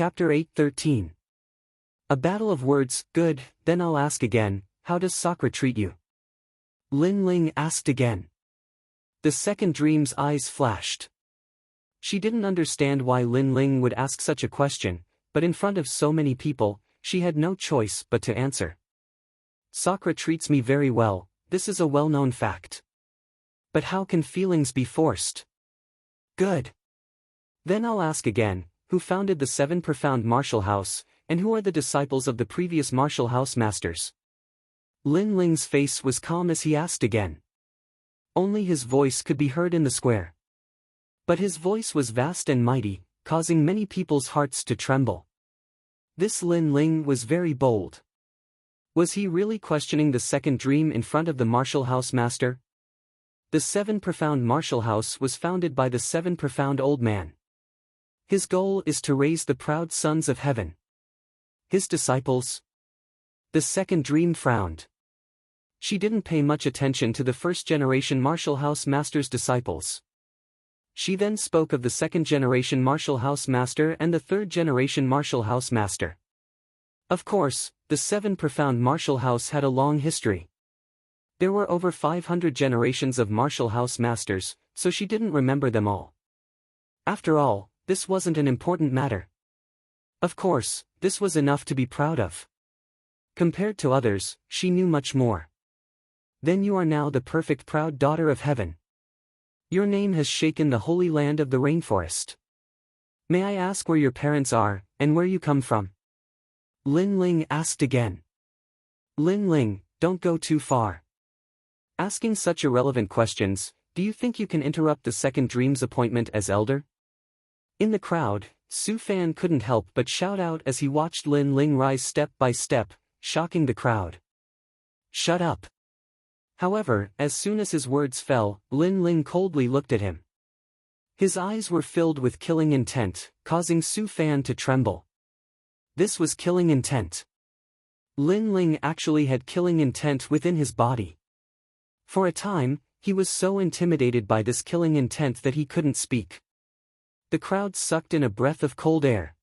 Chapter 8:13. A battle of words. Good, then I'll ask again, how does Sakura treat you? Lin Ling asked again. The second dream's eyes flashed. She didn't understand why Lin Ling would ask such a question, but in front of so many people, she had no choice but to answer. Sakura treats me very well, this is a well-known fact. But how can feelings be forced? Good. Then I'll ask again, who founded the 7 profound martial house, and who are the disciples of the previous martial house masters? Lin Ling's face was calm as he asked again. Only his voice could be heard in the square. But his voice was vast and mighty, causing many people's hearts to tremble. This Lin Ling was very bold. Was he really questioning the second dream in front of the martial house master? The 7 profound martial house was founded by the 7 profound old man. His goal is to raise the proud sons of heaven. His disciples? The second dream frowned. She didn't pay much attention to the first-generation martial house master's disciples. She then spoke of the second-generation martial house master and the third-generation martial house master. Of course, the 7 profound martial house had a long history. There were over 500 generations of martial house masters, so she didn't remember them all. After all, this wasn't an important matter. Of course, this was enough to be proud of. Compared to others, she knew much more. Then you are now the perfect proud daughter of heaven. Your name has shaken the holy land of the rainforest. May I ask where your parents are, and where you come from? Lin Ling asked again. Lin Ling, don't go too far. Asking such irrelevant questions, do you think you can interrupt the second dream's appointment as elder? In the crowd, Su Fan couldn't help but shout out as he watched Lin Ling rise step by step, shocking the crowd. Shut up. However, as soon as his words fell, Lin Ling coldly looked at him. His eyes were filled with killing intent, causing Su Fan to tremble. This was killing intent. Lin Ling actually had killing intent within his body. For a time, he was so intimidated by this killing intent that he couldn't speak. The crowd sucked in a breath of cold air.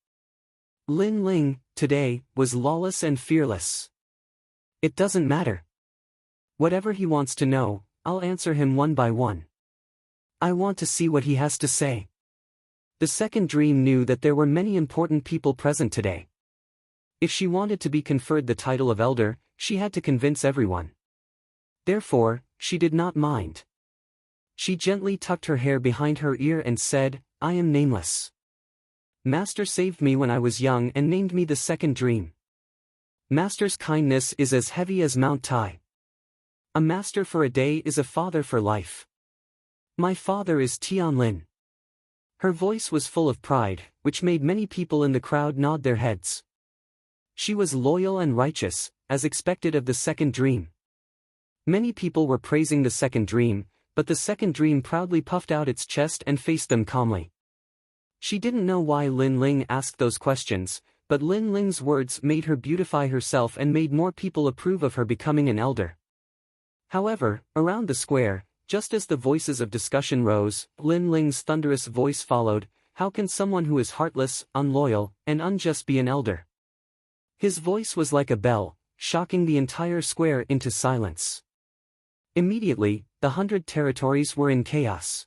Lin Ling, today, was lawless and fearless. It doesn't matter. Whatever he wants to know, I'll answer him one by one. I want to see what he has to say. The second dream knew that there were many important people present today. If she wanted to be conferred the title of elder, she had to convince everyone. Therefore, she did not mind. She gently tucked her hair behind her ear and said, I am nameless. Master saved me when I was young and named me the second dream. Master's kindness is as heavy as Mount Tai. A master for a day is a father for life. My father is Tian Lin. Her voice was full of pride, which made many people in the crowd nod their heads. She was loyal and righteous, as expected of the second dream. Many people were praising the second dream, but the second dream proudly puffed out its chest and faced them calmly. She didn't know why Lin Ling asked those questions, but Lin Ling's words made her beautify herself and made more people approve of her becoming an elder. However, around the square, just as the voices of discussion rose, Lin Ling's thunderous voice followed, how can someone who is heartless, unloyal, and unjust be an elder? His voice was like a bell, shocking the entire square into silence. Immediately, the 100 territories were in chaos.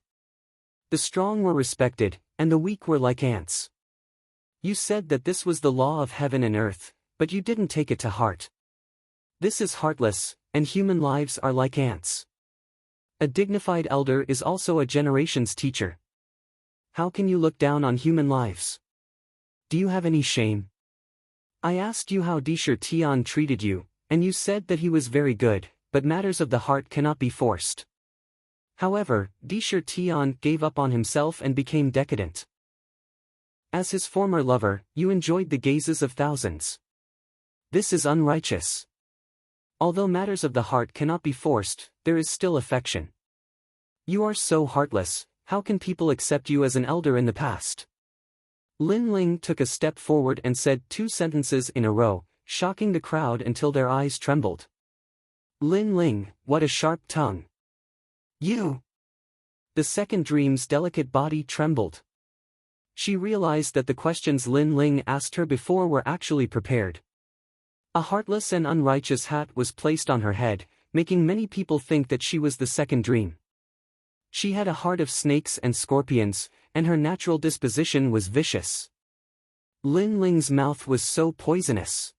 The strong were respected, and the weak were like ants. You said that this was the law of heaven and earth, but you didn't take it to heart. This is heartless, and human lives are like ants. A dignified elder is also a generation's teacher. How can you look down on human lives? Do you have any shame? I asked you how Disher Tian treated you, and you said that he was very good, but matters of the heart cannot be forced. However, Disher Tian gave up on himself and became decadent. As his former lover, you enjoyed the gazes of thousands. This is unrighteous. Although matters of the heart cannot be forced, there is still affection. You are so heartless, how can people accept you as an elder in the past? Lin Ling took a step forward and said 2 sentences in a row, shocking the crowd until their eyes trembled. Lin Ling, what a sharp tongue. You! The second dream's delicate body trembled. She realized that the questions Lin Ling asked her before were actually prepared. A heartless and unrighteous hat was placed on her head, making many people think that she was the second dream. She had a heart of snakes and scorpions, and her natural disposition was vicious. Lin Ling's mouth was so poisonous.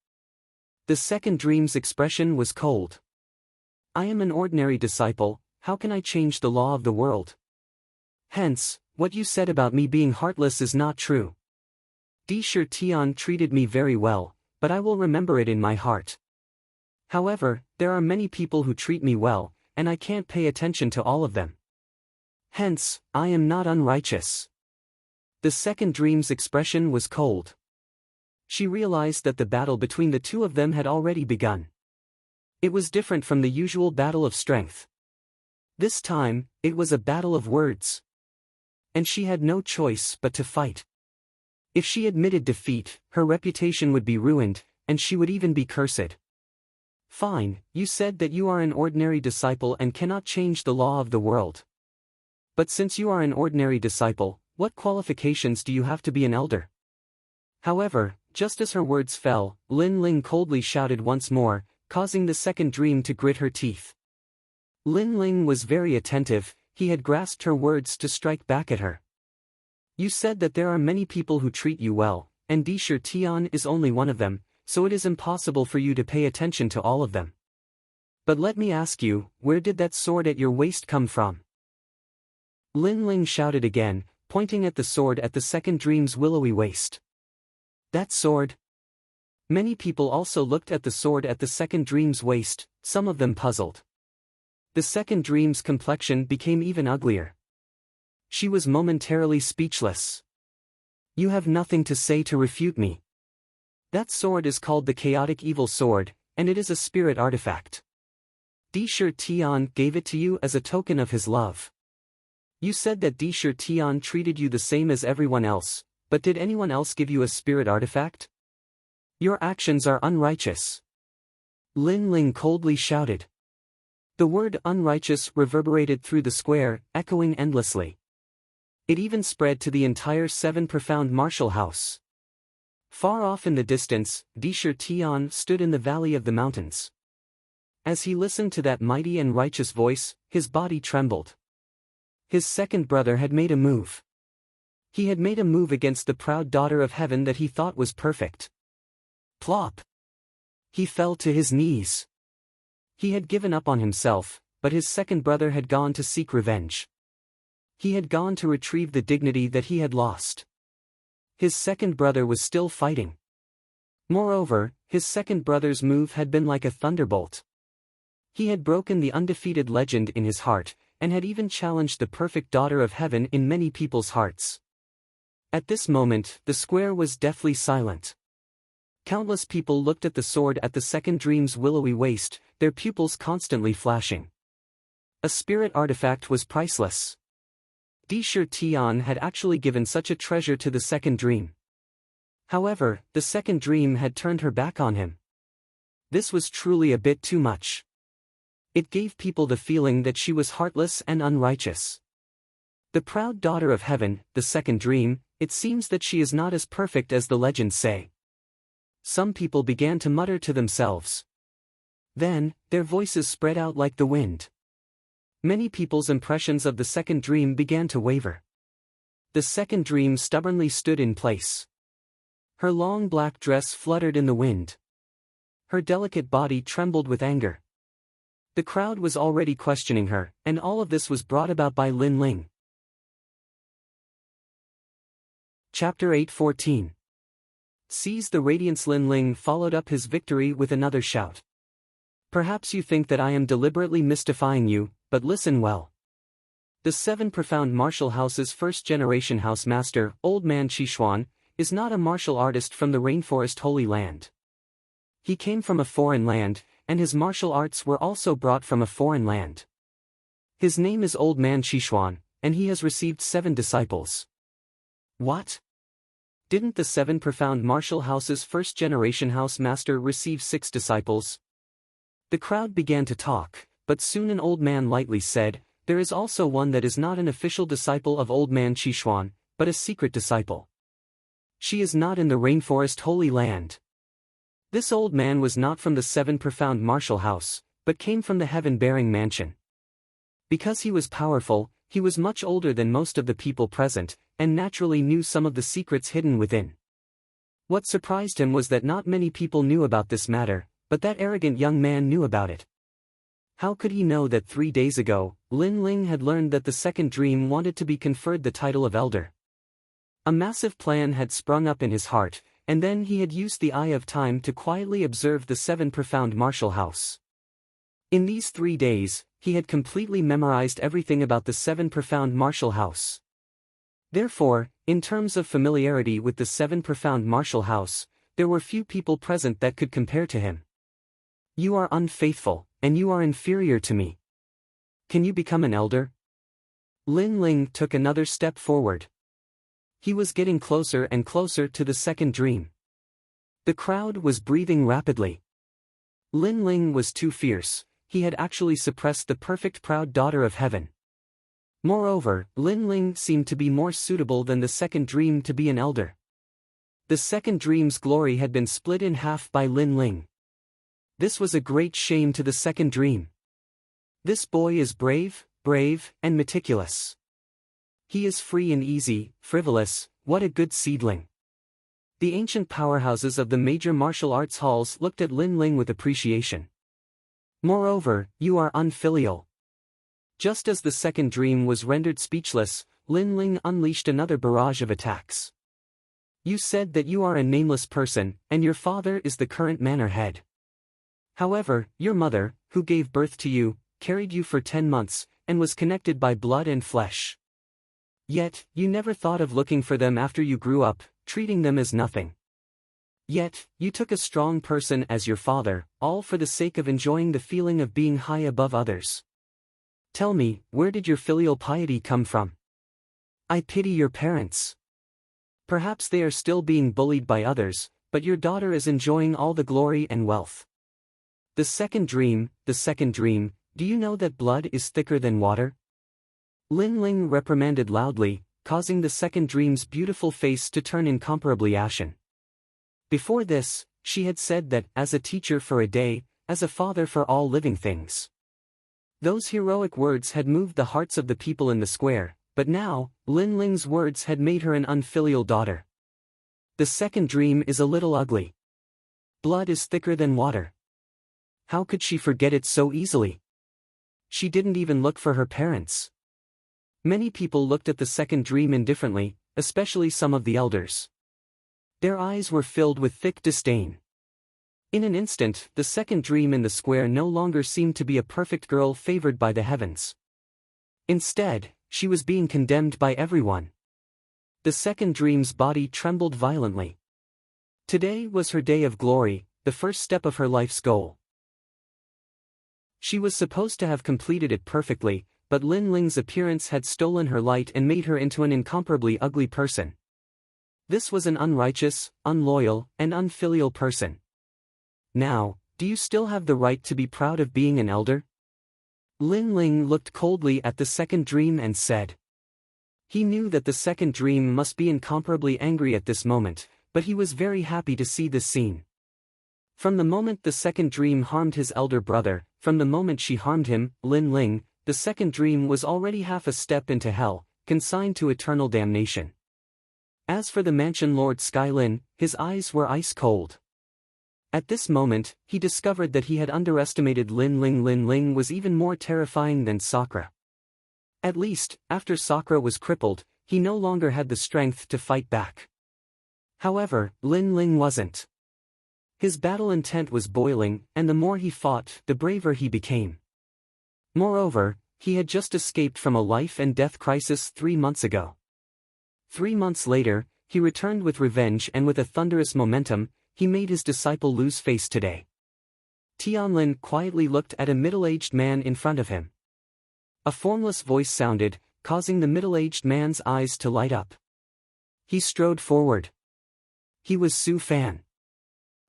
The second dream's expression was cold. I am an ordinary disciple, how can I change the law of the world? Hence, what you said about me being heartless is not true. Di Shi Tian treated me very well, but I will remember it in my heart. However, there are many people who treat me well, and I can't pay attention to all of them. Hence, I am not unrighteous. The second dream's expression was cold. She realized that the battle between the two of them had already begun. It was different from the usual battle of strength. This time, it was a battle of words. And she had no choice but to fight. If she admitted defeat, her reputation would be ruined, and she would even be cursed. Fine, you said that you are an ordinary disciple and cannot change the law of the world. But since you are an ordinary disciple, what qualifications do you have to be an elder? However, just as her words fell, Lin Ling coldly shouted once more, causing the second dream to grit her teeth. Lin Ling was very attentive, he had grasped her words to strike back at her. You said that there are many people who treat you well, and Di Shi Tian is only one of them, so it is impossible for you to pay attention to all of them. But let me ask you, where did that sword at your waist come from? Lin Ling shouted again, pointing at the sword at the second dream's willowy waist. That sword? Many people also looked at the sword at the second dream's waist, some of them puzzled. The second dream's complexion became even uglier. She was momentarily speechless. You have nothing to say to refute me. That sword is called the Chaotic Evil Sword, and it is a spirit artifact. Di Shi Tian gave it to you as a token of his love. You said that Di Shi Tian treated you the same as everyone else, but did anyone else give you a spirit artifact? Your actions are unrighteous. Lin Ling coldly shouted. The word unrighteous reverberated through the square, echoing endlessly. It even spread to the entire seven profound martial house. Far off in the distance, Di Shi Tian stood in the valley of the mountains. As he listened to that mighty and righteous voice, his body trembled. His second brother had made a move. He had made a move against the proud daughter of heaven that he thought was perfect. Plop! He fell to his knees. He had given up on himself, but his second brother had gone to seek revenge. He had gone to retrieve the dignity that he had lost. His second brother was still fighting. Moreover, his second brother's move had been like a thunderbolt. He had broken the undefeated legend in his heart, and had even challenged the perfect daughter of heaven in many people's hearts. At this moment, the square was deathly silent. Countless people looked at the sword at the second dream's willowy waist, their pupils constantly flashing. A spirit artifact was priceless. Di Shi Tian had actually given such a treasure to the second dream. However, the second dream had turned her back on him. This was truly a bit too much. It gave people the feeling that she was heartless and unrighteous. The proud daughter of heaven, the second dream, it seems that she is not as perfect as the legends say. Some people began to mutter to themselves. Then, their voices spread out like the wind. Many people's impressions of the second dream began to waver. The second dream stubbornly stood in place. Her long black dress fluttered in the wind. Her delicate body trembled with anger. The crowd was already questioning her, and all of this was brought about by Lin Ling. Chapter 8:14. Seize the radiance. Lin Ling followed up his victory with another shout. Perhaps you think that I am deliberately mystifying you, but listen well. The seven profound martial house's first-generation house master, Old Man Qishuan, is not a martial artist from the rainforest Holy Land. He came from a foreign land, and his martial arts were also brought from a foreign land. His name is Old Man Qishuan, and he has received 7 disciples. What? Didn't the 7 profound martial house's first-generation house master receive 6 disciples? The crowd began to talk, but soon an old man lightly said, there is also one that is not an official disciple of Old Man Qishuan, but a secret disciple. She is not in the rainforest Holy Land. This old man was not from the seven profound martial house, but came from the heaven-bearing mansion. Because he was powerful, he was much older than most of the people present, and naturally knew some of the secrets hidden within. What surprised him was that not many people knew about this matter, but that arrogant young man knew about it. How could he know that 3 days ago, Lin Ling had learned that the second dream wanted to be conferred the title of elder? A massive plan had sprung up in his heart, and then he had used the eye of time to quietly observe the seven profound martial house. In these 3 days, he had completely memorized everything about the seven profound martial house. Therefore, in terms of familiarity with the seven profound martial house, there were few people present that could compare to him. You are unfaithful, and you are inferior to me. Can you become an elder? Lin Ling took another step forward. He was getting closer and closer to the second dream. The crowd was breathing rapidly. Lin Ling was too fierce, he had actually suppressed the perfect proud daughter of heaven. Moreover, Lin Ling seemed to be more suitable than the second dream to be an elder. The second dream's glory had been split in half by Lin Ling. This was a great shame to the second dream. This boy is brave, and meticulous. He is free and easy, frivolous, what a good seedling. The ancient powerhouses of the major martial arts halls looked at Lin Ling with appreciation. Moreover, you are unfilial. Just as the second dream was rendered speechless, Lin Ling unleashed another barrage of attacks. You said that you are a nameless person, and your father is the current manor head. However, your mother, who gave birth to you, carried you for 10 months, and was connected by blood and flesh. Yet, you never thought of looking for them after you grew up, treating them as nothing. Yet, you took a strong person as your father, all for the sake of enjoying the feeling of being high above others. Tell me, where did your filial piety come from? I pity your parents. Perhaps they are still being bullied by others, but your daughter is enjoying all the glory and wealth. The second dream, do you know that blood is thicker than water? Lin Ling reprimanded loudly, causing the second dream's beautiful face to turn incomparably ashen. Before this, she had said that, as a teacher for a day, as a father for all living things. Those heroic words had moved the hearts of the people in the square, but now, Lin Ling's words had made her an unfilial daughter. The second dream is a little ugly. Blood is thicker than water. How could she forget it so easily? She didn't even look for her parents. Many people looked at the second dream indifferently, especially some of the elders. Their eyes were filled with thick disdain. In an instant, the second dream in the square no longer seemed to be a perfect girl favored by the heavens. Instead, she was being condemned by everyone. The second dream's body trembled violently. Today was her day of glory, the first step of her life's goal. She was supposed to have completed it perfectly, but Lin Ling's appearance had stolen her light and made her into an incomparably ugly person. This was an unrighteous, unloyal, and unfilial person. Now, do you still have the right to be proud of being an elder? Lin Ling looked coldly at the second dream and said. He knew that the second dream must be incomparably angry at this moment, but he was very happy to see this scene. From the moment the second dream harmed his elder brother, from the moment she harmed him, Lin Ling, the second dream was already half a step into hell, consigned to eternal damnation. As for the mansion lord Skylin, his eyes were ice cold. At this moment, he discovered that he had underestimated Lin Ling. Lin Ling was even more terrifying than Sakura. At least, after Sakura was crippled, he no longer had the strength to fight back. However, Lin Ling wasn't. His battle intent was boiling, and the more he fought, the braver he became. Moreover, he had just escaped from a life-and-death crisis 3 months ago. 3 months later, he returned with revenge, and with a thunderous momentum, he made his disciple lose face today. Tianlin quietly looked at a middle-aged man in front of him. A formless voice sounded, causing the middle-aged man's eyes to light up. He strode forward. He was Su Fan.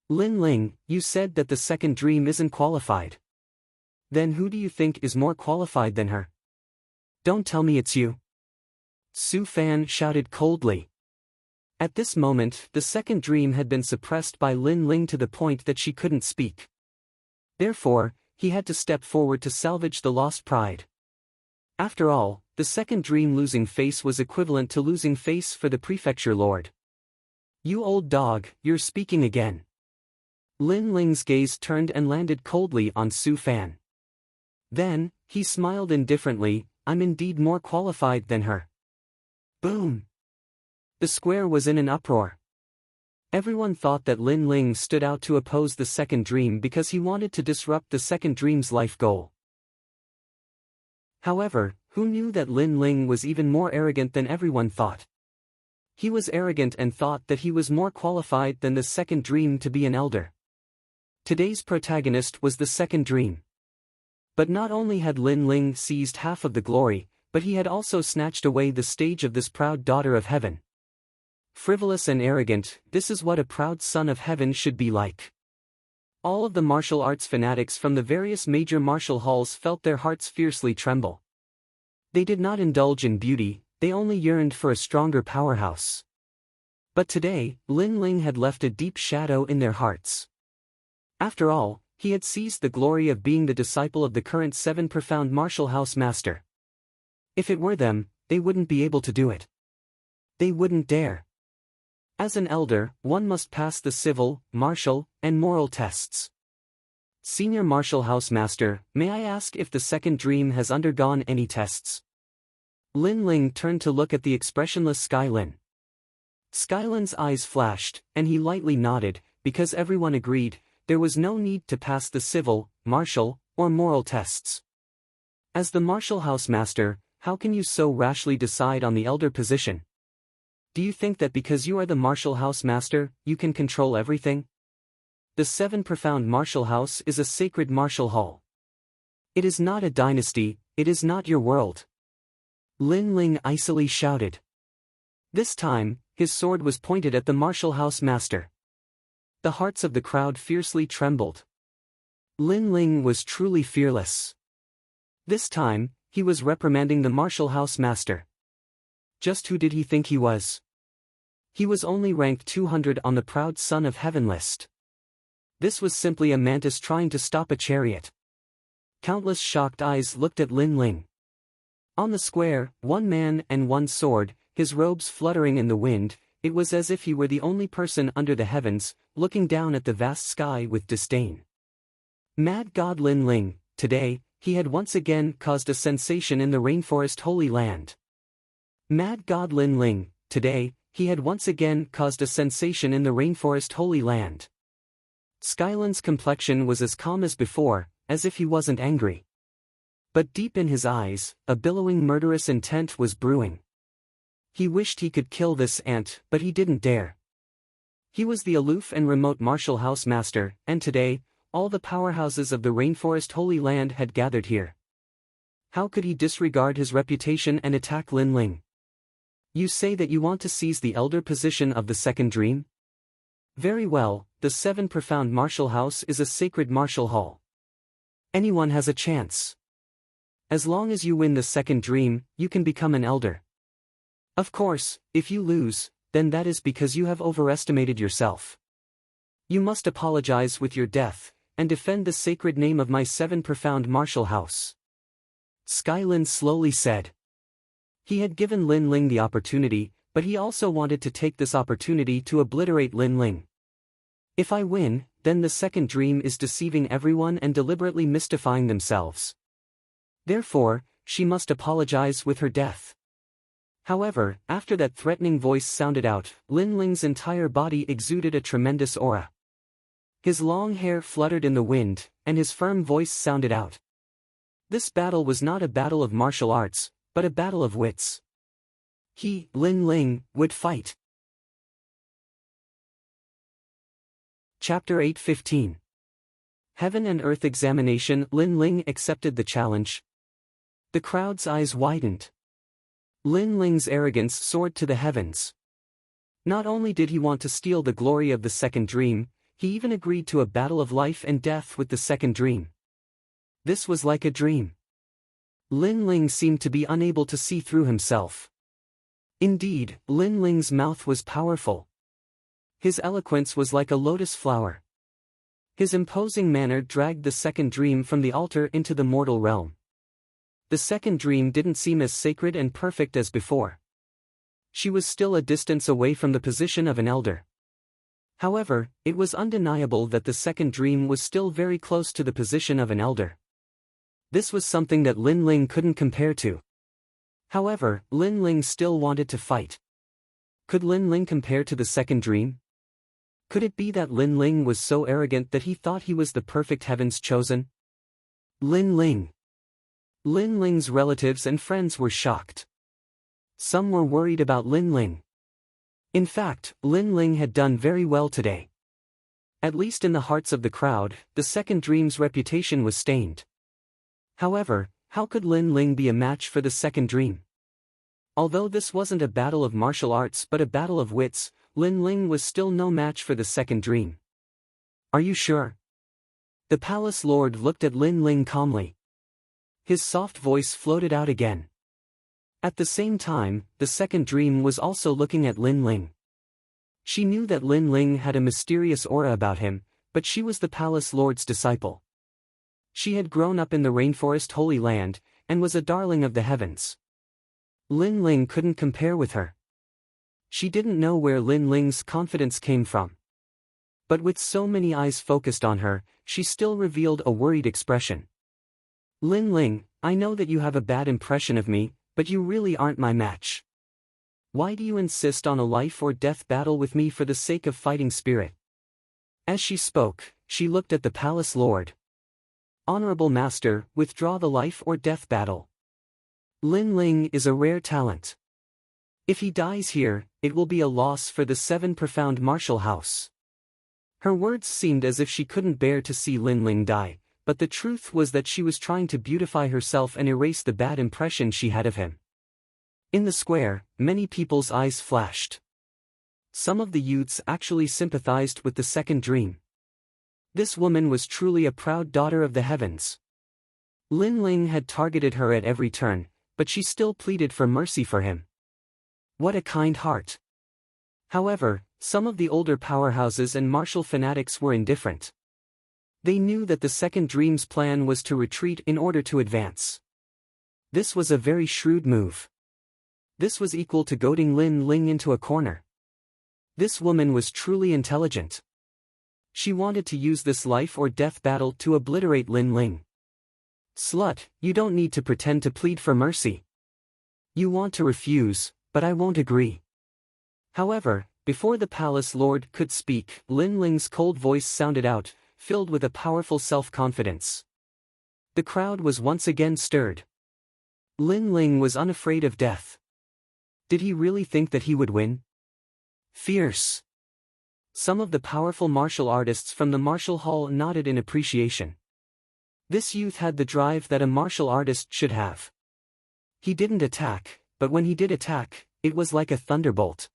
Lin Ling, you said that the second dream isn't qualified. Then who do you think is more qualified than her? Don't tell me it's you. Su Fan shouted coldly. At this moment, the second dream had been suppressed by Lin Ling to the point that she couldn't speak. Therefore, he had to step forward to salvage the lost pride. After all, the second dream losing face was equivalent to losing face for the prefecture lord. "You old dog, you're speaking again." Lin Ling's gaze turned and landed coldly on Su Fan. Then, he smiled indifferently, "I'm indeed more qualified than her." Boom! The square was in an uproar. Everyone thought that Lin Ling stood out to oppose the second dream because he wanted to disrupt the second dream's life goal. However, who knew that Lin Ling was even more arrogant than everyone thought? He was arrogant and thought that he was more qualified than the second dream to be an elder. Today's protagonist was the second dream. But not only had Lin Ling seized half of the glory, but he had also snatched away the stage of this proud daughter of heaven. Frivolous and arrogant, this is what a proud son of heaven should be like. All of the martial arts fanatics from the various major martial halls felt their hearts fiercely tremble. They did not indulge in beauty, they only yearned for a stronger powerhouse. But today, Lin Ling had left a deep shadow in their hearts. After all, he had seized the glory of being the disciple of the current 7 profound martial house master. If it were them, they wouldn't be able to do it. They wouldn't dare. As an elder, one must pass the civil, martial, and moral tests. Senior Martial House Master, may I ask if the second dream has undergone any tests? Lin Ling turned to look at the expressionless Skylin. Skylin's eyes flashed, and he lightly nodded, because everyone agreed, there was no need to pass the civil, martial, or moral tests. As the Martial House Master, how can you so rashly decide on the elder position? Do you think that because you are the Martial House Master, you can control everything? The 7 profound martial house is a sacred martial hall. It is not a dynasty, it is not your world. Lin Ling icily shouted. This time, his sword was pointed at the Martial House Master. The hearts of the crowd fiercely trembled. Lin Ling was truly fearless. This time, he was reprimanding the Martial House Master. Just who did he think he was? He was only ranked 200 on the Proud Son of Heaven list. This was simply a mantis trying to stop a chariot. Countless shocked eyes looked at Lin Ling. On the square, one man and one sword, his robes fluttering in the wind, it was as if he were the only person under the heavens, looking down at the vast sky with disdain. Mad God Lin Ling, today, he had once again caused a sensation in the rainforest Holy Land. Mad God Lin Ling, today, he had once again caused a sensation in the rainforest Holy Land. Skylin's complexion was as calm as before, as if he wasn't angry. But deep in his eyes, a billowing murderous intent was brewing. He wished he could kill this ant, but he didn't dare. He was the aloof and remote Martial House Master, and today, all the powerhouses of the rainforest Holy Land had gathered here. How could he disregard his reputation and attack Lin Ling? You say that you want to seize the elder position of the second dream? Very well, the 7 profound martial house is a sacred martial hall. Anyone has a chance. As long as you win the second dream, you can become an elder. Of course, if you lose, then that is because you have overestimated yourself. You must apologize with your death, and defend the sacred name of my 7 profound martial house. Skylin slowly said. He had given Lin Ling the opportunity, but he also wanted to take this opportunity to obliterate Lin Ling. If I win, then the second dream is deceiving everyone and deliberately mystifying themselves. Therefore, she must apologize with her death. However, after that threatening voice sounded out, Lin Ling's entire body exuded a tremendous aura. His long hair fluttered in the wind, and his firm voice sounded out. This battle was not a battle of martial arts, but a battle of wits. He, Lin Ling, would fight. Chapter 8:15. Heaven and Earth Examination. Lin Ling accepted the challenge. The crowd's eyes widened. Lin Ling's arrogance soared to the heavens. Not only did he want to steal the glory of the second dream, he even agreed to a battle of life and death with the second dream. This was like a dream. Lin Ling seemed to be unable to see through himself. Indeed, Lin Ling's mouth was powerful. His eloquence was like a lotus flower. His imposing manner dragged the second dream from the altar into the mortal realm. The second dream didn't seem as sacred and perfect as before. She was still a distance away from the position of an elder. However, it was undeniable that the second dream was still very close to the position of an elder. This was something that Lin Ling couldn't compare to. However, Lin Ling still wanted to fight. Could Lin Ling compare to the second dream? Could it be that Lin Ling was so arrogant that he thought he was the perfect heaven's chosen? Lin Ling. Lin Ling's relatives and friends were shocked. Some were worried about Lin Ling. In fact, Lin Ling had done very well today. At least in the hearts of the crowd, the second dream's reputation was stained. However, how could Lin Ling be a match for the second dream? Although this wasn't a battle of martial arts but a battle of wits, Lin Ling was still no match for the second dream. Are you sure? The palace lord looked at Lin Ling calmly. His soft voice floated out again. At the same time, the second dream was also looking at Lin Ling. She knew that Lin Ling had a mysterious aura about him, but she was the palace lord's disciple. She had grown up in the rainforest Holy Land, and was a darling of the heavens. Lin Ling couldn't compare with her. She didn't know where Lin Ling's confidence came from. But with so many eyes focused on her, she still revealed a worried expression. Lin Ling, I know that you have a bad impression of me, but you really aren't my match. Why do you insist on a life or death battle with me for the sake of fighting spirit? As she spoke, she looked at the palace lord. Honorable master, withdraw the life or death battle. Lin Ling is a rare talent. If he dies here, it will be a loss for the seven profound martial house. Her words seemed as if she couldn't bear to see Lin Ling die, but the truth was that she was trying to beautify herself and erase the bad impression she had of him. In the square, many people's eyes flashed. Some of the youths actually sympathized with the second dream. This woman was truly a proud daughter of the heavens. Lin Ling had targeted her at every turn, but she still pleaded for mercy for him. What a kind heart. However, some of the older powerhouses and martial fanatics were indifferent. They knew that the second dream's plan was to retreat in order to advance. This was a very shrewd move. This was equal to goading Lin Ling into a corner. This woman was truly intelligent. She wanted to use this life or death battle to obliterate Lin Ling. Slut, you don't need to pretend to plead for mercy. You want to refuse, but I won't agree. However, before the palace lord could speak, Lin Ling's cold voice sounded out, filled with a powerful self-confidence. The crowd was once again stirred. Lin Ling was unafraid of death. Did he really think that he would win? Fierce. Some of the powerful martial artists from the martial hall nodded in appreciation. This youth had the drive that a martial artist should have. He didn't attack, but when he did attack, it was like a thunderbolt.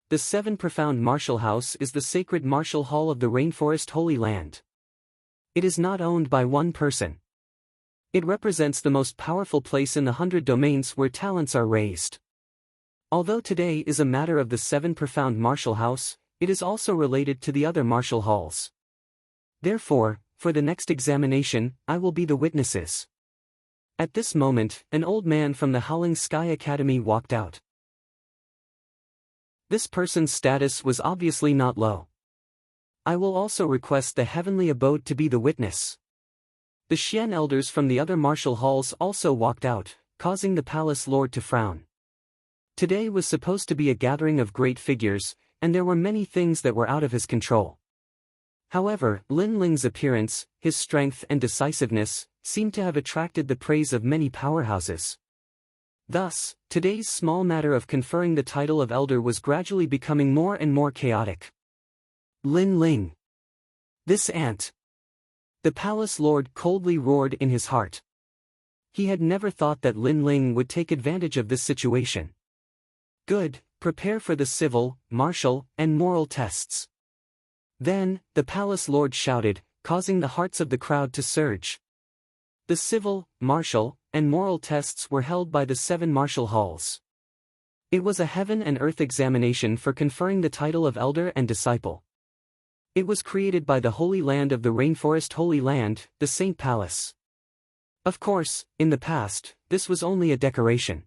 The Seven Profound Martial House is the sacred martial hall of the Rainforest Holy Land. It is not owned by one person. It represents the most powerful place in the 100 domains where talents are raised. Although today is a matter of the Seven Profound Martial House, it is also related to the other martial halls. Therefore, for the next examination, I will be the witnesses. At this moment, an old man from the Howling Sky Academy walked out. This person's status was obviously not low. I will also request the heavenly abode to be the witness. The Xian elders from the other martial halls also walked out, causing the palace lord to frown. Today was supposed to be a gathering of great figures, and there were many things that were out of his control. However, Lin Ling's appearance, his strength and decisiveness, seemed to have attracted the praise of many powerhouses. Thus, today's small matter of conferring the title of elder was gradually becoming more and more chaotic. Lin Ling. This ant. The palace lord coldly roared in his heart. He had never thought that Lin Ling would take advantage of this situation. Good, prepare for the civil, martial, and moral tests. Then, the palace lord shouted, causing the hearts of the crowd to surge. The civil, martial, and moral tests were held by the 7 martial halls. It was a heaven and earth examination for conferring the title of elder and disciple. It was created by the Holy Land of the Rainforest Holy Land, the Saint Palace. Of course, in the past, this was only a decoration.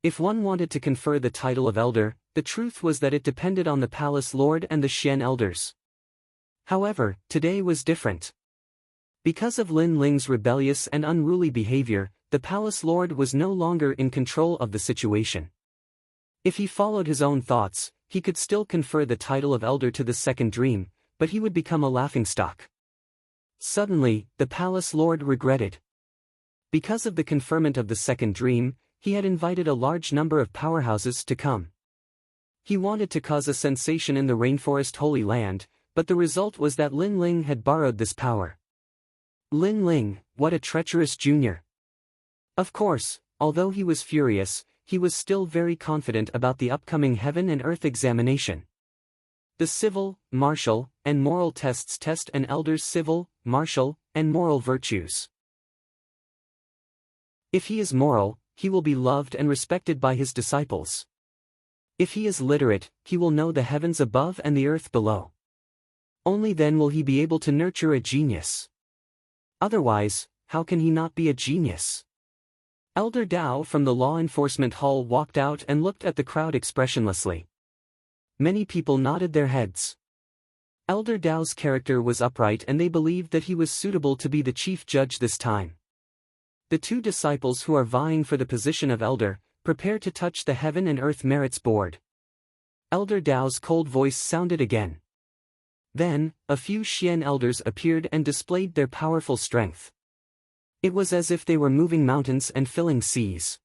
If one wanted to confer the title of elder, the truth was that it depended on the palace lord and the Xian elders. However, today was different. Because of Lin Ling's rebellious and unruly behavior, the palace lord was no longer in control of the situation. If he followed his own thoughts, he could still confer the title of elder to the second dream, but he would become a laughingstock. Suddenly, the palace lord regretted. Because of the conferment of the second dream, he had invited a large number of powerhouses to come. He wanted to cause a sensation in the Rainforest Holy Land, but the result was that Lin Ling had borrowed this power. Lin Ling, what a treacherous junior! Of course, although he was furious, he was still very confident about the upcoming heaven and earth examination. The civil, martial, and moral tests test an elder's civil, martial, and moral virtues. If he is moral, he will be loved and respected by his disciples. If he is literate, he will know the heavens above and the earth below. Only then will he be able to nurture a genius. Otherwise, how can he not be a genius? Elder Dao from the law enforcement hall walked out and looked at the crowd expressionlessly. Many people nodded their heads. Elder Dao's character was upright and they believed that he was suitable to be the chief judge this time. The two disciples who are vying for the position of elder, prepare to touch the heaven and earth merits board. Elder Dao's cold voice sounded again. Then, a few Xian elders appeared and displayed their powerful strength. It was as if they were moving mountains and filling seas.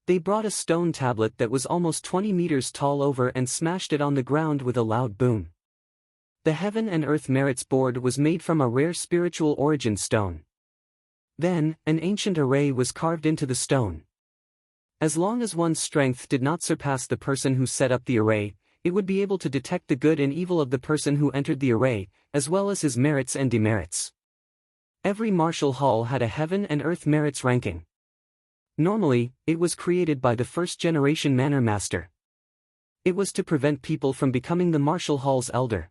They brought a stone tablet that was almost 20 meters tall over and smashed it on the ground with a loud boom. The Heaven and Earth Merits Board was made from a rare spiritual origin stone. Then, an ancient array was carved into the stone. As long as one's strength did not surpass the person who set up the array, it would be able to detect the good and evil of the person who entered the array, as well as his merits and demerits. Every martial hall had a heaven and earth merits ranking. Normally, it was created by the first-generation manor master. It was to prevent people from becoming the martial hall's elder.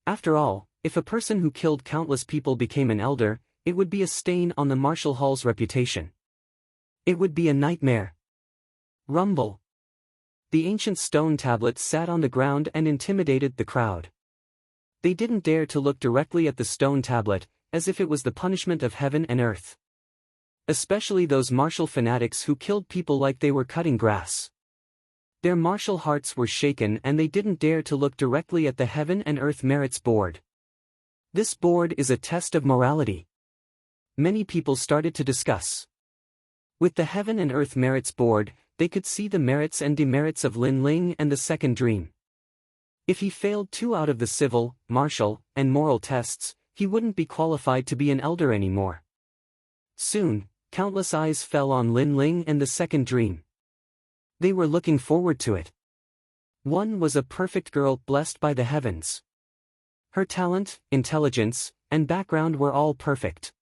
After all, if a person who killed countless people became an elder, it would be a stain on the martial hall's reputation. It would be a nightmare. Rumble. The ancient stone tablet sat on the ground and intimidated the crowd. They didn't dare to look directly at the stone tablet, as if it was the punishment of heaven and earth. Especially those martial fanatics who killed people like they were cutting grass. Their martial hearts were shaken and they didn't dare to look directly at the Heaven and Earth Merits Board. This board is a test of morality. Many people started to discuss. With the Heaven and Earth Merits Board, they could see the merits and demerits of Lin Ling and the second dream. If he failed 2 out of the civil, martial, and moral tests, he wouldn't be qualified to be an elder anymore. Soon, countless eyes fell on Lin Ling and the second dream. They were looking forward to it. One was a perfect girl blessed by the heavens. Her talent, intelligence, and background were all perfect.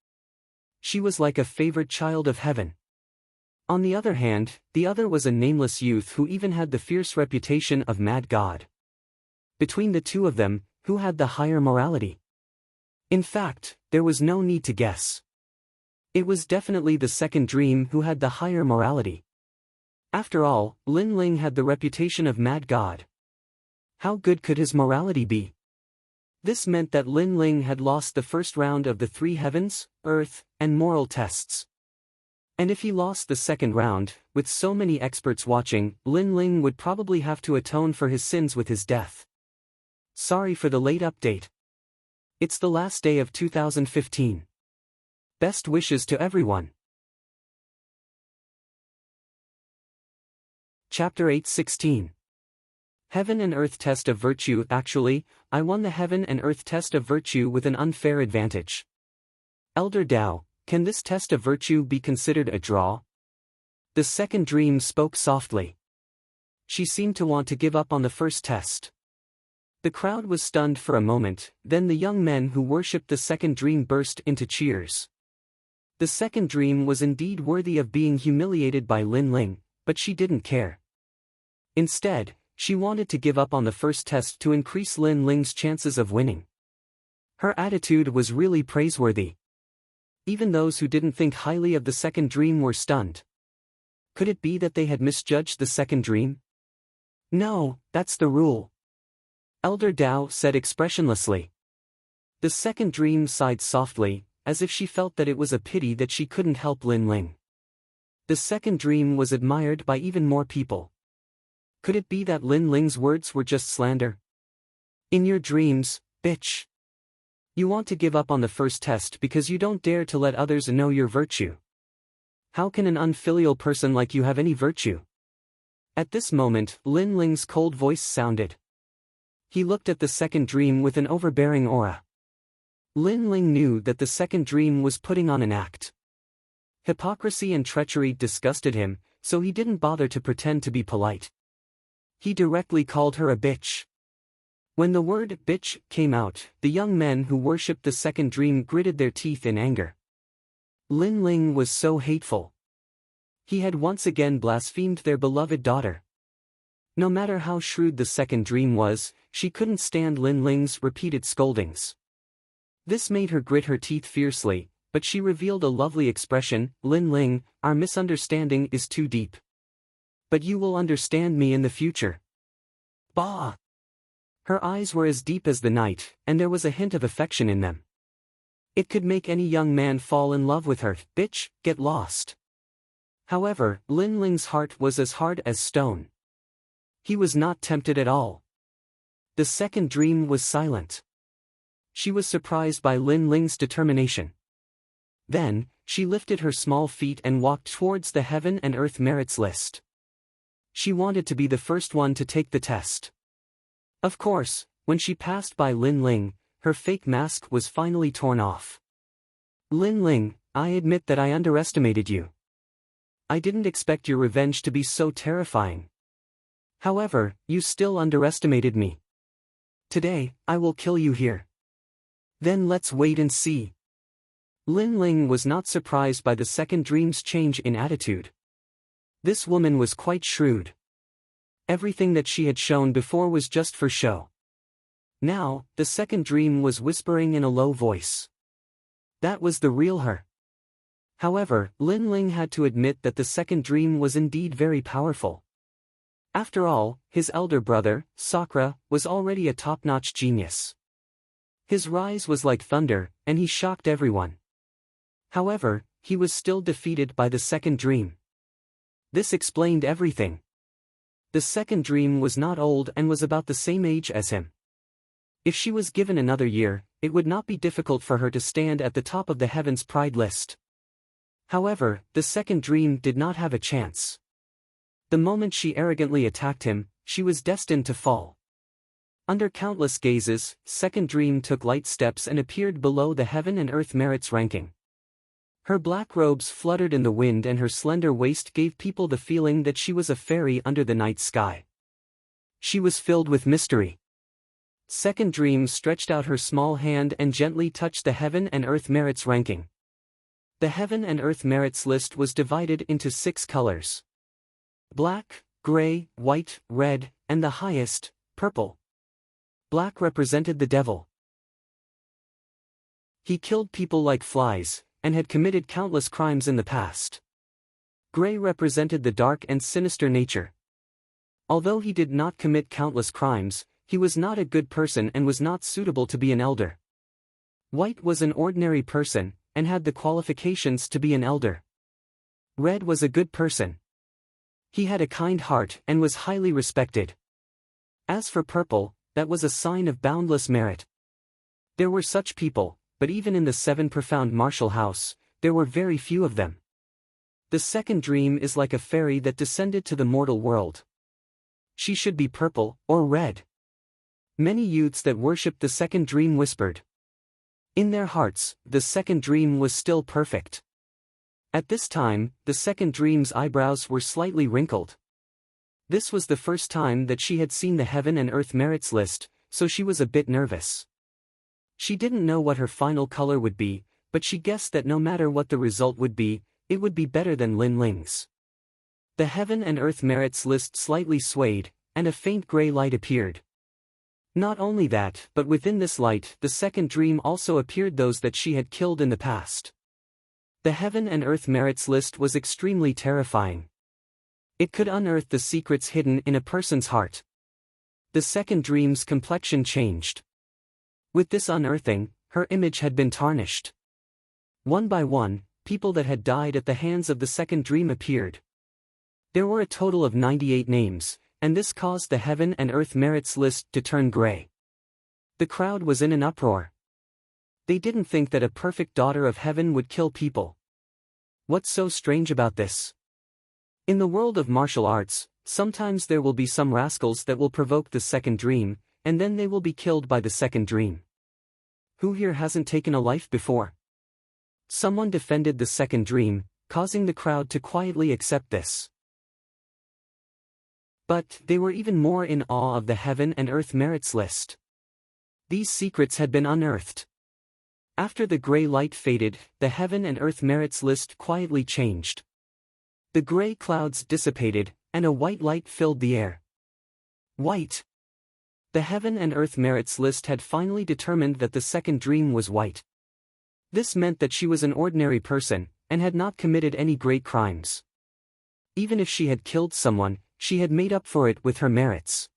She was like a favored child of heaven. On the other hand, the other was a nameless youth who even had the fierce reputation of mad god. Between the two of them, who had the higher morality? In fact, there was no need to guess. It was definitely the second dream who had the higher morality. After all, Lin Ling had the reputation of mad god. How good could his morality be? This meant that Lin Ling had lost the first round of the 3 heavens, earth, and moral tests. And if he lost the second round, with so many experts watching, Lin Ling would probably have to atone for his sins with his death. Sorry for the late update. It's the last day of 2015. Best wishes to everyone. Chapter 8:16. Heaven and Earth Test of Virtue. Actually, I won the Heaven and Earth Test of Virtue with an unfair advantage. Elder Dao, can this test of virtue be considered a draw? The second dream spoke softly. She seemed to want to give up on the first test. The crowd was stunned for a moment, then the young men who worshipped the second dream burst into cheers. The second dream was indeed worthy of being humiliated by Lin Ling, but she didn't care. Instead, she wanted to give up on the first test to increase Lin Ling's chances of winning. Her attitude was really praiseworthy. Even those who didn't think highly of the second dream were stunned. Could it be that they had misjudged the second dream? No, that's the rule. Elder Dao said expressionlessly. The second dream sighed softly, as if she felt that it was a pity that she couldn't help Lin Ling. The second dream was admired by even more people. Could it be that Lin Ling's words were just slander? In your dreams, bitch. You want to give up on the first test because you don't dare to let others know your virtue. How can an unfilial person like you have any virtue? At this moment, Lin Ling's cold voice sounded. He looked at the second dream with an overbearing aura. Lin Ling knew that the second dream was putting on an act. Hypocrisy and treachery disgusted him, so he didn't bother to pretend to be polite. He directly called her a bitch. When the word bitch came out, the young men who worshipped the second dream gritted their teeth in anger. Lin Ling was so hateful. He had once again blasphemed their beloved daughter. No matter how shrewd the second dream was, she couldn't stand Lin Ling's repeated scoldings. This made her grit her teeth fiercely, but she revealed a lovely expression. Lin Ling, our misunderstanding is too deep. But you will understand me in the future. Bah! Her eyes were as deep as the night, and there was a hint of affection in them. It could make any young man fall in love with her. Bitch, get lost. However, Lin Ling's heart was as hard as stone. He was not tempted at all. The second dream was silent. She was surprised by Lin Ling's determination. Then, she lifted her small feet and walked towards the heaven and earth merits list. She wanted to be the first one to take the test. Of course, when she passed by Lin Ling, her fake mask was finally torn off. Lin Ling, I admit that I underestimated you. I didn't expect your revenge to be so terrifying. However, you still underestimated me. Today, I will kill you here. Then let's wait and see. Lin Ling was not surprised by the second dream's change in attitude. This woman was quite shrewd. Everything that she had shown before was just for show. Now, the second dream was whispering in a low voice. That was the real her. However, Lin Ling had to admit that the second dream was indeed very powerful. After all, his elder brother, Sakura, was already a top-notch genius. His rise was like thunder, and he shocked everyone. However, he was still defeated by the second dream. This explained everything. The second dream was not old and was about the same age as him. If she was given another year, it would not be difficult for her to stand at the top of the Heaven's Pride list. However, the second dream did not have a chance. The moment she arrogantly attacked him, she was destined to fall. Under countless gazes, second dream took light steps and appeared below the heaven and earth merits ranking. Her black robes fluttered in the wind and her slender waist gave people the feeling that she was a fairy under the night sky. She was filled with mystery. Second dream stretched out her small hand and gently touched the heaven and earth merits ranking. The heaven and earth merits list was divided into 6 colors: black, gray, white, red, and the highest, purple. Black represented the devil. He killed people like flies, and had committed countless crimes in the past. Gray represented the dark and sinister nature. Although he did not commit countless crimes, he was not a good person and was not suitable to be an elder. White was an ordinary person, and had the qualifications to be an elder. Red was a good person. He had a kind heart and was highly respected. As for purple, that was a sign of boundless merit. There were such people, but even in the 7 profound martial house, there were very few of them. The second dream is like a fairy that descended to the mortal world. She should be purple, or red. Many youths that worshipped the second dream whispered. In their hearts, the second dream was still perfect. At this time, the second dream's eyebrows were slightly wrinkled. This was the first time that she had seen the heaven and earth merits list, so she was a bit nervous. She didn't know what her final color would be, but she guessed that no matter what the result would be, it would be better than Lin Ling's. The heaven and earth merits list slightly swayed, and a faint gray light appeared. Not only that, but within this light, the second dream also appeared those that she had killed in the past. The heaven and earth merits list was extremely terrifying. It could unearth the secrets hidden in a person's heart. The second dream's complexion changed. With this unearthing, her image had been tarnished. One by one, people that had died at the hands of the second dream appeared. There were a total of 98 names, and this caused the heaven and earth merits list to turn gray. The crowd was in an uproar. They didn't think that a perfect daughter of heaven would kill people. What's so strange about this? In the world of martial arts, sometimes there will be some rascals that will provoke the second dream, and then they will be killed by the second dream. Who here hasn't taken a life before? Someone defended the second dream, causing the crowd to quietly accept this. But they were even more in awe of the heaven and earth merits list. These secrets had been unearthed. After the gray light faded, the heaven and earth merits list quietly changed. The gray clouds dissipated, and a white light filled the air. White. The heaven and earth merits list had finally determined that the second dream was white. This meant that she was an ordinary person, and had not committed any great crimes. Even if she had killed someone, she had made up for it with her merits.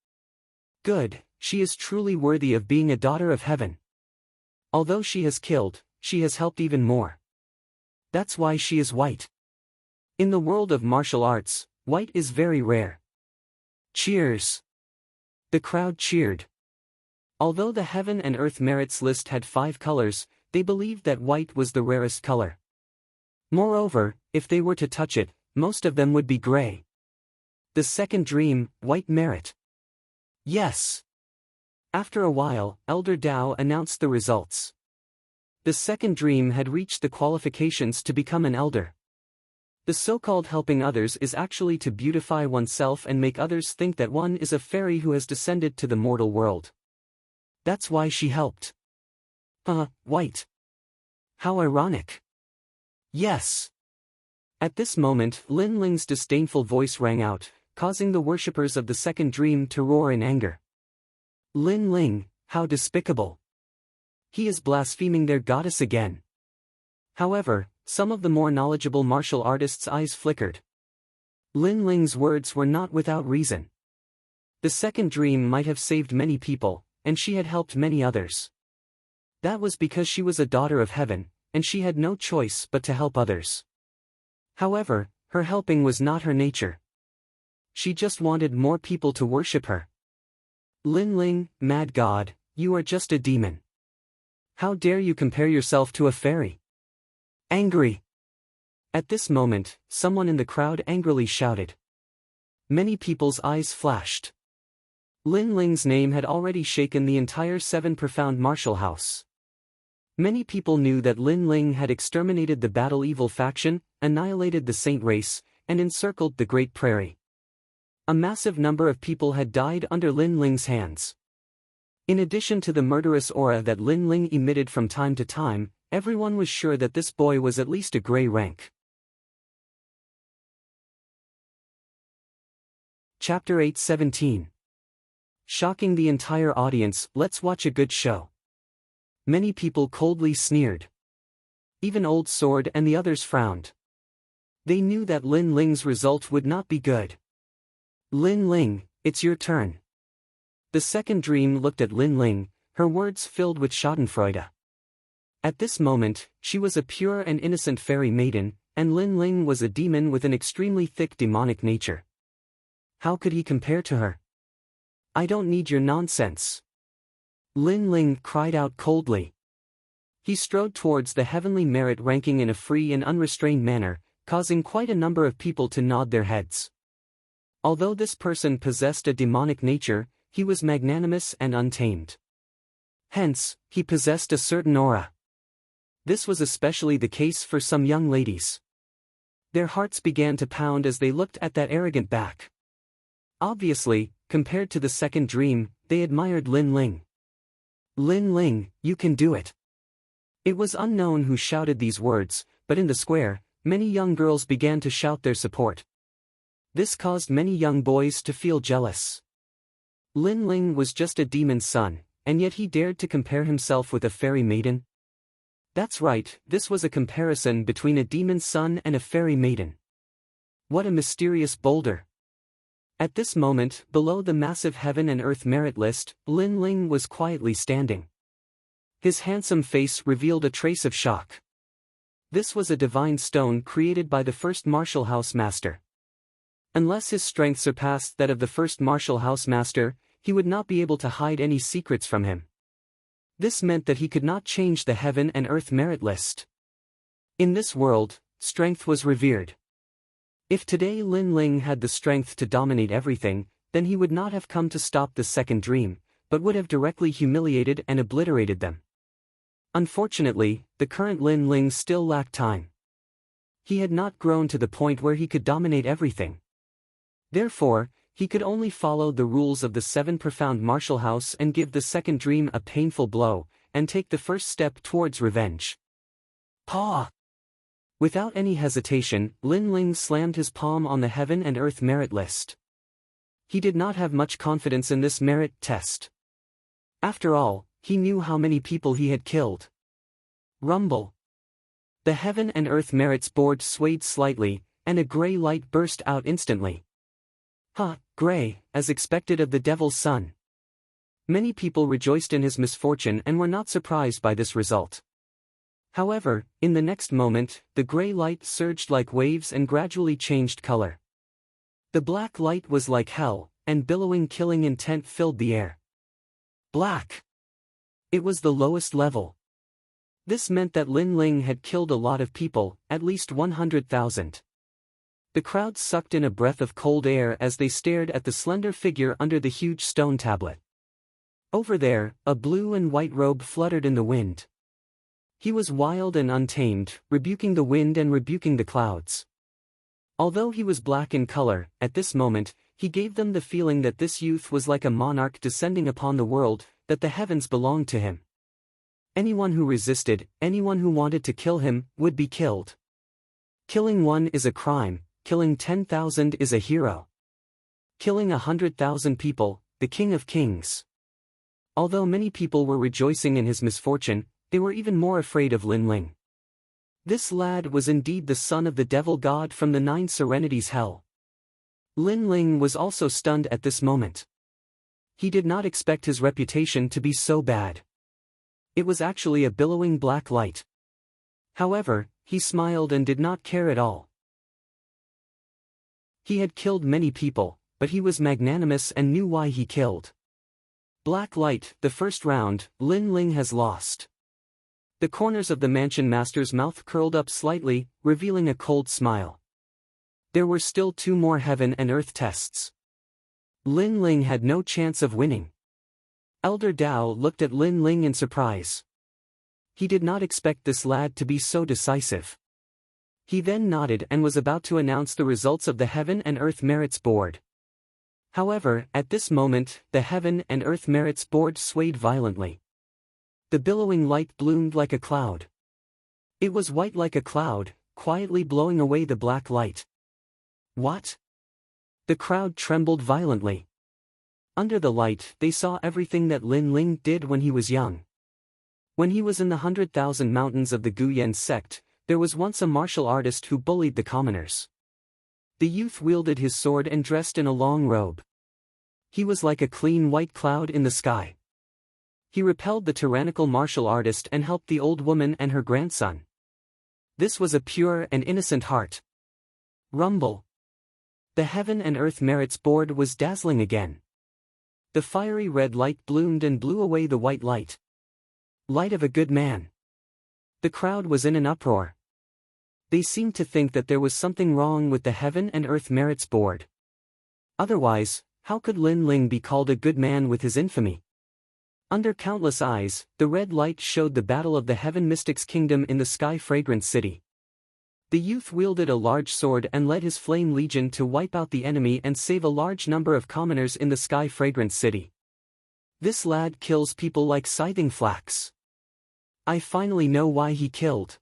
Good, she is truly worthy of being a daughter of heaven. Although she has killed, she has helped even more. That's why she is white. In the world of martial arts, white is very rare. Cheers! The crowd cheered. Although the heaven and earth merits list had 5 colors, they believed that white was the rarest color. Moreover, if they were to touch it, most of them would be gray. The second dream, white merit. Yes. After a while, Elder Dao announced the results. The second dream had reached the qualifications to become an elder. The so-called helping others is actually to beautify oneself and make others think that one is a fairy who has descended to the mortal world. That's why she helped. White. How ironic. Yes. At this moment, Lin Ling's disdainful voice rang out, causing the worshippers of the second dream to roar in anger. Lin Ling, how despicable. He is blaspheming their goddess again. However, some of the more knowledgeable martial artists' eyes flickered. Lin Ling's words were not without reason. The second dream might have saved many people, and she had helped many others. That was because she was a daughter of heaven, and she had no choice but to help others. However, her helping was not her nature. She just wanted more people to worship her. Lin Ling, mad god, you are just a demon. How dare you compare yourself to a fairy? Angry. At this moment, someone in the crowd angrily shouted. Many people's eyes flashed. Lin Ling's name had already shaken the entire 7 profound martial house. Many people knew that Lin Ling had exterminated the Battle Evil faction, annihilated the Saint race, and encircled the Great Prairie. A massive number of people had died under Lin Ling's hands. In addition to the murderous aura that Lin Ling emitted from time to time, everyone was sure that this boy was at least a gray rank. Chapter 8:17. Shocking the entire audience, let's watch a good show. Many people coldly sneered. Even Old Sword and the others frowned. They knew that Lin Ling's result would not be good. Lin Ling, it's your turn. The second dream looked at Lin Ling, her words filled with schadenfreude. At this moment, she was a pure and innocent fairy maiden, and Lin Ling was a demon with an extremely thick demonic nature. How could he compare to her? I don't need your nonsense. Lin Ling cried out coldly. He strode towards the heavenly merit ranking in a free and unrestrained manner, causing quite a number of people to nod their heads. Although this person possessed a demonic nature, he was magnanimous and untamed. Hence, he possessed a certain aura. This was especially the case for some young ladies. Their hearts began to pound as they looked at that arrogant back. Obviously, compared to the second dream, they admired Lin Ling. Lin Ling, you can do it. It was unknown who shouted these words, but in the square, many young girls began to shout their support. This caused many young boys to feel jealous. Lin Ling was just a demon's son, and yet he dared to compare himself with a fairy maiden? That's right, this was a comparison between a demon's son and a fairy maiden. What a mysterious boulder! At this moment, below the massive heaven and earth merit list, Lin Ling was quietly standing. His handsome face revealed a trace of shock. This was a divine stone created by the first Martial House Master. Unless his strength surpassed that of the first Martial House Master, he would not be able to hide any secrets from him. This meant that he could not change the heaven and earth merit list. In this world, strength was revered. If today Lin Ling had the strength to dominate everything, then he would not have come to stop the second dream, but would have directly humiliated and obliterated them. Unfortunately, the current Lin Ling still lacked time. He had not grown to the point where he could dominate everything. Therefore, he could only follow the rules of the seven profound martial house and give the second dream a painful blow, and take the first step towards revenge. Paw! Without any hesitation, Lin Ling slammed his palm on the heaven and earth merit list. He did not have much confidence in this merit test. After all, he knew how many people he had killed. Rumble. The heaven and earth merits board swayed slightly, and a gray light burst out instantly. Gray, as expected of the devil's son. Many people rejoiced in his misfortune and were not surprised by this result. However, in the next moment, the gray light surged like waves and gradually changed color. The black light was like hell, and billowing killing intent filled the air. Black. It was the lowest level. This meant that Lin Ling had killed a lot of people, at least 100,000. The crowd sucked in a breath of cold air as they stared at the slender figure under the huge stone tablet. Over there, a blue and white robe fluttered in the wind. He was wild and untamed, rebuking the wind and rebuking the clouds. Although he was black in color, at this moment, he gave them the feeling that this youth was like a monarch descending upon the world, that the heavens belonged to him. Anyone who resisted, anyone who wanted to kill him, would be killed. Killing one is a crime, killing 10,000 is a hero. Killing 100,000 people, the king of kings. Although many people were rejoicing in his misfortune, they were even more afraid of Lin Ling. This lad was indeed the son of the devil god from the Nine Serenities hell. Lin Ling was also stunned at this moment. He did not expect his reputation to be so bad. It was actually a billowing black light. However, he smiled and did not care at all. He had killed many people, but he was magnanimous and knew why he killed. Black light, the first round, Lin Ling has lost. The corners of the mansion master's mouth curled up slightly, revealing a cold smile. There were still 2 more heaven and earth tests. Lin Ling had no chance of winning. Elder Dao looked at Lin Ling in surprise. He did not expect this lad to be so decisive. He then nodded and was about to announce the results of the Heaven and Earth Merits Board. However, at this moment, the Heaven and Earth Merits Board swayed violently. The billowing light bloomed like a cloud. It was white like a cloud, quietly blowing away the black light. What? The crowd trembled violently. Under the light, they saw everything that Lin Ling did when he was young. When he was in the 100,000 mountains of the Guyan sect, there was once a martial artist who bullied the commoners. The youth wielded his sword and dressed in a long robe. He was like a clean white cloud in the sky. He repelled the tyrannical martial artist and helped the old woman and her grandson. This was a pure and innocent heart. Rumble. The Heaven and Earth Merits Board was dazzling again. The fiery red light bloomed and blew away the white light. Light of a good man. The crowd was in an uproar. They seemed to think that there was something wrong with the Heaven and Earth Merits Board. Otherwise, how could Lin Ling be called a good man with his infamy? Under countless eyes, the red light showed the battle of the Heaven Mystics Kingdom in the Sky Fragrant City. The youth wielded a large sword and led his flame legion to wipe out the enemy and save a large number of commoners in the Sky Fragrant City. This lad kills people like scything flax. I finally know why he killed.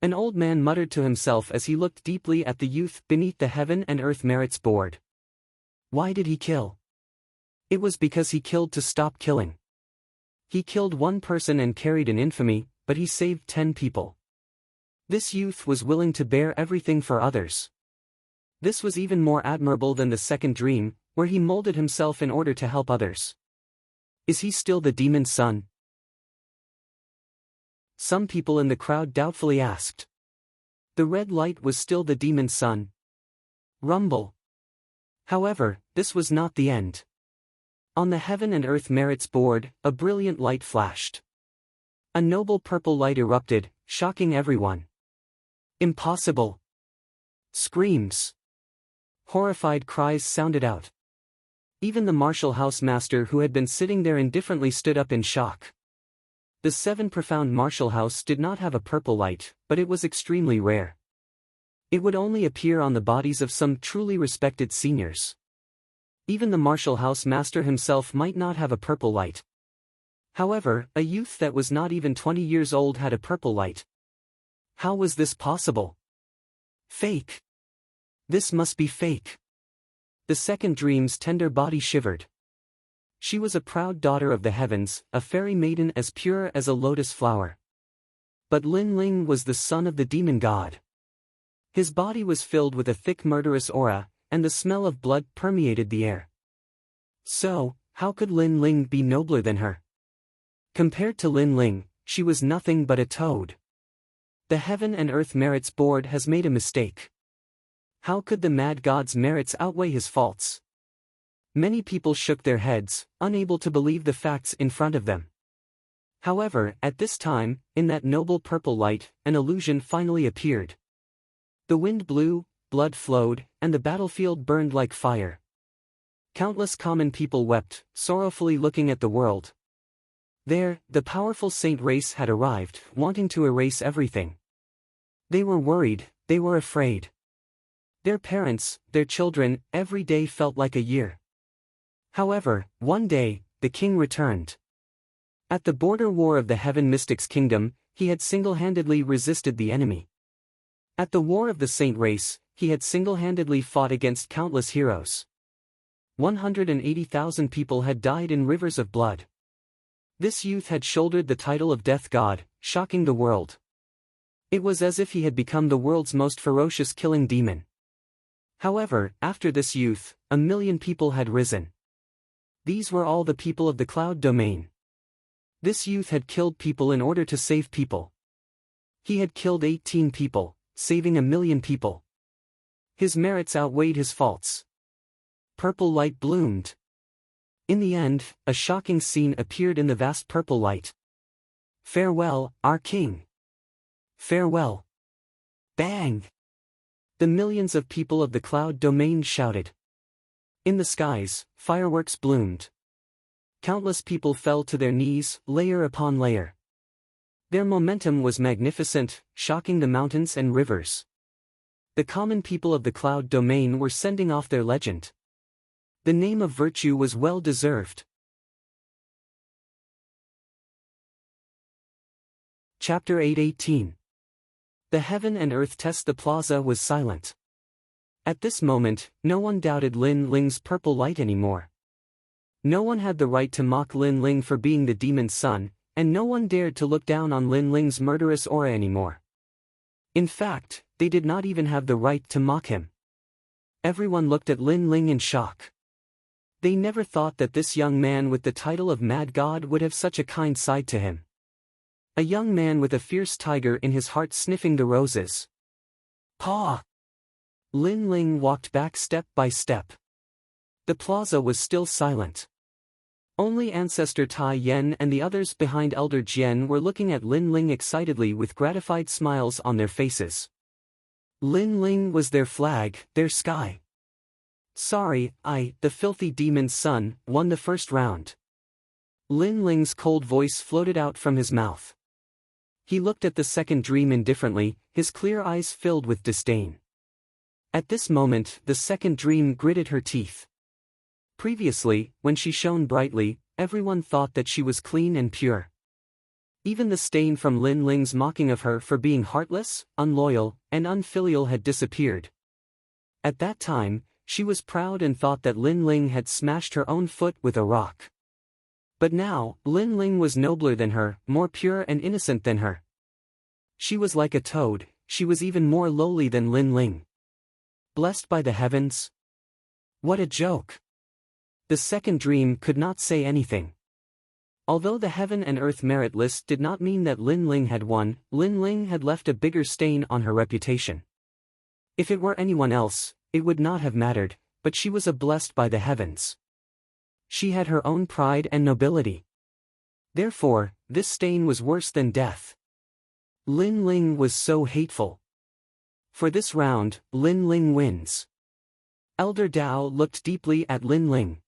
An old man muttered to himself as he looked deeply at the youth beneath the Heaven and Earth Merits Board. Why did he kill? It was because he killed to stop killing. He killed one person and carried an infamy, but he saved 10 people. This youth was willing to bear everything for others. This was even more admirable than the second dream, where he molded himself in order to help others. Is he still the demon's son? Some people in the crowd doubtfully asked. The red light was still the demon's son. Rumble. However, this was not the end. On the heaven and earth merits board, a brilliant light flashed. A noble purple light erupted, shocking everyone. Impossible! Screams. Horrified cries sounded out. Even the martial house master who had been sitting there indifferently stood up in shock. The 7 profound martial house did not have a purple light, but it was extremely rare. It would only appear on the bodies of some truly respected seniors. Even the martial house master himself might not have a purple light. However, a youth that was not even 20 years old had a purple light. How was this possible? Fake. This must be fake. The second dream's tender body shivered. She was a proud daughter of the heavens, a fairy maiden as pure as a lotus flower. But Lin Ling was the son of the demon god. His body was filled with a thick murderous aura, and the smell of blood permeated the air. So, how could Lin Ling be nobler than her? Compared to Lin Ling, she was nothing but a toad. The Heaven and Earth Merits Board has made a mistake. How could the mad god's merits outweigh his faults? Many people shook their heads, unable to believe the facts in front of them. However, at this time, in that noble purple light, an illusion finally appeared. The wind blew, blood flowed, and the battlefield burned like fire. Countless common people wept, sorrowfully looking at the world. There, the powerful saint race had arrived, wanting to erase everything. They were worried, they were afraid. Their parents, their children, every day felt like a year. However, one day, the king returned. At the border war of the Heaven Mystics Kingdom, he had single-handedly resisted the enemy. At the war of the saint race, he had single-handedly fought against countless heroes. 180,000 people had died in rivers of blood. This youth had shouldered the title of Death God, shocking the world. It was as if he had become the world's most ferocious killing demon. However, after this youth, 1 million people had risen. These were all the people of the cloud domain. This youth had killed people in order to save people. He had killed 18 people, saving 1 million people. His merits outweighed his faults. Purple light bloomed. In the end, a shocking scene appeared in the vast purple light. Farewell, our king. Farewell. Bang! The millions of people of the cloud domain shouted. In the skies, fireworks bloomed. Countless people fell to their knees, layer upon layer. Their momentum was magnificent, shocking the mountains and rivers. The common people of the cloud domain were sending off their legend. The name of virtue was well deserved. Chapter 8:18. The Heaven and Earth Test. The plaza was silent. At this moment, no one doubted Lin Ling's purple light anymore. No one had the right to mock Lin Ling for being the demon's son, and no one dared to look down on Lin Ling's murderous aura anymore. In fact, they did not even have the right to mock him. Everyone looked at Lin Ling in shock. They never thought that this young man with the title of Mad God would have such a kind side to him. A young man with a fierce tiger in his heart sniffing the roses. Paw! Lin Ling walked back step by step. The plaza was still silent. Only Ancestor Tai Yen and the others behind Elder Jian were looking at Lin Ling excitedly with gratified smiles on their faces. Lin Ling was their flag, their sky. Sorry, the filthy demon's son, won the first round. Lin Ling's cold voice floated out from his mouth. He looked at the second dream indifferently, his clear eyes filled with disdain. At this moment, the second dream gritted her teeth. Previously, when she shone brightly, everyone thought that she was clean and pure. Even the stain from Lin Ling's mocking of her for being heartless, unloyal, and unfilial had disappeared. At that time, she was proud and thought that Lin Ling had smashed her own foot with a rock. But now, Lin Ling was nobler than her, more pure and innocent than her. She was like a toad, she was even more lowly than Lin Ling. Blessed by the heavens? What a joke! The second dream could not say anything. Although the heaven and earth merit list did not mean that Lin Ling had won, Lin Ling had left a bigger stain on her reputation. If it were anyone else, it would not have mattered, but she was blessed by the heavens. She had her own pride and nobility. Therefore, this stain was worse than death. Lin Ling was so hateful. For this round, Lin Ling wins. Elder Dao looked deeply at Lin Ling.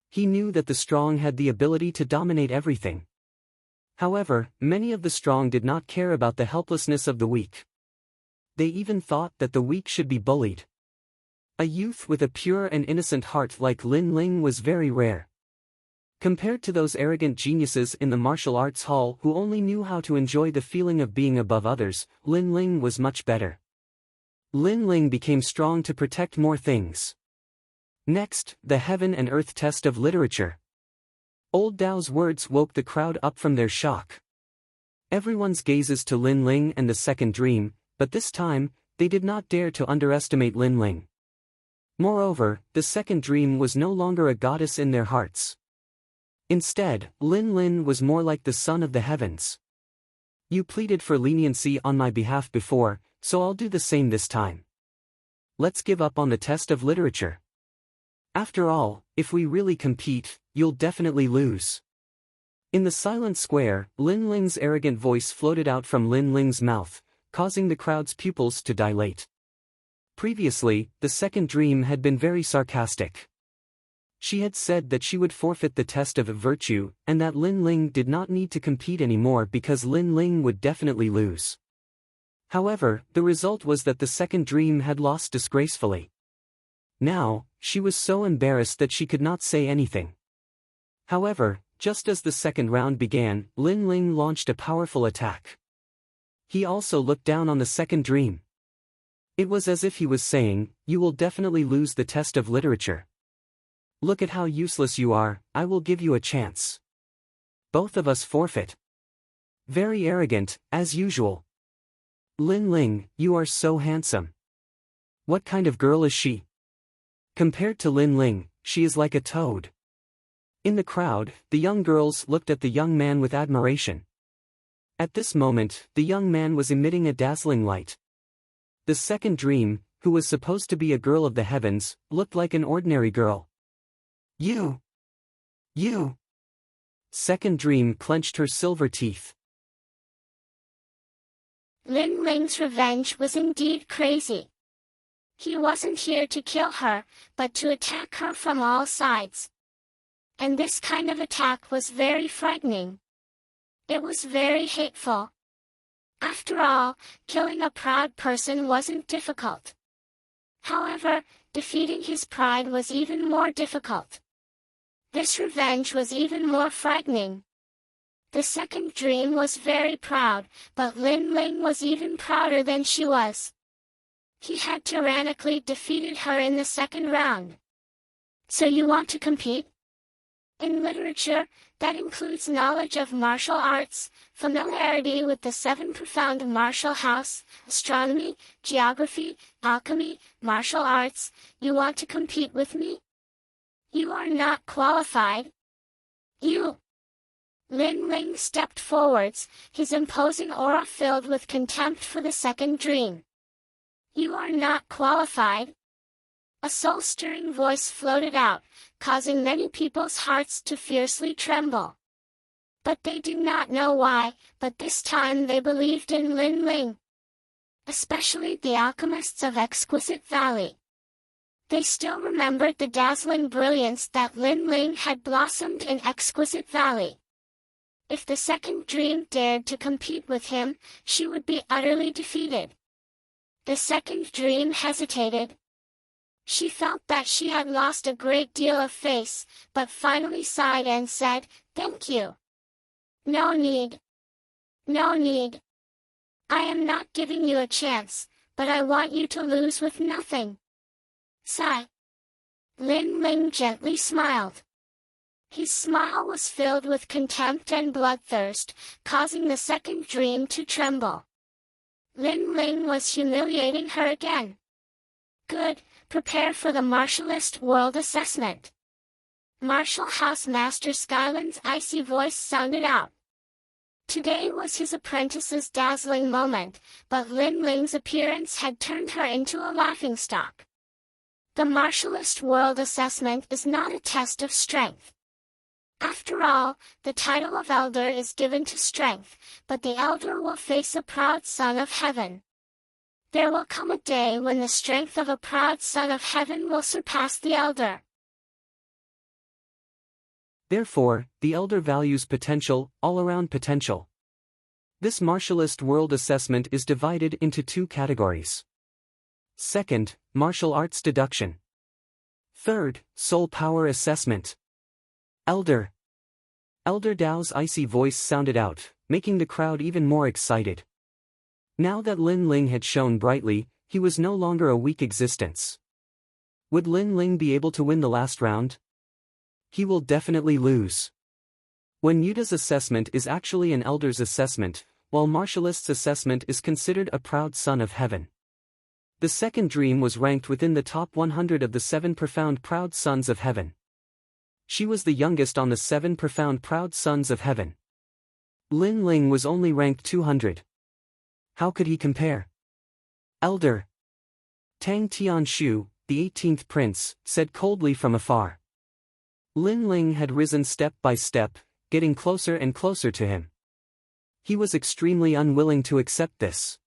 He knew that the strong had the ability to dominate everything. However, many of the strong did not care about the helplessness of the weak. They even thought that the weak should be bullied. A youth with a pure and innocent heart like Lin Ling was very rare. Compared to those arrogant geniuses in the martial arts hall who only knew how to enjoy the feeling of being above others, Lin Ling was much better. Lin Ling became strong to protect more things. Next, the heaven and earth test of literature. Old Dao's words woke the crowd up from their shock. Everyone's gazes to Lin Ling and the second dream, but this time, they did not dare to underestimate Lin Ling. Moreover, the second dream was no longer a goddess in their hearts. Instead, Lin Ling was more like the sun of the heavens. You pleaded for leniency on my behalf before, so I'll do the same this time. Let's give up on the test of literature. After all, if we really compete, you'll definitely lose. In the silent square, Lin Ling's arrogant voice floated out from Lin Ling's mouth, causing the crowd's pupils to dilate. Previously, the second dream had been very sarcastic. She had said that she would forfeit the test of virtue, and that Lin Ling did not need to compete anymore because Lin Ling would definitely lose. However, the result was that the second dream had lost disgracefully. Now, she was so embarrassed that she could not say anything. However, just as the second round began, Lin Ling launched a powerful attack. He also looked down on the second dream. It was as if he was saying, "You will definitely lose the test of literature. Look at how useless you are, I will give you a chance. Both of us forfeit." Very arrogant, as usual. Lin Ling, you are so handsome. What kind of girl is she? Compared to Lin Ling, she is like a toad. In the crowd, the young girls looked at the young man with admiration. At this moment, the young man was emitting a dazzling light. The second dream, who was supposed to be a girl of the heavens, looked like an ordinary girl. You! Second dream clenched her silver teeth. Lin Ling's revenge was indeed crazy. He wasn't here to kill her, but to attack her from all sides. And this kind of attack was very frightening. It was very hateful. After all, killing a proud person wasn't difficult. However, defeating his pride was even more difficult. This revenge was even more frightening. The second dream was very proud, but Lin Ling was even prouder than she was. He had tyrannically defeated her in the second round. So you want to compete? In literature, that includes knowledge of martial arts, familiarity with the 7 profound martial house, astronomy, geography, alchemy, martial arts. You want to compete with me? You are not qualified. You. Lin Ling stepped forwards, his imposing aura filled with contempt for the second dream. You are not qualified. A soul-stirring voice floated out, causing many people's hearts to fiercely tremble. But they did not know why, but this time they believed in Lin Ling. Especially the alchemists of Exquisite Valley. They still remembered the dazzling brilliance that Lin Ling had blossomed in Exquisite Valley. If the second dream dared to compete with him, she would be utterly defeated. The second dream hesitated. She felt that she had lost a great deal of face, but finally sighed and said, "Thank you. No need. No need. I am not giving you a chance, but I want you to lose with nothing." Sigh. Lin Ling gently smiled. His smile was filled with contempt and bloodthirst, causing the second dream to tremble. Lin Ling was humiliating her again. Good, prepare for the Martialist World Assessment. Martial House Master Skyland's icy voice sounded out. Today was his apprentice's dazzling moment, but Lin Ling's appearance had turned her into a laughingstock. The Martialist World Assessment is not a test of strength. After all, the title of Elder is given to strength, but the Elder will face a proud Son of Heaven. There will come a day when the strength of a proud Son of Heaven will surpass the Elder. Therefore, the Elder values potential, all-around potential. This Martialist World Assessment is divided into two categories. Second, Martial Arts Deduction. Third, Soul Power Assessment. Elder. Elder Dao's icy voice sounded out, making the crowd even more excited. Now that Lin Ling had shone brightly, he was no longer a weak existence. Would Lin Ling be able to win the last round? He will definitely lose. When Yuta's assessment is actually an Elder's assessment, while Martialist's assessment is considered a proud Son of Heaven. The second dream was ranked within the top 100 of the 7 profound proud Sons of Heaven. She was the youngest on the 7 profound proud Sons of Heaven. Lin Ling was only ranked 200. How could he compare? Elder. Tang Tianshu, the 18th prince, said coldly from afar. Lin Ling had risen step by step, getting closer and closer to him. He was extremely unwilling to accept this.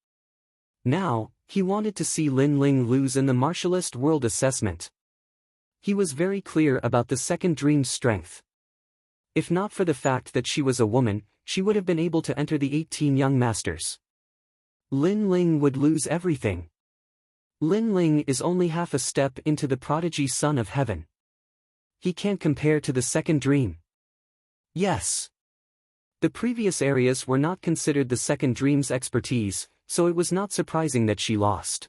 Now, he wanted to see Lin Ling lose in the Martialist World Assessment. He was very clear about the second dream's strength. If not for the fact that she was a woman, she would have been able to enter the 18 young masters. Lin Ling would lose everything. Lin Ling is only half a step into the prodigy Son of Heaven. He can't compare to the second dream. Yes. The previous areas were not considered the second dream's expertise, so it was not surprising that she lost.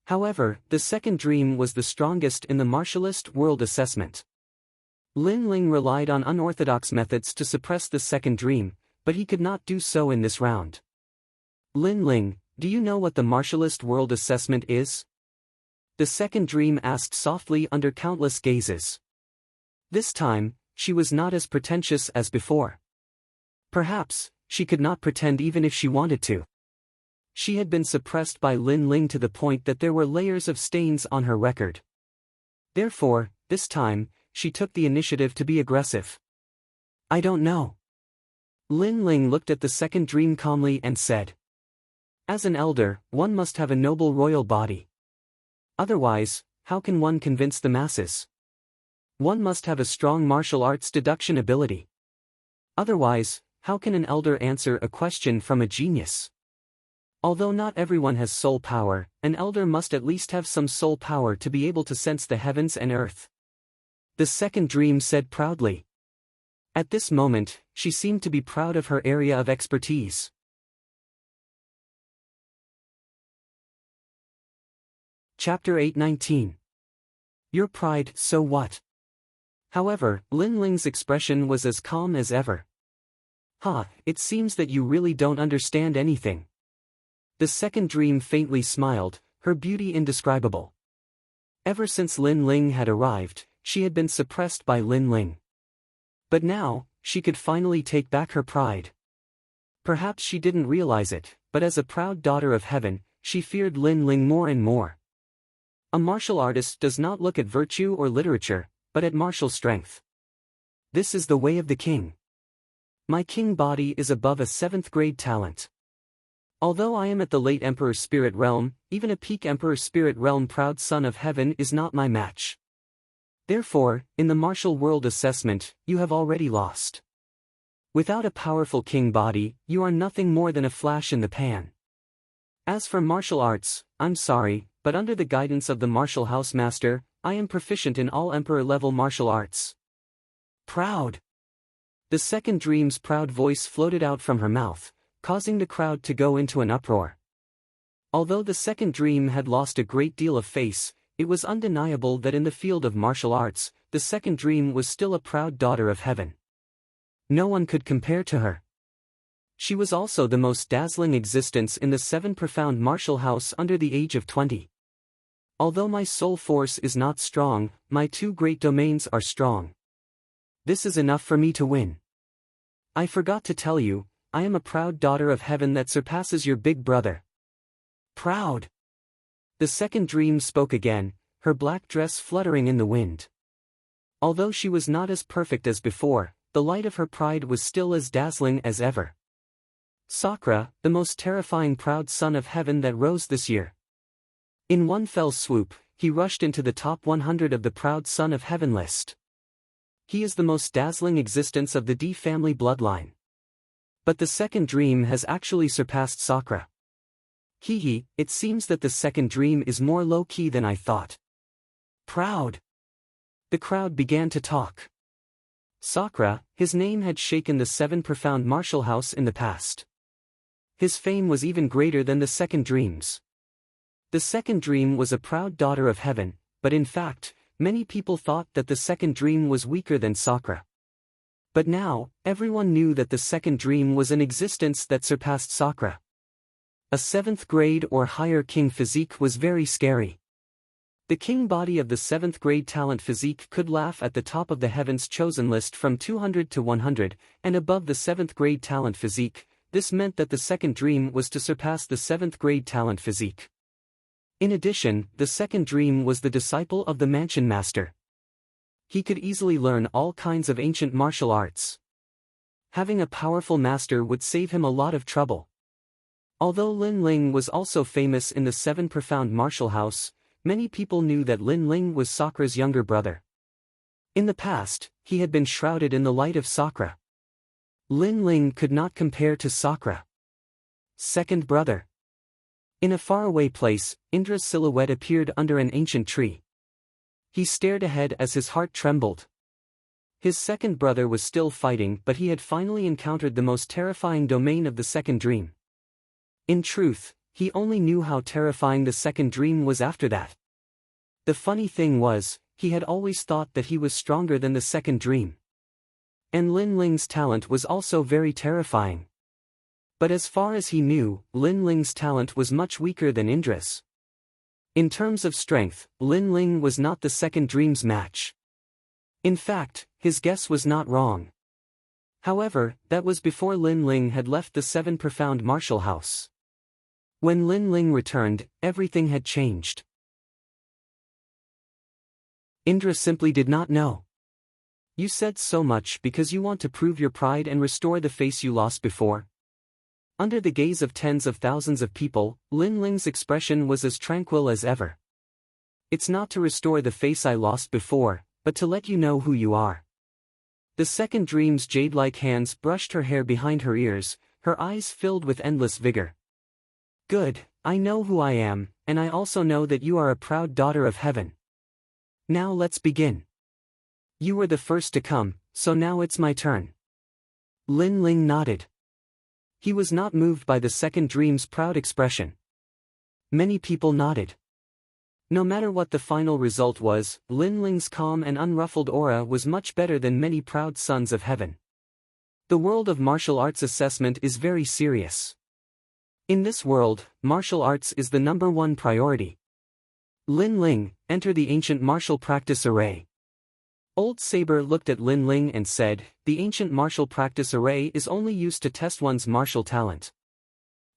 However, the second dream was the strongest in the Martialist World Assessment. Lin Ling relied on unorthodox methods to suppress the second dream, but he could not do so in this round. Lin Ling, do you know what the Martialist World Assessment is? The second dream asked softly under countless gazes. This time, she was not as pretentious as before. Perhaps, she could not pretend even if she wanted to. She had been suppressed by Lin Ling to the point that there were layers of stains on her record. Therefore, this time, she took the initiative to be aggressive. I don't know. Lin Ling looked at the second dream calmly and said. As an elder, one must have a noble royal body. Otherwise, how can one convince the masses? One must have a strong martial arts deduction ability. Otherwise, how can an elder answer a question from a genius? Although not everyone has soul power, an elder must at least have some soul power to be able to sense the heavens and earth. The second dream said proudly. At this moment, she seemed to be proud of her area of expertise. Chapter 8:19. Your pride, so what? However, Lin Ling's expression was as calm as ever. It seems that you really don't understand anything. The second dream faintly smiled, her beauty indescribable. Ever since Lin Ling had arrived, she had been suppressed by Lin Ling. But now, she could finally take back her pride. Perhaps she didn't realize it, but as a proud daughter of heaven, she feared Lin Ling more and more. A martial artist does not look at virtue or literature, but at martial strength. This is the way of the king. My king body is above a 7th grade talent. Although I am at the late Emperor Spirit Realm, even a peak Emperor Spirit Realm proud Son of Heaven is not my match. Therefore, in the martial world assessment, you have already lost. Without a powerful king body, you are nothing more than a flash in the pan. As for martial arts, I'm sorry, but under the guidance of the martial house master, I am proficient in all emperor-level martial arts. Proud. The second dream's proud voice floated out from her mouth, causing the crowd to go into an uproar. Although the second dream had lost a great deal of face, it was undeniable that in the field of martial arts, the second dream was still a proud daughter of heaven. No one could compare to her. She was also the most dazzling existence in the 7 profound martial house under the age of 20. Although my soul force is not strong, my 2 great domains are strong. This is enough for me to win. I forgot to tell you, I am a proud daughter of heaven that surpasses your big brother. Proud. The second dream spoke again, her black dress fluttering in the wind. Although she was not as perfect as before, the light of her pride was still as dazzling as ever. Sakra, the most terrifying proud son of heaven that rose this year. In one fell swoop, he rushed into the top 100 of the proud son of heaven list. He is the most dazzling existence of the D family bloodline. But the second dream has actually surpassed Sakra. Hee, it seems that the second dream is more low-key than I thought. Proud. The crowd began to talk. Sakra, his name had shaken the 7 profound martial house in the past. His fame was even greater than the second dream's. The second dream was a proud daughter of heaven, but in fact, many people thought that the second dream was weaker than Sakra. But now, everyone knew that the second dream was an existence that surpassed Sakra. A 7th grade or higher king physique was very scary. The king body of the 7th grade talent physique could laugh at the top of the heavens chosen list from 200 to 100, and above the 7th grade talent physique, this meant that the second dream was to surpass the 7th grade talent physique. In addition, the second dream was the disciple of the mansion master. He could easily learn all kinds of ancient martial arts. Having a powerful master would save him a lot of trouble. Although Lin Ling was also famous in the 7 profound martial house, many people knew that Lin Ling was Sakra's younger brother. In the past, he had been shrouded in the light of Sakra. Lin Ling could not compare to Sakra. Second brother. In a faraway place, Indra's silhouette appeared under an ancient tree. He stared ahead as his heart trembled. His second brother was still fighting, but he had finally encountered the most terrifying domain of the second dream. In truth, he only knew how terrifying the second dream was after that. The funny thing was, he had always thought that he was stronger than the second dream. And Lin Ling's talent was also very terrifying. But as far as he knew, Lin Ling's talent was much weaker than Indra's. In terms of strength, Lin Ling was not the second dream's match. In fact, his guess was not wrong. However, that was before Lin Ling had left the 7 profound martial house. When Lin Ling returned, everything had changed. Indra simply did not know. You said so much because you want to prove your pride and restore the face you lost before. Under the gaze of tens of thousands of people, Lin Ling's expression was as tranquil as ever. It's not to restore the face I lost before, but to let you know who you are. The second dream's jade-like hands brushed her hair behind her ears, her eyes filled with endless vigor. Good, I know who I am, and I also know that you are a proud daughter of heaven. Now let's begin. You were the first to come, so now it's my turn. Lin Ling nodded. He was not moved by the second dream's proud expression. Many people nodded. No matter what the final result was, Lin Ling's calm and unruffled aura was much better than many proud sons of heaven. The world of martial arts assessment is very serious. In this world, martial arts is the #1 priority. Lin Ling, enter the ancient martial practice array. Old Saber looked at Lin Ling and said, the ancient martial practice array is only used to test one's martial talent.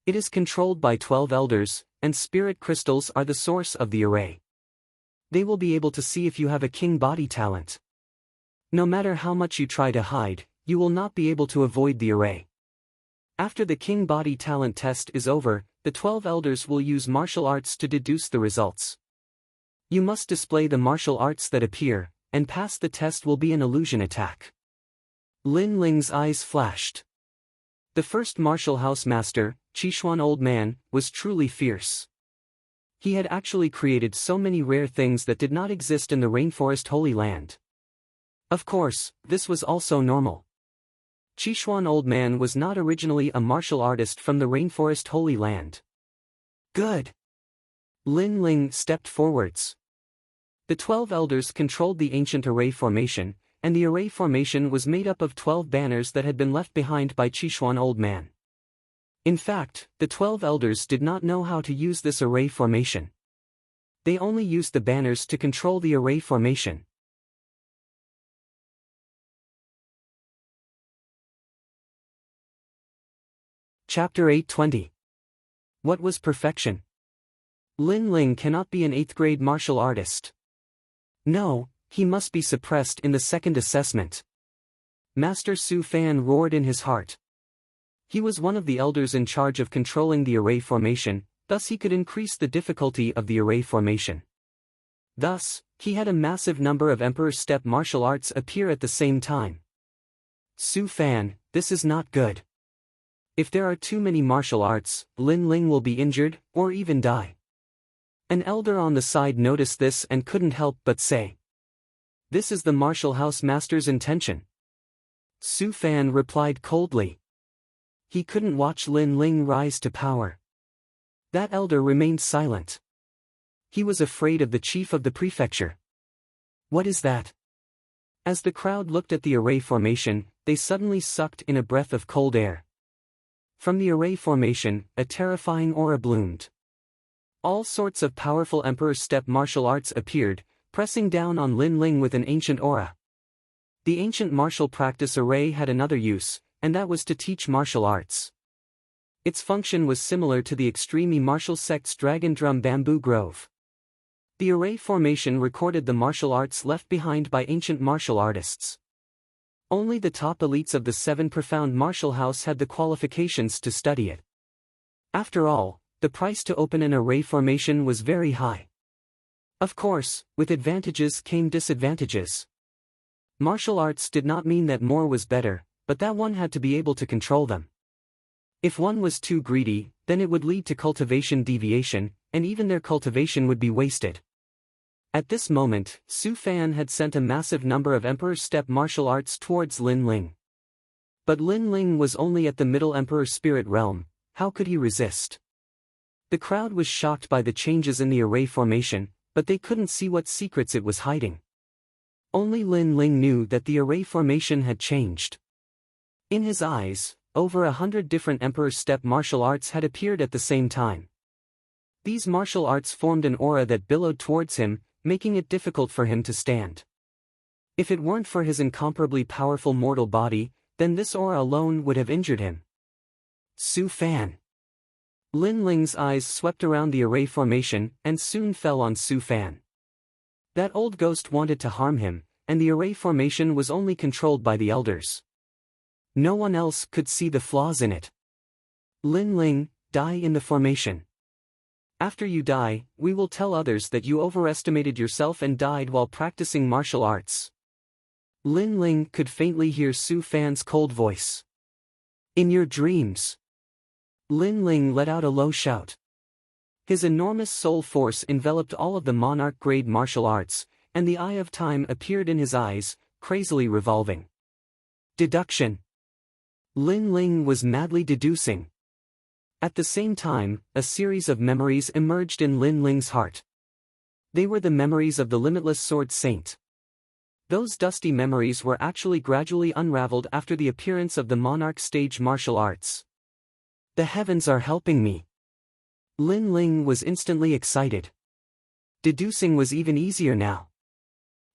It is controlled by 12 elders, and spirit crystals are the source of the array. They will be able to see if you have a king body talent. No matter how much you try to hide, you will not be able to avoid the array. After the king body talent test is over, the 12 elders will use martial arts to deduce the results. You must display the martial arts that appear, and pass the test will be an illusion attack. Lin Ling's eyes flashed. The first martial house master, Qishuan Old Man, was truly fierce. He had actually created so many rare things that did not exist in the Rainforest Holy Land. Of course, this was also normal. Qishuan Old Man was not originally a martial artist from the Rainforest Holy Land. Good. Lin Ling stepped forwards. The 12 elders controlled the ancient array formation, and the array formation was made up of 12 banners that had been left behind by Qishuan Old Man. In fact, the 12 elders did not know how to use this array formation. They only used the banners to control the array formation. Chapter 820. What was perfection? Lin Ling cannot be an 8th grade martial artist. No, he must be suppressed in the second assessment. Master Su Fan roared in his heart. He was one of the elders in charge of controlling the array formation, thus he could increase the difficulty of the array formation. Thus, he had a massive number of Emperor's Step martial arts appear at the same time. Su Fan, this is not good. If there are too many martial arts, Lin Ling will be injured, or even die. An elder on the side noticed this and couldn't help but say, "This is the martial house master's intention." Su Fan replied coldly. He couldn't watch Lin Ling rise to power. That elder remained silent. He was afraid of the chief of the prefecture. What is that? As the crowd looked at the array formation, they suddenly sucked in a breath of cold air. From the array formation, a terrifying aura bloomed. All sorts of powerful Emperor's Step martial arts appeared, pressing down on Lin Ling with an ancient aura. The ancient martial practice array had another use, and that was to teach martial arts. Its function was similar to the Extreme martial sect's Dragon Drum Bamboo Grove. The array formation recorded the martial arts left behind by ancient martial artists. Only the top elites of the 7 profound martial house had the qualifications to study it. After all, the price to open an array formation was very high. Of course, with advantages came disadvantages. Martial arts did not mean that more was better, but that one had to be able to control them. If one was too greedy, then it would lead to cultivation deviation, and even their cultivation would be wasted. At this moment, Su Fan had sent a massive number of Emperor's Step martial arts towards Lin Ling. But Lin Ling was only at the Middle Emperor Spirit Realm. How could he resist? The crowd was shocked by the changes in the array formation, but they couldn't see what secrets it was hiding. Only Lin Ling knew that the array formation had changed. In his eyes, over 100 different Emperor's Step martial arts had appeared at the same time. These martial arts formed an aura that billowed towards him, making it difficult for him to stand. If it weren't for his incomparably powerful mortal body, then this aura alone would have injured him. Su Fan. Lin Ling's eyes swept around the array formation and soon fell on Su Fan. That old ghost wanted to harm him, and the array formation was only controlled by the elders. No one else could see the flaws in it. Lin Ling, die in the formation. After you die, we will tell others that you overestimated yourself and died while practicing martial arts. Lin Ling could faintly hear Su Fan's cold voice. In your dreams. Lin Ling let out a low shout. His enormous soul force enveloped all of the monarch-grade martial arts, and the eye of time appeared in his eyes, crazily revolving. Deduction. Lin Ling was madly deducing. At the same time, a series of memories emerged in Lin Ling's heart. They were the memories of the limitless sword saint. Those dusty memories were actually gradually unraveled after the appearance of the monarch stage martial arts. The heavens are helping me. Lin Ling was instantly excited. Deducing was even easier now.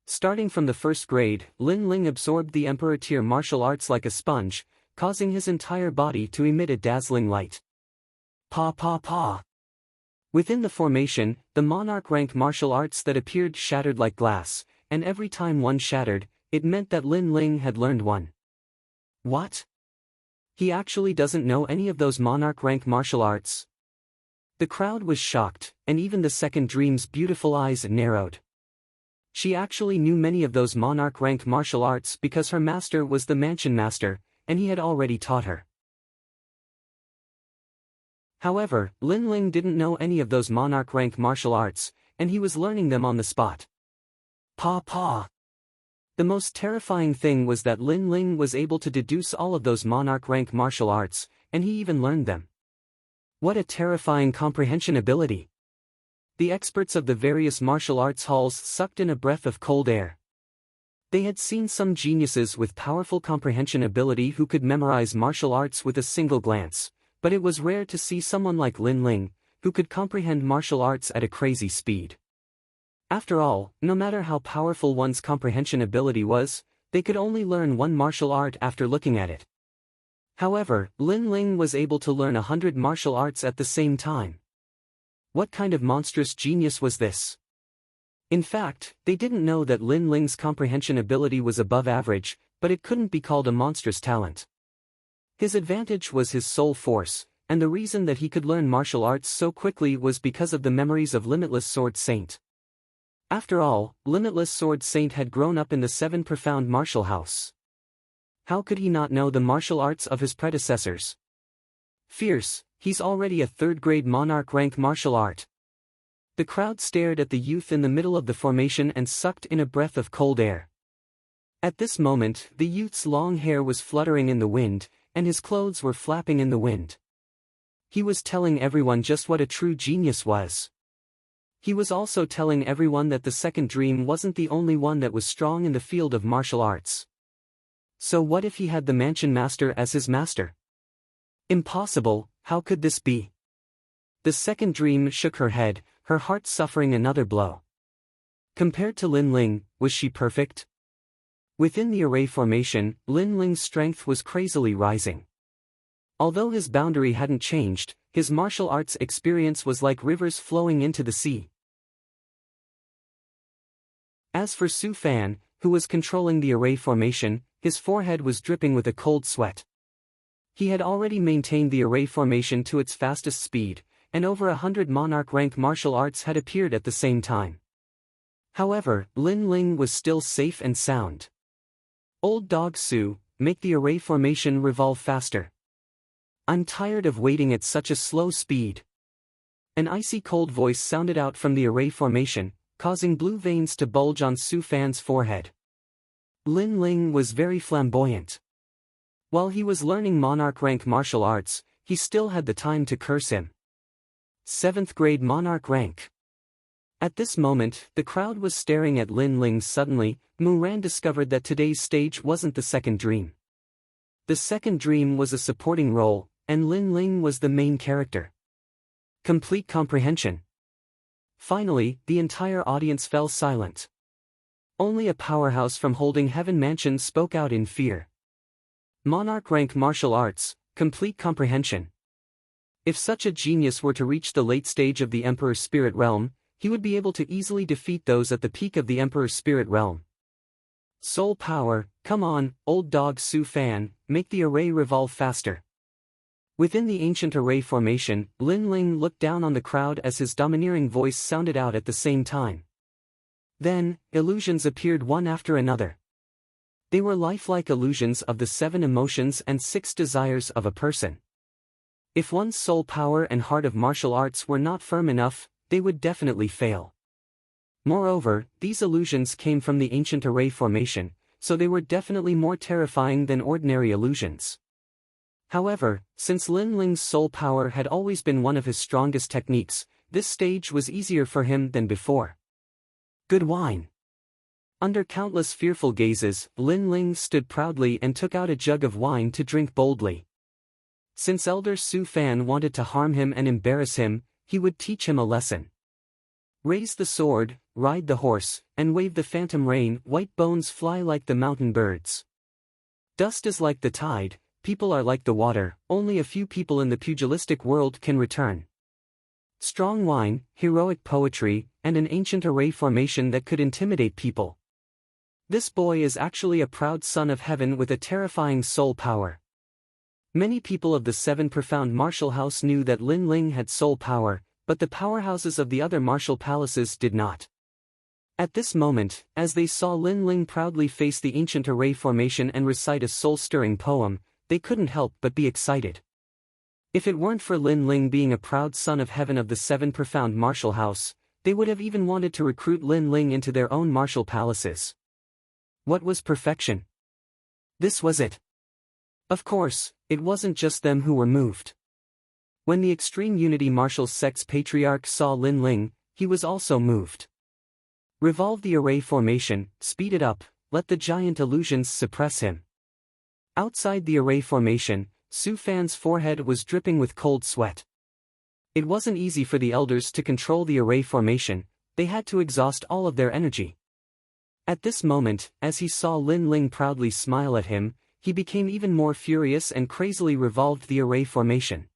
Starting from the first grade, Lin Ling absorbed the Emperor tier martial arts like a sponge, causing his entire body to emit a dazzling light. Pa pa pa. Within the formation, the monarch rank martial arts that appeared shattered like glass, and every time one shattered, it meant that Lin Ling had learned one. What? He actually doesn't know any of those monarch rank martial arts? The crowd was shocked, and even the second dream's beautiful eyes narrowed. She actually knew many of those monarch rank martial arts because her master was the mansion master, and he had already taught her. However, Lin Ling didn't know any of those monarch rank martial arts, and he was learning them on the spot. Pa pa. The most terrifying thing was that Lin Ling was able to deduce all of those monarch rank martial arts, and he even learned them. What a terrifying comprehension ability. the experts of the various martial arts halls sucked in a breath of cold air. They had seen some geniuses with powerful comprehension ability who could memorize martial arts with a single glance, but it was rare to see someone like Lin Ling, who could comprehend martial arts at a crazy speed. After all, no matter how powerful one's comprehension ability was, they could only learn one martial art after looking at it. However, Lin Ling was able to learn 100 martial arts at the same time. What kind of monstrous genius was this? In fact, they didn't know that Lin Ling's comprehension ability was above average, but it couldn't be called a monstrous talent. His advantage was his soul force, and the reason that he could learn martial arts so quickly was because of the memories of Limitless Sword Saint. After all, Limitless Sword Saint had grown up in the 7 Profound Martial House. How could he not know the martial arts of his predecessors? Fierce, he's already a 3rd-grade monarch rank martial art. The crowd stared at the youth in the middle of the formation and sucked in a breath of cold air. At this moment, the youth's long hair was fluttering in the wind, and his clothes were flapping in the wind. He was telling everyone just what a true genius was. He was also telling everyone that the second dream wasn't the only one that was strong in the field of martial arts. So what if he had the Mansion Master as his master? Impossible, how could this be? The second dream shook her head, her heart suffering another blow. Compared to Lin Ling, was she perfect? Within the array formation, Lin Ling's strength was crazily rising. Although his boundary hadn't changed, his martial arts experience was like rivers flowing into the sea. As for Su Fan, who was controlling the array formation, his forehead was dripping with a cold sweat. He had already maintained the array formation to its fastest speed, and over 100 monarch-rank martial arts had appeared at the same time. However, Lin Ling was still safe and sound. Old Dog Su, make the array formation revolve faster. I'm tired of waiting at such a slow speed. An icy cold voice sounded out from the array formation, causing blue veins to bulge on Su Fan's forehead. Lin Ling was very flamboyant. While he was learning monarch-rank martial arts, he still had the time to curse him. 7th grade monarch rank. At this moment, the crowd was staring at Lin Ling. Suddenly, Mu Ran discovered that today's stage wasn't the second dream. The second dream was a supporting role, and Lin Ling was the main character. Complete comprehension. Finally, the entire audience fell silent. Only a powerhouse from Holding Heaven Mansion spoke out in fear. Monarch rank martial arts, complete comprehension. If such a genius were to reach the late stage of the Emperor's Spirit Realm, he would be able to easily defeat those at the peak of the Emperor's Spirit Realm. Soul power, come on, old dog Su Fan, make the array revolve faster. Within the ancient array formation, Lin Ling looked down on the crowd as his domineering voice sounded out at the same time. Then, illusions appeared one after another. They were lifelike illusions of the 7 emotions and 6 desires of a person. If one's soul power and heart of martial arts were not firm enough, they would definitely fail. Moreover, these illusions came from the ancient array formation, so they were definitely more terrifying than ordinary illusions. However, since Lin Ling's soul power had always been one of his strongest techniques, this stage was easier for him than before. Good wine. Under countless fearful gazes, Lin Ling stood proudly and took out a jug of wine to drink boldly. Since Elder Su Fan wanted to harm him and embarrass him, he would teach him a lesson. Raise the sword, ride the horse, and wave the phantom rain. White bones fly like the mountain birds. Dust is like the tide, people are like the water, only a few people in the pugilistic world can return. Strong wine, heroic poetry, and an ancient array formation that could intimidate people. This boy is actually a proud son of heaven with a terrifying soul power. Many people of the 7 Profound Martial House knew that Lin Ling had soul power, but the powerhouses of the other martial palaces did not. At this moment, as they saw Lin Ling proudly face the ancient array formation and recite a soul-stirring poem, they couldn't help but be excited. If it weren't for Lin Ling being a proud son of heaven of the 7 Profound Martial House, they would have even wanted to recruit Lin Ling into their own martial palaces. What was perfection? This was it. Of course, it wasn't just them who were moved. When the Extreme Unity Martial Sect's patriarch saw Lin Ling, he was also moved. Revolve the array formation, speed it up, let the giant illusions suppress him. Outside the array formation, Su Fan's forehead was dripping with cold sweat. It wasn't easy for the elders to control the array formation, they had to exhaust all of their energy. At this moment, as he saw Lin Ling proudly smile at him, he became even more furious and crazily revolved the array formation.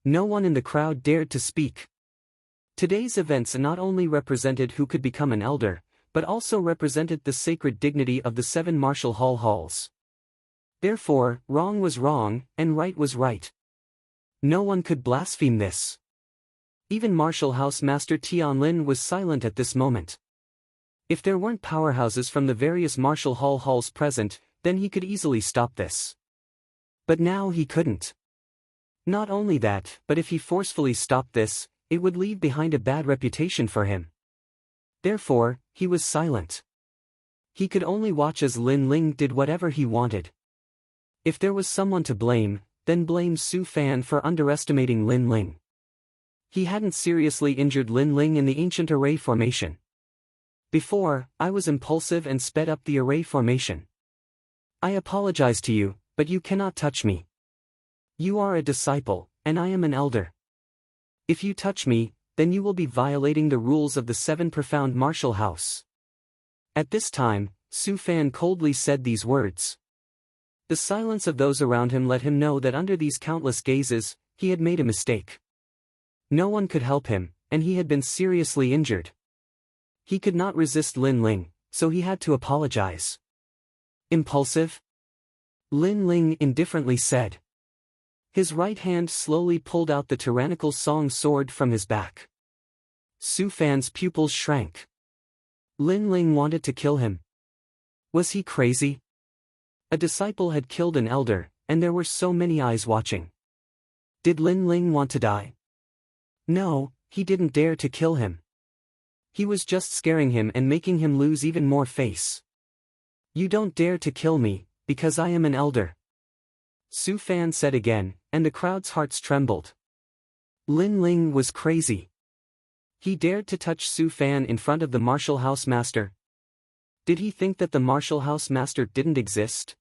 No one in the crowd dared to speak. Today's events not only represented who could become an elder, but also represented the sacred dignity of the 7 martial halls. Therefore, wrong was wrong, and right was right. No one could blaspheme this. Even Martial House Master Tianlin was silent at this moment. If there weren't powerhouses from the various martial halls present, then he could easily stop this. But now he couldn't. Not only that, but if he forcefully stopped this, it would leave behind a bad reputation for him. Therefore, he was silent. He could only watch as Lin Ling did whatever he wanted. If there was someone to blame, then blame Su Fan for underestimating Lin Ling. He hadn't seriously injured Lin Ling in the ancient array formation. Before, I was impulsive and sped up the array formation. I apologize to you, but you cannot touch me. You are a disciple, and I am an elder. If you touch me, then you will be violating the rules of the 7 profound martial house. At this time, Su Fan coldly said these words. The silence of those around him let him know that under these countless gazes, he had made a mistake. No one could help him, and he had been seriously injured. He could not resist Lin Ling, so he had to apologize. Impulsive? Lin Ling indifferently said. His right hand slowly pulled out the tyrannical song sword from his back. Su Fan's pupils shrank. Lin Ling wanted to kill him. Was he crazy? A disciple had killed an elder, and there were so many eyes watching. Did Lin Ling want to die? No, he didn't dare to kill him. He was just scaring him and making him lose even more face. You don't dare to kill me, because I am an elder. Su Fan said again, and the crowd's hearts trembled. Lin Ling was crazy. He dared to touch Su Fan in front of the martial house master. Did he think that the martial house master didn't exist?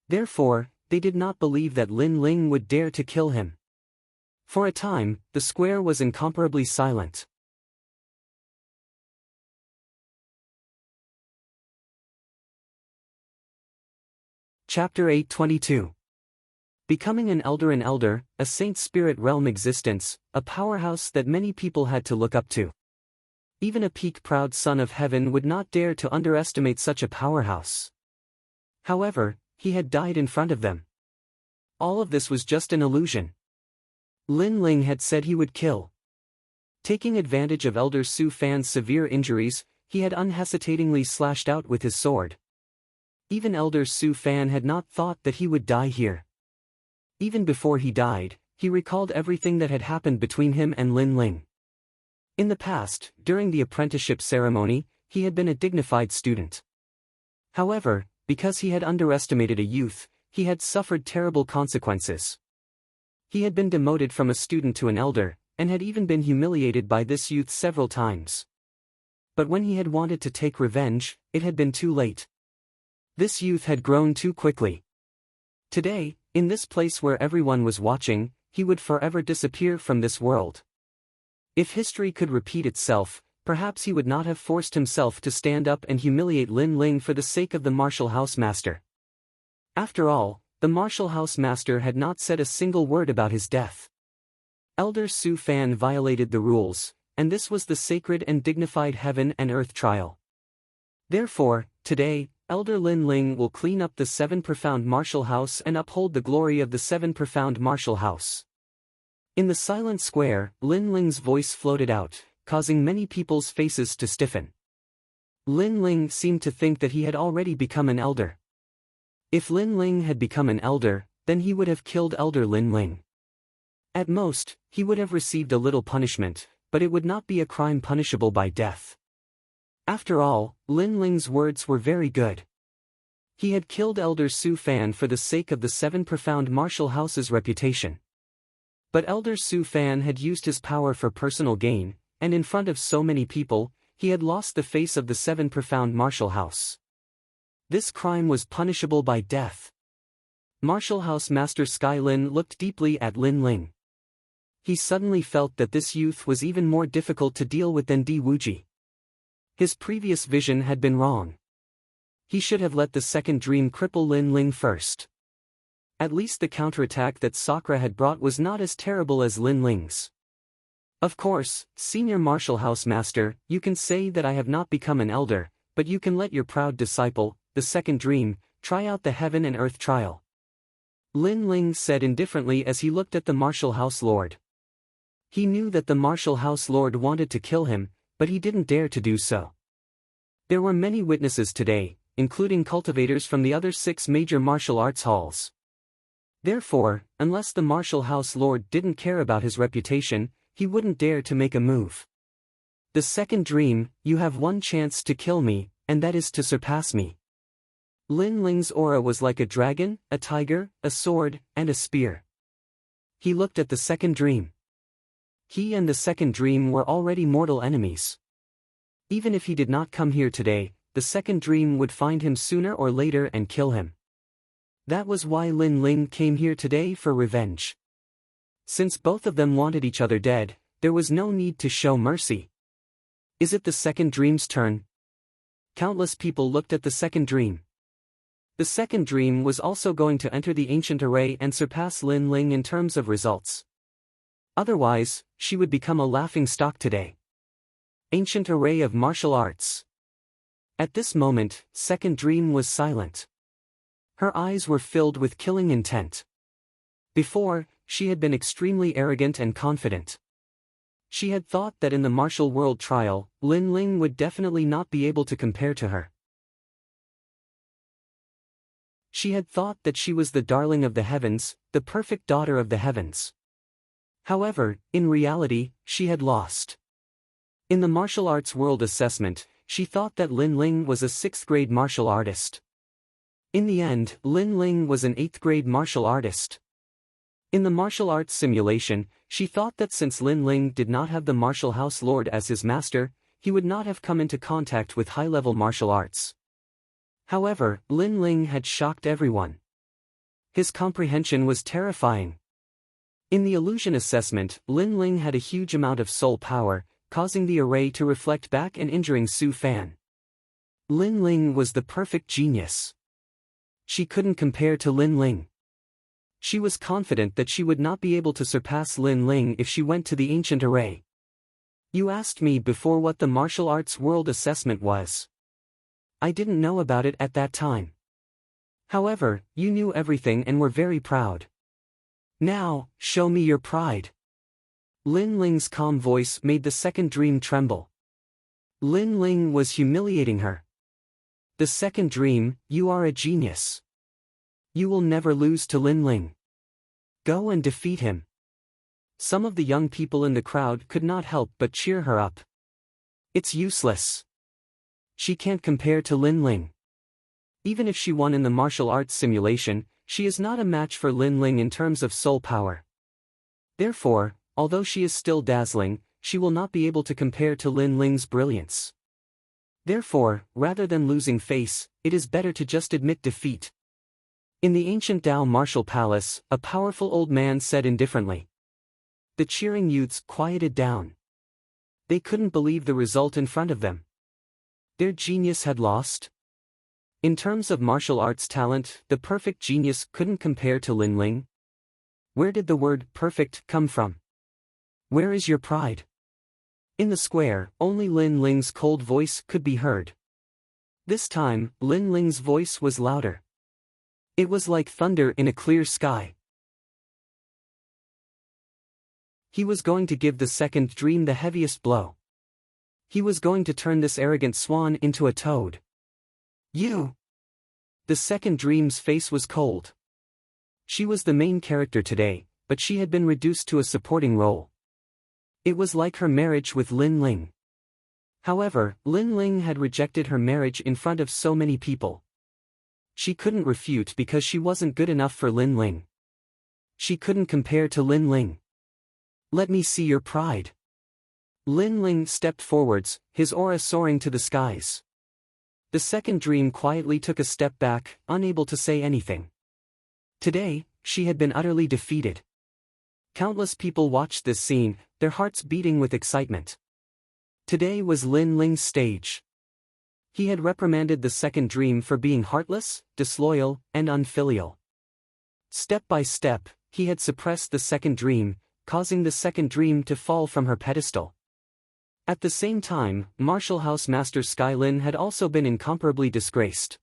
Therefore, they did not believe that Lin Ling would dare to kill him. For a time, the square was incomparably silent. Chapter 822. Becoming an elder, a saint spirit realm existence, a powerhouse that many people had to look up to. Even a peak-proud son of heaven would not dare to underestimate such a powerhouse. However, he had died in front of them. All of this was just an illusion. Lin Ling had said he would kill. Taking advantage of Elder Su Fan's severe injuries, he had unhesitatingly slashed out with his sword. Even Elder Su Fan had not thought that he would die here. Even before he died, he recalled everything that had happened between him and Lin Ling. In the past, during the apprenticeship ceremony, he had been a dignified student. However, because he had underestimated a youth, he had suffered terrible consequences. He had been demoted from a student to an elder, and had even been humiliated by this youth several times. But when he had wanted to take revenge, it had been too late. This youth had grown too quickly. Today, in this place where everyone was watching, he would forever disappear from this world. If history could repeat itself, perhaps he would not have forced himself to stand up and humiliate Lin Ling for the sake of the martial house master. After all, the martial house master had not said a single word about his death. Elder Su Fan violated the rules, and this was the sacred and dignified heaven and earth trial. Therefore, today, Elder Lin Ling will clean up the 7 profound martial house and uphold the glory of the 7 profound martial house. In the silent square, Lin Ling's voice floated out, causing many people's faces to stiffen. Lin Ling seemed to think that he had already become an elder. If Lin Ling had become an elder, then he would have killed Elder Lin Ling. At most, he would have received a little punishment, but it would not be a crime punishable by death. After all, Lin Ling's words were very good. He had killed Elder Su Fan for the sake of the 7 profound martial house's reputation. But Elder Su Fan had used his power for personal gain, and in front of so many people, he had lost the face of the 7 profound martial house. This crime was punishable by death. Martial House Master Sky Lin looked deeply at Lin Ling. He suddenly felt that this youth was even more difficult to deal with than Di Wuji. His previous vision had been wrong. He should have let the second dream cripple Lin Ling first. At least the counterattack that Sakura had brought was not as terrible as Lin Ling's. Of course, Senior Martial House Master, you can say that I have not become an elder, but you can let your proud disciple, the second dream, try out the heaven and earth trial. Lin Ling said indifferently as he looked at the Martial House Lord. He knew that the Martial House Lord wanted to kill him, but he didn't dare to do so. There were many witnesses today, including cultivators from the other 6 major martial arts halls. Therefore, unless the Martial House Lord didn't care about his reputation, he wouldn't dare to make a move. The second dream, you have one chance to kill me, and that is to surpass me. Lin Ling's aura was like a dragon, a tiger, a sword, and a spear. He looked at the second dream. He and the second dream were already mortal enemies. Even if he did not come here today, the second dream would find him sooner or later and kill him. That was why Lin Ling came here today for revenge. Since both of them wanted each other dead, there was no need to show mercy. Is it the second dream's turn? Countless people looked at the second dream. The second dream was also going to enter the ancient array and surpass Lin Ling in terms of results. Otherwise, she would become a laughing stock today. Ancient array of martial arts. At this moment, second dream was silent. Her eyes were filled with killing intent. Before, she had been extremely arrogant and confident. She had thought that in the martial world trial, Lin Ling would definitely not be able to compare to her. She had thought that she was the darling of the heavens, the perfect daughter of the heavens. However, in reality, she had lost. In the martial arts world assessment, she thought that Lin Ling was a 6th-grade martial artist. In the end, Lin Ling was an 8th-grade martial artist. In the martial arts simulation, she thought that since Lin Ling did not have the Martial House Lord as his master, he would not have come into contact with high-level martial arts. However, Lin Ling had shocked everyone. His comprehension was terrifying. In the illusion assessment, Lin Ling had a huge amount of soul power, causing the array to reflect back and injuring Su Fan. Lin Ling was the perfect genius. She couldn't compare to Lin Ling. She was confident that she would not be able to surpass Lin Ling if she went to the ancient array. You asked me before what the martial arts world assessment was. I didn't know about it at that time. However, you knew everything and were very proud. Now, show me your pride. Lin Ling's calm voice made the second dream tremble. Lin Ling was humiliating her. The second dream, you are a genius. You will never lose to Lin Ling. Go and defeat him. Some of the young people in the crowd could not help but cheer her up. It's useless. She can't compare to Lin Ling. Even if she won in the martial arts simulation, she is not a match for Lin Ling in terms of soul power. Therefore, although she is still dazzling, she will not be able to compare to Lin Ling's brilliance. Therefore, rather than losing face, it is better to just admit defeat. In the ancient Dao martial palace, a powerful old man said indifferently. The cheering youths quieted down. They couldn't believe the result in front of them. Their genius had lost. In terms of martial arts talent, the perfect genius couldn't compare to Lin Ling. Where did the word perfect come from? Where is your pride? In the square, only Lin Ling's cold voice could be heard. This time, Lin Ling's voice was louder. It was like thunder in a clear sky. He was going to give the second dream the heaviest blow. He was going to turn this arrogant swan into a toad. You! The second dream's face was cold. She was the main character today, but she had been reduced to a supporting role. It was like her marriage with Lin Ling. However, Lin Ling had rejected her marriage in front of so many people. She couldn't refute because she wasn't good enough for Lin Ling. She couldn't compare to Lin Ling. Let me see your pride. Lin Ling stepped forwards, his aura soaring to the skies. The second dream quietly took a step back, unable to say anything. Today, she had been utterly defeated. Countless people watched this scene, their hearts beating with excitement. Today was Lin Ling's stage. He had reprimanded the second dream for being heartless, disloyal, and unfilial. Step by step, he had suppressed the second dream, causing the second dream to fall from her pedestal. At the same time, Martial House Master Skylin had also been incomparably disgraced.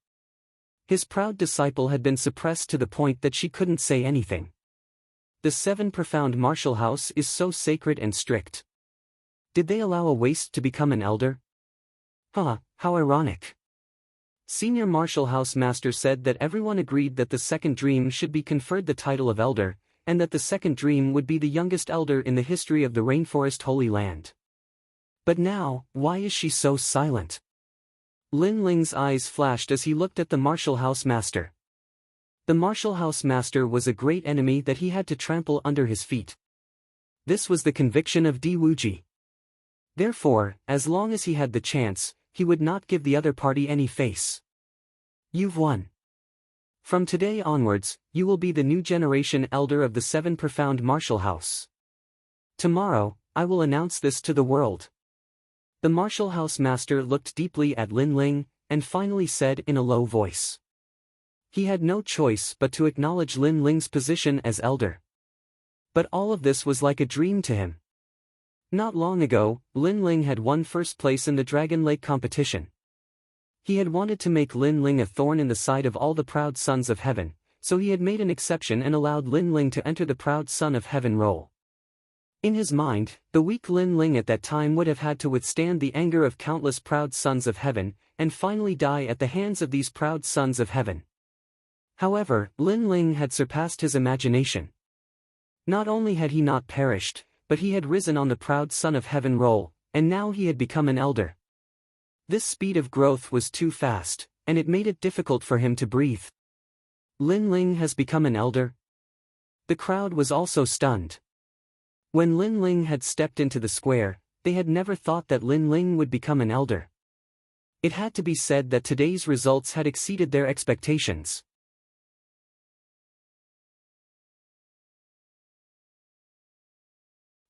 His proud disciple had been suppressed to the point that she couldn't say anything. The seven profound martial house is so sacred and strict. Did they allow a waste to become an elder? Huh, how ironic. Senior Martial House Master said that everyone agreed that the second dream should be conferred the title of elder, and that the second dream would be the youngest elder in the history of the Rainforest Holy Land. But now, why is she so silent? Lin Ling's eyes flashed as he looked at the Martial House Master. The Martial House Master was a great enemy that he had to trample under his feet. This was the conviction of Di Wuji. Therefore, as long as he had the chance, he would not give the other party any face. You've won. From today onwards, you will be the new generation elder of the seven profound martial house. Tomorrow, I will announce this to the world. The Martial House Master looked deeply at Lin Ling, and finally said in a low voice. He had no choice but to acknowledge Lin Ling's position as elder. But all of this was like a dream to him. Not long ago, Lin Ling had won first place in the Dragon Lake competition. He had wanted to make Lin Ling a thorn in the side of all the proud sons of heaven, so he had made an exception and allowed Lin Ling to enter the proud son of heaven role. In his mind, the weak Lin Ling at that time would have had to withstand the anger of countless proud sons of heaven, and finally die at the hands of these proud sons of heaven. However, Lin Ling had surpassed his imagination. Not only had he not perished, but he had risen on the proud son of heaven role, and now he had become an elder. This speed of growth was too fast, and it made it difficult for him to breathe. Lin Ling has become an elder? The crowd was also stunned. When Lin Ling had stepped into the square, they had never thought that Lin Ling would become an elder. It had to be said that today's results had exceeded their expectations.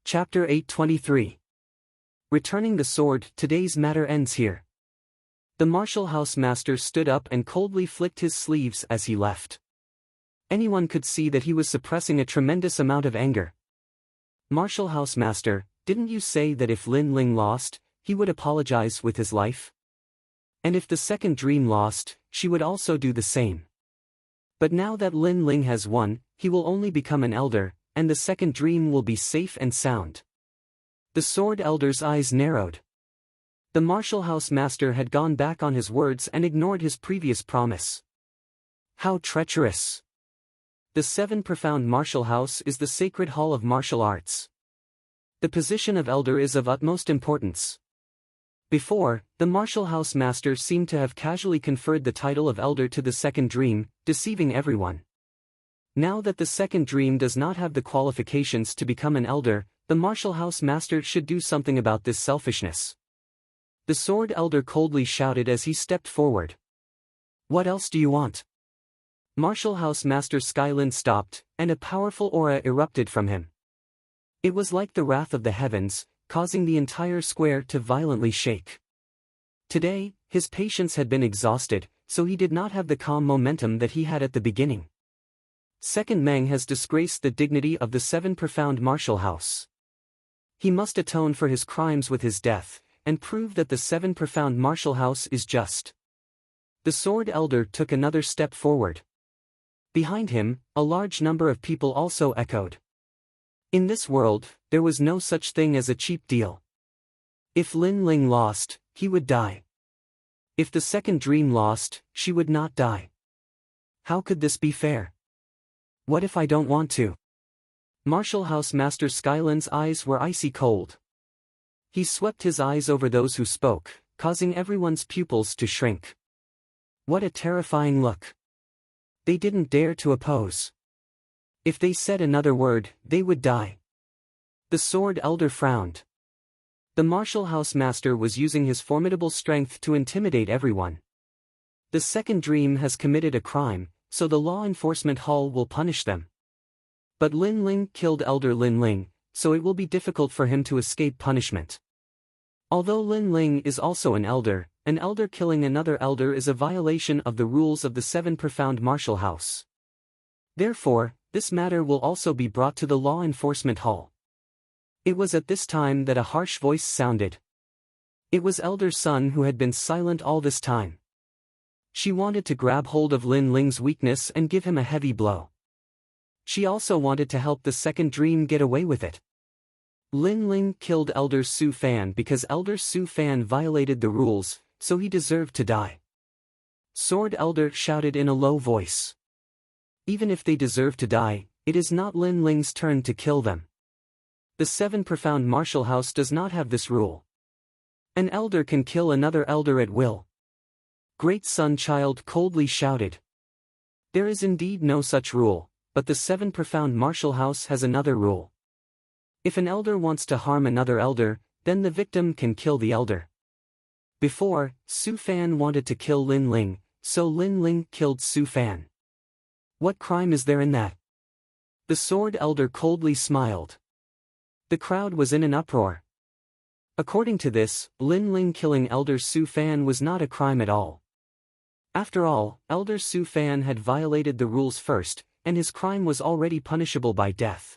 Chapter 823. Returning the sword. Today's matter ends here. The Martial House Master stood up and coldly flicked his sleeves as he left. Anyone could see that he was suppressing a tremendous amount of anger. Martial House Master, didn't you say that if Lin Ling lost, he would apologize with his life? And if the second dream lost, she would also do the same. But now that Lin Ling has won, he will only become an elder, and the second dream will be safe and sound. The Sword Elder's eyes narrowed. The Martial House Master had gone back on his words and ignored his previous promise. How treacherous! The seven profound martial house is the sacred hall of martial arts. The position of elder is of utmost importance. Before, the Martial House Master seemed to have casually conferred the title of elder to the second dream, deceiving everyone. Now that the second dream does not have the qualifications to become an elder, the Martial House Master should do something about this selfishness. The Sword Elder coldly shouted as he stepped forward. What else do you want? Martial House Master Skylin stopped, and a powerful aura erupted from him. It was like the wrath of the heavens, causing the entire square to violently shake. Today, his patience had been exhausted, so he did not have the calm momentum that he had at the beginning. Second Meng has disgraced the dignity of the seven profound martial house. He must atone for his crimes with his death, and prove that the seven profound martial house is just. The Sword Elder took another step forward. Behind him, a large number of people also echoed. In this world, there was no such thing as a cheap deal. If Lin Ling lost, he would die. If the second dream lost, she would not die. How could this be fair? What if I don't want to? Martial House Master Skylin's eyes were icy cold. He swept his eyes over those who spoke, causing everyone's pupils to shrink. What a terrifying look. They didn't dare to oppose. If they said another word, they would die. The sword elder frowned. The martial house master was using his formidable strength to intimidate everyone. The second dream has committed a crime, so the law enforcement hall will punish them. But Lin Ling killed Elder Lin Ling, so it will be difficult for him to escape punishment. Although Lin Ling is also an elder killing another elder is a violation of the rules of the Seven Profound Martial House. Therefore, this matter will also be brought to the law enforcement hall. It was at this time that a harsh voice sounded. It was Elder Sun who had been silent all this time. She wanted to grab hold of Lin Ling's weakness and give him a heavy blow. She also wanted to help the second dream get away with it. Lin Ling killed Elder Su Fan because Elder Su Fan violated the rules, so he deserved to die. Sword Elder shouted in a low voice. Even if they deserve to die, it is not Lin Ling's turn to kill them. The Seven Profound Martial House does not have this rule. An elder can kill another elder at will. Great Sun Child coldly shouted. There is indeed no such rule, but the Seven Profound Martial House has another rule. If an elder wants to harm another elder, then the victim can kill the elder. Before, Su Fan wanted to kill Lin Ling, so Lin Ling killed Su Fan. What crime is there in that? The sword elder coldly smiled. The crowd was in an uproar. According to this, Lin Ling killing Elder Su Fan was not a crime at all. After all, Elder Su Fan had violated the rules first, and his crime was already punishable by death.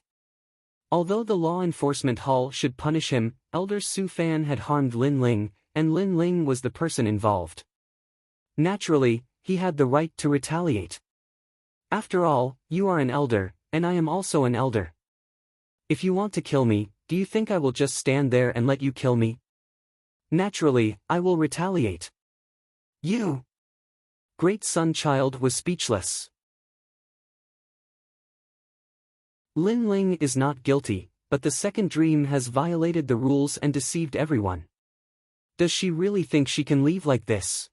Although the law enforcement hall should punish him, Elder Su Fan had harmed Lin Ling, and Lin Ling was the person involved. Naturally, he had the right to retaliate. After all, you are an elder, and I am also an elder. If you want to kill me, do you think I will just stand there and let you kill me? Naturally, I will retaliate. You! Great Sun Child was speechless. Lin Ling is not guilty, but the second dream has violated the rules and deceived everyone. Does she really think she can leave like this?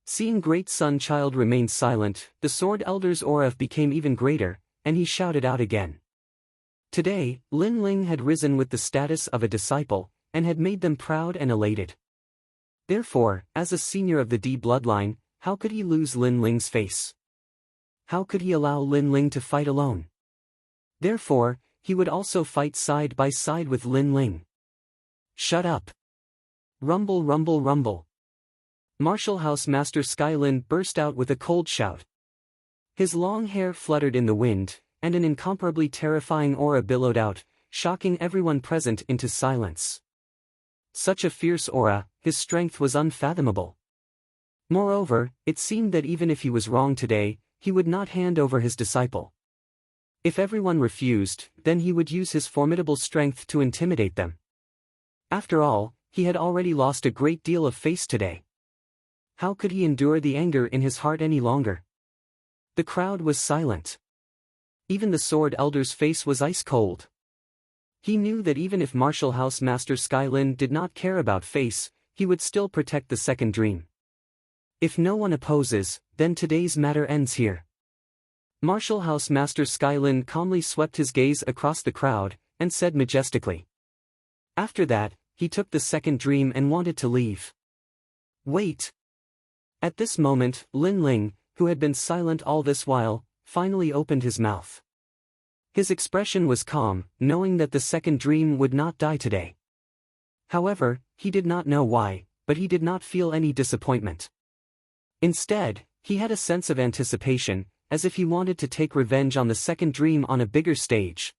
Seeing Great Sun Child remain silent, the Sword Elder's aura became even greater, and he shouted out again. Today, Lin Ling had risen with the status of a disciple, and had made them proud and elated. Therefore, as a senior of the D bloodline, how could he lose Lin Ling's face? How could he allow Lin Ling to fight alone? Therefore, he would also fight side by side with Lin Ling. Shut up! Rumble rumble rumble! Martial House Master Skylin burst out with a cold shout. His long hair fluttered in the wind, and an incomparably terrifying aura billowed out, shocking everyone present into silence. Such a fierce aura, his strength was unfathomable. Moreover, it seemed that even if he was wrong today, he would not hand over his disciple. If everyone refused, then he would use his formidable strength to intimidate them. After all, he had already lost a great deal of face today. How could he endure the anger in his heart any longer? The crowd was silent. Even the Sword Elder's face was ice cold. He knew that even if Martial House Master Skylin did not care about face, he would still protect the second dream. If no one opposes, then today's matter ends here. Martial House Master Skylin calmly swept his gaze across the crowd, and said majestically. After that, he took the second dream and wanted to leave. Wait! At this moment, Lin Ling, who had been silent all this while, finally opened his mouth. His expression was calm, knowing that the second dream would not die today. However, he did not know why, but he did not feel any disappointment. Instead, he had a sense of anticipation, as if he wanted to take revenge on the second dream on a bigger stage.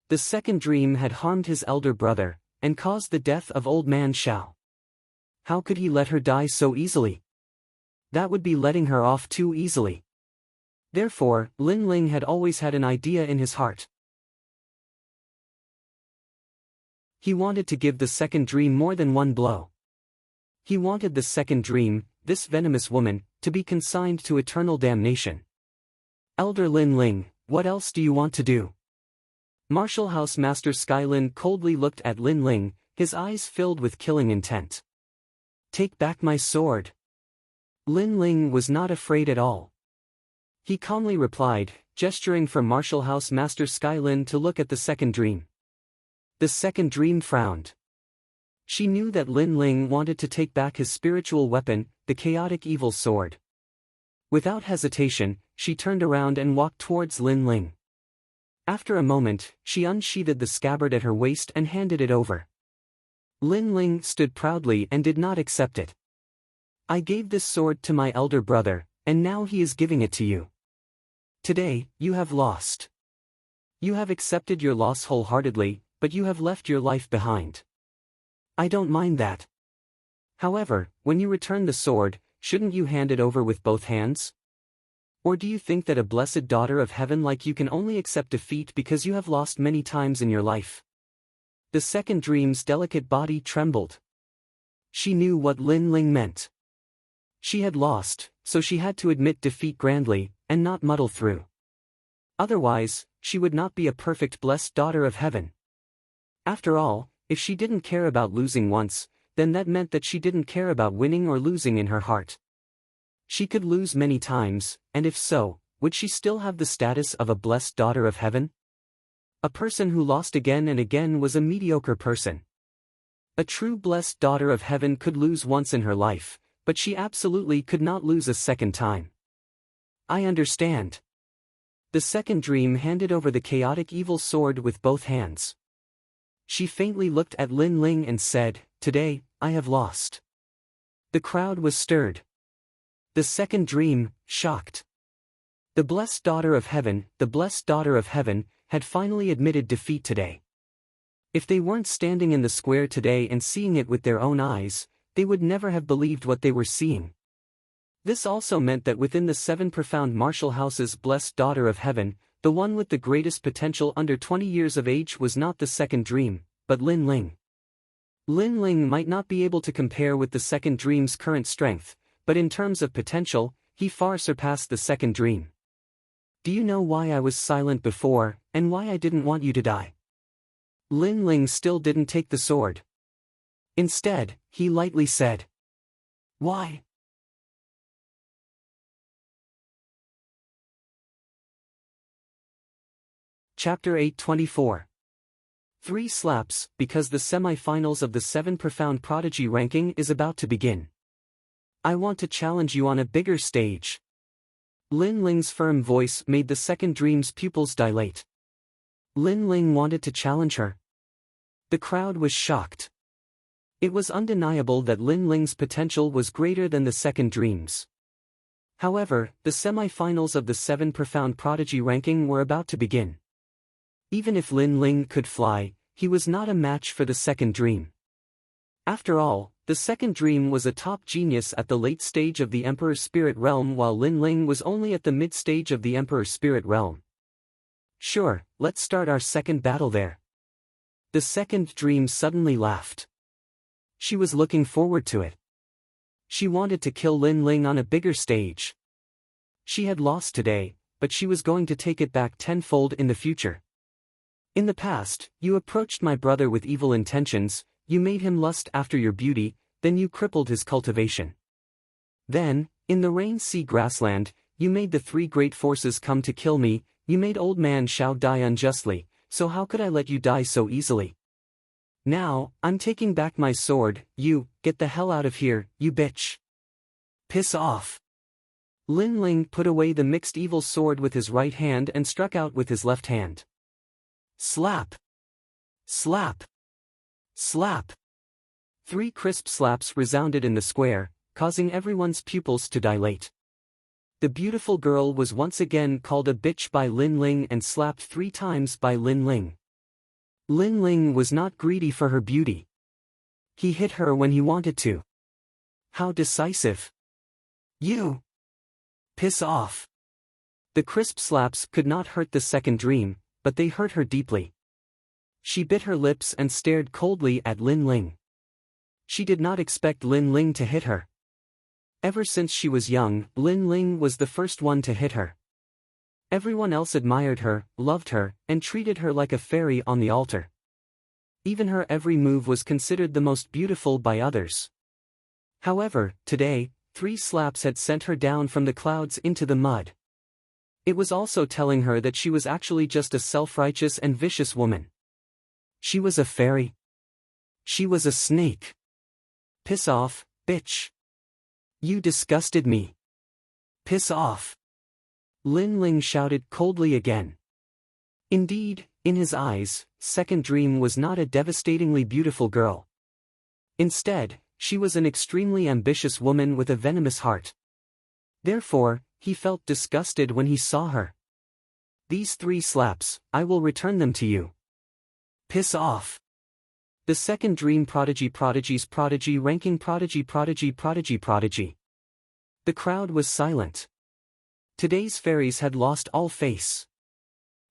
The second dream had harmed his elder brother, and caused the death of Old Man Xiao. How could he let her die so easily? That would be letting her off too easily. Therefore, Lin Ling had always had an idea in his heart. He wanted to give the second dream more than one blow. He wanted the second dream, this venomous woman, to be consigned to eternal damnation. Elder Lin Ling, what else do you want to do? Martial House Master Skylin coldly looked at Lin Ling, his eyes filled with killing intent. Take back my sword. Lin Ling was not afraid at all. He calmly replied, gesturing for Martial House Master Skylin to look at the second dream. The second dream frowned. She knew that Lin Ling wanted to take back his spiritual weapon, the chaotic evil sword. Without hesitation, she turned around and walked towards Lin Ling. After a moment, she unsheathed the scabbard at her waist and handed it over. Lin Ling stood proudly and did not accept it. I gave this sword to my elder brother, and now he is giving it to you. Today, you have lost. You have accepted your loss wholeheartedly, but you have left your life behind. I don't mind that. However, when you return the sword, shouldn't you hand it over with both hands? Or do you think that a blessed daughter of heaven like you can only accept defeat because you have lost many times in your life? The second dream's delicate body trembled. She knew what Lin Ling meant. She had lost, so she had to admit defeat grandly, and not muddle through. Otherwise, she would not be a perfect blessed daughter of heaven. After all, if she didn't care about losing once, then that meant that she didn't care about winning or losing in her heart. She could lose many times, and if so, would she still have the status of a blessed daughter of heaven? A person who lost again and again was a mediocre person. A true blessed daughter of heaven could lose once in her life, but she absolutely could not lose a second time. I understand. The second dream handed over the chaotic evil sword with both hands. She faintly looked at Lin Ling and said, Today, I have lost. The crowd was stirred. The second dream, shocked. The blessed daughter of heaven, had finally admitted defeat today. If they weren't standing in the square today and seeing it with their own eyes, they would never have believed what they were seeing. This also meant that within the 7 profound martial houses, blessed daughter of heaven, the one with the greatest potential under 20 years of age was not the second dream, but Lin Ling. Lin Ling might not be able to compare with the second dream's current strength, but in terms of potential, he far surpassed the second dream. Do you know why I was silent before, and why I didn't want you to die? Lin Ling still didn't take the sword. Instead, he lightly said, Why? Chapter 824. 3 slaps, because the semi-finals of the 7 Profound Prodigy ranking is about to begin. I want to challenge you on a bigger stage. Lin Ling's firm voice made the second dream's pupils dilate. Lin Ling wanted to challenge her. The crowd was shocked. It was undeniable that Lin Ling's potential was greater than the second dream's. However, the semi-finals of the 7 Profound Prodigy ranking were about to begin. Even if Lin Ling could fly, he was not a match for the second dream. After all, the second dream was a top genius at the late stage of the Emperor's Spirit Realm while Lin Ling was only at the mid-stage of the Emperor's Spirit Realm. Sure, let's start our second battle there. The second dream suddenly laughed. She was looking forward to it. She wanted to kill Lin Ling on a bigger stage. She had lost today, but she was going to take it back tenfold in the future. In the past, you approached my brother with evil intentions, you made him lust after your beauty, then you crippled his cultivation. Then, in the Rain Sea grassland, you made the 3 great forces come to kill me, you made old man Shao die unjustly, so how could I let you die so easily? Now, I'm taking back my sword, you, get the hell out of here, you bitch. Piss off. Lin Ling put away the mixed evil sword with his right hand and struck out with his left hand. Slap! Slap! Slap! 3 crisp slaps resounded in the square, causing everyone's pupils to dilate. The beautiful girl was once again called a bitch by Lin Ling and slapped 3 times by Lin Ling. Lin Ling was not greedy for her beauty. He hit her when he wanted to. How decisive! You! Piss off! The crisp slaps could not hurt the second dream, but they hurt her deeply. She bit her lips and stared coldly at Lin Ling. She did not expect Lin Ling to hit her. Ever since she was young, Lin Ling was the first one to hit her. Everyone else admired her, loved her, and treated her like a fairy on the altar. Even her every move was considered the most beautiful by others. However, today, 3 slaps had sent her down from the clouds into the mud. It was also telling her that she was actually just a self-righteous and vicious woman. She was a fairy. She was a snake. Piss off, bitch. You disgusted me. Piss off. Lin Ling shouted coldly again. Indeed, in his eyes, Second Dream was not a devastatingly beautiful girl. Instead, she was an extremely ambitious woman with a venomous heart. Therefore, he felt disgusted when he saw her. These 3 slaps, I will return them to you. Piss off. The Second Dream prodigy's prodigy ranking prodigy. The crowd was silent. Today's fairies had lost all face.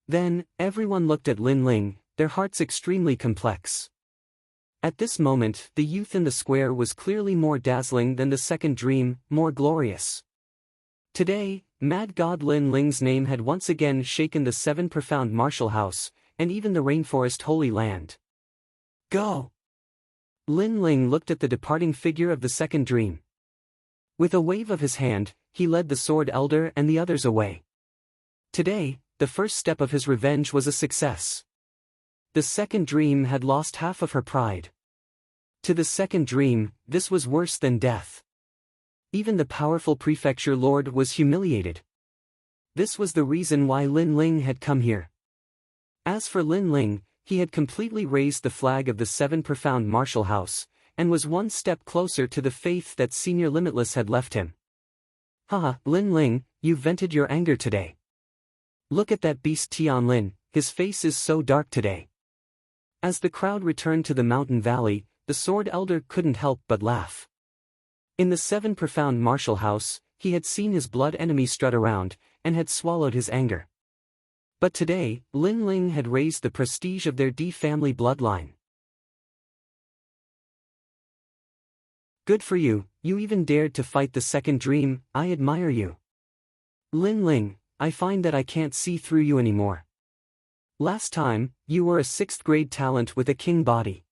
Then, everyone looked at Lin Ling, their hearts extremely complex. At this moment, the youth in the square was clearly more dazzling than the Second Dream, more glorious. Today, Mad God Lin Ling's name had once again shaken the 7 profound martial house, and even the rainforest holy land. Go! Lin Ling looked at the departing figure of the Second Dream. With a wave of his hand, he led the Sword Elder and the others away. Today, the first step of his revenge was a success. The Second Dream had lost half of her pride. To the Second Dream, this was worse than death. Even the powerful prefecture lord was humiliated. This was the reason why Lin Ling had come here. As for Lin Ling, he had completely raised the flag of the 7 profound martial house, and was one step closer to the faith that Senior Limitless had left him. Haha, Lin Ling, you vented your anger today. Look at that beast Tian Lin, his face is so dark today. As the crowd returned to the mountain valley, the Sword Elder couldn't help but laugh. In the 7 profound martial house, he had seen his blood enemy strut around, and had swallowed his anger. But today, Lin Ling had raised the prestige of their D family bloodline. Good for you, you even dared to fight the Second Dream, I admire you. Lin Ling, I find that I can't see through you anymore. Last time, you were a 6th grade talent with a king body.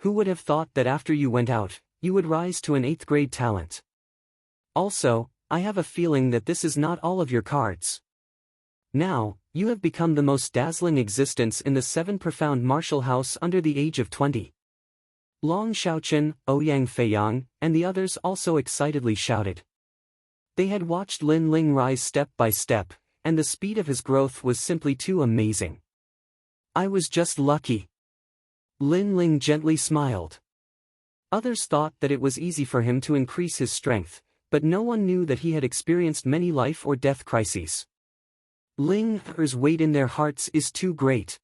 Who would have thought that after you went out, you would rise to an 8th grade talent? Also, I have a feeling that this is not all of your cards. Now, you have become the most dazzling existence in the 7 profound martial house under the age of 20. Long Xiaochen, Ouyang Feiyang, and the others also excitedly shouted. They had watched Lin Ling rise step by step, and the speed of his growth was simply too amazing. I was just lucky. Lin Ling gently smiled. Others thought that it was easy for him to increase his strength, but no one knew that he had experienced many life or death crises. Ling's weight in their hearts is too great.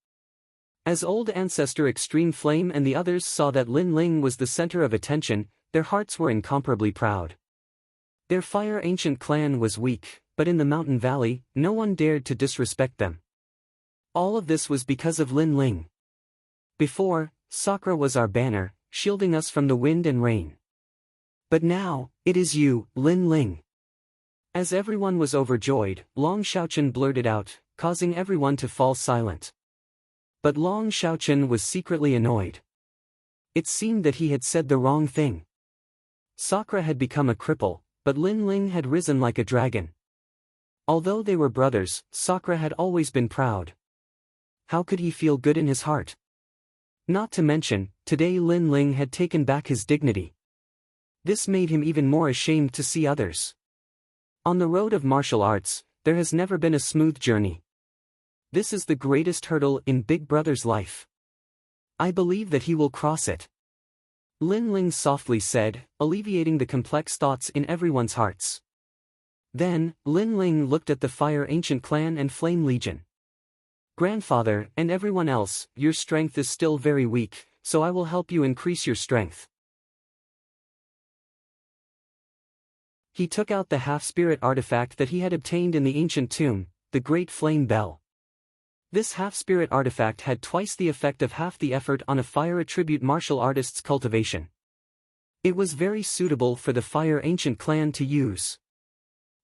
As old ancestor Extreme Flame and the others saw that Lin Ling was the center of attention, their hearts were incomparably proud. Their fire ancient clan was weak, but in the mountain valley, no one dared to disrespect them. All of this was because of Lin Ling. Before, Sakura was our banner, shielding us from the wind and rain. But now, it is you, Lin Ling. As everyone was overjoyed, Long Xiaochen blurted out, causing everyone to fall silent. But Long Xiaochen was secretly annoyed. It seemed that he had said the wrong thing. Sakura had become a cripple, but Lin Ling had risen like a dragon. Although they were brothers, Sakura had always been proud. How could he feel good in his heart? Not to mention, today Lin Ling had taken back his dignity. This made him even more ashamed to see others. On the road of martial arts, there has never been a smooth journey. This is the greatest hurdle in Big Brother's life. I believe that he will cross it. Lin Ling softly said, alleviating the complex thoughts in everyone's hearts. Then, Lin Ling looked at the Fire Ancient Clan and Flame Legion. Grandfather, and everyone else, your strength is still very weak, so I will help you increase your strength. He took out the half-spirit artifact that he had obtained in the ancient tomb, the Great Flame Bell. This half-spirit artifact had twice the effect of half the effort on a fire attribute martial artist's cultivation. It was very suitable for the Fire Ancient Clan to use.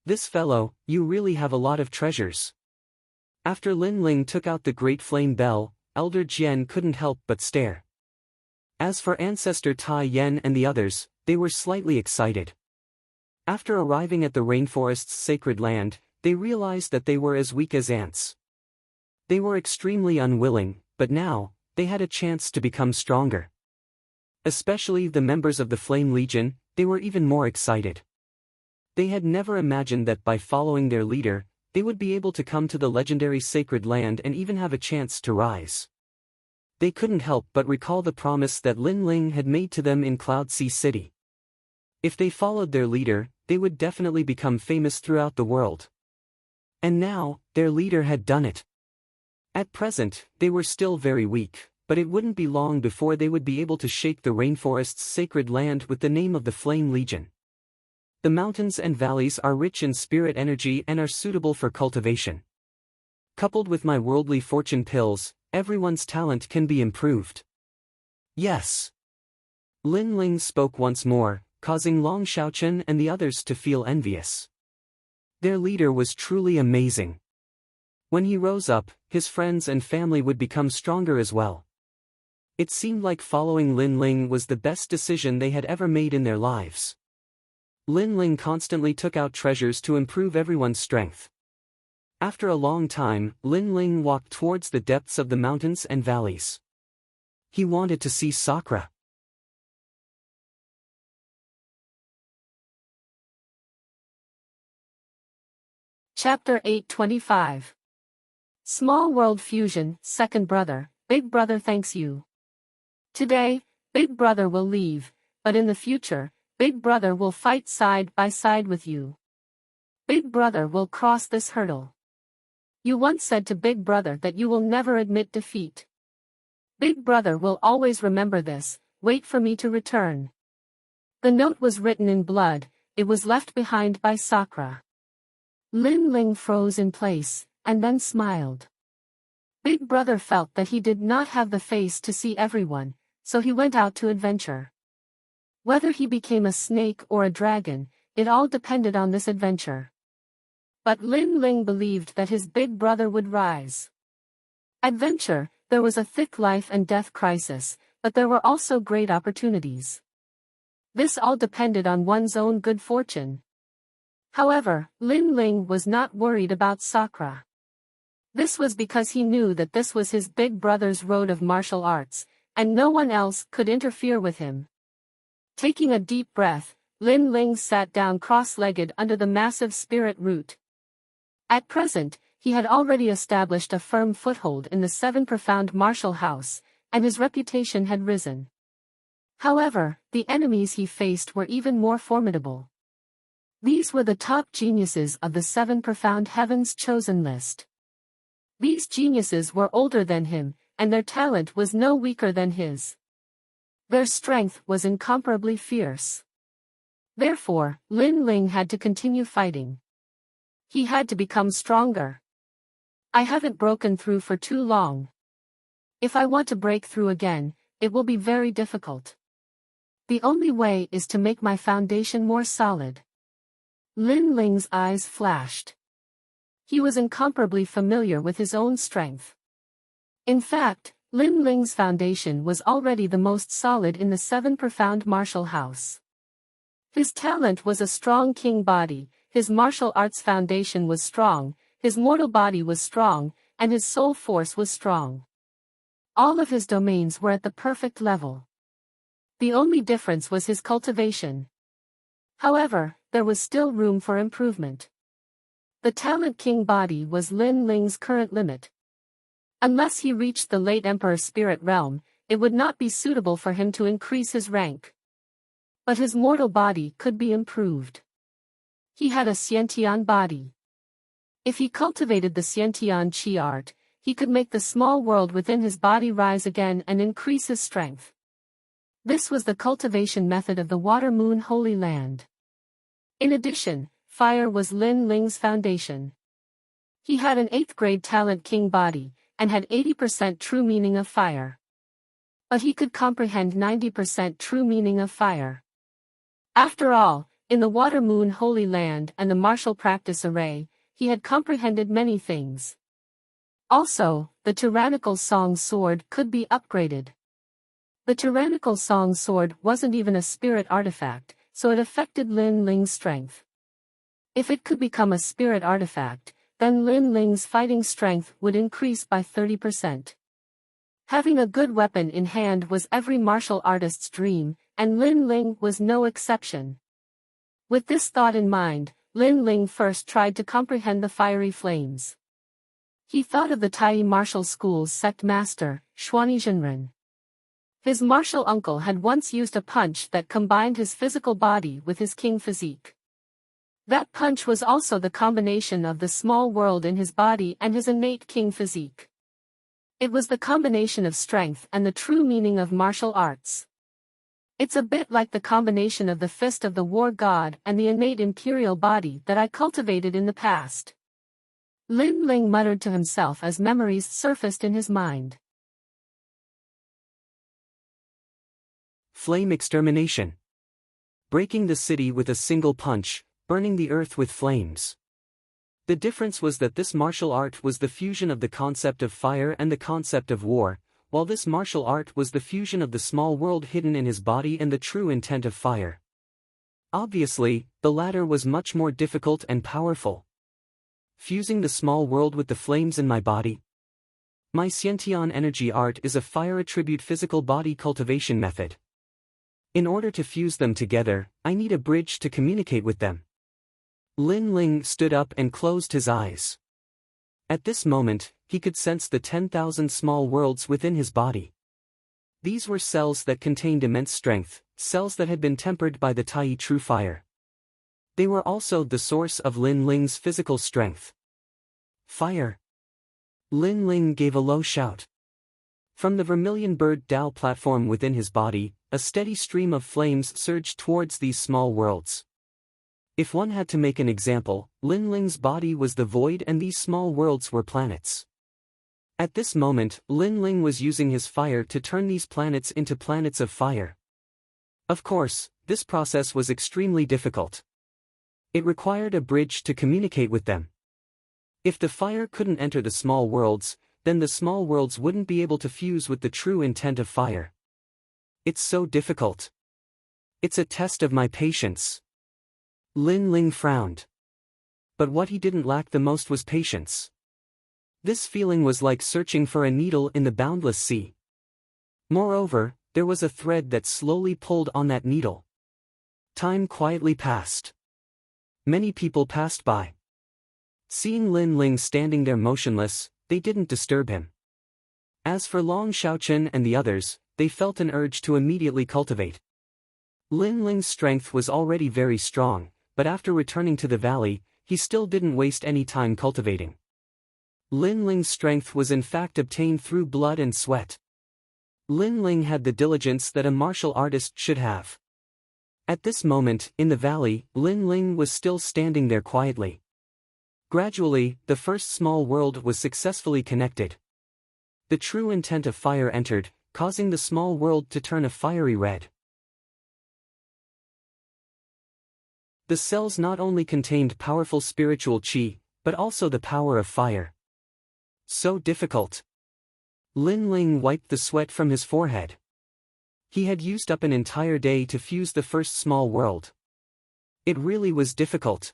This fellow, you really have a lot of treasures. After Lin Ling took out the Great Flame Bell, Elder Jian couldn't help but stare. As for Ancestor Tai Yen and the others, they were slightly excited. After arriving at the rainforest's sacred land, they realized that they were as weak as ants. They were extremely unwilling, but now, they had a chance to become stronger. Especially the members of the Flame Legion, they were even more excited. They had never imagined that by following their leader, they would be able to come to the legendary sacred land and even have a chance to rise. They couldn't help but recall the promise that Lin Ling had made to them in Cloud Sea City. If they followed their leader, they would definitely become famous throughout the world. And now, their leader had done it. At present, they were still very weak, but it wouldn't be long before they would be able to shake the rainforest's sacred land with the name of the Flame Legion. The mountains and valleys are rich in spirit energy and are suitable for cultivation. Coupled with my worldly fortune pills, everyone's talent can be improved. Yes. Lin Ling spoke once more, causing Long Xiaochen and the others to feel envious. Their leader was truly amazing. When he rose up, his friends and family would become stronger as well. It seemed like following Lin Ling was the best decision they had ever made in their lives. Lin Ling constantly took out treasures to improve everyone's strength. After a long time, Lin Ling walked towards the depths of the mountains and valleys. He wanted to see Sakura. Chapter 825. Small World Fusion, Second Brother, Big Brother thanks you. Today, Big Brother will leave, but in the future, Big Brother will fight side by side with you. Big Brother will cross this hurdle. You once said to Big Brother that you will never admit defeat. Big Brother will always remember this, wait for me to return. The note was written in blood, it was left behind by Sakura. Lin Ling froze in place, and then smiled. Big Brother felt that he did not have the face to see everyone, so he went out to adventure. Whether he became a snake or a dragon, it all depended on this adventure. But Lin Ling believed that his big brother would rise. Adventure, there was a thick life and death crisis, but there were also great opportunities. This all depended on one's own good fortune. However, Lin Ling was not worried about Sakura. This was because he knew that this was his big brother's road of martial arts, and no one else could interfere with him. Taking a deep breath, Lin Ling sat down cross-legged under the massive spirit root. At present, he had already established a firm foothold in the Seven Profound Martial House, and his reputation had risen. However, the enemies he faced were even more formidable. These were the top geniuses of the Seven Profound Heavens chosen list. These geniuses were older than him, and their talent was no weaker than his. Their strength was incomparably fierce. Therefore, Lin Ling had to continue fighting. He had to become stronger. I haven't broken through for too long. If I want to break through again, it will be very difficult. The only way is to make my foundation more solid. Lin Ling's eyes flashed. He was incomparably familiar with his own strength. In fact, Lin Ling's foundation was already the most solid in the Seven Profound Martial House. His talent was a strong king body, his martial arts foundation was strong, his mortal body was strong, and his soul force was strong. All of his domains were at the perfect level. The only difference was his cultivation. However, there was still room for improvement. The talent king body was Lin Ling's current limit. Unless he reached the late Emperor Spirit Realm, it would not be suitable for him to increase his rank. But his mortal body could be improved. He had a Xiantian body. If he cultivated the Xiantian Qi art, he could make the small world within his body rise again and increase his strength. This was the cultivation method of the Water Moon Holy Land. In addition, fire was Lin Ling's foundation. He had an 8th grade talent king body, and had 80% true meaning of fire. But he could comprehend 90% true meaning of fire. After all, in the Water Moon Holy Land and the martial practice array, he had comprehended many things. Also, the tyrannical song sword could be upgraded. The tyrannical song sword wasn't even a spirit artifact, so it affected Lin Ling's strength. If it could become a spirit artifact, then Lin Ling's fighting strength would increase by 30%. Having a good weapon in hand was every martial artist's dream, and Lin Ling was no exception. With this thought in mind, Lin Ling first tried to comprehend the fiery flames. He thought of the Tai martial school's sect master, Xuani Zhenren. His martial uncle had once used a punch that combined his physical body with his king physique. That punch was also the combination of the small world in his body and his innate king physique. It was the combination of strength and the true meaning of martial arts. It's a bit like the combination of the fist of the war god and the innate imperial body that I cultivated in the past. Lin Ling muttered to himself as memories surfaced in his mind. Flame extermination. Breaking the city with a single punch, burning the earth with flames. The difference was that this martial art was the fusion of the concept of fire and the concept of war, while this martial art was the fusion of the small world hidden in his body and the true intent of fire. Obviously, the latter was much more difficult and powerful. Fusing the small world with the flames in my body. My Xiantian energy art is a fire attribute physical body cultivation method. In order to fuse them together, I need a bridge to communicate with them. Lin Ling stood up and closed his eyes. At this moment, he could sense the 10,000 small worlds within his body. These were cells that contained immense strength, cells that had been tempered by the Tai True Fire. They were also the source of Lin Ling's physical strength. Fire! Lin Ling gave a low shout. From the vermilion bird Dao platform within his body, a steady stream of flames surged towards these small worlds. If one had to make an example, Lin Ling's body was the void and these small worlds were planets. At this moment, Lin Ling was using his fire to turn these planets into planets of fire. Of course, this process was extremely difficult. It required a bridge to communicate with them. If the fire couldn't enter the small worlds, then the small worlds wouldn't be able to fuse with the true intent of fire. It's so difficult. It's a test of my patience. Lin Ling frowned. But what he didn't lack the most was patience. This feeling was like searching for a needle in the boundless sea. Moreover, there was a thread that slowly pulled on that needle. Time quietly passed. Many people passed by. Seeing Lin Ling standing there motionless, they didn't disturb him. As for Long Xiaochen and the others, they felt an urge to immediately cultivate. Lin Ling's strength was already very strong, but after returning to the valley, he still didn't waste any time cultivating. Lin Ling's strength was in fact obtained through blood and sweat. Lin Ling had the diligence that a martial artist should have. At this moment, in the valley, Lin Ling was still standing there quietly. Gradually, the first small world was successfully connected. The true intent of fire entered, causing the small world to turn a fiery red. The cells not only contained powerful spiritual qi, but also the power of fire. So difficult. Lin Ling wiped the sweat from his forehead. He had used up an entire day to fuse the first small world. It really was difficult.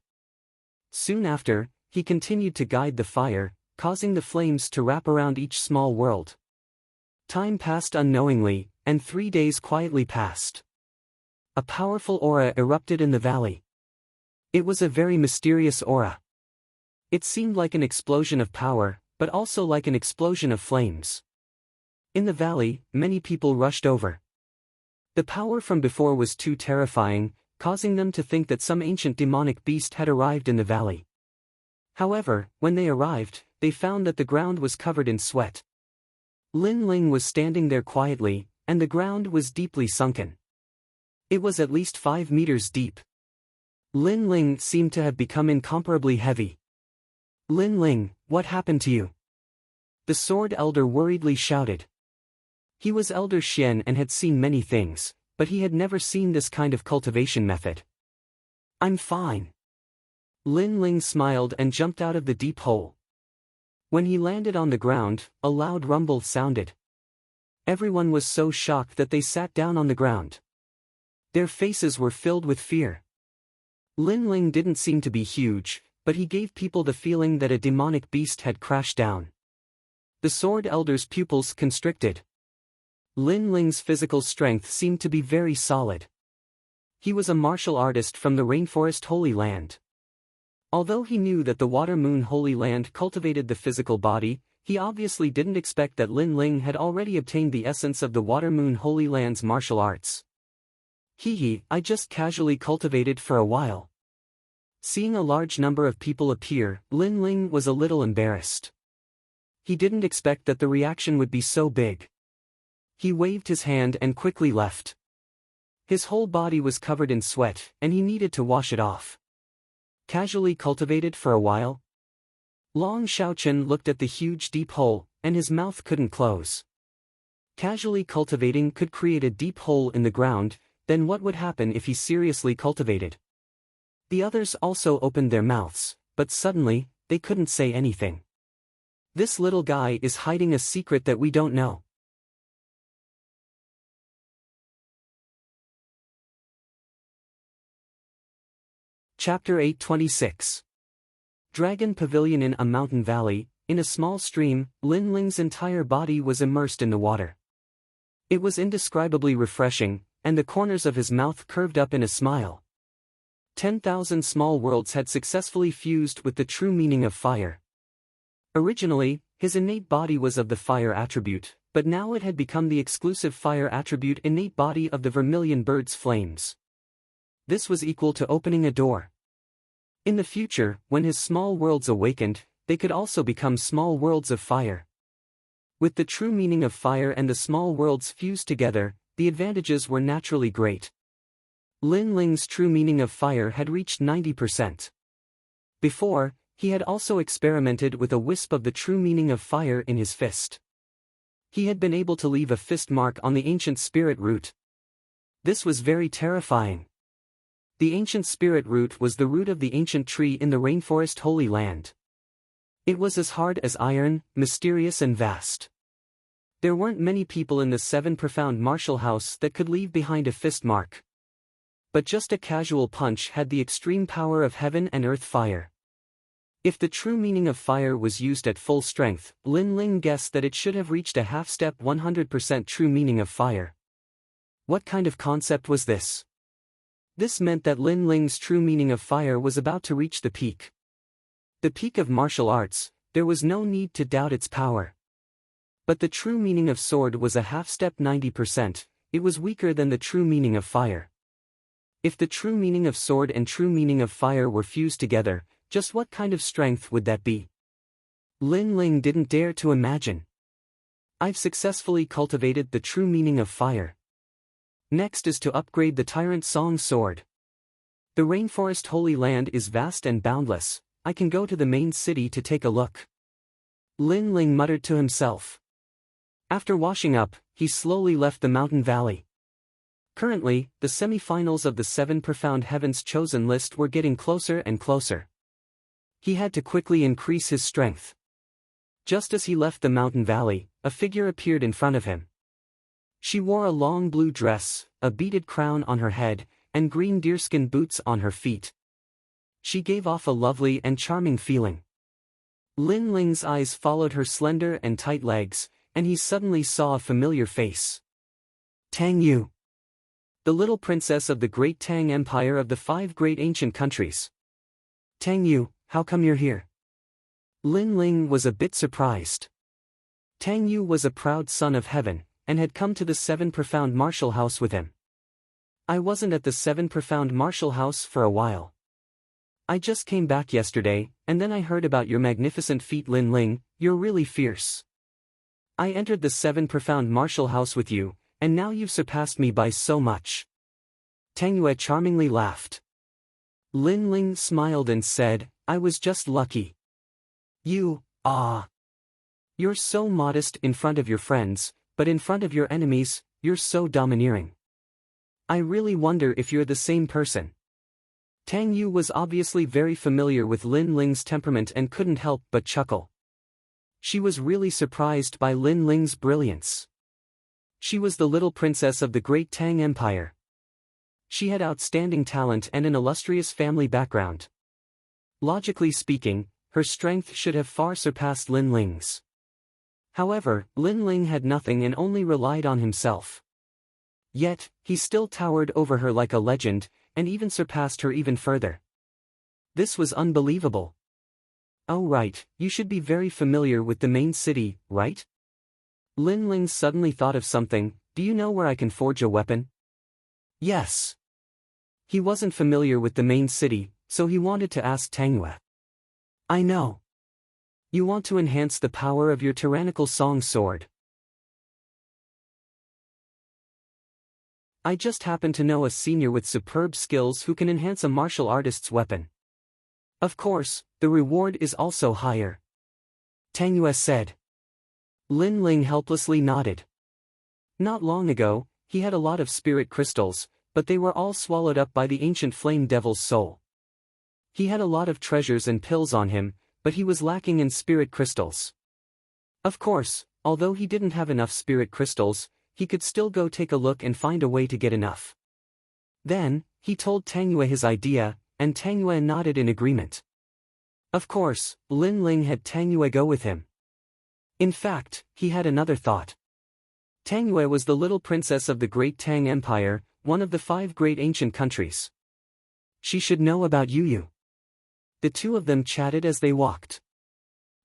Soon after, he continued to guide the fire, causing the flames to wrap around each small world. Time passed unknowingly, and 3 days quietly passed. A powerful aura erupted in the valley. It was a very mysterious aura. It seemed like an explosion of power, but also like an explosion of flames. In the valley, many people rushed over. The power from before was too terrifying, causing them to think that some ancient demonic beast had arrived in the valley. However, when they arrived, they found that the ground was covered in sweat. Lin Ling was standing there quietly, and the ground was deeply sunken. It was at least 5 meters deep. Lin Ling seemed to have become incomparably heavy. Lin Ling, what happened to you? The sword elder worriedly shouted. He was Elder Xian and had seen many things, but he had never seen this kind of cultivation method. I'm fine. Lin Ling smiled and jumped out of the deep hole. When he landed on the ground, a loud rumble sounded. Everyone was so shocked that they sat down on the ground. Their faces were filled with fear. Lin Ling didn't seem to be huge, but he gave people the feeling that a demonic beast had crashed down. The Sword Elder's pupils constricted. Lin Ling's physical strength seemed to be very solid. He was a martial artist from the Rainforest Holy Land. Although he knew that the Water Moon Holy Land cultivated the physical body, he obviously didn't expect that Lin Ling had already obtained the essence of the Water Moon Holy Land's martial arts. I just casually cultivated for a while. Seeing a large number of people appear, Lin Ling was a little embarrassed. He didn't expect that the reaction would be so big. He waved his hand and quickly left. His whole body was covered in sweat, and he needed to wash it off. Casually cultivated for a while? Long Xiaochen looked at the huge deep hole, and his mouth couldn't close. Casually cultivating could create a deep hole in the ground, then what would happen if he seriously cultivated? The others also opened their mouths, but suddenly, they couldn't say anything. This little guy is hiding a secret that we don't know. Chapter 826. Dragon Pavilion. In a mountain valley, in a small stream, Lin Ling's entire body was immersed in the water. It was indescribably refreshing, and the corners of his mouth curved up in a smile. 10,000 small worlds had successfully fused with the true meaning of fire. Originally, his innate body was of the fire attribute, but now it had become the exclusive fire attribute innate body of the vermilion bird's flames. This was equal to opening a door. In the future, when his small worlds awakened, they could also become small worlds of fire. With the true meaning of fire and the small worlds fused together, the advantages were naturally great. Lin Ling's true meaning of fire had reached 90%. Before, he had also experimented with a wisp of the true meaning of fire in his fist. He had been able to leave a fist mark on the ancient spirit root. This was very terrifying. The ancient spirit root was the root of the ancient tree in the Rainforest Holy Land. It was as hard as iron, mysterious and vast. There weren't many people in the Seven Profound Martial House that could leave behind a fist mark. But just a casual punch had the extreme power of heaven and earth fire. If the true meaning of fire was used at full strength, Lin Ling guessed that it should have reached a half-step 100% true meaning of fire. What kind of concept was this? This meant that Lin Ling's true meaning of fire was about to reach the peak. The peak of martial arts, there was no need to doubt its power. But the true meaning of sword was a half-step 90%, it was weaker than the true meaning of fire. If the true meaning of sword and true meaning of fire were fused together, just what kind of strength would that be? Lin Ling didn't dare to imagine. I've successfully cultivated the true meaning of fire. Next is to upgrade the Tyrant Song Sword. The Rainforest Holy Land is vast and boundless, I can go to the main city to take a look. Lin Ling muttered to himself. After washing up, he slowly left the mountain valley. Currently, the semi-finals of the Seven Profound Heavens chosen list were getting closer and closer. He had to quickly increase his strength. Just as he left the mountain valley, a figure appeared in front of him. She wore a long blue dress, a beaded crown on her head, and green deerskin boots on her feet. She gave off a lovely and charming feeling. Lin Ling's eyes followed her slender and tight legs, and he suddenly saw a familiar face. Tang Yu. The little princess of the great Tang Empire of the 5 great ancient countries. Tang Yu, how come you're here? Lin Ling was a bit surprised. Tang Yu was a proud son of heaven, and had come to the Seven Profound Martial House with him. I wasn't at the Seven Profound Martial House for a while. I just came back yesterday, and then I heard about your magnificent feat. Lin Ling, you're really fierce. I entered the Seven Profound Martial House with you, and now you've surpassed me by so much. Tang Yue charmingly laughed. Lin Ling smiled and said, I was just lucky. You're so modest in front of your friends, but in front of your enemies, you're so domineering. I really wonder if you're the same person. Tang Yu was obviously very familiar with Lin Ling's temperament and couldn't help but chuckle. She was really surprised by Lin Ling's brilliance. She was the little princess of the great Tang Empire. she had outstanding talent and an illustrious family background. Logically speaking, her strength should have far surpassed Lin Ling's. However, Lin Ling had nothing and only relied on himself. Yet, he still towered over her like a legend, and even surpassed her even further. This was unbelievable. Oh right, you should be very familiar with the main city, right? Lin Ling suddenly thought of something. Do you know where I can forge a weapon? Yes. He wasn't familiar with the main city, so he wanted to ask Tang Yue. I know. You want to enhance the power of your tyrannical song sword. I just happen to know a senior with superb skills who can enhance a martial artist's weapon. Of course, the reward is also higher. Tang Yue said. Lin Ling helplessly nodded. Not long ago, he had a lot of spirit crystals, but they were all swallowed up by the ancient flame devil's soul. He had a lot of treasures and pills on him, but he was lacking in spirit crystals. Of course, although he didn't have enough spirit crystals, he could still go take a look and find a way to get enough. Then, he told Tang Yue his idea, and Tang Yue nodded in agreement. Of course, Lin Ling had Tang Yue go with him. In fact, he had another thought. Tang Yue was the little princess of the Great Tang Empire, one of the 5 great ancient countries. She should know about Yu Yu. The two of them chatted as they walked.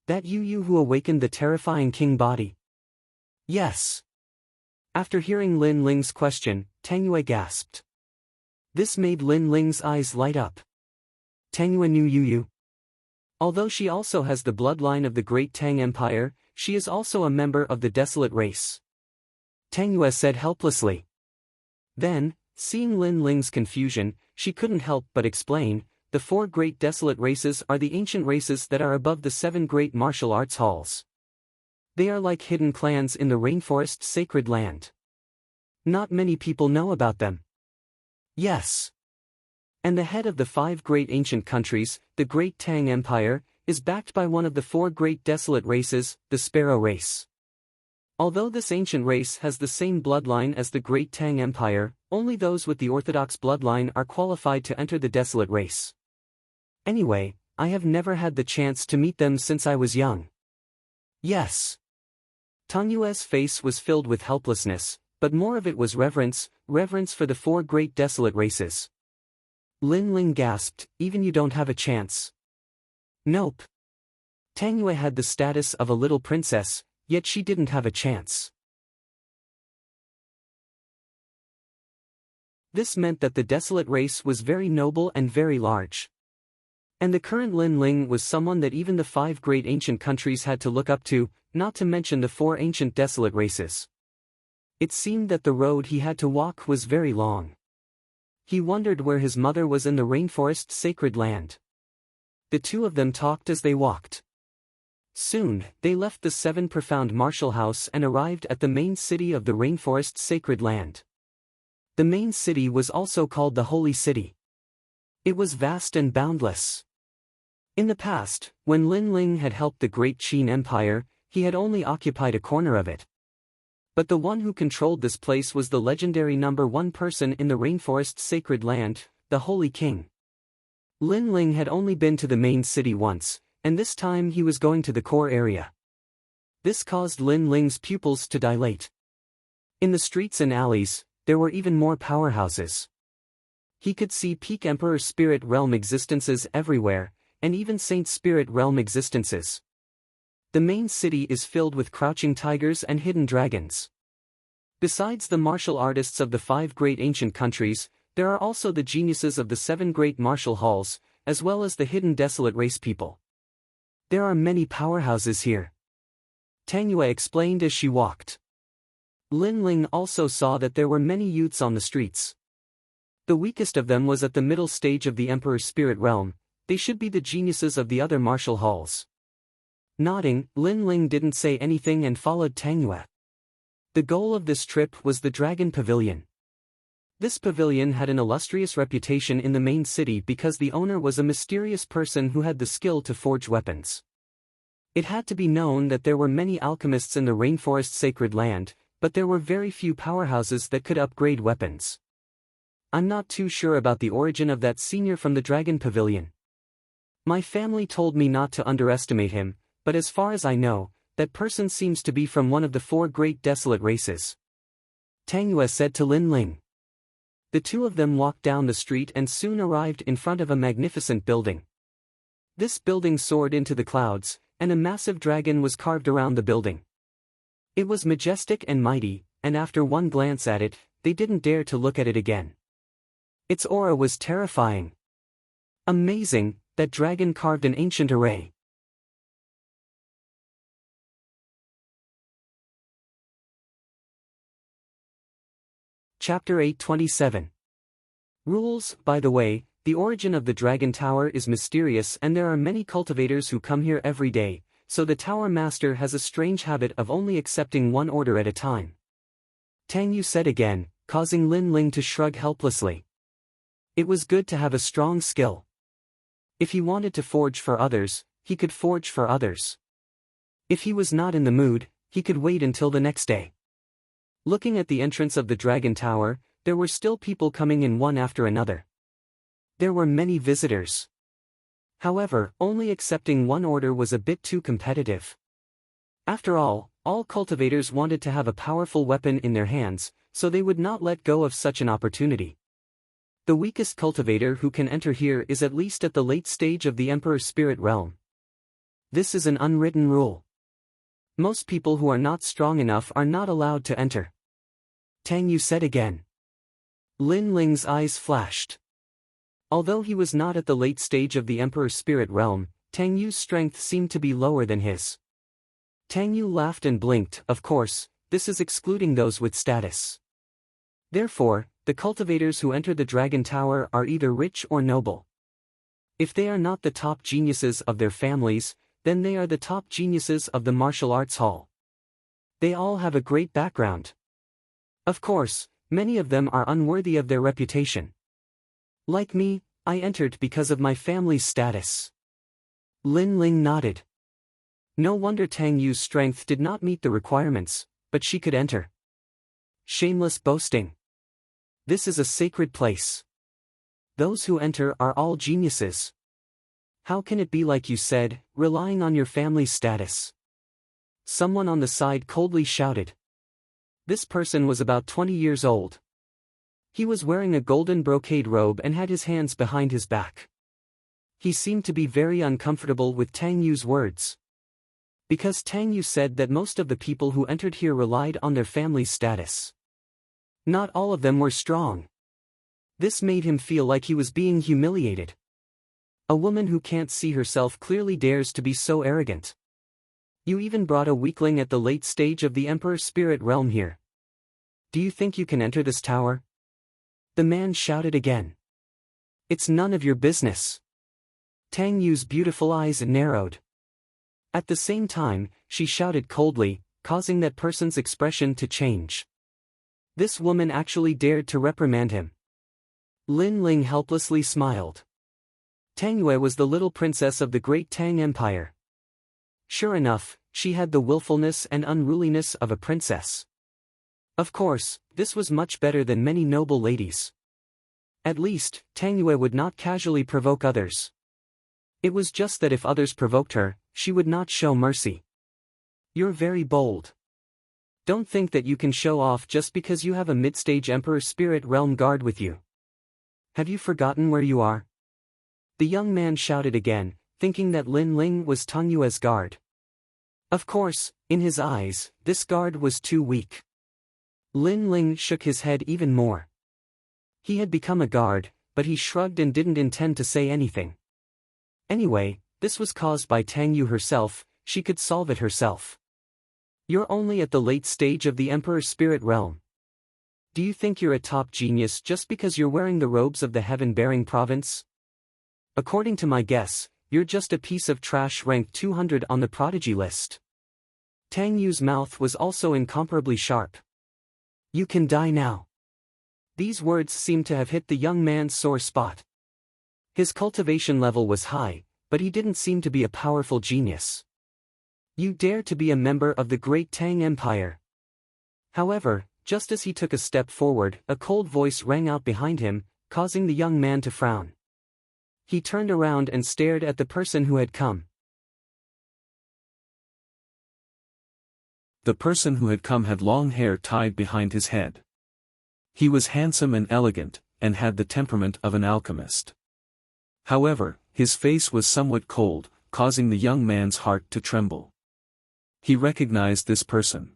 That Yu Yu who awakened the terrifying king body? Yes. After hearing Lin Ling's question, Tang Yue gasped. This made Lin Ling's eyes light up. Tang Yue knew Yu Yu. Although she also has the bloodline of the Great Tang Empire, she is also a member of the Desolate race. Tang Yue said helplessly. Then, seeing Lin Ling's confusion, she couldn't help but explain, the 4 great desolate races are the ancient races that are above the 7 great martial arts halls. They are like hidden clans in the rainforest sacred land. Not many people know about them. Yes. And the head of the 5 great ancient countries, the Great Tang Empire, is backed by one of the 4 great desolate races, the Sparrow race. Although this ancient race has the same bloodline as the Great Tang Empire, only those with the orthodox bloodline are qualified to enter the desolate race. Anyway, I have never had the chance to meet them since I was young. Yes. Tang Yue's face was filled with helplessness, but more of it was reverence for the 4 great desolate races. Lin Ling gasped, even you don't have a chance? Nope. Tang Yue had the status of a little princess, yet she didn't have a chance. This meant that the desolate race was very noble and very large. And the current Lin Ling was someone that even the 5 great ancient countries had to look up to, not to mention the 4 ancient desolate races. It seemed that the road he had to walk was very long. He wondered where his mother was in the rainforest sacred land. The two of them talked as they walked. Soon, they left the 7 profound martial house and arrived at the main city of the rainforest sacred land. The main city was also called the Holy City. It was vast and boundless. In the past, when Lin Ling had helped the Great Qin Empire, he had only occupied a corner of it. But the one who controlled this place was the legendary number 1 person in the rainforest sacred land, the Holy King. Lin Ling had only been to the main city once, and this time he was going to the core area. This caused Lin Ling's pupils to dilate. In the streets and alleys, there were even more powerhouses. He could see peak Emperor Spirit Realm existences everywhere, and even Saint Spirit Realm existences. The main city is filled with crouching tigers and hidden dragons. Besides the martial artists of the 5 great ancient countries, there are also the geniuses of the 7 great martial halls, as well as the hidden desolate race people. There are many powerhouses here. Tang Yue explained as she walked. Lin Ling also saw that there were many youths on the streets. The weakest of them was at the middle stage of the Emperor's Spirit Realm. They should be the geniuses of the other martial halls. Nodding, Lin Ling didn't say anything and followed Tang Yue. The goal of this trip was the Dragon Pavilion. This pavilion had an illustrious reputation in the main city because the owner was a mysterious person who had the skill to forge weapons. It had to be known that there were many alchemists in the rainforest sacred land, but there were very few powerhouses that could upgrade weapons. I'm not too sure about the origin of that senior from the Dragon Pavilion. My family told me not to underestimate him, but as far as I know, that person seems to be from one of the 4 great desolate races. Tang Yue said to Lin Ling. The two of them walked down the street and soon arrived in front of a magnificent building. This building soared into the clouds, and a massive dragon was carved around the building. It was majestic and mighty, and after one glance at it, they didn't dare to look at it again. Its aura was terrifying. Amazing, that dragon carved an ancient array. Chapter 827. Rules. By the way, the origin of the Dragon Tower is mysterious and there are many cultivators who come here every day, so the tower master has a strange habit of only accepting one order at a time. Tang Yu said again, causing Lin Ling to shrug helplessly. It was good to have a strong skill. If he wanted to forge for others, he could forge for others. If he was not in the mood, he could wait until the next day. Looking at the entrance of the Dragon Tower, there were still people coming in one after another. There were many visitors. However, only accepting one order was a bit too competitive. After all cultivators wanted to have a powerful weapon in their hands, so they would not let go of such an opportunity. The weakest cultivator who can enter here is at least at the late stage of the Emperor's Spirit Realm. This is an unwritten rule. Most people who are not strong enough are not allowed to enter. Tang Yu said again. Lin Ling's eyes flashed. Although he was not at the late stage of the Emperor's Spirit Realm, Tang Yu's strength seemed to be lower than his. Tang Yu laughed and blinked. Of course, this is excluding those with status. Therefore, the cultivators who enter the Dragon Tower are either rich or noble. If they are not the top geniuses of their families, then they are the top geniuses of the martial arts hall. They all have a great background. Of course, many of them are unworthy of their reputation. Like me, I entered because of my family's status. Lin Ling nodded. No wonder Tang Yu's strength did not meet the requirements, but she could enter. Shameless boasting. This is a sacred place. Those who enter are all geniuses. How can it be like you said, relying on your family's status? Someone on the side coldly shouted. This person was about 20 years old. He was wearing a golden brocade robe and had his hands behind his back. He seemed to be very uncomfortable with Tang Yu's words. Because Tang Yu said that most of the people who entered here relied on their family's status. Not all of them were strong. This made him feel like he was being humiliated. A woman who can't see herself clearly dares to be so arrogant. You even brought a weakling at the late stage of the Emperor's Spirit Realm here. Do you think you can enter this tower? The man shouted again. It's none of your business. Tang Yu's beautiful eyes narrowed. At the same time, she shouted coldly, causing that person's expression to change. This woman actually dared to reprimand him. Lin Ling helplessly smiled. Tang Yue was the little princess of the great Tang Empire. Sure enough, she had the willfulness and unruliness of a princess. Of course, this was much better than many noble ladies. At least, Tang Yue would not casually provoke others. It was just that if others provoked her, she would not show mercy. You're very bold. Don't think that you can show off just because you have a mid-stage Emperor's Spirit Realm guard with you. Have you forgotten where you are? The young man shouted again, thinking that Lin Ling was Tang Yue's guard. Of course, in his eyes, this guard was too weak. Lin Ling shook his head even more. He had become a guard, but he shrugged and didn't intend to say anything. Anyway, this was caused by Tang Yu herself, she could solve it herself. You're only at the late stage of the Emperor's Spirit Realm. Do you think you're a top genius just because you're wearing the robes of the Heaven-bearing province? According to my guess, you're just a piece of trash ranked 200 on the prodigy list. Tang Yu's mouth was also incomparably sharp. You can die now. These words seemed to have hit the young man's sore spot. His cultivation level was high, but he didn't seem to be a powerful genius. You dare to be a member of the great Tang Empire. However, Just as he took a step forward, a cold voice rang out behind him, causing the young man to frown. He turned around and stared at the person who had come. The person who had come had long hair tied behind his head. He was handsome and elegant, and had the temperament of an alchemist. However, his face was somewhat cold, causing the young man's heart to tremble. He recognized this person.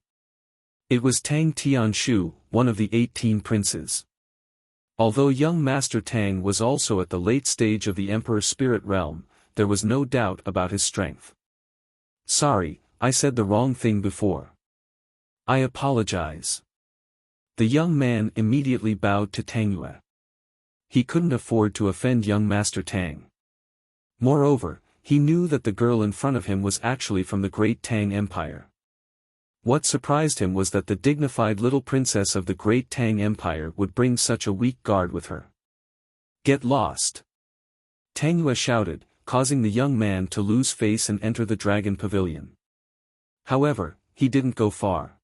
It was Tang Tianshu, one of the 18 princes. Although young Master Tang was also at the late stage of the Emperor's spirit realm, there was no doubt about his strength. "Sorry, I said the wrong thing before. I apologize." The young man immediately bowed to Tang Yue. He couldn't afford to offend young Master Tang. Moreover, he knew that the girl in front of him was actually from the great Tang Empire. What surprised him was that the dignified little princess of the great Tang Empire would bring such a weak guard with her. "Get lost!" Tang Yue shouted, causing the young man to lose face and enter the dragon pavilion. However, he didn't go far.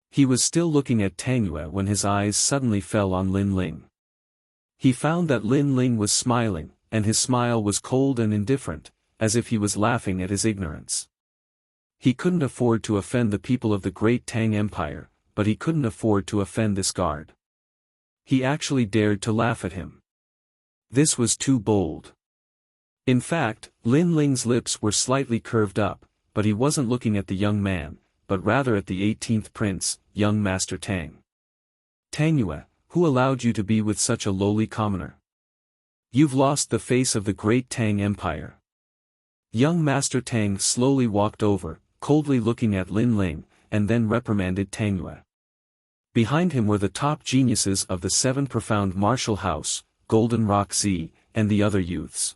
He was still looking at Tang Yue when his eyes suddenly fell on Lin Ling. He found that Lin Ling was smiling, and his smile was cold and indifferent, as if he was laughing at his ignorance. He couldn't afford to offend the people of the great Tang Empire, but he couldn't afford to offend this guard. He actually dared to laugh at him. This was too bold. In fact, Lin Ling's lips were slightly curved up, but he wasn't looking at the young man, but rather at the 18th prince, young Master Tang. "Tang Yue, who allowed you to be with such a lowly commoner? You've lost the face of the great Tang Empire." Young Master Tang slowly walked over, coldly looking at Lin Ling, and then reprimanded Tang Yue. Behind him were the top geniuses of the 7 profound martial house, Golden Rock Z, and the other youths.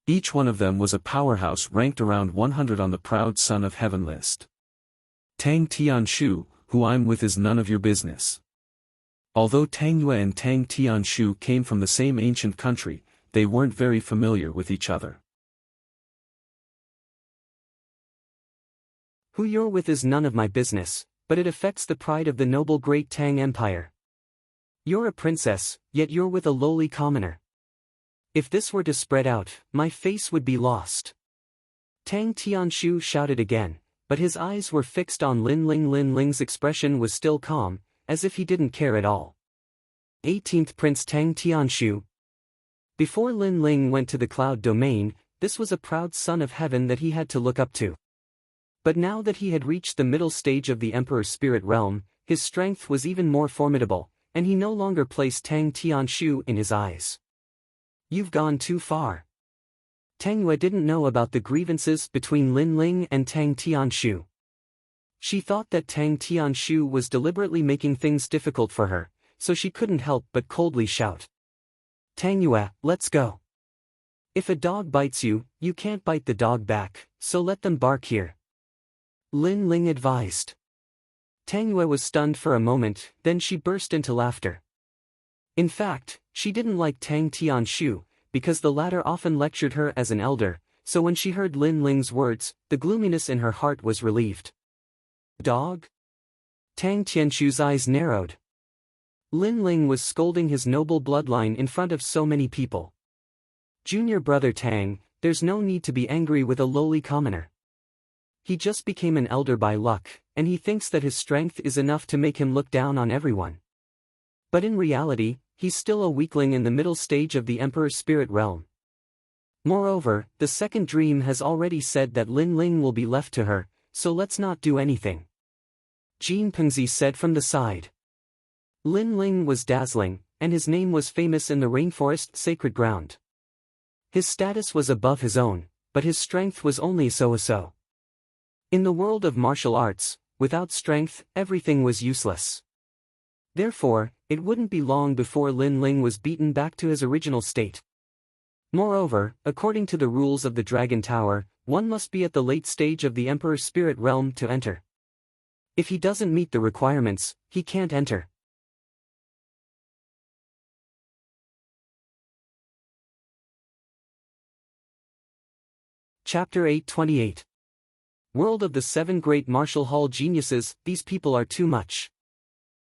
Each one of them was a powerhouse ranked around 100 on the proud son of heaven list. "Tang Tianshu, who I'm with is none of your business." Although Tang Yue and Tang Tianshu came from the same ancient country, they weren't very familiar with each other. "Who you're with is none of my business, but it affects the pride of the noble great Tang Empire. You're a princess, yet you're with a lowly commoner. If this were to spread out, my face would be lost." Tang Tianshu shouted again, but his eyes were fixed on Lin Ling. Lin Ling's expression was still calm, as if he didn't care at all. 18th Prince Tang Tianshu. Before Lin Ling went to the cloud domain, this was a proud son of heaven that he had to look up to. But now that he had reached the middle stage of the Emperor's spirit realm, his strength was even more formidable, and he no longer placed Tang Tianshu in his eyes. "You've gone too far." Tang Yue didn't know about the grievances between Lin Ling and Tang Tianshu. She thought that Tang Tianshu was deliberately making things difficult for her, so she couldn't help but coldly shout, "Tang Yue, let's go. If a dog bites you, you can't bite the dog back, so let them bark here," Lin Ling advised. Tang Yue was stunned for a moment, then she burst into laughter. In fact, she didn't like Tang Tianshu, because the latter often lectured her as an elder, so when she heard Lin Ling's words, the gloominess in her heart was relieved. "Dog?" Tang Tianshu's eyes narrowed. Lin Ling was scolding his noble bloodline in front of so many people. "Junior brother Tang, there's no need to be angry with a lowly commoner. He just became an elder by luck, and he thinks that his strength is enough to make him look down on everyone. But in reality, he's still a weakling in the middle stage of the Emperor's spirit realm. Moreover, the second dream has already said that Lin Ling will be left to her, so let's not do anything," Jin Pengzi said from the side. Lin Ling was dazzling, and his name was famous in the rainforest sacred ground. His status was above his own, but his strength was only so-so. In the world of martial arts, without strength, everything was useless. Therefore, it wouldn't be long before Lin Ling was beaten back to his original state. Moreover, according to the rules of the Dragon Tower, one must be at the late stage of the Emperor's spirit realm to enter. If he doesn't meet the requirements, he can't enter. Chapter 828. World of the 7 Great Martial Hall Geniuses. These people are too much.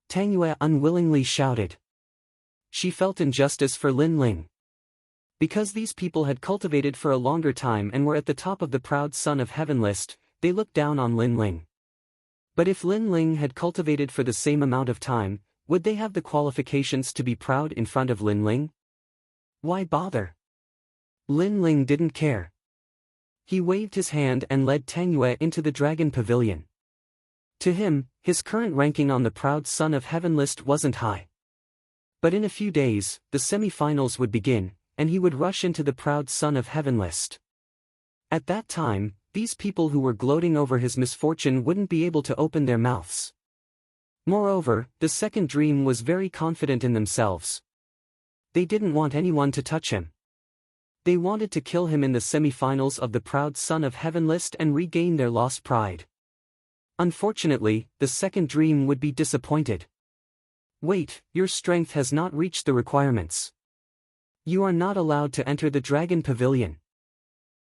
Tang Yue unwillingly shouted. She felt injustice for Lin Ling. Because these people had cultivated for a longer time and were at the top of the proud Son of Heaven list, they looked down on Lin Ling. But if Lin Ling had cultivated for the same amount of time, would they have the qualifications to be proud in front of Lin Ling? Why bother? Lin Ling didn't care. He waved his hand and led Tang Yue into the Dragon Pavilion. To him, his current ranking on the proud Son of Heaven list wasn't high. But in a few days, the semi-finals would begin, and he would rush into the proud Son of Heaven list. At that time, these people who were gloating over his misfortune wouldn't be able to open their mouths. Moreover, the second dream was very confident in themselves. They didn't want anyone to touch him. They wanted to kill him in the semi-finals of the proud Son of Heaven list and regain their lost pride. Unfortunately, the second dream would be disappointed. Wait, your strength has not reached the requirements. You are not allowed to enter the Dragon Pavilion.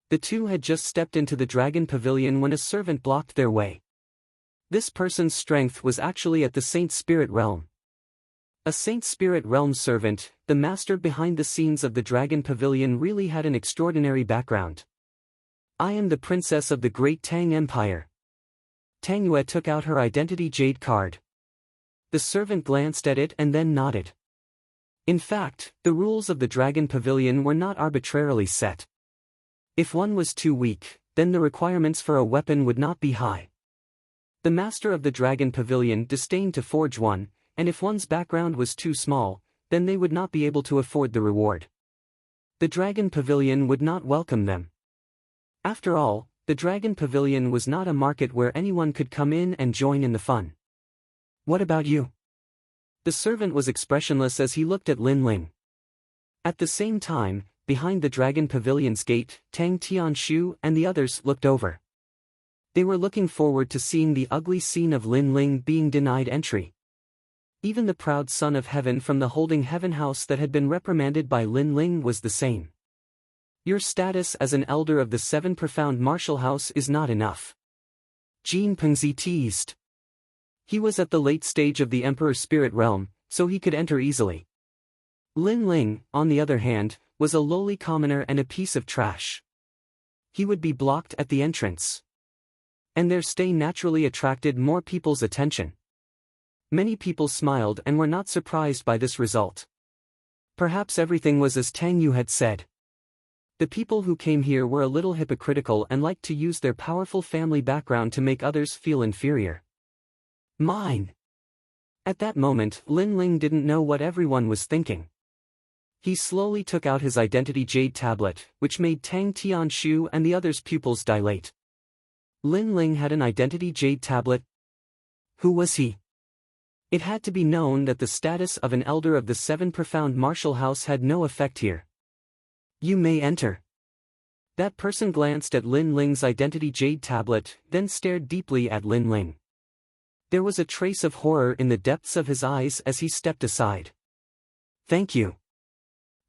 The two had just stepped into the Dragon Pavilion when a servant blocked their way. This person's strength was actually at the Saint Spirit Realm. A Saint Spirit Realm servant, the master behind the scenes of the Dragon Pavilion, really had an extraordinary background. I am the princess of the Great Tang Empire. Tang Yue took out her identity jade card. The servant glanced at it and then nodded. In fact, the rules of the Dragon Pavilion were not arbitrarily set. If one was too weak, then the requirements for a weapon would not be high. The master of the Dragon Pavilion disdained to forge one, and if one's background was too small, then they would not be able to afford the reward. The Dragon Pavilion would not welcome them. After all, the Dragon Pavilion was not a market where anyone could come in and join in the fun. What about you? The servant was expressionless as he looked at Lin Ling. At the same time, behind the Dragon Pavilion's gate, Tang Tianshu and the others looked over. They were looking forward to seeing the ugly scene of Lin Ling being denied entry. Even the proud Son of Heaven from the Holding Heaven house that had been reprimanded by Lin Ling was the same. Your status as an elder of the Seven Profound Martial House is not enough. Jin Pengzi teased. He was at the late stage of the Emperor's Spirit Realm, so he could enter easily. Lin Ling, on the other hand, was a lowly commoner and a piece of trash. He would be blocked at the entrance. And their stay naturally attracted more people's attention. Many people smiled and were not surprised by this result. Perhaps everything was as Tang Yu had said. The people who came here were a little hypocritical and liked to use their powerful family background to make others feel inferior. Mine. At that moment, Lin Ling didn't know what everyone was thinking. He slowly took out his identity jade tablet, which made Tang Tianshu and the others' pupils dilate. Lin Ling had an identity jade tablet. Who was he? It had to be known that the status of an elder of the Seven Profound Martial House had no effect here. You may enter. That person glanced at Lin Ling's identity jade tablet, then stared deeply at Lin Ling. There was a trace of horror in the depths of his eyes as he stepped aside. Thank you.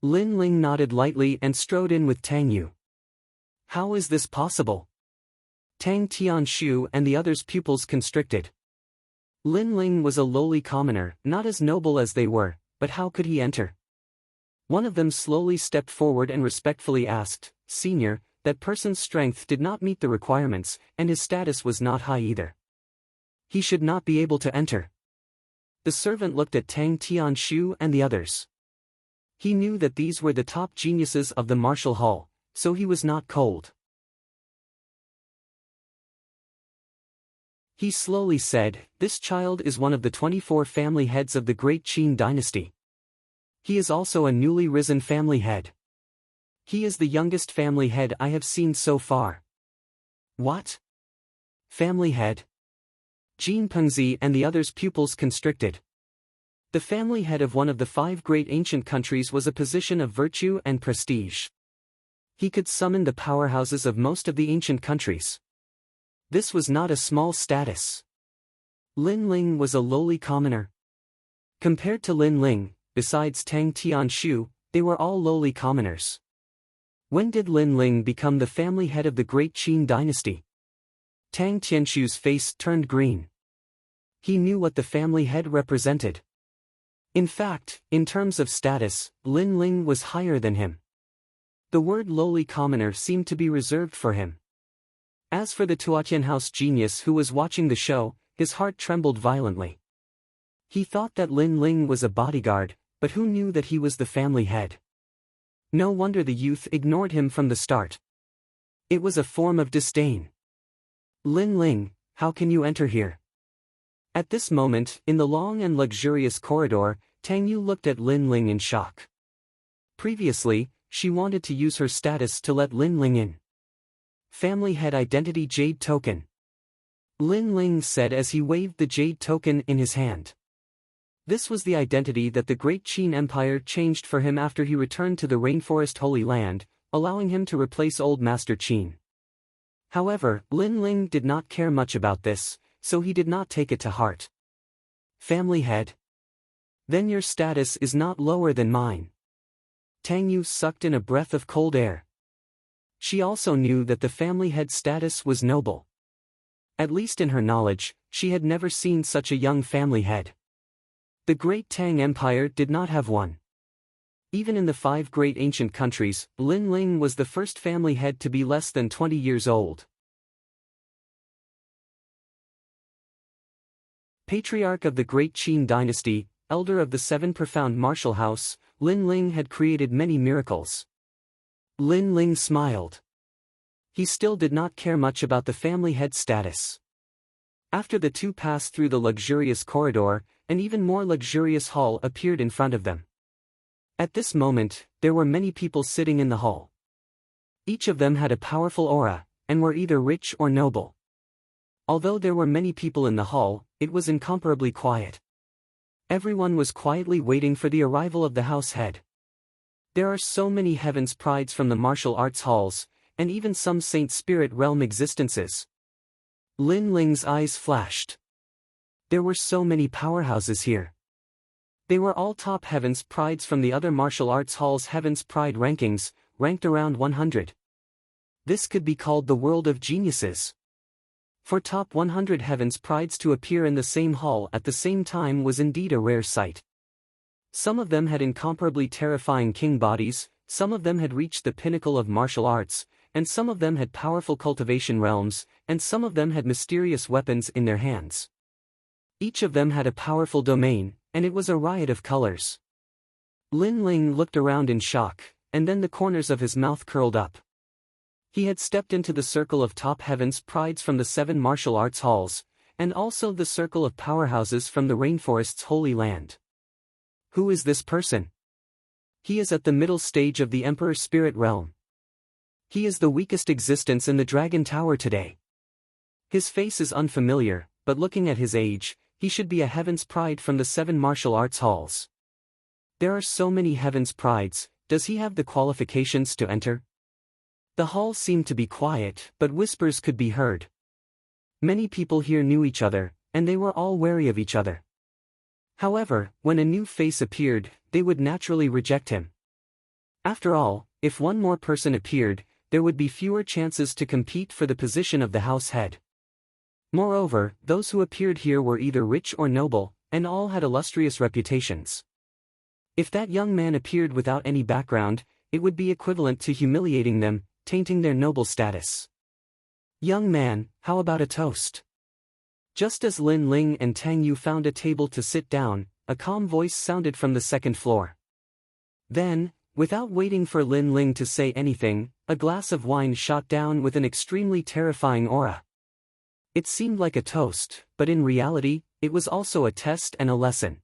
Lin Ling nodded lightly and strode in with Tang Yu. How is this possible? Tang Tianshu and the others' pupils constricted. Lin Ling was a lowly commoner, not as noble as they were, but how could he enter? One of them slowly stepped forward and respectfully asked, Senior, that person's strength did not meet the requirements, and his status was not high either. He should not be able to enter. The servant looked at Tang Tianshu and the others. He knew that these were the top geniuses of the martial hall, so he was not cold. He slowly said, This child is one of the 24 family heads of the Great Qin dynasty. He is also a newly risen family head. He is the youngest family head I have seen so far. What? Family head? Jin Pengzi and the others' pupils constricted. The family head of one of the 5 great ancient countries was a position of virtue and prestige. He could summon the powerhouses of most of the ancient countries. This was not a small status. Lin Ling was a lowly commoner. Compared to Lin Ling, besides Tang Tianshu, they were all lowly commoners. When did Lin Ling become the family head of the Great Qin dynasty? Tang Tianshu's face turned green. He knew what the family head represented. In fact, in terms of status, Lin Ling was higher than him. The word lowly commoner seemed to be reserved for him. As for the Tuatian house genius who was watching the show, his heart trembled violently. He thought that Lin Ling was a bodyguard, but who knew that he was the family head? No wonder the youth ignored him from the start. It was a form of disdain. Lin Ling, how can you enter here? At this moment, in the long and luxurious corridor, Tang Yu looked at Lin Ling in shock. Previously, she wanted to use her status to let Lin Ling in. Family head identity jade token. Lin Ling said as he waved the jade token in his hand. This was the identity that the Great Qin Empire changed for him after he returned to the Rainforest Holy Land, allowing him to replace Old Master Qin. However, Lin Ling did not care much about this, so he did not take it to heart. Family head? Then your status is not lower than mine. Tang Yu sucked in a breath of cold air. She also knew that the family head status was noble. At least in her knowledge, she had never seen such a young family head. The Great Tang Empire did not have one. Even in the 5 great ancient countries, Lin Ling was the first family head to be less than 20 years old. Patriarch of the Great Qin dynasty, elder of the 7 profound martial house, Lin Ling had created many miracles. Lin Ling smiled. He still did not care much about the family head status. After the two passed through the luxurious corridor, an even more luxurious hall appeared in front of them. At this moment, there were many people sitting in the hall. Each of them had a powerful aura, and were either rich or noble. Although there were many people in the hall, it was incomparably quiet. Everyone was quietly waiting for the arrival of the house head. There are so many heaven's prides from the martial arts halls, and even some Saint Spirit realm existences. Lin Ling's eyes flashed. There were so many powerhouses here. They were all top heaven's prides from the other martial arts halls' heaven's pride rankings, ranked around 100. This could be called the world of geniuses. For top 100 heaven's prides to appear in the same hall at the same time was indeed a rare sight. Some of them had incomparably terrifying king bodies, some of them had reached the pinnacle of martial arts, and some of them had powerful cultivation realms, and some of them had mysterious weapons in their hands. Each of them had a powerful domain, and it was a riot of colors. Lin Ling looked around in shock, and then the corners of his mouth curled up. He had stepped into the circle of top heaven's prides from the 7 martial arts halls, and also the circle of powerhouses from the rainforest's holy land. Who is this person? He is at the middle stage of the Emperor's spirit realm. He is the weakest existence in the Dragon Tower today. His face is unfamiliar, but looking at his age, he should be a heaven's pride from the 7 martial arts halls. There are so many heaven's prides, does he have the qualifications to enter? The hall seemed to be quiet, but whispers could be heard. Many people here knew each other, and they were all wary of each other. However, when a new face appeared, they would naturally reject him. After all, if one more person appeared, there would be fewer chances to compete for the position of the house head. Moreover, those who appeared here were either rich or noble, and all had illustrious reputations. If that young man appeared without any background, it would be equivalent to humiliating them, tainting their noble status. Young man, how about a toast? Just as Lin Ling and Tang Yu found a table to sit down, a calm voice sounded from the 2nd floor. Then, without waiting for Lin Ling to say anything, a glass of wine shot down with an extremely terrifying aura. It seemed like a toast, but in reality, it was also a test and a lesson.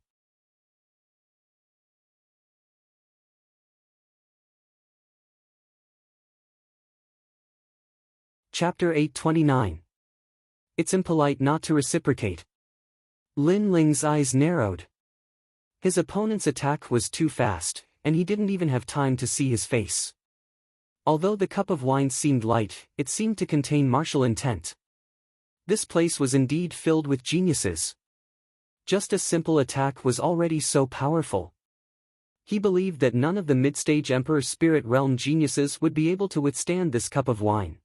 Chapter 829. It's impolite not to reciprocate. Lin Ling's eyes narrowed. His opponent's attack was too fast, and he didn't even have time to see his face. Although the cup of wine seemed light, it seemed to contain martial intent. This place was indeed filled with geniuses. Just a simple attack was already so powerful. He believed that none of the mid-stage Emperor's spirit realm geniuses would be able to withstand this cup of wine.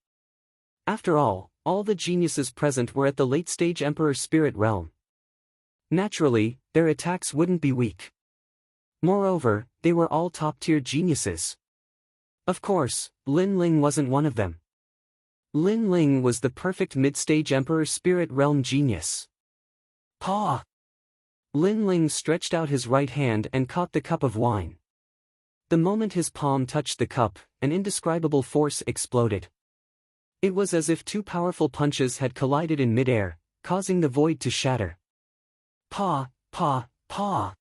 After all the geniuses present were at the late-stage Emperor's spirit realm. Naturally, their attacks wouldn't be weak. Moreover, they were all top-tier geniuses. Of course, Lin Ling wasn't one of them. Lin Ling was the perfect mid-stage Emperor Spirit Realm genius. Paw! Lin Ling stretched out his right hand and caught the cup of wine. The moment his palm touched the cup, an indescribable force exploded. It was as if two powerful punches had collided in midair, causing the void to shatter. Paw, paw, paw!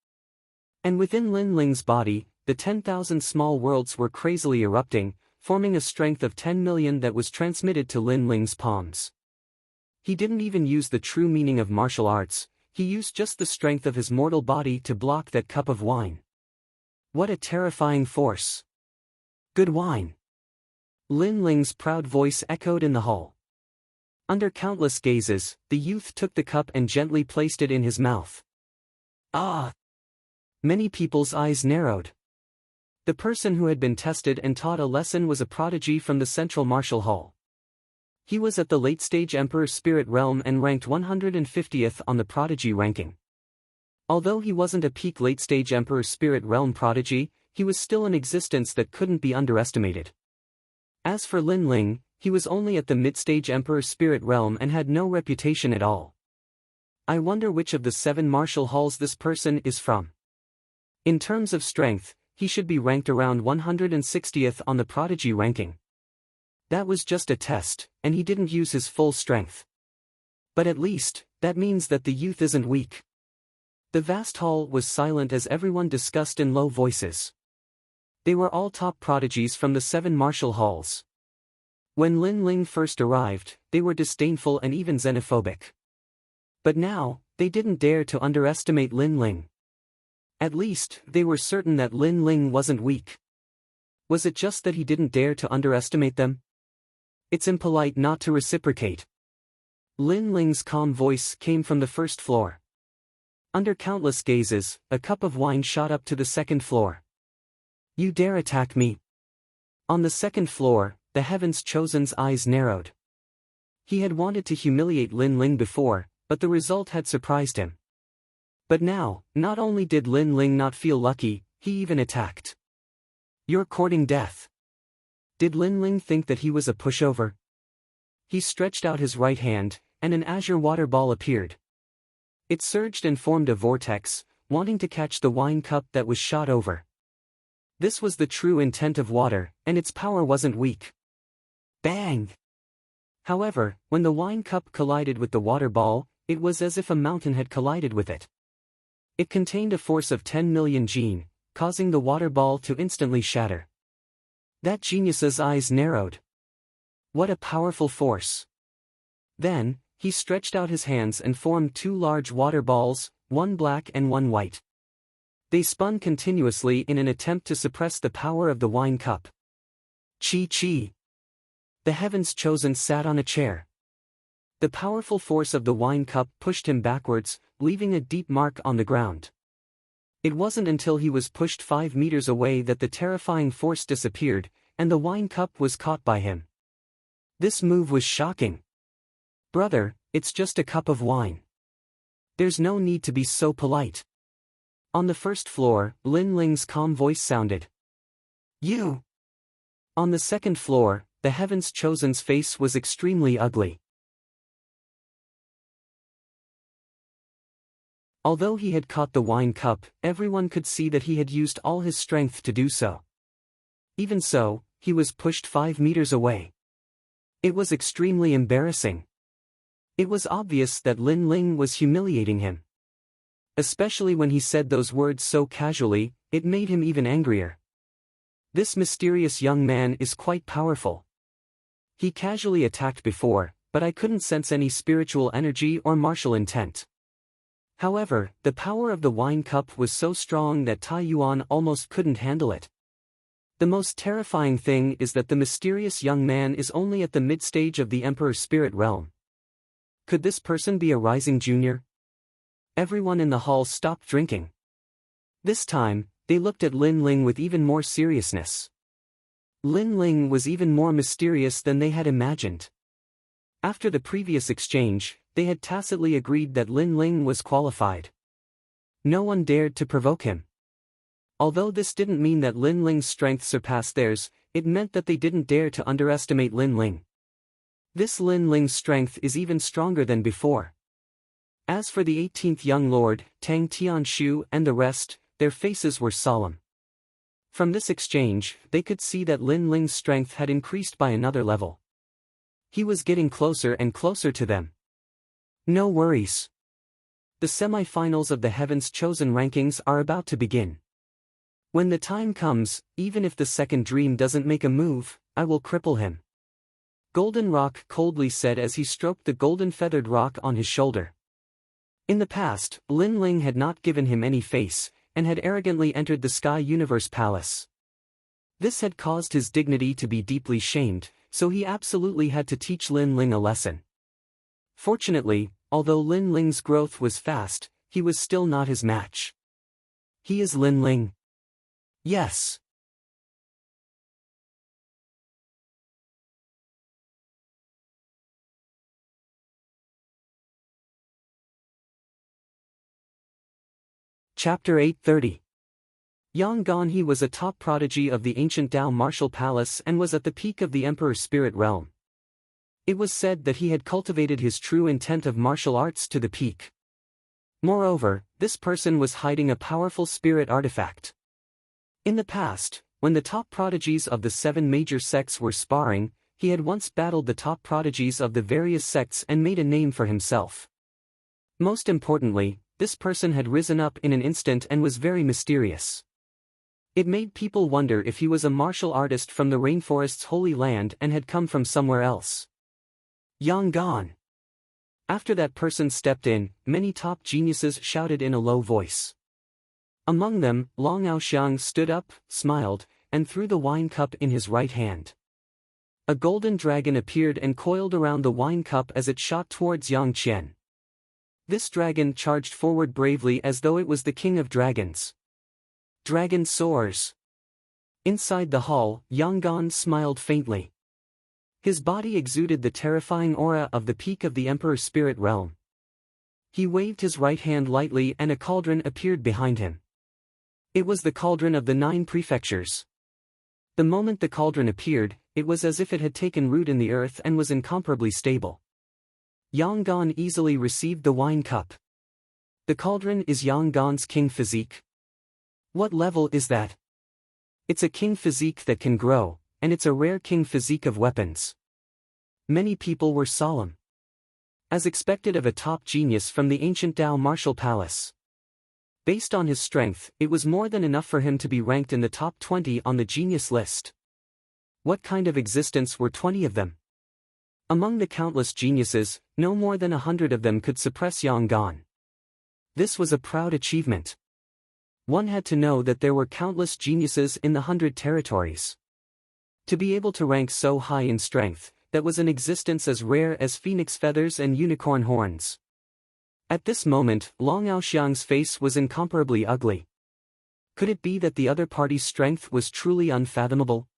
And within Lin Ling's body, the 10,000 small worlds were crazily erupting, forming a strength of 10 million that was transmitted to Lin Ling's palms. He didn't even use the true meaning of martial arts, he used just the strength of his mortal body to block that cup of wine. What a terrifying force! Good wine! Lin Ling's proud voice echoed in the hall. Under countless gazes, the youth took the cup and gently placed it in his mouth. Ah! Many people's eyes narrowed. The person who had been tested and taught a lesson was a prodigy from the Central Martial Hall. He was at the late-stage Emperor Spirit Realm and ranked 150th on the prodigy ranking. Although he wasn't a peak late-stage Emperor Spirit Realm prodigy, he was still an existence that couldn't be underestimated. As for Lin Ling, he was only at the mid-stage Emperor Spirit Realm and had no reputation at all. I wonder which of the 7 martial halls this person is from. In terms of strength, he should be ranked around 160th on the prodigy ranking. That was just a test, and he didn't use his full strength. But at least, that means that the youth isn't weak. The vast hall was silent as everyone discussed in low voices. They were all top prodigies from the 7 martial halls. When Lin Ling first arrived, they were disdainful and even xenophobic. But now, they didn't dare to underestimate Lin Ling. At least, they were certain that Lin Ling wasn't weak. Was it just that he didn't dare to underestimate them? It's impolite not to reciprocate. Lin Ling's calm voice came from the first floor. Under countless gazes, a cup of wine shot up to the second floor. You dare attack me? On the second floor, the Heaven's Chosen's eyes narrowed. He had wanted to humiliate Lin Ling before, but the result had surprised him. But now, not only did Lin Ling not feel lucky, he even attacked. You're courting death. Did Lin Ling think that he was a pushover? He stretched out his right hand, and an azure water ball appeared. It surged and formed a vortex, wanting to catch the wine cup that was shot over. This was the true intent of water, and its power wasn't weak. Bang! However, when the wine cup collided with the water ball, it was as if a mountain had collided with it. It contained a force of 10 million Jin, causing the water ball to instantly shatter. That genius's eyes narrowed. What a powerful force! Then, he stretched out his hands and formed 2 large water balls, one black and one white. They spun continuously in an attempt to suppress the power of the wine cup. Chi-chi! The Heaven's Chosen sat on a chair. The powerful force of the wine cup pushed him backwards, leaving a deep mark on the ground. It wasn't until he was pushed 5 meters away that the terrifying force disappeared, and the wine cup was caught by him. This move was shocking. Brother, it's just a cup of wine. There's no need to be so polite. On the first floor, Lin Ling's calm voice sounded. You! On the second floor, the Heaven's Chosen's face was extremely ugly. Although he had caught the wine cup, everyone could see that he had used all his strength to do so. Even so, he was pushed 5 meters away. It was extremely embarrassing. It was obvious that Lin Ling was humiliating him. Especially when he said those words so casually, it made him even angrier. This mysterious young man is quite powerful. He casually attacked before, but I couldn't sense any spiritual energy or martial intent. However, the power of the wine cup was so strong that Tai Yuan almost couldn't handle it. The most terrifying thing is that the mysterious young man is only at the mid-stage of the Emperor's Spirit Realm. Could this person be a rising junior? Everyone in the hall stopped drinking. This time, they looked at Lin Ling with even more seriousness. Lin Ling was even more mysterious than they had imagined. After the previous exchange, they had tacitly agreed that Lin Ling was qualified. No one dared to provoke him. Although this didn't mean that Lin Ling's strength surpassed theirs, it meant that they didn't dare to underestimate Lin Ling. This Lin Ling's strength is even stronger than before. As for the 18th young lord, Tang Tianshu and the rest, their faces were solemn. From this exchange, they could see that Lin Ling's strength had increased by another level. He was getting closer and closer to them. No worries. The semi-finals of the Heaven's Chosen rankings are about to begin. When the time comes, even if the second dream doesn't make a move, I will cripple him. Golden Rock coldly said as he stroked the golden-feathered rock on his shoulder. In the past, Lin Ling had not given him any face, and had arrogantly entered the Sky Universe Palace. This had caused his dignity to be deeply shamed, so he absolutely had to teach Lin Ling a lesson. Fortunately, although Lin Ling's growth was fast, he was still not his match. He is Lin Ling. Yes. Chapter 830. Yang Ganhe was a top prodigy of the ancient Dao martial palace and was at the peak of the Emperor's spirit realm. It was said that he had cultivated his true intent of martial arts to the peak. Moreover, this person was hiding a powerful spirit artifact. In the past, when the top prodigies of the 7 major sects were sparring, he had once battled the top prodigies of the various sects and made a name for himself. Most importantly, this person had risen up in an instant and was very mysterious. It made people wonder if he was a martial artist from the rainforest's holy land and had come from somewhere else. Yang Gan. After that person stepped in, many top geniuses shouted in a low voice. Among them, Long Aoxiang stood up, smiled, and threw the wine cup in his right hand. A golden dragon appeared and coiled around the wine cup as it shot towards Yang Qian. This dragon charged forward bravely as though it was the king of dragons. Dragon soars. Inside the hall, Yang Gan smiled faintly. His body exuded the terrifying aura of the peak of the Emperor's spirit realm. He waved his right hand lightly and a cauldron appeared behind him. It was the cauldron of the 9 prefectures. The moment the cauldron appeared, it was as if it had taken root in the earth and was incomparably stable. Yang Gan easily received the wine cup. The cauldron is Yang Gan's king physique. What level is that? It's a king physique that can grow, and it's a rare king physique of weapons. Many people were solemn. As expected of a top genius from the ancient Dao martial palace. Based on his strength, it was more than enough for him to be ranked in the top 20 on the genius list. What kind of existence were 20 of them? Among the countless geniuses, no more than 100 of them could suppress Yang Gan. This was a proud achievement. One had to know that there were countless geniuses in the 100 territories. To be able to rank so high in strength, that was an existence as rare as phoenix feathers and unicorn horns. At this moment, Long Aoxiang's face was incomparably ugly. Could it be that the other party's strength was truly unfathomable?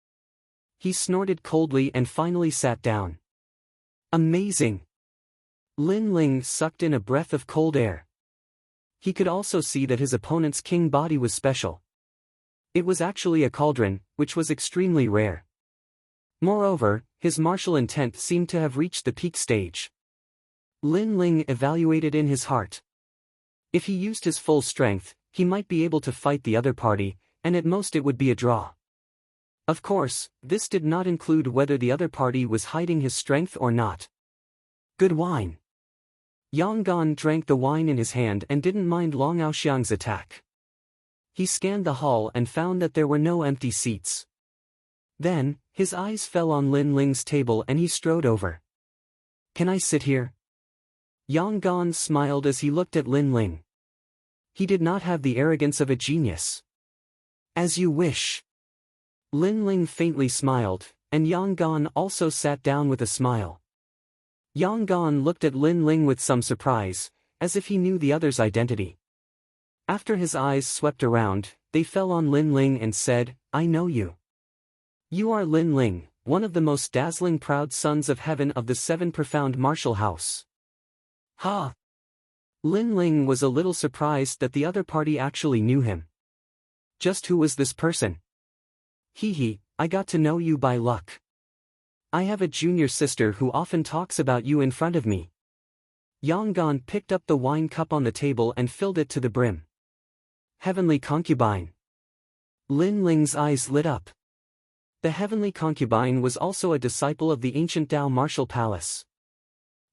He snorted coldly and finally sat down. Amazing! Lin Ling sucked in a breath of cold air. He could also see that his opponent's king body was special. It was actually a cauldron, which was extremely rare. Moreover, his martial intent seemed to have reached the peak stage. Lin Ling evaluated in his heart. If he used his full strength, he might be able to fight the other party, and at most it would be a draw. Of course, this did not include whether the other party was hiding his strength or not. Good wine. Yang Gan drank the wine in his hand and didn't mind Long Aoxiang's attack. He scanned the hall and found that there were no empty seats. Then, his eyes fell on Lin Ling's table and he strode over. Can I sit here? Yang Gan smiled as he looked at Lin Ling. He did not have the arrogance of a genius. As you wish. Lin Ling faintly smiled, and Yang Gan also sat down with a smile. Yang Gan looked at Lin Ling with some surprise, as if he knew the other's identity. After his eyes swept around, they fell on Lin Ling and said, I know you. You are Lin Ling, one of the most dazzling proud sons of heaven of the 7 profound martial house. Ha! Lin Ling was a little surprised that the other party actually knew him. Just who was this person? Hee, I got to know you by luck. I have a junior sister who often talks about you in front of me. Yang Gan picked up the wine cup on the table and filled it to the brim. Heavenly concubine. Lin Ling's eyes lit up. The heavenly concubine was also a disciple of the ancient Dao martial palace.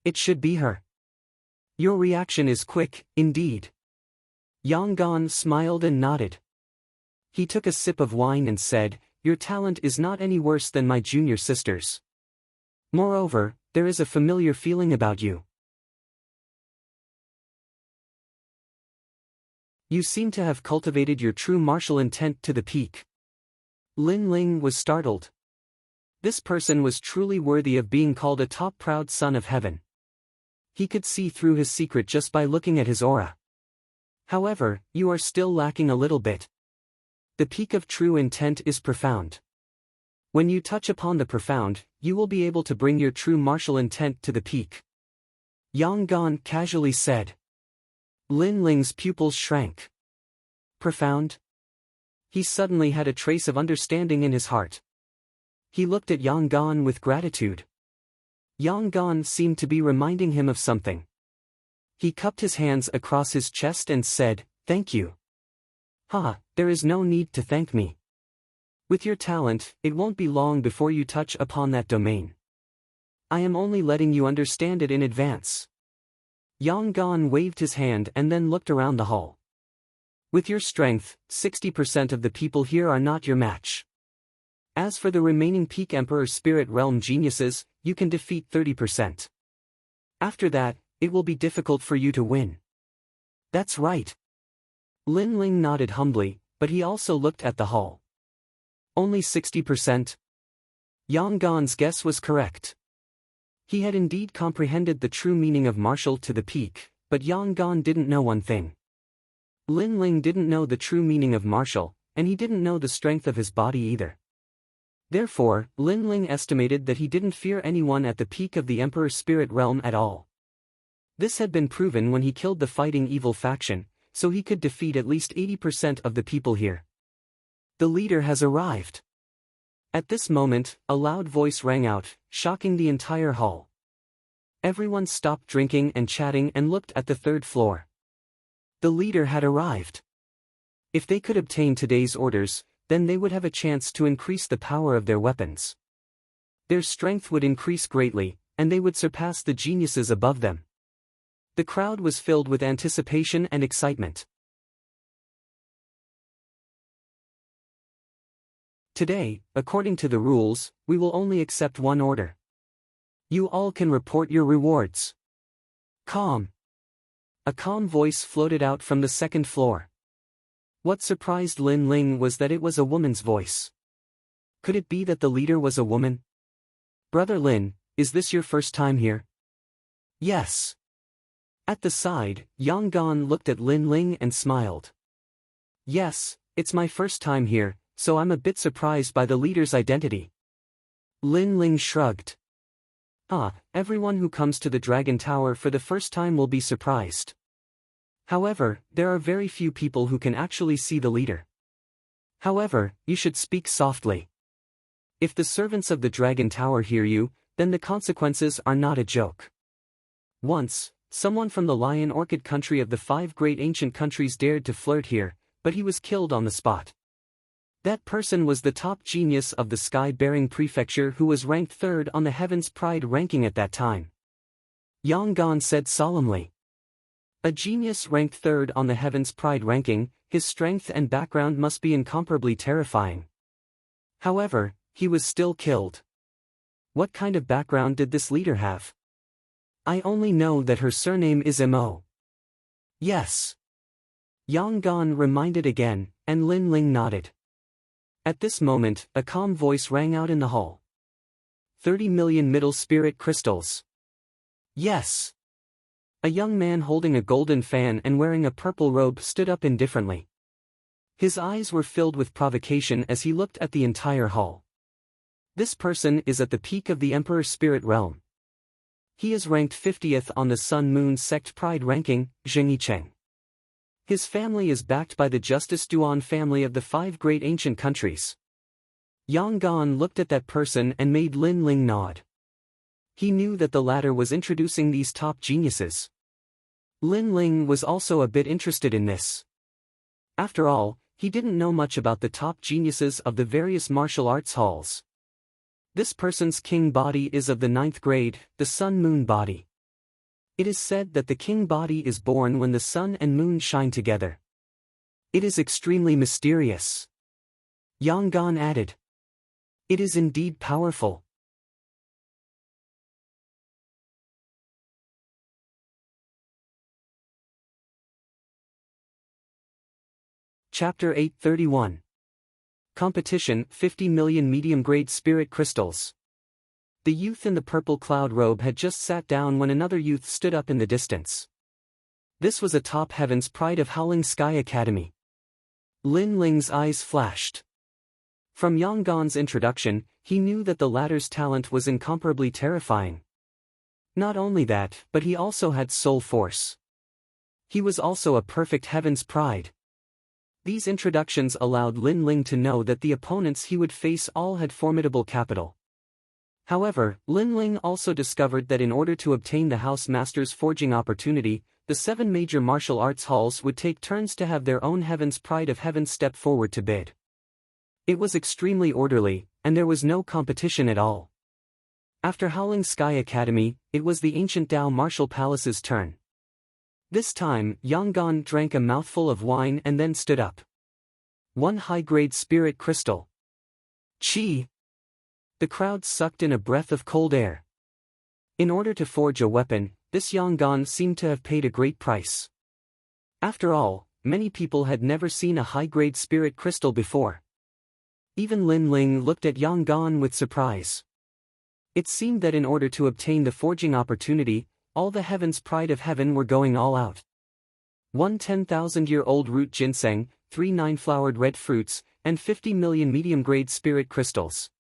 It should be her. Your reaction is quick, indeed. Yang Gan smiled and nodded. He took a sip of wine and said, your talent is not any worse than my junior sister's. Moreover, there is a familiar feeling about you. You seem to have cultivated your true martial intent to the peak. Lin Ling was startled. This person was truly worthy of being called a top proud son of heaven. He could see through his secret just by looking at his aura. However, you are still lacking a little bit. The peak of true intent is profound. When you touch upon the profound, you will be able to bring your true martial intent to the peak. Yang Gan casually said. Lin Ling's pupils shrank. Profound? He suddenly had a trace of understanding in his heart. He looked at Yang Gan with gratitude. Yang Gan seemed to be reminding him of something. He cupped his hands across his chest and said, thank you. There is no need to thank me. With your talent, it won't be long before you touch upon that domain. I am only letting you understand it in advance. Yang Gan waved his hand and then looked around the hall. With your strength, 60% of the people here are not your match. As for the remaining peak Emperor Spirit Realm geniuses, you can defeat 30%. After that, it will be difficult for you to win. That's right. Lin Ling nodded humbly, but he also looked at the hall. Only 60%? Yang Gan's guess was correct. He had indeed comprehended the true meaning of martial to the peak, but Yang Gan didn't know one thing. Lin Ling didn't know the true meaning of martial, and he didn't know the strength of his body either. Therefore, Lin Ling estimated that he didn't fear anyone at the peak of the Emperor Spirit Realm at all. This had been proven when he killed the Fighting Evil faction, so he could defeat at least 80% of the people here. The leader has arrived. At this moment, a loud voice rang out, shocking the entire hall. Everyone stopped drinking and chatting and looked at the third floor. The leader had arrived. If they could obtain today's orders, then they would have a chance to increase the power of their weapons. Their strength would increase greatly, and they would surpass the geniuses above them. The crowd was filled with anticipation and excitement. Today, according to the rules, we will only accept one order. You all can report your rewards. Calm. A calm voice floated out from the second floor. What surprised Lin Ling was that it was a woman's voice. Could it be that the leader was a woman? Brother Lin, is this your first time here? Yes. At the side, Yang Gan looked at Lin Ling and smiled. Yes, it's my first time here, so I'm a bit surprised by the leader's identity. Lin Ling shrugged. Everyone who comes to the Dragon Tower for the first time will be surprised. However, there are very few people who can actually see the leader. However, you should speak softly. If the servants of the Dragon Tower hear you, then the consequences are not a joke. Once, someone from the Lion Orchid country of the 5 great ancient countries dared to flirt here, but he was killed on the spot. That person was the top genius of the Sky-Bearing Prefecture who was ranked 3rd on the Heaven's Pride ranking at that time. Yang Gan said solemnly. A genius ranked 3rd on the Heaven's Pride ranking, his strength and background must be incomparably terrifying. However, he was still killed. What kind of background did this leader have? I only know that her surname is Mo. Yes. Yang Gan reminded again, and Lin Ling nodded. At this moment, a calm voice rang out in the hall. 30 million middle spirit crystals. Yes. A young man holding a golden fan and wearing a purple robe stood up indifferently. His eyes were filled with provocation as he looked at the entire hall. This person is at the peak of the Emperor Spirit Realm. He is ranked 50th on the Sun Moon Sect Pride ranking, Zhengyicheng. His family is backed by the Justice Duan family of the 5 great ancient countries. Yang Gan looked at that person and made Lin Ling nod. He knew that the latter was introducing these top geniuses. Lin Ling was also a bit interested in this. After all, he didn't know much about the top geniuses of the various martial arts halls. This person's king body is of the 9th grade, the sun-moon body. It is said that the king body is born when the sun and moon shine together. It is extremely mysterious. Yang Gan added. It is indeed powerful. Chapter 831. Competition, 50 million medium-grade spirit crystals. The youth in the purple cloud robe had just sat down when another youth stood up in the distance. This was a top heaven's pride of Howling Sky Academy. Lin Ling's eyes flashed. From Yang Gan's introduction, he knew that the latter's talent was incomparably terrifying. Not only that, but he also had soul force. He was also a perfect heaven's pride. These introductions allowed Lin Ling to know that the opponents he would face all had formidable capital. However, Lin Ling also discovered that in order to obtain the House Master's forging opportunity, the 7 major martial arts halls would take turns to have their own Heaven's Pride of Heaven step forward to bid. It was extremely orderly, and there was no competition at all. After Howling Sky Academy, it was the ancient Dao Martial Palace's turn. This time, Yang Gan drank a mouthful of wine and then stood up. 1 high-grade spirit crystal. Chi! The crowd sucked in a breath of cold air. In order to forge a weapon, this Yang Gan seemed to have paid a great price. After all, many people had never seen a high-grade spirit crystal before. Even Lin Ling looked at Yang Gan with surprise. It seemed that in order to obtain the forging opportunity, all the Heaven's Pride of Heaven were going all out. 1 10,000-year-old root ginseng, 3 9-flowered red fruits, and 50 million medium-grade spirit crystals.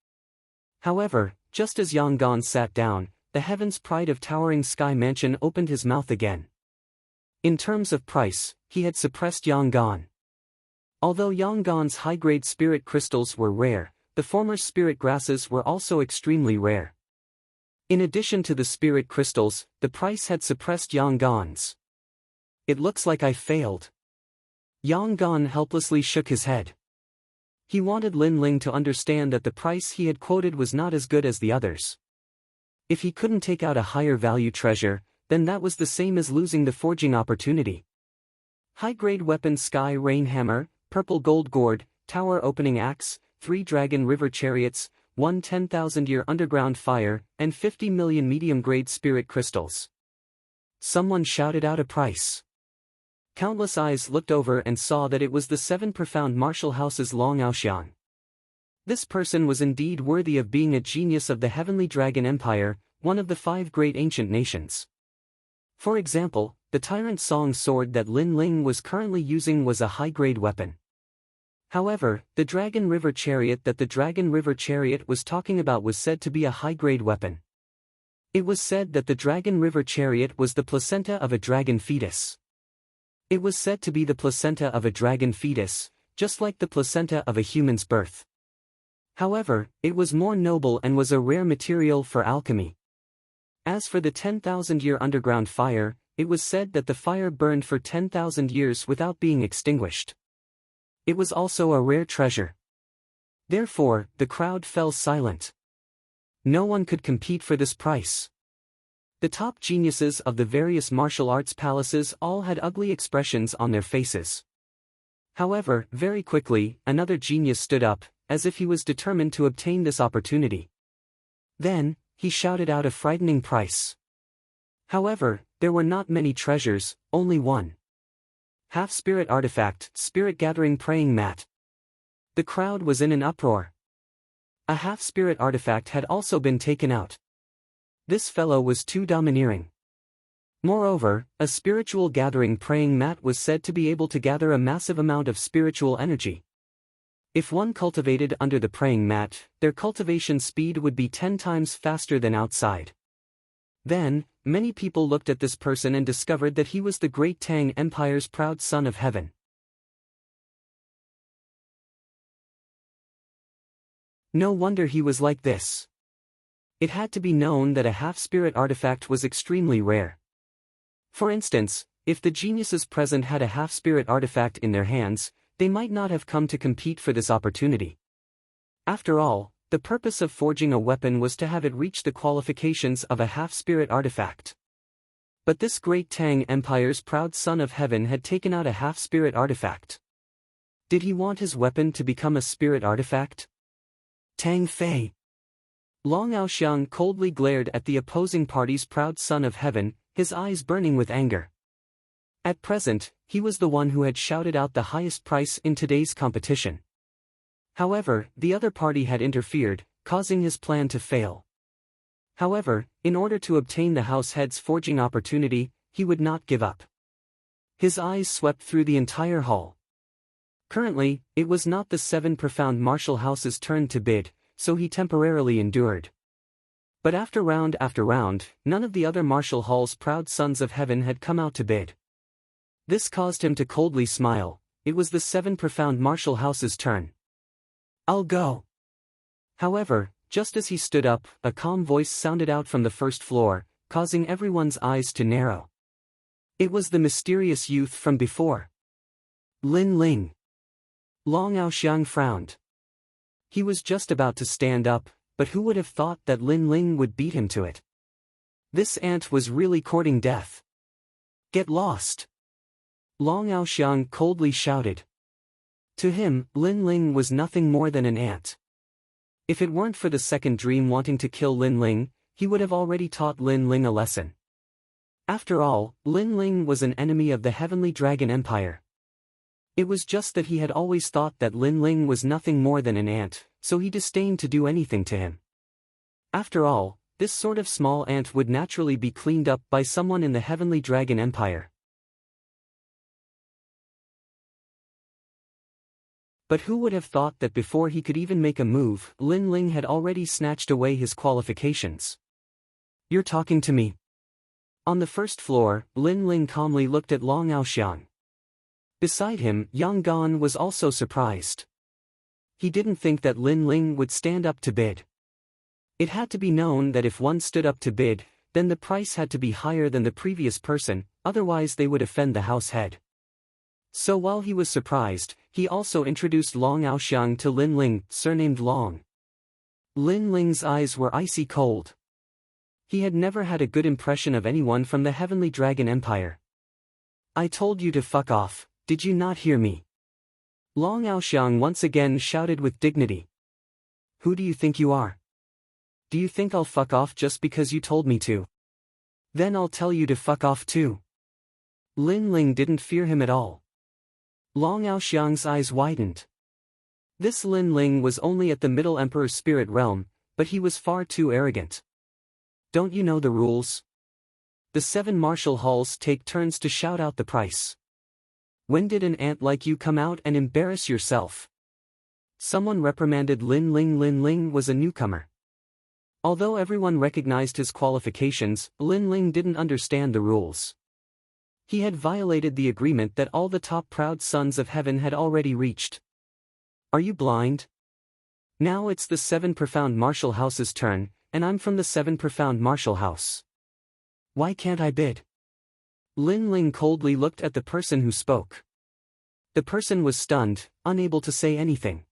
However, just as Yang Gan sat down, the Heaven's Pride of Towering Sky Mansion opened his mouth again. In terms of price, he had suppressed Yang Gan. Although Yang Gan's high-grade spirit crystals were rare, the former spirit grasses were also extremely rare. In addition to the spirit crystals, the price had suppressed Yang Gan's. It looks like I failed. Yang Gan helplessly shook his head. He wanted Lin Ling to understand that the price he had quoted was not as good as the others. If he couldn't take out a higher value treasure, then that was the same as losing the forging opportunity. High-grade weapon Sky Rain Hammer, Purple Gold Gourd, Tower Opening Axe, 3 Dragon River Chariots, 1 10,000-year underground fire, and 50 million medium-grade spirit crystals. Someone shouted out a price. Countless eyes looked over and saw that it was the 7 profound martial houses Long Aoxian. This person was indeed worthy of being a genius of the Heavenly Dragon Empire, one of the 5 great ancient nations. For example, the Tyrant Song sword that Lin Ling was currently using was a high-grade weapon. However, the Dragon River Chariot that the Dragon River Chariot was talking about was said to be a high-grade weapon. It was said that the Dragon River Chariot was the placenta of a dragon fetus. It was said to be the placenta of a dragon fetus, just like the placenta of a human's birth. However, it was more noble and was a rare material for alchemy. As for the 10,000-year underground fire, it was said that the fire burned for 10,000 years without being extinguished. It was also a rare treasure. Therefore, the crowd fell silent. No one could compete for this price. The top geniuses of the various martial arts palaces all had ugly expressions on their faces. However, very quickly, another genius stood up, as if he was determined to obtain this opportunity. Then, he shouted out a frightening price. However, there were not many treasures, only one. Half-spirit artifact, spirit gathering praying mat. The crowd was in an uproar. A half-spirit artifact had also been taken out. This fellow was too domineering. Moreover, a spiritual gathering praying mat was said to be able to gather a massive amount of spiritual energy. If one cultivated under the praying mat, their cultivation speed would be 10 times faster than outside. Then, many people looked at this person and discovered that he was the great Tang Empire's proud son of heaven. No wonder he was like this. It had to be known that a half-spirit artifact was extremely rare. For instance, if the geniuses present had a half-spirit artifact in their hands, they might not have come to compete for this opportunity. After all, the purpose of forging a weapon was to have it reach the qualifications of a half-spirit artifact. But this great Tang Empire's proud son of heaven had taken out a half-spirit artifact. Did he want his weapon to become a spirit artifact? Tang Fei. Long Aoxiang coldly glared at the opposing party's proud son of heaven, his eyes burning with anger. At present, he was the one who had shouted out the highest price in today's competition. However, the other party had interfered, causing his plan to fail. However, in order to obtain the house head's forging opportunity, he would not give up. His eyes swept through the entire hall. Currently, it was not the 7 profound martial houses' turn to bid, so he temporarily endured. But after round, none of the other martial hall's proud sons of heaven had come out to bid. This caused him to coldly smile. It was the 7 profound martial houses' turn. "I'll go." However, just as he stood up, a calm voice sounded out from the first floor, causing everyone's eyes to narrow. It was the mysterious youth from before. Lin Ling. Long Aoxiang frowned. He was just about to stand up, but who would have thought that Lin Ling would beat him to it? This ant was really courting death. "Get lost!" Long Aoxiang coldly shouted. To him, Lin Ling was nothing more than an ant. If it weren't for the second dream wanting to kill Lin Ling, he would have already taught Lin Ling a lesson. After all, Lin Ling was an enemy of the Heavenly Dragon Empire. It was just that he had always thought that Lin Ling was nothing more than an ant, so he disdained to do anything to him. After all, this sort of small ant would naturally be cleaned up by someone in the Heavenly Dragon Empire. But who would have thought that before he could even make a move, Lin Ling had already snatched away his qualifications? "You're talking to me." On the first floor, Lin Ling calmly looked at Long Aoxiang. Beside him, Yang Gan was also surprised. He didn't think that Lin Ling would stand up to bid. It had to be known that if one stood up to bid, then the price had to be higher than the previous person, otherwise they would offend the house head. So while he was surprised, he also introduced Long Aoxiang to Lin Ling, surnamed Long. Lin Ling's eyes were icy cold. He had never had a good impression of anyone from the Heavenly Dragon Empire. "I told you to fuck off, did you not hear me?" Long Aoxiang once again shouted with dignity. "Who do you think you are? Do you think I'll fuck off just because you told me to? Then I'll tell you to fuck off too." Lin Ling didn't fear him at all. Long Aoxiang's eyes widened. This Lin Ling was only at the Middle Emperor's spirit realm, but he was far too arrogant. "Don't you know the rules? The 7 martial halls take turns to shout out the price. When did an ant like you come out and embarrass yourself?" Someone reprimanded Lin Ling. Lin Ling was a newcomer. Although everyone recognized his qualifications, Lin Ling didn't understand the rules. He had violated the agreement that all the top proud sons of heaven had already reached. "Are you blind? Now it's the 7 profound martial house's turn, and I'm from the 7 profound martial house. Why can't I bid?" Lin Ling coldly looked at the person who spoke. The person was stunned, unable to say anything.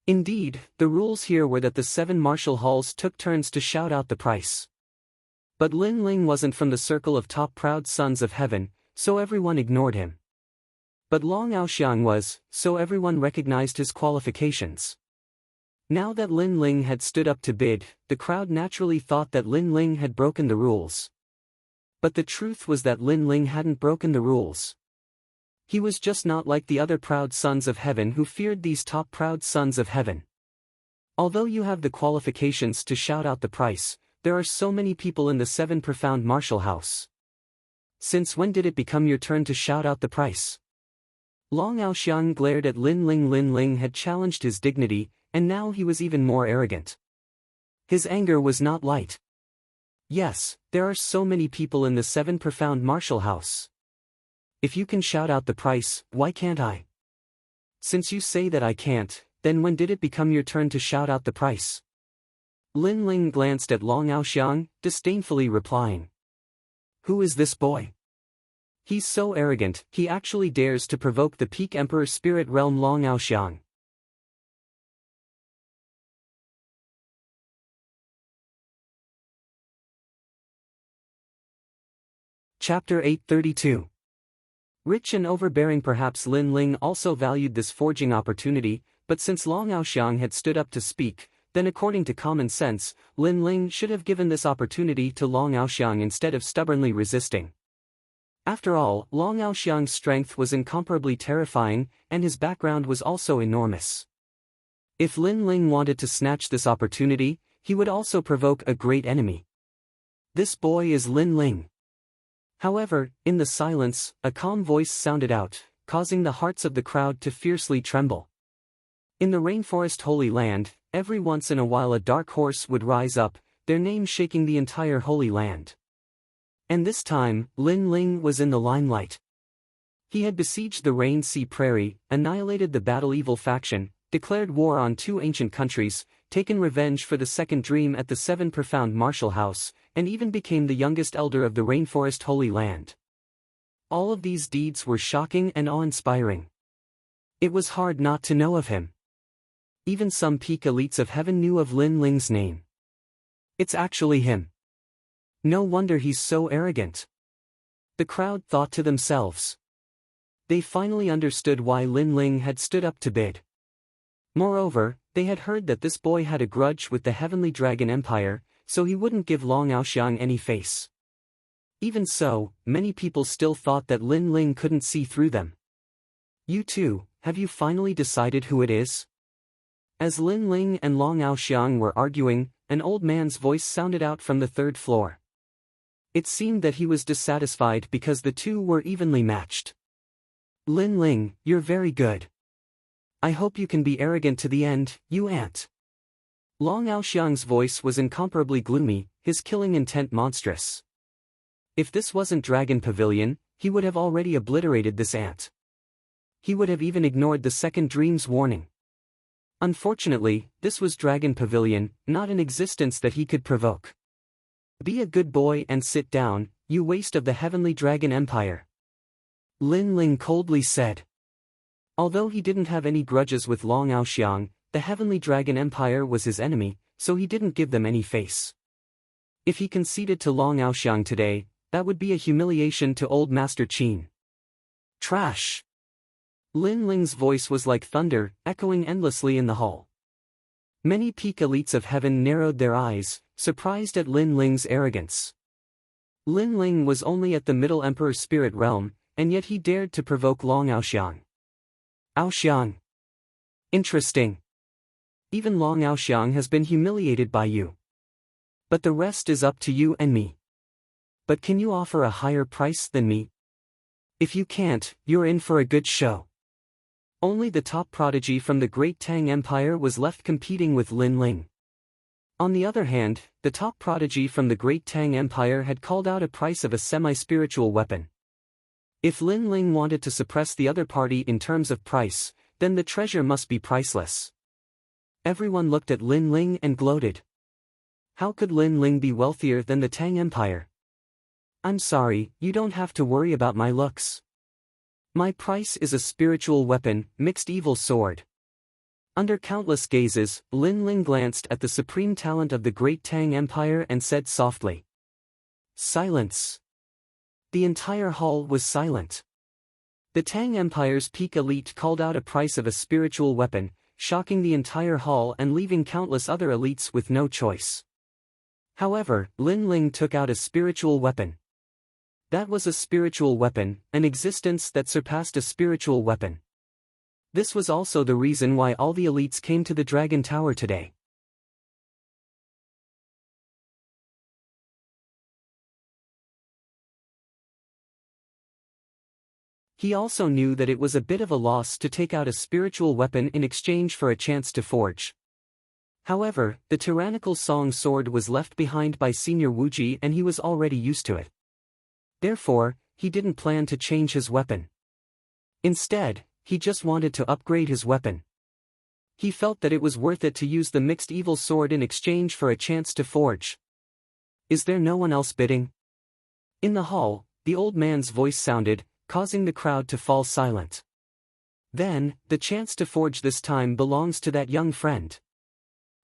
Indeed, the rules here were that the 7 martial halls took turns to shout out the price. But Lin Ling wasn't from the circle of top proud sons of heaven, so everyone ignored him. But Long Aoxiang was, so everyone recognized his qualifications. Now that Lin Ling had stood up to bid, the crowd naturally thought that Lin Ling had broken the rules. But the truth was that Lin Ling hadn't broken the rules. He was just not like the other proud sons of heaven who feared these top proud sons of heaven. Although you have the qualifications to shout out the price, there are so many people in the 7 profound martial house. Since when did it become your turn to shout out the price? Long Aoxiang glared at Lin Ling. Lin Ling had challenged his dignity, and now he was even more arrogant. His anger was not light. Yes, there are so many people in the 7 profound martial house. If you can shout out the price, why can't I? Since you say that I can't, then when did it become your turn to shout out the price? Lin Ling glanced at Long Aoxiang, disdainfully replying. Who is this boy? He's so arrogant, he actually dares to provoke the peak emperor spirit realm Long Aoxiang. Chapter 832. Rich and overbearing. Perhaps Lin Ling also valued this forging opportunity, but since Long Aoxiang had stood up to speak, then according to common sense, Lin Ling should have given this opportunity to Long Aoxiang instead of stubbornly resisting. After all, Long Aoxiang's strength was incomparably terrifying, and his background was also enormous. If Lin Ling wanted to snatch this opportunity, he would also provoke a great enemy. This boy is Lin Ling. However, in the silence, a calm voice sounded out, causing the hearts of the crowd to fiercely tremble. In the rainforest Holy Land, every once in a while a dark horse would rise up, their name shaking the entire Holy Land. And this time, Lin Ling was in the limelight. He had besieged the Rain Sea Prairie, annihilated the Battle Evil faction, declared war on 2 ancient countries, taken revenge for the second dream at the 7 profound martial house, and even became the youngest elder of the Rainforest Holy Land. All of these deeds were shocking and awe-inspiring. It was hard not to know of him. Even some peak elites of heaven knew of Lin Ling's name. It's actually him. No wonder he's so arrogant. The crowd thought to themselves. They finally understood why Lin Ling had stood up to bid. Moreover, they had heard that this boy had a grudge with the Heavenly Dragon Empire, so he wouldn't give Long Aoxiang any face. Even so, many people still thought that Lin Ling couldn't see through them. You too, have you finally decided who it is? As Lin Ling and Long Aoxiang were arguing, an old man's voice sounded out from the 3rd floor. It seemed that he was dissatisfied because the two were evenly matched. Lin Ling, you're very good. I hope you can be arrogant to the end, you ant. Long Aoxiang's voice was incomparably gloomy, his killing intent monstrous. If this wasn't Dragon Pavilion, he would have already obliterated this ant. He would have even ignored the second dream's warning. Unfortunately, this was Dragon Pavilion, not an existence that he could provoke. Be a good boy and sit down, you waste of the Heavenly Dragon Empire. Lin Ling coldly said. Although he didn't have any grudges with Long Aoxiang, the Heavenly Dragon Empire was his enemy, so he didn't give them any face. If he conceded to Long Aoxiang today, that would be a humiliation to old Master Qin. Trash! Lin Ling's voice was like thunder, echoing endlessly in the hall. Many peak elites of heaven narrowed their eyes, surprised at Lin Ling's arrogance. Lin Ling was only at the Middle Emperor Spirit Realm, and yet he dared to provoke Long Aoxiang. Aoxiang. Interesting. Even Long Aoxiang has been humiliated by you. But the rest is up to you and me. But can you offer a higher price than me? If you can't, you're in for a good show. Only the top prodigy from the Great Tang Empire was left competing with Lin Ling. On the other hand, the top prodigy from the Great Tang Empire had called out a price of a semi-spiritual weapon. If Lin Ling wanted to suppress the other party in terms of price, then the treasure must be priceless. Everyone looked at Lin Ling and gloated. How could Lin Ling be wealthier than the Tang Empire? I'm sorry, you don't have to worry about my looks. My price is a spiritual weapon, mixed evil sword. Under countless gazes, Lin Ling glanced at the supreme talent of the Great Tang Empire and said softly. Silence. The entire hall was silent. The Tang Empire's peak elite called out a price of a spiritual weapon, shocking the entire hall and leaving countless other elites with no choice. However, Lin Ling took out a spiritual weapon. That was a spiritual weapon, an existence that surpassed a spiritual weapon. This was also the reason why all the elites came to the Dragon Tower today. He also knew that it was a bit of a loss to take out a spiritual weapon in exchange for a chance to forge. However, the tyrannical song sword was left behind by Senior Wuji and he was already used to it. Therefore, he didn't plan to change his weapon. Instead, he just wanted to upgrade his weapon. He felt that it was worth it to use the mixed evil sword in exchange for a chance to forge. Is there no one else bidding? In the hall, the old man's voice sounded, causing the crowd to fall silent. Then, the chance to forge this time belongs to that young friend.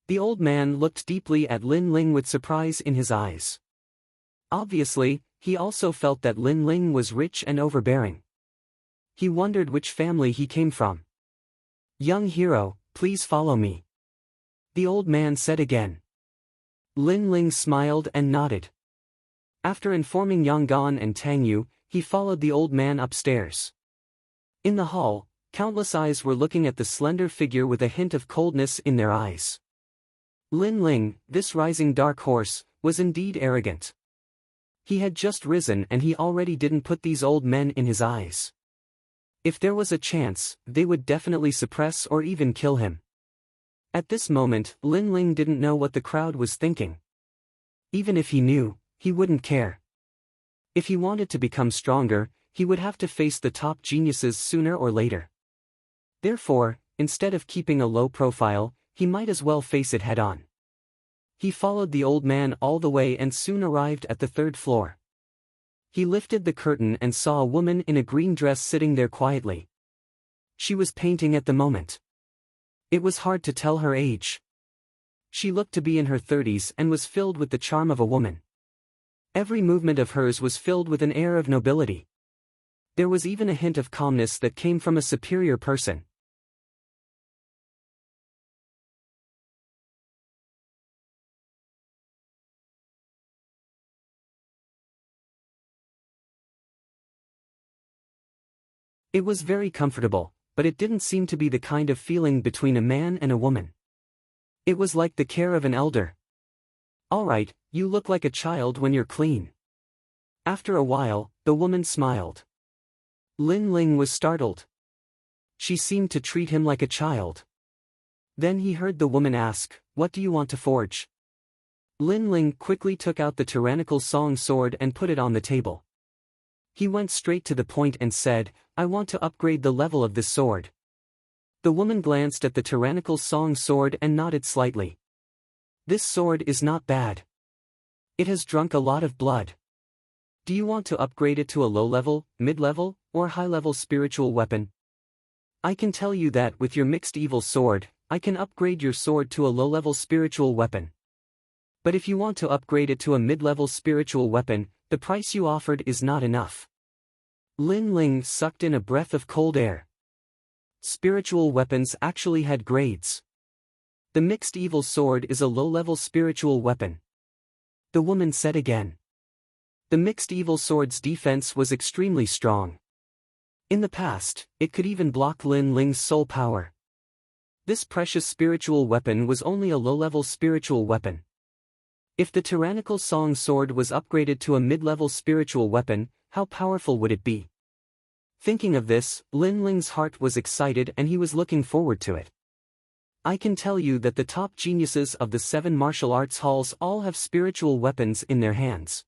The old man looked deeply at Lin Ling with surprise in his eyes. Obviously, he also felt that Lin Ling was rich and overbearing. He wondered which family he came from. Young hero, please follow me. The old man said again. Lin Ling smiled and nodded. After informing Yang Gan and Tang Yu, he followed the old man upstairs. In the hall, countless eyes were looking at the slender figure with a hint of coldness in their eyes. Lin Ling, this rising dark horse, was indeed arrogant. He had just risen and he already didn't put these old men in his eyes. If there was a chance, they would definitely suppress or even kill him. At this moment, Lin Ling didn't know what the crowd was thinking. Even if he knew, he wouldn't care. If he wanted to become stronger, he would have to face the top geniuses sooner or later. Therefore, instead of keeping a low profile, he might as well face it head-on. He followed the old man all the way and soon arrived at the third floor. He lifted the curtain and saw a woman in a green dress sitting there quietly. She was painting at the moment. It was hard to tell her age. She looked to be in her 30s and was filled with the charm of a woman. Every movement of hers was filled with an air of nobility. There was even a hint of calmness that came from a superior person. It was very comfortable, but it didn't seem to be the kind of feeling between a man and a woman. It was like the care of an elder. Alright, you look like a child when you're clean. After a while, the woman smiled. Lin Ling was startled. She seemed to treat him like a child. Then he heard the woman ask, "What do you want to forge?" Lin Ling quickly took out the tyrannical song sword and put it on the table. He went straight to the point and said, "I want to upgrade the level of this sword." The woman glanced at the tyrannical song sword and nodded slightly. This sword is not bad. It has drunk a lot of blood. Do you want to upgrade it to a low-level, mid-level, or high-level spiritual weapon? I can tell you that with your mixed evil sword, I can upgrade your sword to a low-level spiritual weapon. But if you want to upgrade it to a mid-level spiritual weapon, the price you offered is not enough. Lin Ling sucked in a breath of cold air. Spiritual weapons actually had grades. The mixed evil sword is a low-level spiritual weapon. The woman said again. The mixed evil sword's defense was extremely strong. In the past, it could even block Lin Ling's soul power. This precious spiritual weapon was only a low-level spiritual weapon. If the tyrannical song sword was upgraded to a mid-level spiritual weapon, how powerful would it be? Thinking of this, Lin Ling's heart was excited and he was looking forward to it. I can tell you that the top geniuses of the 7 martial arts halls all have spiritual weapons in their hands.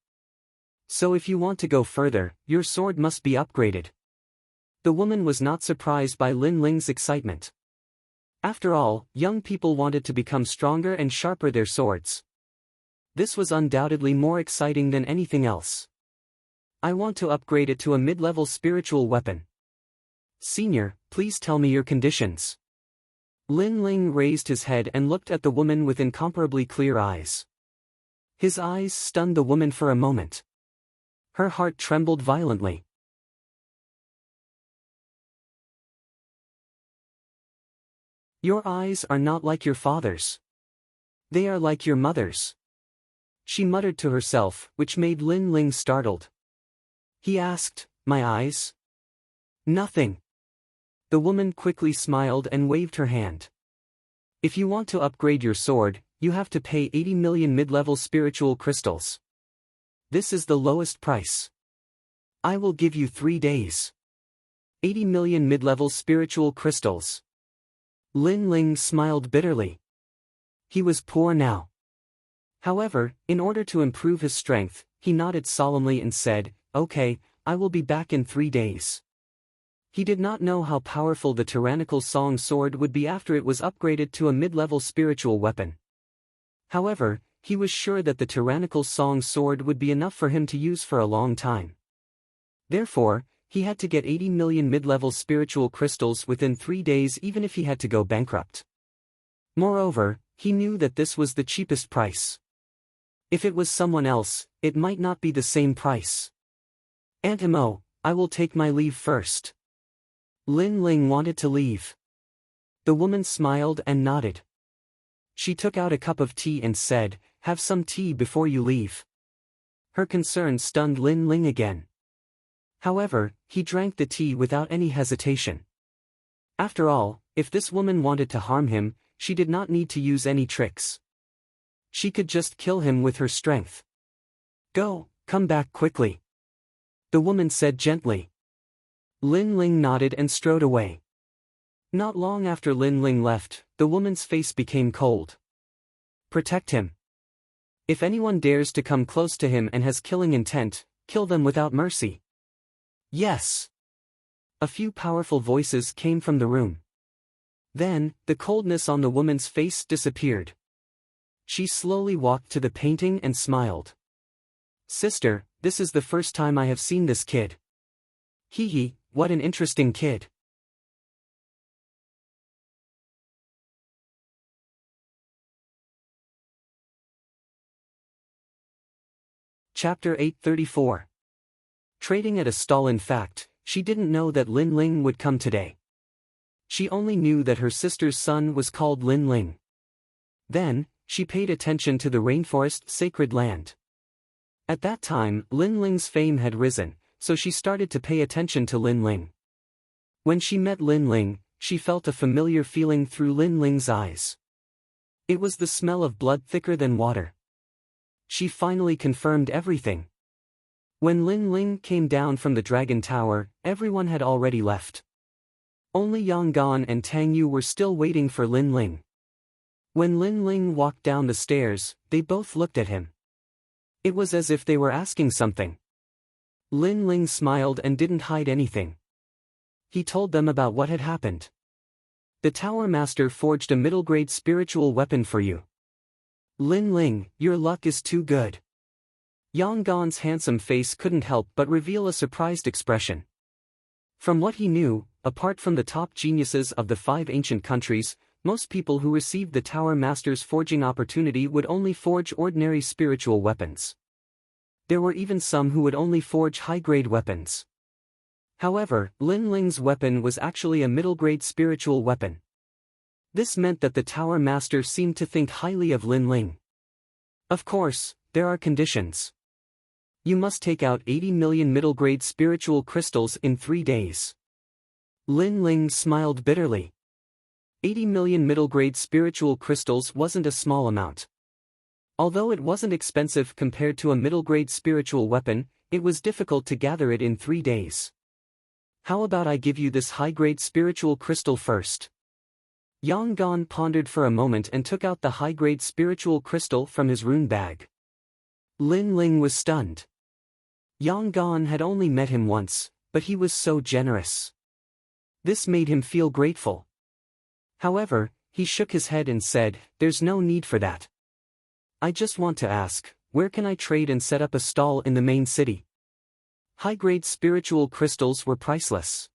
So if you want to go further, your sword must be upgraded. The woman was not surprised by Lin Ling's excitement. After all, young people wanted to become stronger and sharper their swords. This was undoubtedly more exciting than anything else. I want to upgrade it to a mid-level spiritual weapon. Senior, please tell me your conditions. Lin Ling raised his head and looked at the woman with incomparably clear eyes. His eyes stunned the woman for a moment. Her heart trembled violently. Your eyes are not like your father's. They are like your mother's. She muttered to herself, which made Lin Ling startled. He asked, "My eyes?" "Nothing." The woman quickly smiled and waved her hand. If you want to upgrade your sword, you have to pay 80 million mid-level spiritual crystals. This is the lowest price. I will give you 3 days. 80 million mid-level spiritual crystals. Lin Ling smiled bitterly. He was poor now. However, in order to improve his strength, he nodded solemnly and said, "Okay, I will be back in 3 days." He did not know how powerful the tyrannical song sword would be after it was upgraded to a mid-level spiritual weapon. However, he was sure that the tyrannical song sword would be enough for him to use for a long time. Therefore, he had to get 80 million mid-level spiritual crystals within 3 days even if he had to go bankrupt. Moreover, he knew that this was the cheapest price. If it was someone else, it might not be the same price. "Aunt Imo, I will take my leave first." Lin Ling wanted to leave. The woman smiled and nodded. She took out a cup of tea and said, "Have some tea before you leave." Her concern stunned Lin Ling again. However, he drank the tea without any hesitation. After all, if this woman wanted to harm him, she did not need to use any tricks. She could just kill him with her strength. "Go, come back quickly," the woman said gently. Lin Ling nodded and strode away. Not long after Lin Ling left, the woman's face became cold. "Protect him. If anyone dares to come close to him and has killing intent, kill them without mercy." "Yes." A few powerful voices came from the room. Then, the coldness on the woman's face disappeared. She slowly walked to the painting and smiled. "Sister, this is the first time I have seen this kid. Hee hee, what an interesting kid." Chapter 834. Trading at a stall. In fact, she didn't know that Lin Ling would come today. She only knew that her sister's son was called Lin Ling. Then, she paid attention to the rainforest sacred land. At that time, Lin Ling's fame had risen, so she started to pay attention to Lin Ling. When she met Lin Ling, she felt a familiar feeling through Lin Ling's eyes. It was the smell of blood thicker than water. She finally confirmed everything. When Lin Ling came down from the Dragon Tower, everyone had already left. Only Yang Gan and Tang Yu were still waiting for Lin Ling. When Lin Ling walked down the stairs, they both looked at him. It was as if they were asking something. Lin Ling smiled and didn't hide anything. He told them about what had happened. "The Tower Master forged a middle-grade spiritual weapon for you. Lin Ling, your luck is too good." Yang Gan's handsome face couldn't help but reveal a surprised expression. From what he knew, apart from the top geniuses of the 5 ancient countries, most people who received the Tower Master's forging opportunity would only forge ordinary spiritual weapons. There were even some who would only forge high-grade weapons. However, Lin Ling's weapon was actually a middle-grade spiritual weapon. This meant that the Tower Master seemed to think highly of Lin Ling. Of course, there are conditions. You must take out 80 million middle-grade spiritual crystals in 3 days. Lin Ling smiled bitterly. 80 million middle-grade spiritual crystals wasn't a small amount. Although it wasn't expensive compared to a middle-grade spiritual weapon, it was difficult to gather it in 3 days. "How about I give you this high-grade spiritual crystal first?" Yang Gan pondered for a moment and took out the high-grade spiritual crystal from his rune bag. Lin Ling was stunned. Yang Gan had only met him once, but he was so generous. This made him feel grateful. However, he shook his head and said, "There's no need for that. I just want to ask, where can I trade and set up a stall in the main city?" High-grade spiritual crystals were priceless.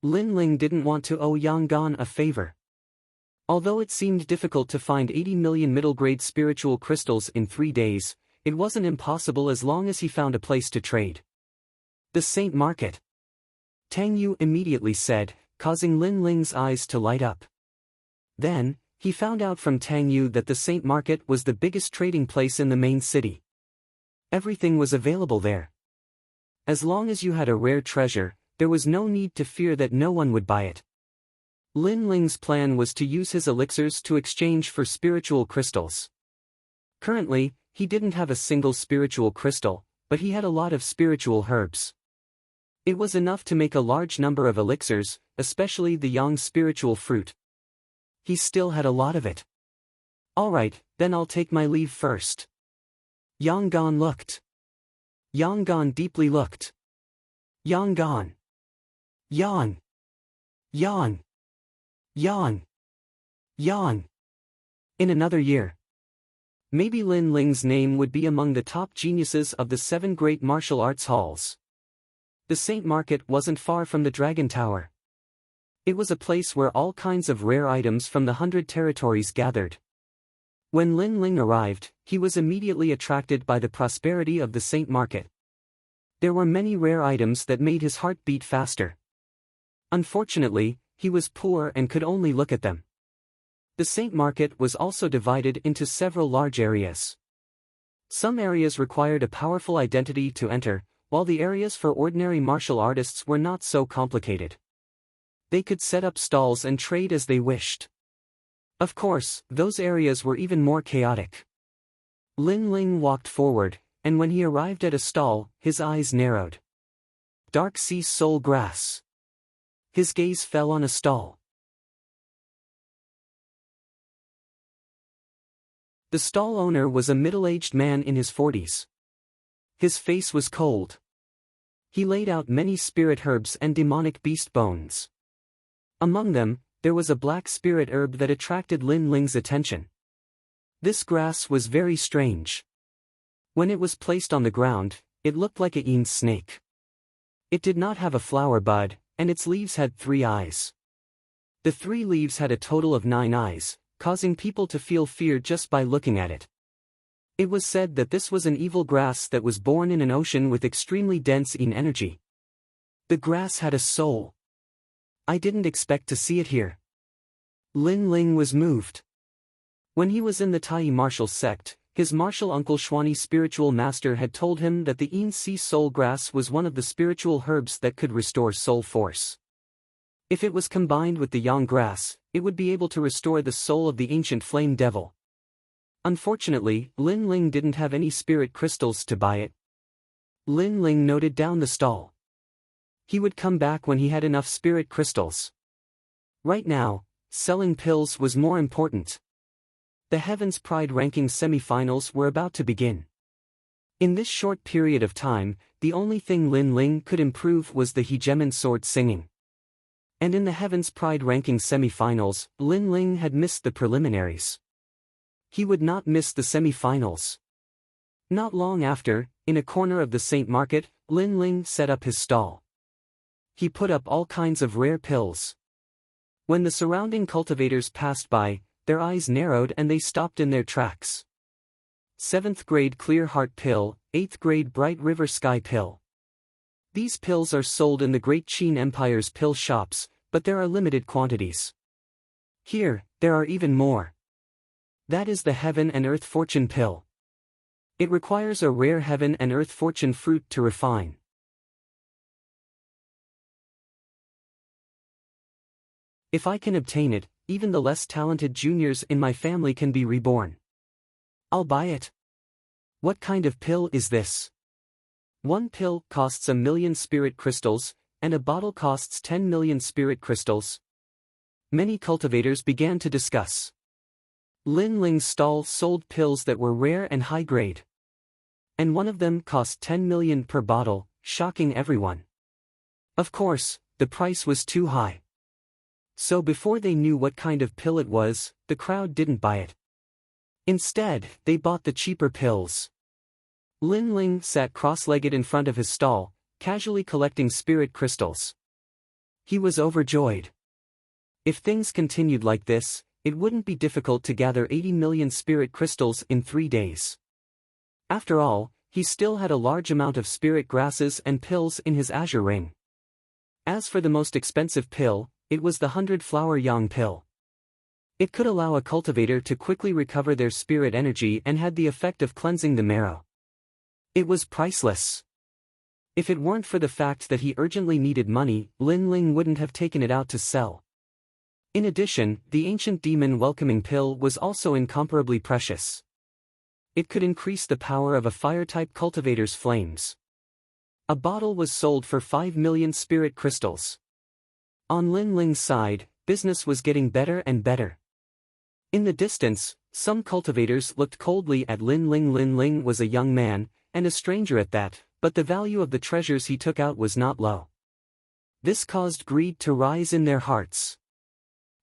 Lin Ling didn't want to owe Yang Gan a favor. Although it seemed difficult to find 80 million middle-grade spiritual crystals in 3 days, it wasn't impossible as long as he found a place to trade. "The Saint Market," Tang Yu immediately said, causing Lin Ling's eyes to light up. Then, he found out from Tang Yu that the Saint Market was the biggest trading place in the main city. Everything was available there. As long as you had a rare treasure, there was no need to fear that no one would buy it. Lin Ling's plan was to use his elixirs to exchange for spiritual crystals. Currently, he didn't have a single spiritual crystal, but he had a lot of spiritual herbs. It was enough to make a large number of elixirs, especially the yang spiritual fruit. He still had a lot of it. Alright, then I'll take my leave first. Yangon looked. Yangon deeply looked. Yangon. Yan. Yan. Yan. Yan. In another year. Maybe Lin Ling's name would be among the top geniuses of the 7 great martial arts halls. The Saint Market wasn't far from the Dragon Tower. It was a place where all kinds of rare items from the 100 territories gathered. When Lin Ling arrived, he was immediately attracted by the prosperity of the Saint Market. There were many rare items that made his heart beat faster. Unfortunately, he was poor and could only look at them. The Saint Market was also divided into several large areas. Some areas required a powerful identity to enter, while the areas for ordinary martial artists were not so complicated. They could set up stalls and trade as they wished. Of course, those areas were even more chaotic. Lin Ling walked forward, and when he arrived at a stall, his eyes narrowed. Dark sea soul grass. His gaze fell on a stall. The stall owner was a middle-aged man in his 40s. His face was cold. He laid out many spirit herbs and demonic beast bones. Among them, there was a black spirit herb that attracted Lin Ling's attention. This grass was very strange. When it was placed on the ground, it looked like a yin snake. It did not have a flower bud, and its leaves had 3 eyes. The 3 leaves had a total of 9 eyes, causing people to feel fear just by looking at it. It was said that this was an evil grass that was born in an ocean with extremely dense yin energy. The grass had a soul. I didn't expect to see it here. Lin Ling was moved. When he was in the Tai martial sect, his martial uncle Xuani spiritual master had told him that the yin sea soul grass was one of the spiritual herbs that could restore soul force. If it was combined with the yang grass, it would be able to restore the soul of the ancient flame devil. Unfortunately, Lin Ling didn't have any spirit crystals to buy it. Lin Ling noted down the stall. He would come back when he had enough spirit crystals. Right now, selling pills was more important. The Heaven's Pride ranking semi-finals were about to begin. In this short period of time, the only thing Lin Ling could improve was the hegemon sword singing. And in the Heaven's Pride ranking semi-finals, Lin Ling had missed the preliminaries. He would not miss the semi-finals. Not long after, in a corner of the Saint Market, Lin Ling set up his stall. He put up all kinds of rare pills. When the surrounding cultivators passed by, their eyes narrowed and they stopped in their tracks. 7th grade Clear Heart Pill, 8th grade Bright River Sky Pill. These pills are sold in the Great Qin Empire's pill shops, but there are limited quantities. Here, there are even more. That is the Heaven and Earth Fortune Pill. It requires a rare Heaven and Earth Fortune fruit to refine. If I can obtain it, even the less talented juniors in my family can be reborn. I'll buy it. What kind of pill is this? One pill costs 1 million spirit crystals, and a bottle costs 10 million spirit crystals. Many cultivators began to discuss. Lin Ling's stall sold pills that were rare and high grade. And one of them cost 10 million per bottle, shocking everyone. Of course, the price was too high. So before they knew what kind of pill it was, the crowd didn't buy it. Instead, they bought the cheaper pills. Lin Ling sat cross-legged in front of his stall, casually collecting spirit crystals. He was overjoyed. If things continued like this, it wouldn't be difficult to gather 80 million spirit crystals in 3 days. After all, he still had a large amount of spirit grasses and pills in his azure ring. As for the most expensive pill, it was the 100-flower yang pill. It could allow a cultivator to quickly recover their spirit energy and had the effect of cleansing the marrow. It was priceless. If it weren't for the fact that he urgently needed money, Lin Ling wouldn't have taken it out to sell. In addition, the ancient demon welcoming pill was also incomparably precious. It could increase the power of a fire-type cultivator's flames. A bottle was sold for 5 million spirit crystals. On Lin Ling's side, business was getting better and better. In the distance, Some cultivators looked coldly at Lin Ling. Lin Ling was a young man, and a stranger at that, but the value of the treasures he took out was not low. This caused greed to rise in their hearts.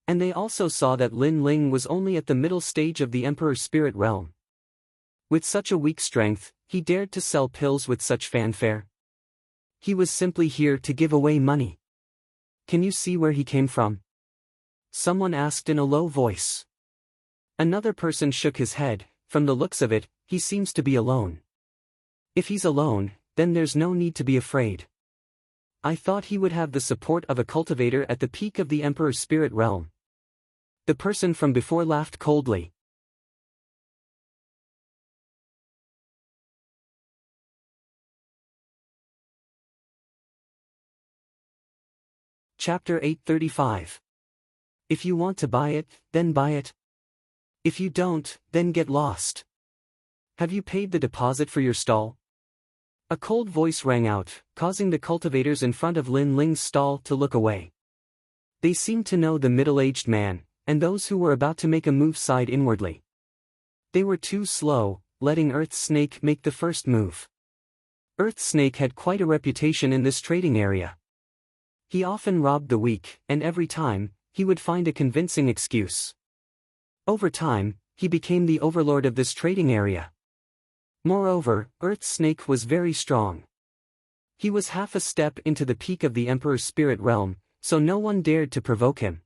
And they also saw that Lin Ling was only at the middle stage of the Emperor's spirit realm. With such a weak strength, he dared to sell pills with such fanfare. He was simply here to give away money. Can you see where he came from? Someone asked in a low voice. Another person shook his head. From the looks of it, he seems to be alone. If he's alone, then there's no need to be afraid. I thought he would have the support of a cultivator at the peak of the Emperor's spirit realm. The person from before laughed coldly. Chapter 835. If you want to buy it, then buy it. If you don't, then get lost. Have you paid the deposit for your stall? A cold voice rang out, causing the cultivators in front of Lin Ling's stall to look away. They seemed to know the middle-aged man, and those who were about to make a move sighed inwardly. They were too slow, letting Earth Snake make the first move. Earth Snake had quite a reputation in this trading area. He often robbed the weak, and every time, he would find a convincing excuse. Over time, he became the overlord of this trading area. Moreover, Earth Snake was very strong. He was half a step into the peak of the Emperor's spirit realm, so no one dared to provoke him.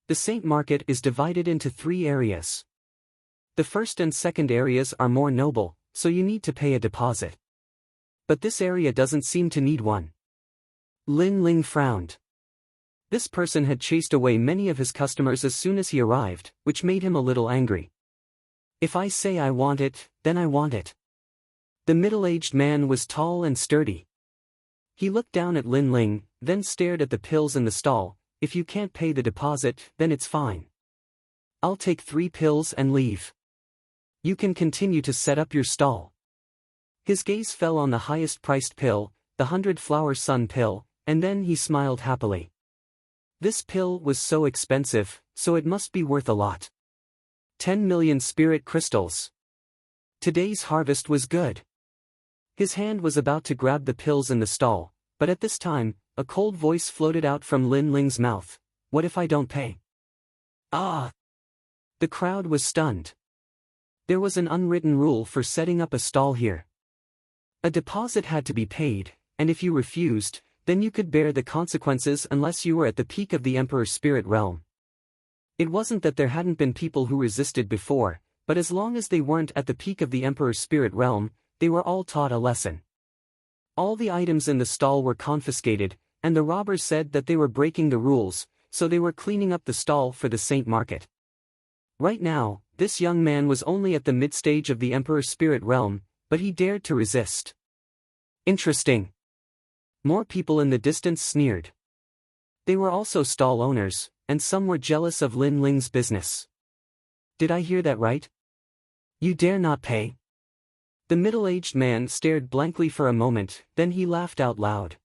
The Saint Market is divided into 3 areas. The first and second areas are more noble, so you need to pay a deposit. But this area doesn't seem to need one. Lin Ling frowned. This person had chased away many of his customers as soon as he arrived, which made him a little angry. If I say I want it, then I want it. The middle-aged man was tall and sturdy. He looked down at Lin Ling, then stared at the pills in the stall. If you can't pay the deposit, then it's fine. I'll take 3 pills and leave. You can continue to set up your stall. His gaze fell on the highest-priced pill, the 100-flower sun pill, and then he smiled happily. This pill was so expensive, so it must be worth a lot. 10 million spirit crystals. Today's harvest was good. His hand was about to grab the pills in the stall, but at this time, a cold voice floated out from Lin Ling's mouth. What if I don't pay? Ah! The crowd was stunned. There was an unwritten rule for setting up a stall here. A deposit had to be paid, and if you refused, then you could bear the consequences unless you were at the peak of the Emperor's spirit realm. It wasn't that there hadn't been people who resisted before, but as long as they weren't at the peak of the Emperor's spirit realm, they were all taught a lesson. All the items in the stall were confiscated, and the robbers said that they were breaking the rules, so they were cleaning up the stall for the Saint Market. Right now, this young man was only at the mid-stage of the Emperor's spirit realm, but he dared to resist. Interesting. More people in the distance sneered. They were also stall owners, and some were jealous of Lin Ling's business. Did I hear that right? You dare not pay? The middle-aged man stared blankly for a moment, then he laughed out loud.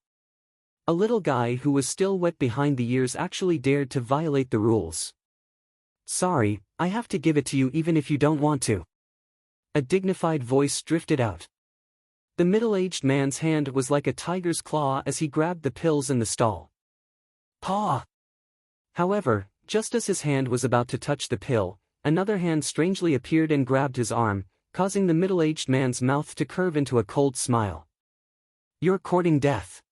A little guy who was still wet behind the ears actually dared to violate the rules. Sorry, I have to give it to you even if you don't want to. A dignified voice drifted out. The middle-aged man's hand was like a tiger's claw as he grabbed the pills in the stall. Paw! However, just as his hand was about to touch the pill, another hand strangely appeared and grabbed his arm, causing the middle-aged man's mouth to curve into a cold smile. You're courting death.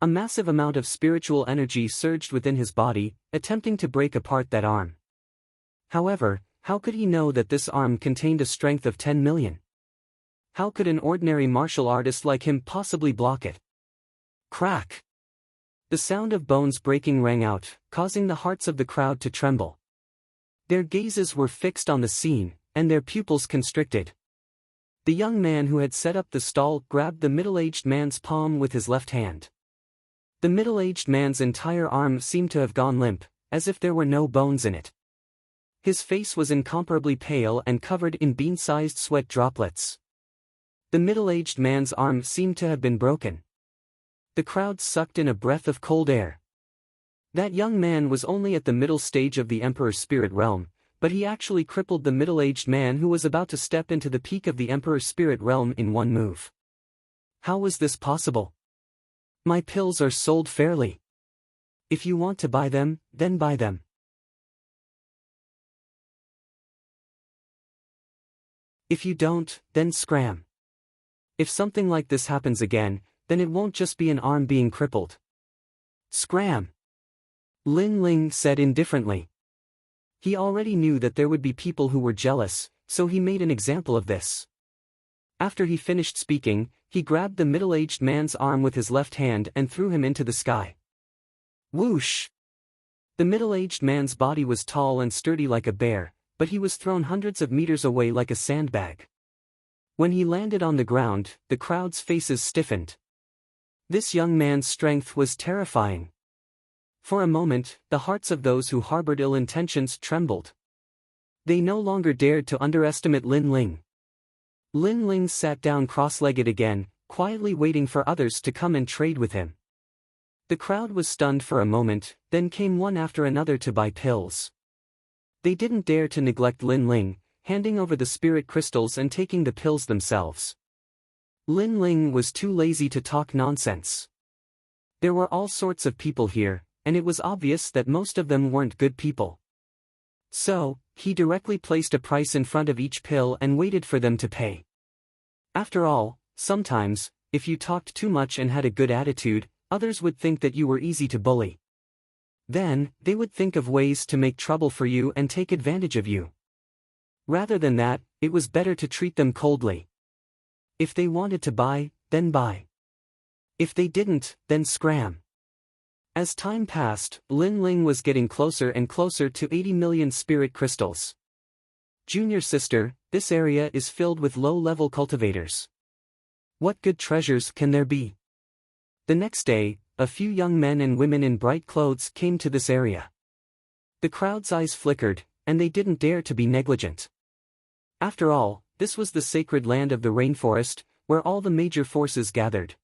A massive amount of spiritual energy surged within his body, attempting to break apart that arm. However, how could he know that this arm contained a strength of 10 million? How could an ordinary martial artist like him possibly block it? Crack! The sound of bones breaking rang out, causing the hearts of the crowd to tremble. Their gazes were fixed on the scene, and their pupils constricted. The young man who had set up the stall grabbed the middle-aged man's palm with his left hand. The middle-aged man's entire arm seemed to have gone limp, as if there were no bones in it. His face was incomparably pale and covered in bean-sized sweat droplets. The middle-aged man's arm seemed to have been broken. The crowd sucked in a breath of cold air. That young man was only at the middle stage of the Emperor's spirit realm, but he actually crippled the middle-aged man who was about to step into the peak of the Emperor's spirit realm in one move. How was this possible? My pills are sold fairly. If you want to buy them, then buy them. If you don't, then scram. If something like this happens again, then it won't just be an arm being crippled. Scram! Lin Ling said indifferently. He already knew that there would be people who were jealous, so he made an example of this. After he finished speaking, he grabbed the middle-aged man's arm with his left hand and threw him into the sky. Whoosh! The middle-aged man's body was tall and sturdy like a bear, but he was thrown hundreds of meters away like a sandbag. When he landed on the ground, the crowd's faces stiffened. This young man's strength was terrifying. For a moment, the hearts of those who harbored ill intentions trembled. They no longer dared to underestimate Lin Ling. Lin Ling sat down cross-legged again, quietly waiting for others to come and trade with him. The crowd was stunned for a moment, then came one after another to buy pills. They didn't dare to neglect Lin Ling, handing over the spirit crystals and taking the pills themselves. Lin Ling was too lazy to talk nonsense. There were all sorts of people here, and it was obvious that most of them weren't good people. So, he directly placed a price in front of each pill and waited for them to pay. After all, sometimes, if you talked too much and had a good attitude, others would think that you were easy to bully. Then, they would think of ways to make trouble for you and take advantage of you. Rather than that, it was better to treat them coldly. If they wanted to buy, then buy. If they didn't, then scram. As time passed, Lin Ling was getting closer and closer to 80 million spirit crystals. Junior sister, this area is filled with low-level cultivators. What good treasures can there be? The next day, a few young men and women in bright clothes came to this area. The crowd's eyes flickered, and they didn't dare to be negligent. After all, this was the sacred land of the rainforest, where all the major forces gathered.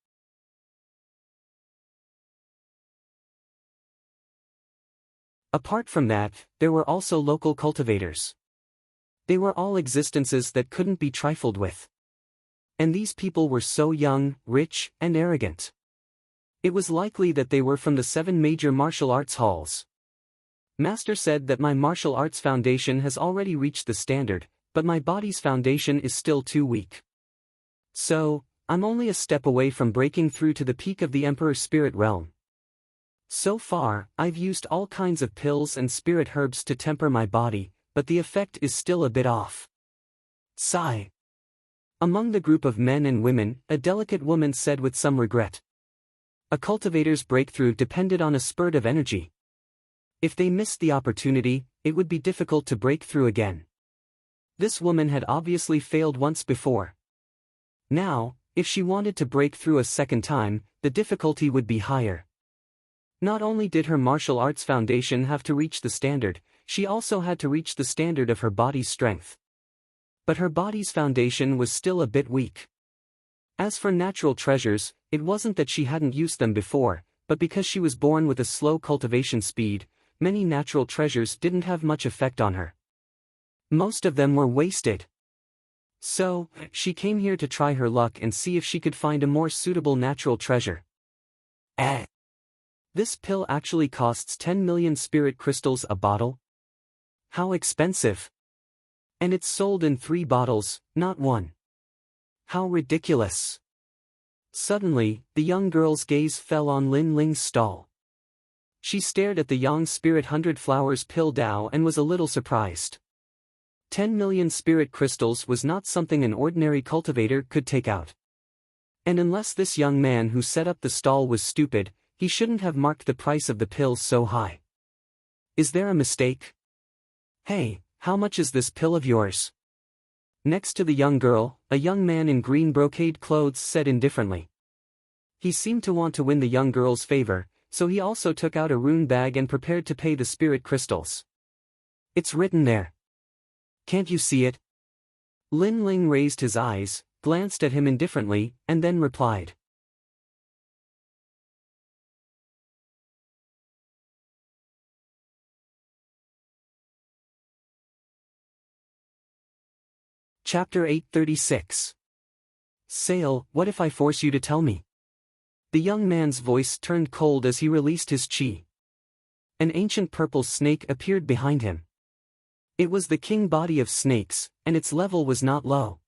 Apart from that, there were also local cultivators. They were all existences that couldn't be trifled with. And these people were so young, rich, and arrogant. It was likely that they were from the 7 major martial arts halls. Master said that my martial arts foundation has already reached the standard, but my body's foundation is still too weak. So, I'm only a step away from breaking through to the peak of the Emperor's spirit realm. So far, I've used all kinds of pills and spirit herbs to temper my body, but the effect is still a bit off. Sigh. Among the group of men and women, a delicate woman said with some regret. A cultivator's breakthrough depended on a spurt of energy. If they missed the opportunity, it would be difficult to break through again. This woman had obviously failed once before. Now, if she wanted to break through a second time, the difficulty would be higher. Not only did her martial arts foundation have to reach the standard, she also had to reach the standard of her body's strength. But her body's foundation was still a bit weak. As for natural treasures, it wasn't that she hadn't used them before, but because she was born with a slow cultivation speed, many natural treasures didn't have much effect on her. Most of them were wasted. So, she came here to try her luck and see if she could find a more suitable natural treasure. This pill actually costs 10 million spirit crystals a bottle? How expensive! And it's sold in 3 bottles, not 1. How ridiculous! Suddenly, the young girl's gaze fell on Lin Ling's stall. She stared at the Yang Spirit 100 Flowers pill Dao and was a little surprised. 10 million spirit crystals was not something an ordinary cultivator could take out. And unless this young man who set up the stall was stupid, he shouldn't have marked the price of the pills so high. Is there a mistake? Hey, how much is this pill of yours? Next to the young girl, a young man in green brocade clothes said indifferently. He seemed to want to win the young girl's favor, so he also took out a rune bag and prepared to pay the spirit crystals. It's written there. Can't you see it? Lin Ling raised his eyes, glanced at him indifferently, and then replied. Chapter 836. Sale, what if I force you to tell me? The young man's voice turned cold as he released his chi. An ancient purple snake appeared behind him. It was the king body of snakes, and its level was not low.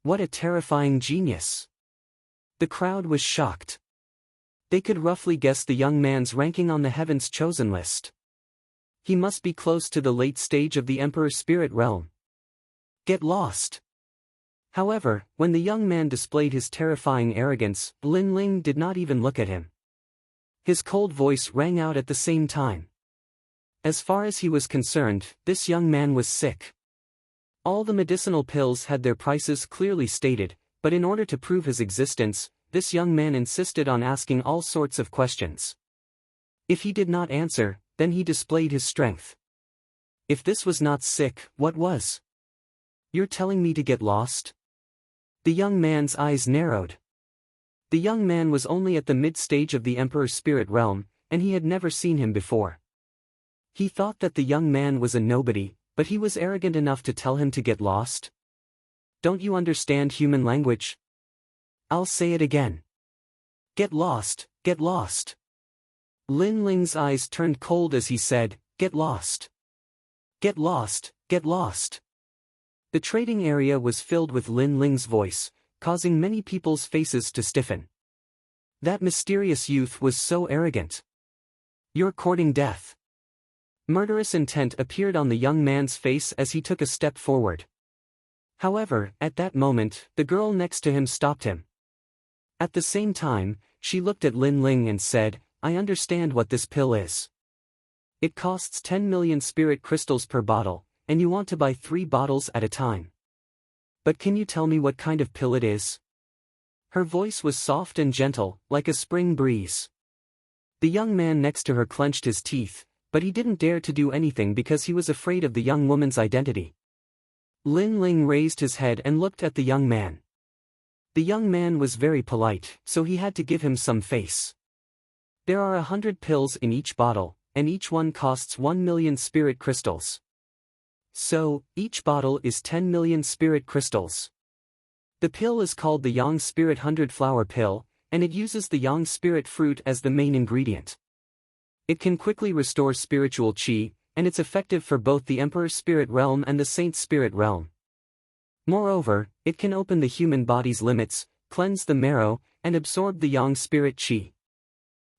What a terrifying genius! The crowd was shocked. They could roughly guess the young man's ranking on the Heaven's Chosen list. He must be close to the late stage of the Emperor's spirit realm. Get lost! However, when the young man displayed his terrifying arrogance, Lin Ling did not even look at him. His cold voice rang out at the same time. As far as he was concerned, this young man was sick. All the medicinal pills had their prices clearly stated, but in order to prove his existence, this young man insisted on asking all sorts of questions. If he did not answer, then he displayed his strength. If this was not sick, what was? You're telling me to get lost? The young man's eyes narrowed. The young man was only at the mid-stage of the Emperor's spirit realm, and he had never seen him before. He thought that the young man was a nobody, but he was arrogant enough to tell him to get lost? Don't you understand human language? I'll say it again. Get lost, get lost. Lin Ling's eyes turned cold as he said, get lost. Get lost, get lost. The trading area was filled with Lin Ling's voice, causing many people's faces to stiffen. That mysterious youth was so arrogant. You're courting death. Murderous intent appeared on the young man's face as he took a step forward. However, at that moment, the girl next to him stopped him. At the same time, she looked at Lin Ling and said, I understand what this pill is. It costs 10 million spirit crystals per bottle, and you want to buy 3 bottles at a time. But can you tell me what kind of pill it is? Her voice was soft and gentle, like a spring breeze. The young man next to her clenched his teeth, but he didn't dare to do anything because he was afraid of the young woman's identity. Lin Ling raised his head and looked at the young man. The young man was very polite, so he had to give him some face. There are 100 pills in each bottle, and each one costs 1 million spirit crystals. So, each bottle is 10 million spirit crystals. The pill is called the Yang Spirit 100 Flower Pill, and it uses the Yang Spirit fruit as the main ingredient. It can quickly restore spiritual chi, and it's effective for both the Emperor's spirit realm and the Saint's spirit realm. Moreover, it can open the human body's limits, cleanse the marrow, and absorb the Yang Spirit chi.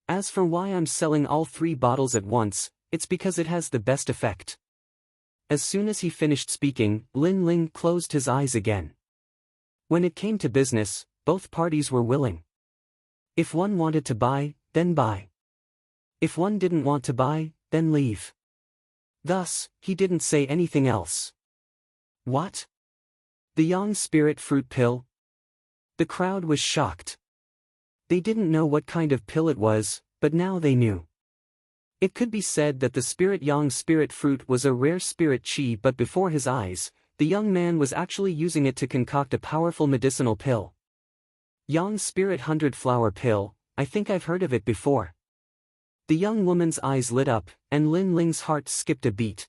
As for why I'm selling all 3 bottles at once, it's because it has the best effect. As soon as he finished speaking, Lin Ling closed his eyes again. When it came to business, both parties were willing. If one wanted to buy, then buy. If one didn't want to buy, then leave. Thus, he didn't say anything else. What? The Yang Spirit fruit pill? The crowd was shocked. They didn't know what kind of pill it was, but now they knew. It could be said that the spirit Yang Spirit fruit was a rare spirit chi, but before his eyes, the young man was actually using it to concoct a powerful medicinal pill. Yang Spirit 100 Flower Pill, I think I've heard of it before. The young woman's eyes lit up, and Lin Ling's heart skipped a beat.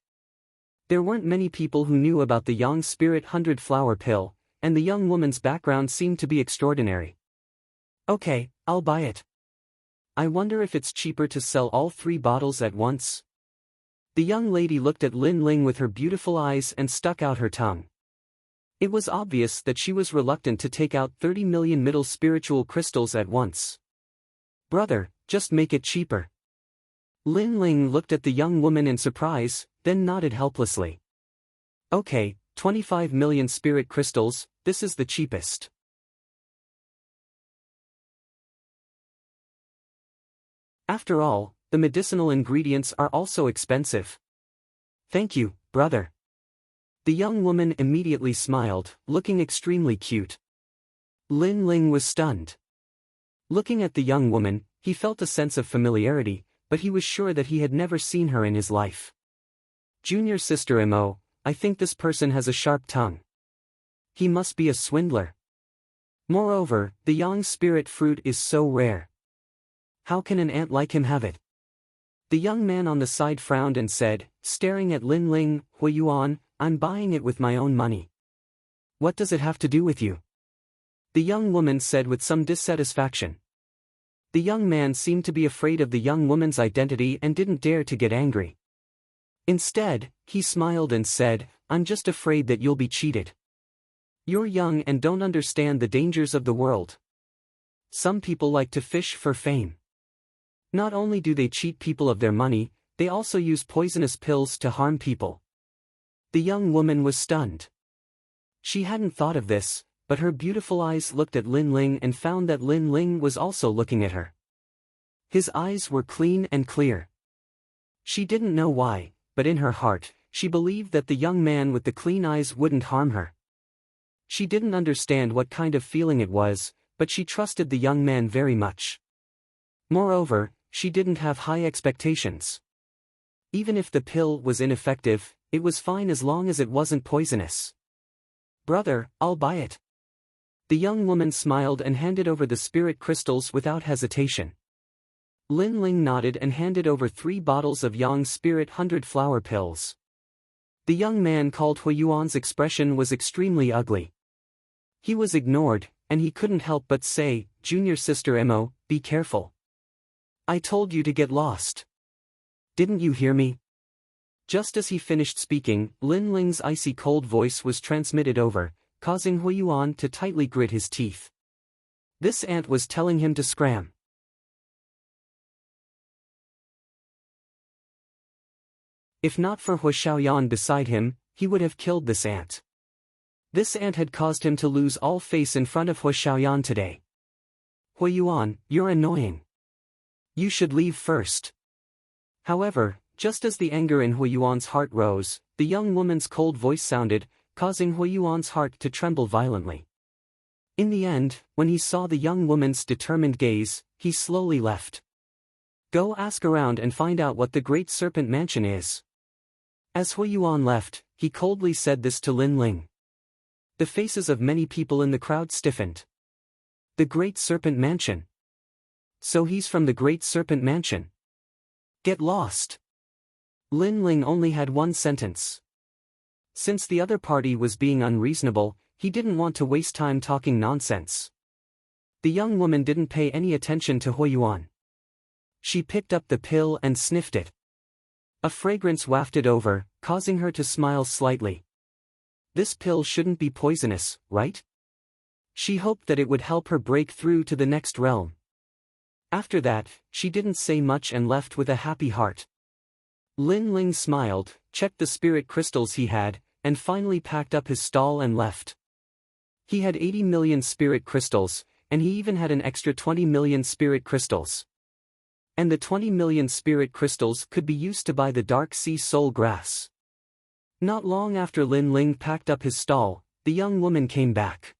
There weren't many people who knew about the Yang Spirit 100 Flower Pill, and the young woman's background seemed to be extraordinary. Okay, I'll buy it. I wonder if it's cheaper to sell all 3 bottles at once? The young lady looked at Lin Ling with her beautiful eyes and stuck out her tongue. It was obvious that she was reluctant to take out 30 million middle spiritual crystals at once. Brother, just make it cheaper. Lin Ling looked at the young woman in surprise, then nodded helplessly. Okay, 25 million spirit crystals, this is the cheapest. After all, the medicinal ingredients are also expensive. Thank you, brother. The young woman immediately smiled, looking extremely cute. Lin Ling was stunned. Looking at the young woman, he felt a sense of familiarity, but he was sure that he had never seen her in his life. Junior sister Mo, I think this person has a sharp tongue. He must be a swindler. Moreover, the Yang Spirit fruit is so rare. How can an ant like him have it? The young man on the side frowned and said, staring at Lin Ling, Hui Yuan, I'm buying it with my own money. What does it have to do with you? The young woman said with some dissatisfaction. The young man seemed to be afraid of the young woman's identity and didn't dare to get angry. Instead, he smiled and said, I'm just afraid that you'll be cheated. You're young and don't understand the dangers of the world. Some people like to fish for fame. Not only do they cheat people of their money, they also use poisonous pills to harm people. The young woman was stunned. She hadn't thought of this, but her beautiful eyes looked at Lin Ling and found that Lin Ling was also looking at her. His eyes were clean and clear. She didn't know why, but in her heart, she believed that the young man with the clean eyes wouldn't harm her. She didn't understand what kind of feeling it was, but she trusted the young man very much. Moreover, she didn't have high expectations. Even if the pill was ineffective, it was fine as long as it wasn't poisonous. Brother, I'll buy it. The young woman smiled and handed over the spirit crystals without hesitation. Lin Ling nodded and handed over 3 bottles of Yang Spirit 100 flower pills. The young man called Huiyuan's expression was extremely ugly. He was ignored, and he couldn't help but say, Junior sister Mo, be careful. I told you to get lost. Didn't you hear me? Just as he finished speaking, Lin Ling's icy cold voice was transmitted over, causing Huiyuan to tightly grit his teeth. This ant was telling him to scram. If not for Hu Xiaoyan beside him, he would have killed this ant. This ant had caused him to lose all face in front of Hu Xiaoyan today. Huiyuan, you're annoying. You should leave first. However, just as the anger in Huiyuan's heart rose, the young woman's cold voice sounded, causing Huiyuan's heart to tremble violently. In the end, when he saw the young woman's determined gaze, he slowly left. Go ask around and find out what the Great Serpent Mansion is. As Huiyuan left, he coldly said this to Lin Ling. The faces of many people in the crowd stiffened. The Great Serpent Mansion. So he's from the Great Serpent Mansion. Get lost. Lin Ling only had one sentence. Since the other party was being unreasonable, he didn't want to waste time talking nonsense. The young woman didn't pay any attention to Huiyuan. She picked up the pill and sniffed it. A fragrance wafted over, causing her to smile slightly. This pill shouldn't be poisonous, right? She hoped that it would help her break through to the next realm. After that, she didn't say much and left with a happy heart. Lin Ling smiled, checked the spirit crystals he had, and finally packed up his stall and left. He had 80 million spirit crystals, and he even had an extra 20 million spirit crystals. And the 20 million spirit crystals could be used to buy the Dark Sea Soul Grass. Not long after Lin Ling packed up his stall, the young woman came back.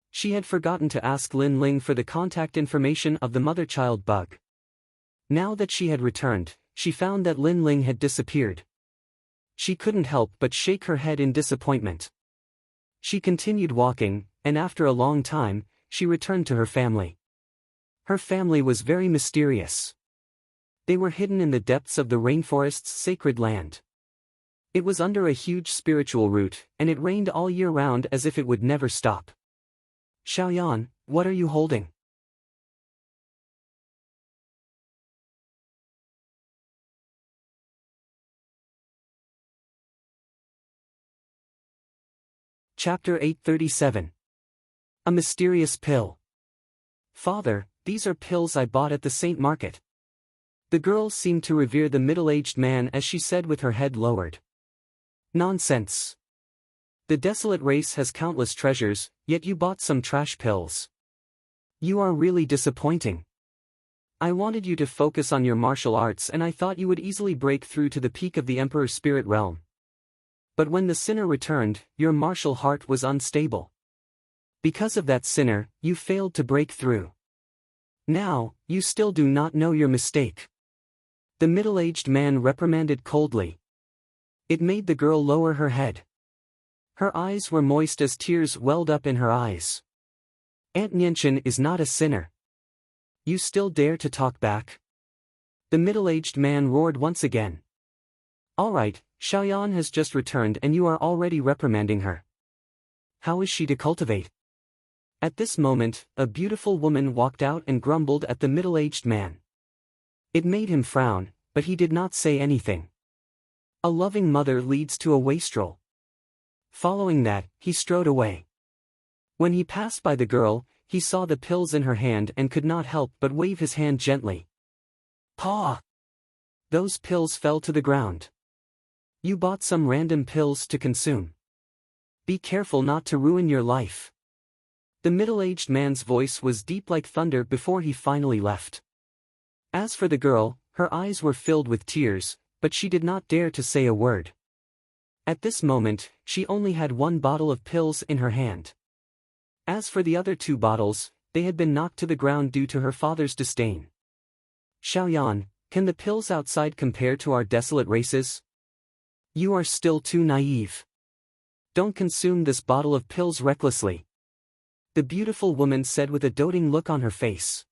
She had forgotten to ask Lin Ling for the contact information of the mother-child bug. Now that she had returned, she found that Lin Ling had disappeared. She couldn't help but shake her head in disappointment. She continued walking, and after a long time, she returned to her family. Her family was very mysterious. They were hidden in the depths of the rainforest's sacred land. It was under a huge spiritual root, and it rained all year round as if it would never stop. Xiaoyan, what are you holding? Chapter 837. A mysterious pill. Father, these are pills I bought at the Saint Market. The girl seemed to revere the middle-aged man as she said with her head lowered. Nonsense. The desolate race has countless treasures, yet you bought some trash pills. You are really disappointing. I wanted you to focus on your martial arts and I thought you would easily break through to the peak of the Emperor's spirit realm. But when the sinner returned, your martial heart was unstable. Because of that sinner, you failed to break through. Now, you still do not know your mistake. The middle-aged man reprimanded coldly. It made the girl lower her head. Her eyes were moist as tears welled up in her eyes. Aunt Nianchen is not a sinner. You still dare to talk back? The middle-aged man roared once again. All right, Xiaoyan has just returned and you are already reprimanding her. How is she to cultivate? At this moment, a beautiful woman walked out and grumbled at the middle-aged man. It made him frown, but he did not say anything. A loving mother leads to a wastrel. Following that, he strode away. When he passed by the girl, he saw the pills in her hand and could not help but wave his hand gently. Paw! Those pills fell to the ground. You bought some random pills to consume. Be careful not to ruin your life. The middle-aged man's voice was deep like thunder before he finally left. As for the girl, her eyes were filled with tears, but she did not dare to say a word. At this moment, she only had one bottle of pills in her hand. As for the other two bottles, they had been knocked to the ground due to her father's disdain. Xiaoyan, can the pills outside compare to our desolate races? You are still too naive. Don't consume this bottle of pills recklessly. The beautiful woman said with a doting look on her face.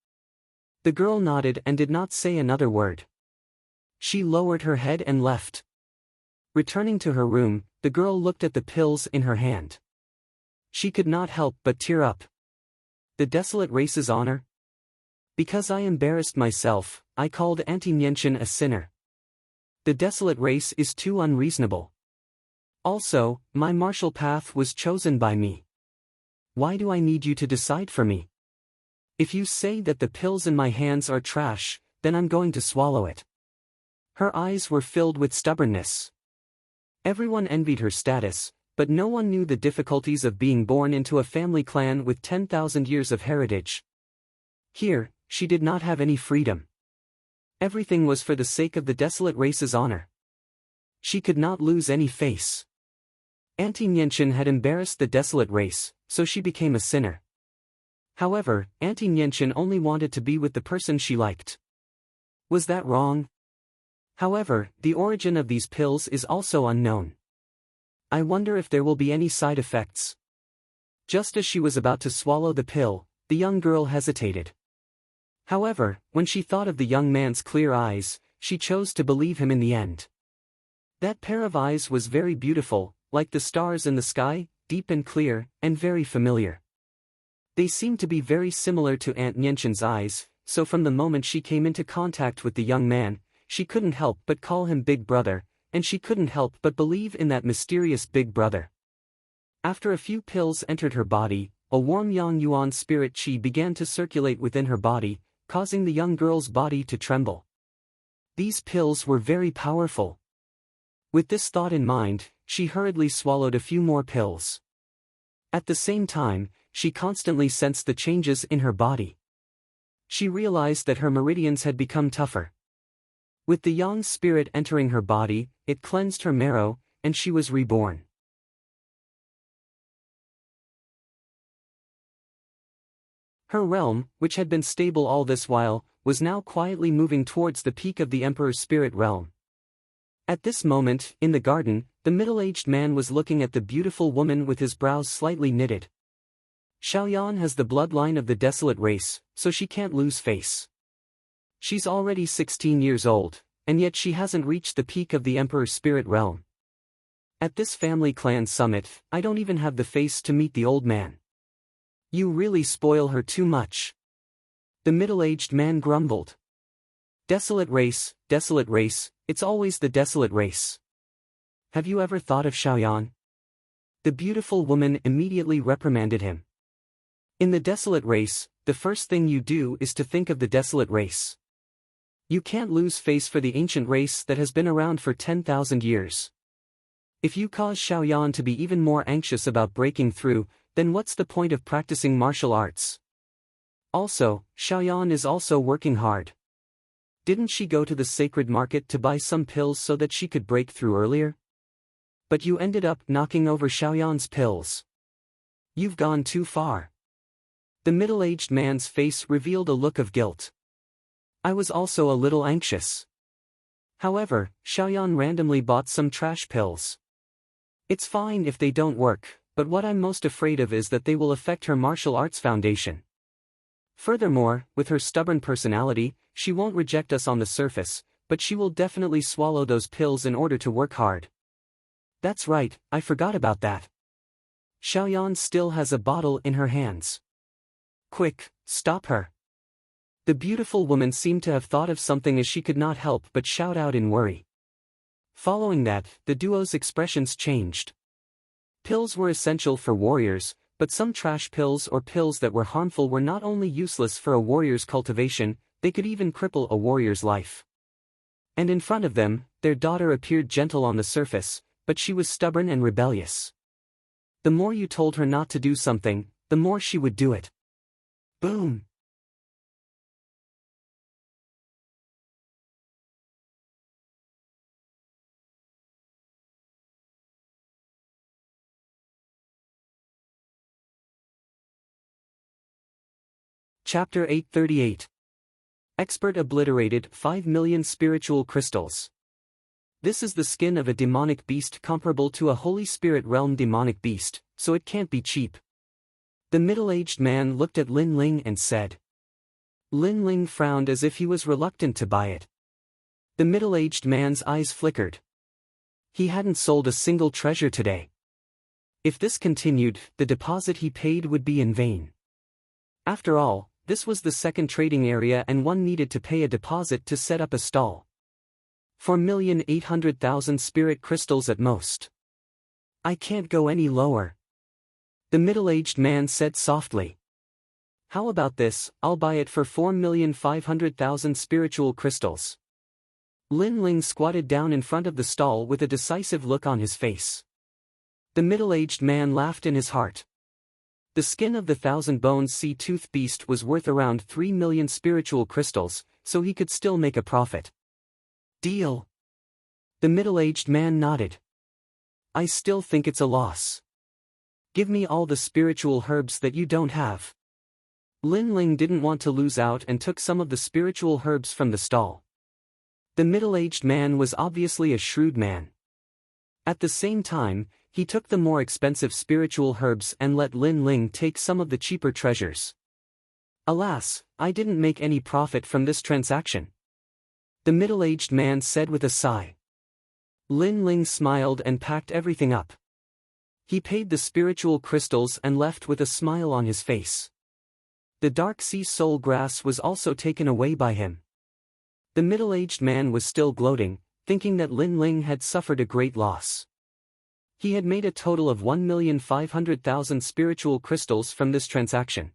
The girl nodded and did not say another word. She lowered her head and left. Returning to her room, the girl looked at the pills in her hand. She could not help but tear up. The desolate race's honor? Because I embarrassed myself, I called Auntie Nianchen a sinner. The desolate race is too unreasonable. Also, my martial path was chosen by me. Why do I need you to decide for me? If you say that the pills in my hands are trash, then I'm going to swallow it. Her eyes were filled with stubbornness. Everyone envied her status, but no one knew the difficulties of being born into a family clan with 10,000 years of heritage. Here, she did not have any freedom. Everything was for the sake of the desolate race's honor. She could not lose any face. Auntie Nianchen had embarrassed the desolate race, so she became a sinner. However, Auntie Nianchen only wanted to be with the person she liked. Was that wrong? However, the origin of these pills is also unknown. I wonder if there will be any side effects. Just as she was about to swallow the pill, the young girl hesitated. However, when she thought of the young man's clear eyes, she chose to believe him in the end. That pair of eyes was very beautiful, like the stars in the sky, deep and clear, and very familiar. They seemed to be very similar to Aunt Nianchen's eyes, so from the moment she came into contact with the young man, she couldn't help but call him Big Brother, and she couldn't help but believe in that mysterious Big Brother. After a few pills entered her body, a warm Yang Yuan spirit qi began to circulate within her body, causing the young girl's body to tremble. These pills were very powerful. With this thought in mind, she hurriedly swallowed a few more pills. At the same time, she constantly sensed the changes in her body. She realized that her meridians had become tougher. With the Yang spirit entering her body, it cleansed her marrow, and she was reborn. Her realm, which had been stable all this while, was now quietly moving towards the peak of the Emperor's spirit realm. At this moment, in the garden, the middle-aged man was looking at the beautiful woman with his brows slightly knitted. Xiaoyan has the bloodline of the desolate race, so she can't lose face. She's already 16 years old, and yet she hasn't reached the peak of the Emperor's spirit realm. At this family clan summit, I don't even have the face to meet the old man. You really spoil her too much. The middle-aged man grumbled. Desolate race, it's always the desolate race. Have you ever thought of Xiaoyan? The beautiful woman immediately reprimanded him. In the desolate race, the first thing you do is to think of the desolate race. You can't lose face for the ancient race that has been around for 10,000 years. If you cause Xiaoyan to be even more anxious about breaking through, then what's the point of practicing martial arts? Also, Xiaoyan is also working hard. Didn't she go to the sacred market to buy some pills so that she could break through earlier? But you ended up knocking over Xiaoyan's pills. You've gone too far. The middle-aged man's face revealed a look of guilt. I was also a little anxious. However, Xiaoyan randomly bought some trash pills. It's fine if they don't work, but what I'm most afraid of is that they will affect her martial arts foundation. Furthermore, with her stubborn personality, she won't reject us on the surface, but she will definitely swallow those pills in order to work hard. That's right, I forgot about that. Xiaoyan still has a bottle in her hands. Quick, stop her. The beautiful woman seemed to have thought of something as she could not help but shout out in worry. Following that, the duo's expressions changed. Pills were essential for warriors, but some trash pills or pills that were harmful were not only useless for a warrior's cultivation, they could even cripple a warrior's life. And in front of them, their daughter appeared gentle on the surface, but she was stubborn and rebellious. The more you told her not to do something, the more she would do it. Boom! Chapter 838. Expert obliterated 5 million spiritual crystals. This is the skin of a demonic beast comparable to a Holy Spirit realm demonic beast, so it can't be cheap. The middle-aged man looked at Lin Ling and said. Lin Ling frowned as if he was reluctant to buy it. The middle-aged man's eyes flickered. He hadn't sold a single treasure today. If this continued, the deposit he paid would be in vain. After all, this was the second trading area and one needed to pay a deposit to set up a stall. 4,800,000 spirit crystals at most. I can't go any lower. The middle-aged man said softly. How about this, I'll buy it for 4,500,000 spiritual crystals. Lin Ling squatted down in front of the stall with a decisive look on his face. The middle-aged man laughed in his heart. The skin of the 1,000-boned sea-tooth beast was worth around 3 million spiritual crystals, so he could still make a profit. Deal. The middle-aged man nodded. I still think it's a loss. Give me all the spiritual herbs that you don't have. Lin Ling didn't want to lose out and took some of the spiritual herbs from the stall. The middle-aged man was obviously a shrewd man. At the same time, he took the more expensive spiritual herbs and let Lin Ling take some of the cheaper treasures. Alas, I didn't make any profit from this transaction. The middle-aged man said with a sigh. Lin Ling smiled and packed everything up. He paid the spiritual crystals and left with a smile on his face. The dark sea soul grass was also taken away by him. The middle-aged man was still gloating, thinking that Lin Ling had suffered a great loss. He had made a total of 1,500,000 spiritual crystals from this transaction.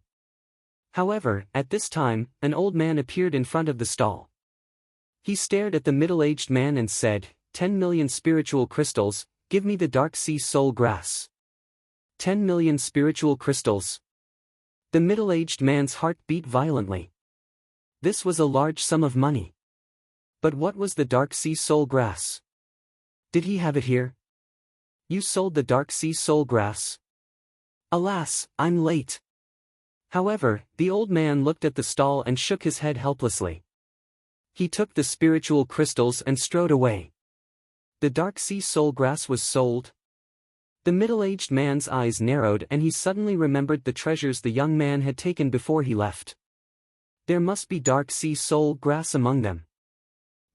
However, at this time, an old man appeared in front of the stall. He stared at the middle-aged man and said, 10 million spiritual crystals, give me the dark sea soul grass. 10 million spiritual crystals. The middle-aged man's heart beat violently. This was a large sum of money. But what was the dark sea soul grass? Did he have it here? You sold the dark sea soul grass? Alas, I'm late. However, the old man looked at the stall and shook his head helplessly. He took the spiritual crystals and strode away. The dark sea soul grass was sold. The middle-aged man's eyes narrowed and he suddenly remembered the treasures the young man had taken before he left. There must be dark sea soul grass among them.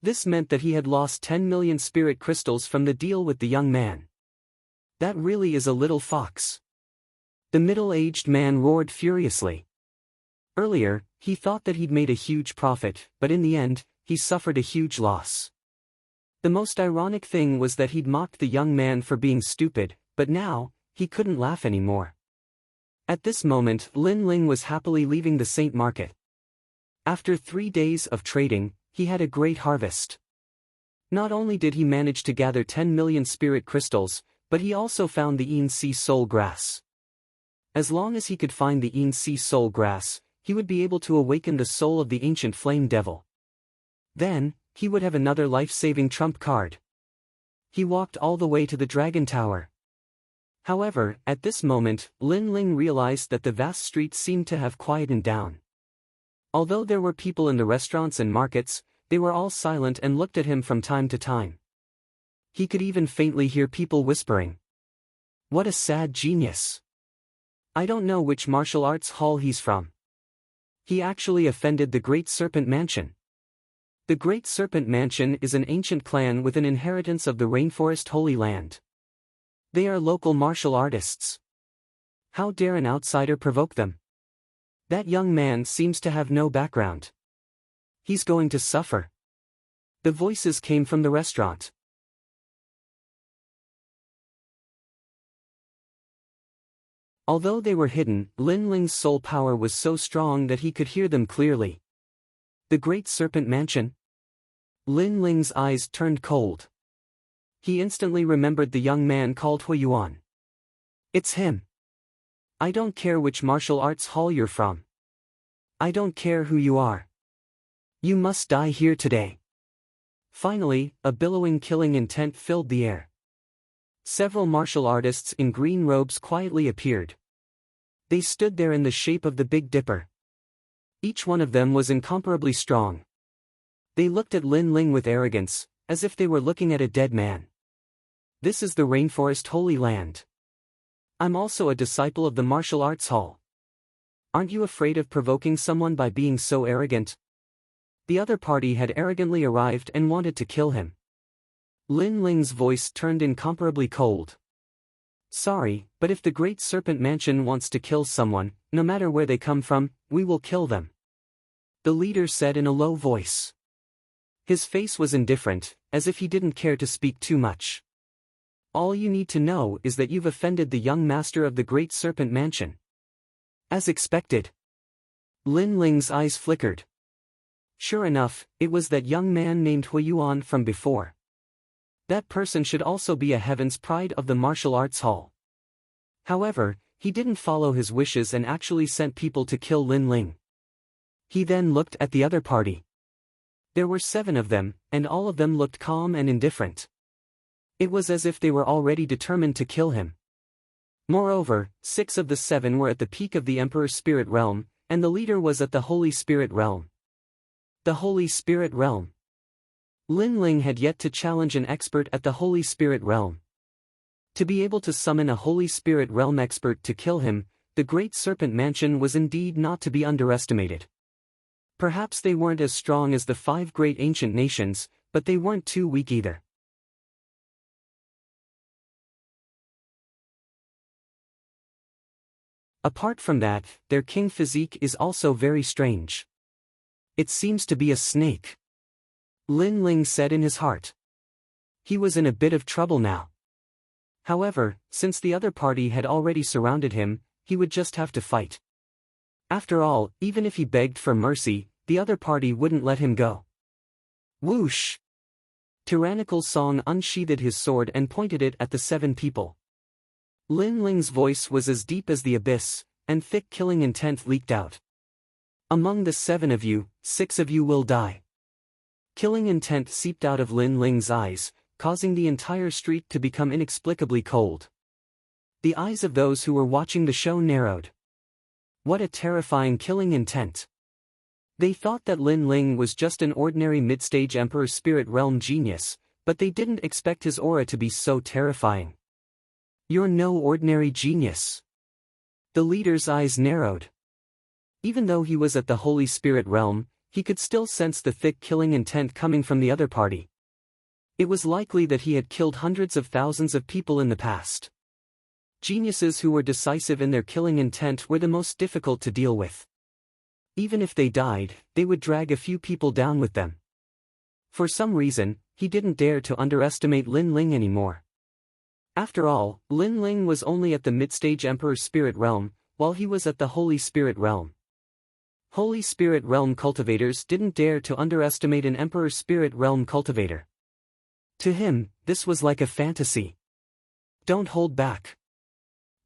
This meant that he had lost 10 million spirit crystals from the deal with the young man. That really is a little fox. The middle-aged man roared furiously. Earlier, he thought that he'd made a huge profit, but in the end, he suffered a huge loss. The most ironic thing was that he'd mocked the young man for being stupid, but now, he couldn't laugh anymore. At this moment, Lin Ling was happily leaving the Saint Market. After 3 days of trading, he had a great harvest. Not only did he manage to gather 10 million spirit crystals, but he also found the Yin Sea Soul Grass. As long as he could find the Yin Sea Soul Grass, he would be able to awaken the soul of the ancient flame devil. Then, he would have another life-saving trump card. He walked all the way to the Dragon Tower. However, at this moment, Lin Ling realized that the vast street seemed to have quietened down. Although there were people in the restaurants and markets, they were all silent and looked at him from time to time. He could even faintly hear people whispering. What a sad genius. I don't know which martial arts hall he's from. He actually offended the Great Serpent Mansion. The Great Serpent Mansion is an ancient clan with an inheritance of the Rainforest Holy Land. They are local martial artists. How dare an outsider provoke them? That young man seems to have no background. He's going to suffer. The voices came from the restaurant. Although they were hidden, Lin Ling's soul power was so strong that he could hear them clearly. The Great Serpent Mansion? Lin Ling's eyes turned cold. He instantly remembered the young man called Hui Yuan. It's him. I don't care which martial arts hall you're from. I don't care who you are. You must die here today. Finally, a billowing killing intent filled the air. Several martial artists in green robes quietly appeared. They stood there in the shape of the Big Dipper. Each one of them was incomparably strong. They looked at Lin Ling with arrogance, as if they were looking at a dead man. This is the Rainforest Holy Land. I'm also a disciple of the martial arts hall. Aren't you afraid of provoking someone by being so arrogant? The other party had arrogantly arrived and wanted to kill him. Lin Ling's voice turned incomparably cold. Sorry, but if the Great Serpent Mansion wants to kill someone, no matter where they come from, we will kill them. The leader said in a low voice. His face was indifferent, as if he didn't care to speak too much. All you need to know is that you've offended the young master of the Great Serpent Mansion. As expected. Lin Ling's eyes flickered. Sure enough, it was that young man named Hui Yuan from before. That person should also be a heaven's pride of the martial arts hall. However, he didn't follow his wishes and actually sent people to kill Lin Ling. He then looked at the other party. There were 7 of them, and all of them looked calm and indifferent. It was as if they were already determined to kill him. Moreover, 6 of the 7 were at the peak of the Emperor's Spirit Realm, and the leader was at the Holy Spirit Realm. The Holy Spirit Realm. Lin Ling had yet to challenge an expert at the Holy Spirit Realm. To be able to summon a Holy Spirit Realm expert to kill him, the Great Serpent Mansion was indeed not to be underestimated. Perhaps they weren't as strong as the 5 great ancient nations, but they weren't too weak either. Apart from that, their king physique is also very strange. It seems to be a snake. Lin Ling said in his heart. He was in a bit of trouble now. However, since the other party had already surrounded him, he would just have to fight. After all, even if he begged for mercy, the other party wouldn't let him go. Whoosh! Tyrannical Song unsheathed his sword and pointed it at the 7 people. Lin Ling's voice was as deep as the abyss, and thick killing intent leaked out. Among the 7 of you, 6 of you will die. Killing intent seeped out of Lin Ling's eyes, causing the entire street to become inexplicably cold. The eyes of those who were watching the show narrowed. What a terrifying killing intent. They thought that Lin Ling was just an ordinary mid-stage Emperor's Spirit Realm genius, but they didn't expect his aura to be so terrifying. You're no ordinary genius. The leader's eyes narrowed. Even though he was at the Holy Spirit Realm, he could still sense the thick killing intent coming from the other party. It was likely that he had killed hundreds of thousands of people in the past. Geniuses who were decisive in their killing intent were the most difficult to deal with. Even if they died, they would drag a few people down with them. For some reason, he didn't dare to underestimate Lin Ling anymore. After all, Lin Ling was only at the mid-stage Emperor's Spirit Realm, while he was at the Holy Spirit Realm. Holy Spirit Realm cultivators didn't dare to underestimate an Emperor's Spirit Realm cultivator. To him, this was like a fantasy. Don't hold back.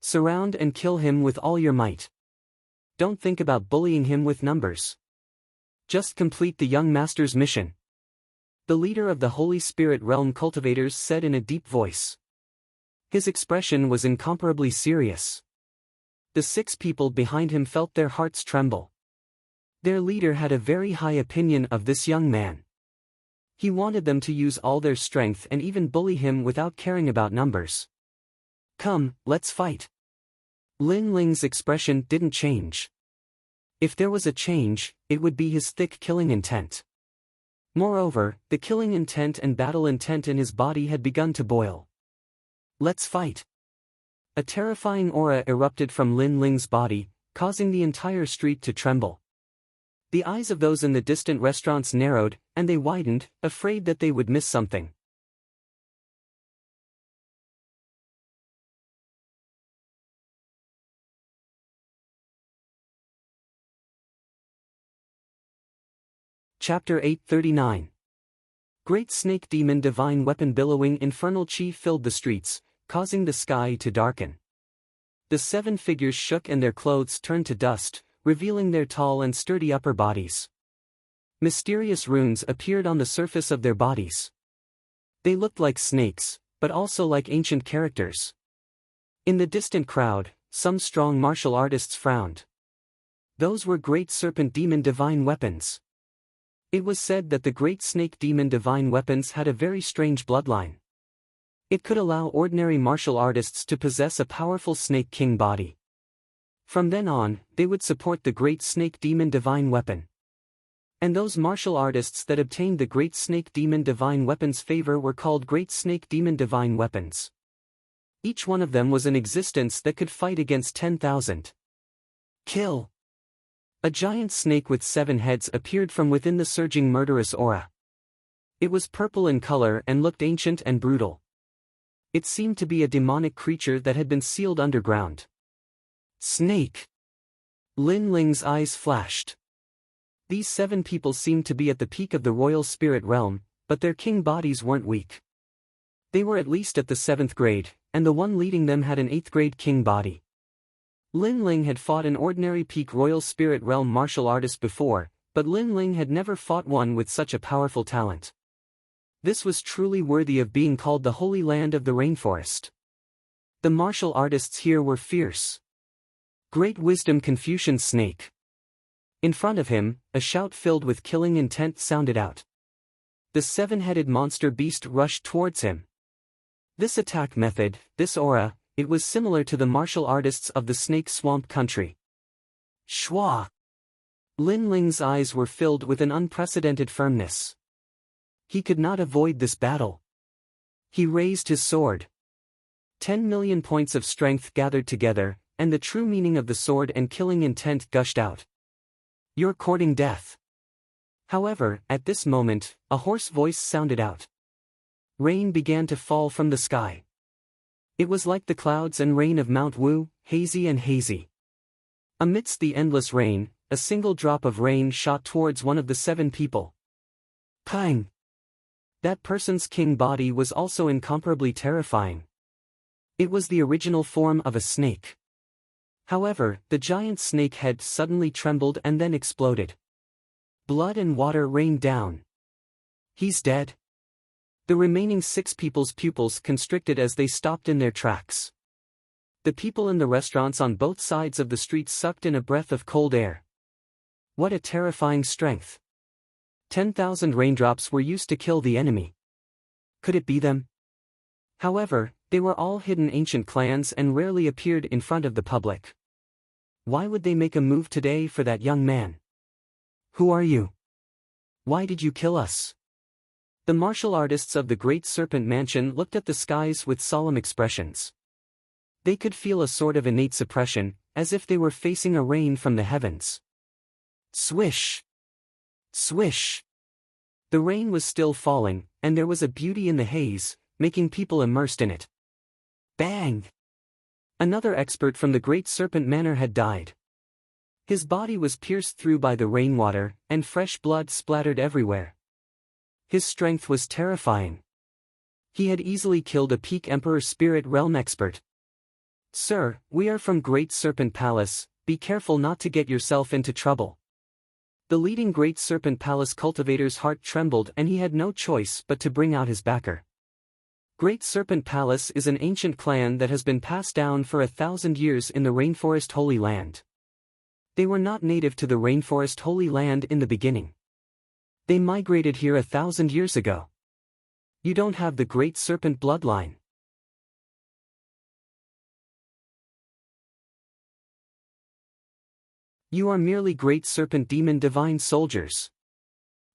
Surround and kill him with all your might. Don't think about bullying him with numbers. Just complete the young master's mission. The leader of the Holy Spirit Realm cultivators said in a deep voice. His expression was incomparably serious. The 6 people behind him felt their hearts tremble. Their leader had a very high opinion of this young man. He wanted them to use all their strength and even bully him without caring about numbers. Come, let's fight. Lin Ling's expression didn't change. If there was a change, it would be his thick killing intent. Moreover, the killing intent and battle intent in his body had begun to boil. Let's fight. A terrifying aura erupted from Lin Ling's body, causing the entire street to tremble. The eyes of those in the distant restaurants narrowed, and they widened, afraid that they would miss something. Chapter 839. Great snake demon divine weapon billowing infernal chi filled the streets, causing the sky to darken. The 7 figures shook and their clothes turned to dust, revealing their tall and sturdy upper bodies. Mysterious runes appeared on the surface of their bodies. They looked like snakes, but also like ancient characters. In the distant crowd, some strong martial artists frowned. Those were great serpent demon divine weapons. It was said that the great snake demon divine weapons had a very strange bloodline. It could allow ordinary martial artists to possess a powerful snake king body. From then on, they would support the great snake demon divine weapon. And those martial artists that obtained the great snake demon divine weapon's favor were called great snake demon divine weapons. Each one of them was an existence that could fight against 10,000. Kill! A giant snake with 7 heads appeared from within the surging murderous aura. It was purple in color and looked ancient and brutal. It seemed to be a demonic creature that had been sealed underground. Snake! Lin Ling's eyes flashed. These 7 people seemed to be at the peak of the royal spirit realm, but their king bodies weren't weak. They were at least at the 7th grade, and the one leading them had an 8th grade king body. Lin Ling had fought an ordinary peak royal spirit realm martial artist before, but Lin Ling had never fought one with such a powerful talent. This was truly worthy of being called the Holy Land of the Rainforest. The martial artists here were fierce. Great wisdom Confucian snake. In front of him, a shout filled with killing intent sounded out. The 7-headed monster beast rushed towards him. This attack method, this aura, it was similar to the martial artists of the Snake Swamp country. Shwa! Lin Ling's eyes were filled with an unprecedented firmness. He could not avoid this battle. He raised his sword. 10 million points of strength gathered together, and the true meaning of the sword and killing intent gushed out. You're courting death. However, at this moment, a hoarse voice sounded out. Rain began to fall from the sky. It was like the clouds and rain of Mount Wu, hazy and hazy. Amidst the endless rain, a single drop of rain shot towards one of the 7 people. Pang! That person's king body was also incomparably terrifying. It was the original form of a snake. However, the giant snake head suddenly trembled and then exploded. Blood and water rained down. He's dead. The remaining 6 people's pupils constricted as they stopped in their tracks. The people in the restaurants on both sides of the street sucked in a breath of cold air. What a terrifying strength. 10,000 raindrops were used to kill the enemy. Could it be them? However, they were all hidden ancient clans and rarely appeared in front of the public. Why would they make a move today for that young man? Who are you? Why did you kill us? The martial artists of the Great Serpent Mansion looked at the skies with solemn expressions. They could feel a sort of innate suppression, as if they were facing a rain from the heavens. Swish! Swish! The rain was still falling, and there was a beauty in the haze, making people immersed in it. Bang! Another expert from the Great Serpent Manor had died. His body was pierced through by the rainwater, and fresh blood splattered everywhere. His strength was terrifying. He had easily killed a peak Emperor Spirit Realm expert. Sir, we are from Great Serpent Palace, be careful not to get yourself into trouble. The leading Great Serpent Palace cultivator's heart trembled and he had no choice but to bring out his backer. Great Serpent Palace is an ancient clan that has been passed down for 1,000 years in the Rainforest Holy Land. They were not native to the Rainforest Holy Land in the beginning. They migrated here 1,000 years ago. You don't have the Great Serpent bloodline. You are merely Great Serpent Demon Divine soldiers.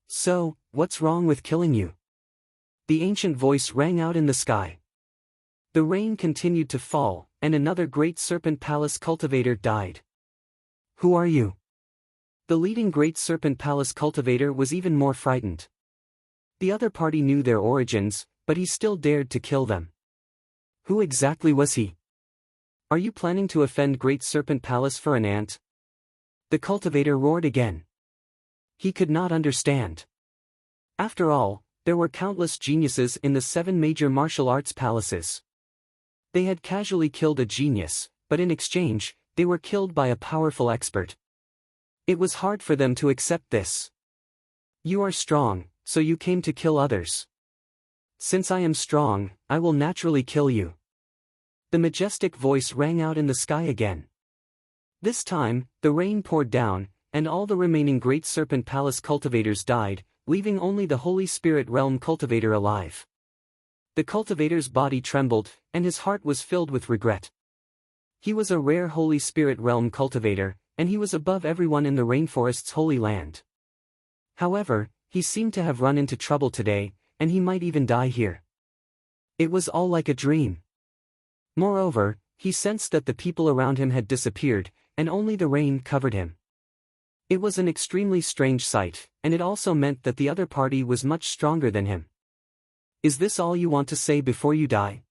So, what's wrong with killing you? The ancient voice rang out in the sky. The rain continued to fall, and another Great Serpent Palace cultivator died. Who are you? The leading Great Serpent Palace cultivator was even more frightened. The other party knew their origins, but he still dared to kill them. Who exactly was he? Are you planning to offend Great Serpent Palace for an ant? The cultivator roared again. He could not understand. After all, there were countless geniuses in the 7 major martial arts palaces. They had casually killed a genius, but in exchange, they were killed by a powerful expert. It was hard for them to accept this. You are strong, so you came to kill others. Since I am strong, I will naturally kill you. The majestic voice rang out in the sky again. This time, the rain poured down, and all the remaining Great Serpent Palace cultivators died, leaving only the Holy Spirit Realm cultivator alive. The cultivator's body trembled, and his heart was filled with regret. He was a rare Holy Spirit Realm cultivator, and he was above everyone in the rainforest's holy land. However, he seemed to have run into trouble today, and he might even die here. It was all like a dream. Moreover, he sensed that the people around him had disappeared, and only the rain covered him. It was an extremely strange sight, and it also meant that the other party was much stronger than him. Is this all you want to say before you die?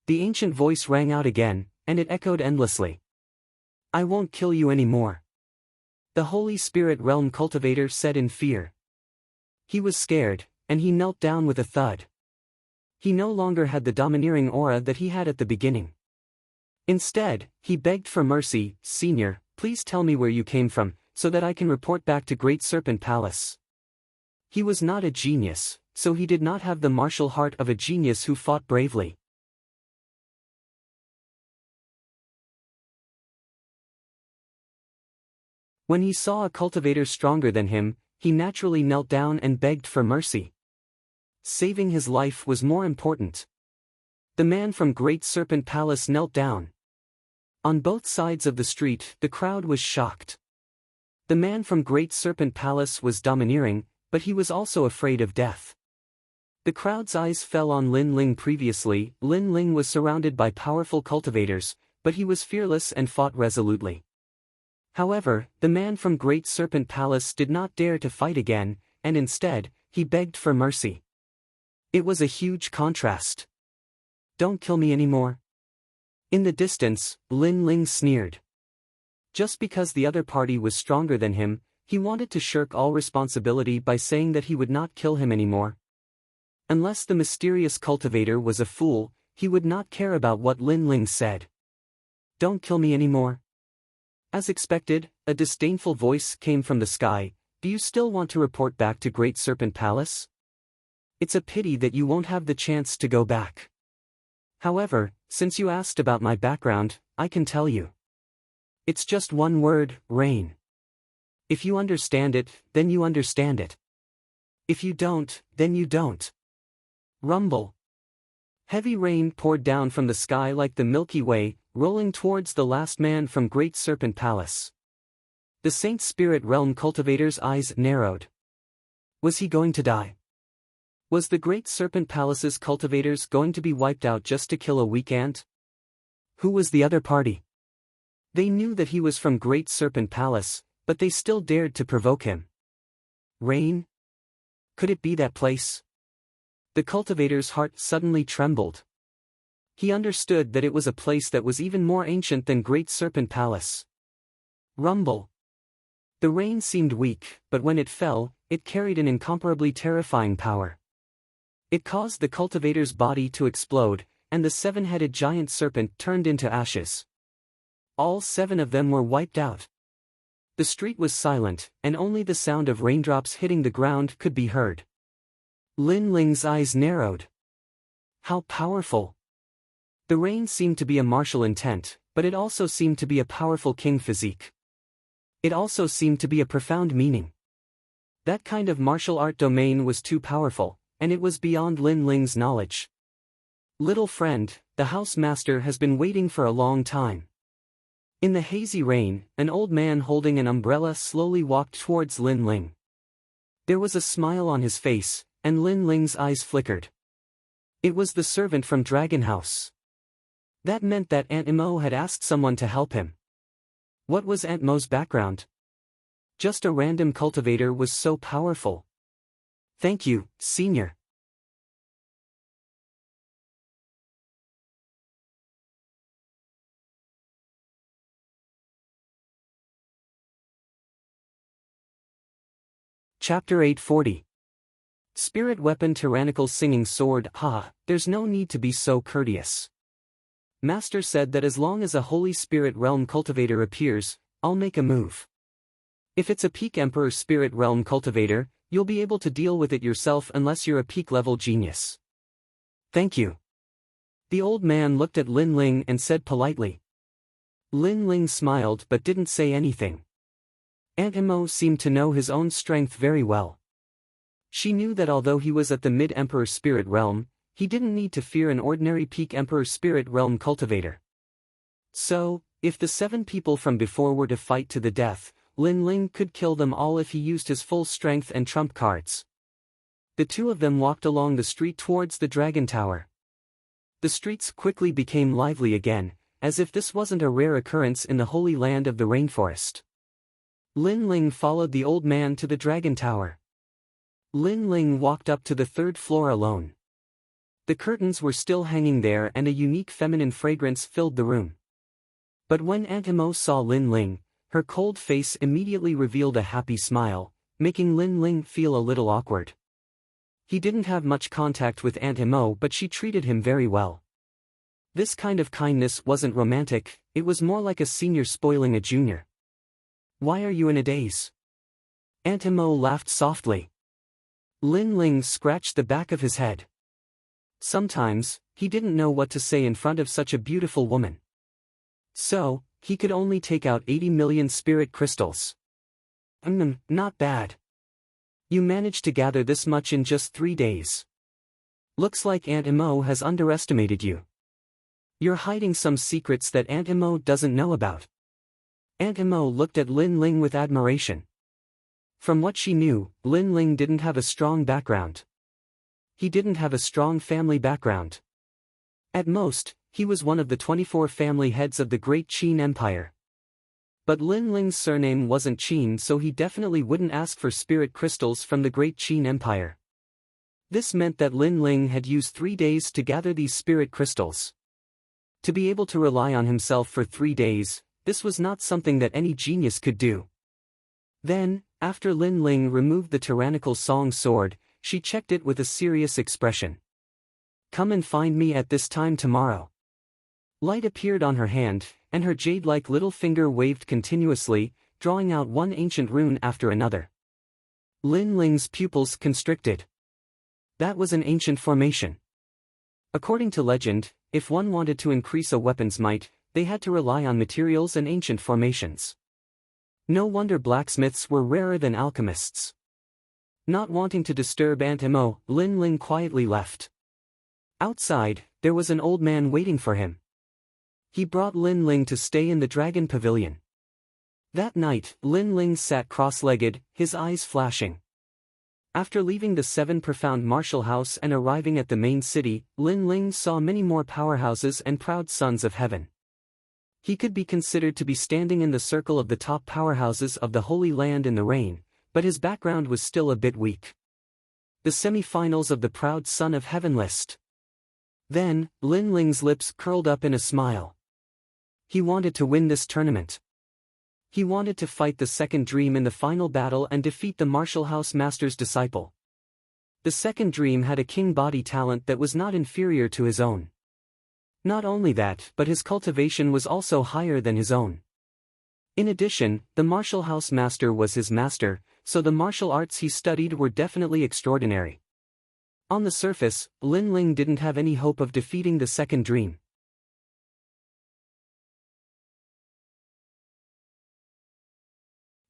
The ancient voice rang out again, and it echoed endlessly. I won't kill you anymore. The Holy Spirit Realm cultivator said in fear. He was scared, and he knelt down with a thud. He no longer had the domineering aura that he had at the beginning. Instead, he begged for mercy. Senior, please tell me where you came from, so that I can report back to Great Serpent Palace. He was not a genius, so he did not have the martial heart of a genius who fought bravely. When he saw a cultivator stronger than him, he naturally knelt down and begged for mercy. Saving his life was more important. The man from Great Serpent Palace knelt down. On both sides of the street, the crowd was shocked. The man from Great Serpent Palace was domineering, but he was also afraid of death. The crowd's eyes fell on Lin Ling previously. Lin Ling was surrounded by powerful cultivators, but he was fearless and fought resolutely. However, the man from Great Serpent Palace did not dare to fight again, and instead, he begged for mercy. It was a huge contrast. Don't kill me anymore. In the distance, Lin Ling sneered. Just because the other party was stronger than him, he wanted to shirk all responsibility by saying that he would not kill him anymore. Unless the mysterious cultivator was a fool, he would not care about what Lin Ling said. Don't kill me anymore. As expected, a disdainful voice came from the sky. Do you still want to report back to Great Serpent Palace? It's a pity that you won't have the chance to go back. However, since you asked about my background, I can tell you. It's just one word, rain. If you understand it, then you understand it. If you don't, then you don't. Rumble. Heavy rain poured down from the sky like the Milky Way, rolling towards the last man from Great Serpent Palace. The Saint Spirit Realm cultivator's eyes narrowed. Was he going to die? Was the Great Serpent Palace's cultivators going to be wiped out just to kill a weak ant? Who was the other party? They knew that he was from Great Serpent Palace, but they still dared to provoke him. Rain? Could it be that place? The cultivator's heart suddenly trembled. He understood that it was a place that was even more ancient than Great Serpent Palace. Rumble. The rain seemed weak, but when it fell, it carried an incomparably terrifying power. It caused the cultivator's body to explode, and the 7-headed giant serpent turned into ashes. All 7 of them were wiped out. The street was silent, and only the sound of raindrops hitting the ground could be heard. Lin Ling's eyes narrowed. How powerful! The rain seemed to be a martial intent, but it also seemed to be a powerful king physique. It also seemed to be a profound meaning. That kind of martial art domain was too powerful, and it was beyond Lin Ling's knowledge. Little friend, the house master has been waiting for a long time. In the hazy rain, an old man holding an umbrella slowly walked towards Lin Ling. There was a smile on his face, and Lin Ling's eyes flickered. It was the servant from Dragon House. That meant that Aunt Mo had asked someone to help him. What was Aunt Mo's background? Just a random cultivator was so powerful. Thank you, Senior. Chapter 840. Spirit Weapon Tyrannical Singing Sword. There's no need to be so courteous. Master said that as long as a Holy Spirit Realm cultivator appears, I'll make a move. If it's a peak Emperor Spirit Realm cultivator, you'll be able to deal with it yourself unless you're a peak-level genius. Thank you. The old man looked at Lin Ling and said politely. Lin Ling smiled but didn't say anything. Aunt Mo seemed to know his own strength very well. She knew that although he was at the Mid-Emperor Spirit Realm, he didn't need to fear an ordinary peak Emperor Spirit Realm cultivator. So, if the 7 people from before were to fight to the death, Lin Ling could kill them all if he used his full strength and trump cards. The two of them walked along the street towards the Dragon Tower. The streets quickly became lively again, as if this wasn't a rare occurrence in the holy land of the rainforest. Lin Ling followed the old man to the Dragon Tower. Lin Ling walked up to the 3rd floor alone. The curtains were still hanging there and a unique feminine fragrance filled the room. But when Aunt Mo saw Lin Ling, her cold face immediately revealed a happy smile, making Lin Ling feel a little awkward. He didn't have much contact with Aunt Mo, but she treated him very well. This kind of kindness wasn't romantic, it was more like a senior spoiling a junior. Why are you in a daze? Aunt Mo laughed softly. Lin Ling scratched the back of his head. Sometimes, he didn't know what to say in front of such a beautiful woman. So, he could only take out 80 million spirit crystals. Not bad. You managed to gather this much in just 3 days. Looks like Aunt Mo has underestimated you. You're hiding some secrets that Aunt Mo doesn't know about. Aunt Mo looked at Lin Ling with admiration. From what she knew, Lin Ling didn't have a strong background. He didn't have a strong family background. At most, he was one of the 24 family heads of the Great Qin Empire. But Lin Ling's surname wasn't Qin, so he definitely wouldn't ask for spirit crystals from the Great Qin Empire. This meant that Lin Ling had used 3 days to gather these spirit crystals. To be able to rely on himself for 3 days, this was not something that any genius could do. Then, after Lin Ling removed the tyrannical song sword, she checked it with a serious expression. Come and find me at this time tomorrow. Light appeared on her hand, and her jade-like little finger waved continuously, drawing out one ancient rune after another. Lin Ling's pupils constricted. That was an ancient formation. According to legend, if one wanted to increase a weapon's might, they had to rely on materials and ancient formations. No wonder blacksmiths were rarer than alchemists. Not wanting to disturb Aunt Mo, Lin Ling quietly left. Outside, there was an old man waiting for him. He brought Lin Ling to stay in the Dragon Pavilion. That night, Lin Ling sat cross-legged, his eyes flashing. After leaving the 7 profound martial house and arriving at the main city, Lin Ling saw many more powerhouses and proud sons of heaven. He could be considered to be standing in the circle of the top powerhouses of the Holy Land in the rain, but his background was still a bit weak. The semi-finals of the Proud Son of Heaven list. Then, Lin Ling's lips curled up in a smile. He wanted to win this tournament. He wanted to fight the second dream in the final battle and defeat the Martial House Master's disciple. The second dream had a king body talent that was not inferior to his own. Not only that, but his cultivation was also higher than his own. In addition, the Martial House Master was his master, so the martial arts he studied were definitely extraordinary. On the surface, Lin Ling didn't have any hope of defeating the second dream.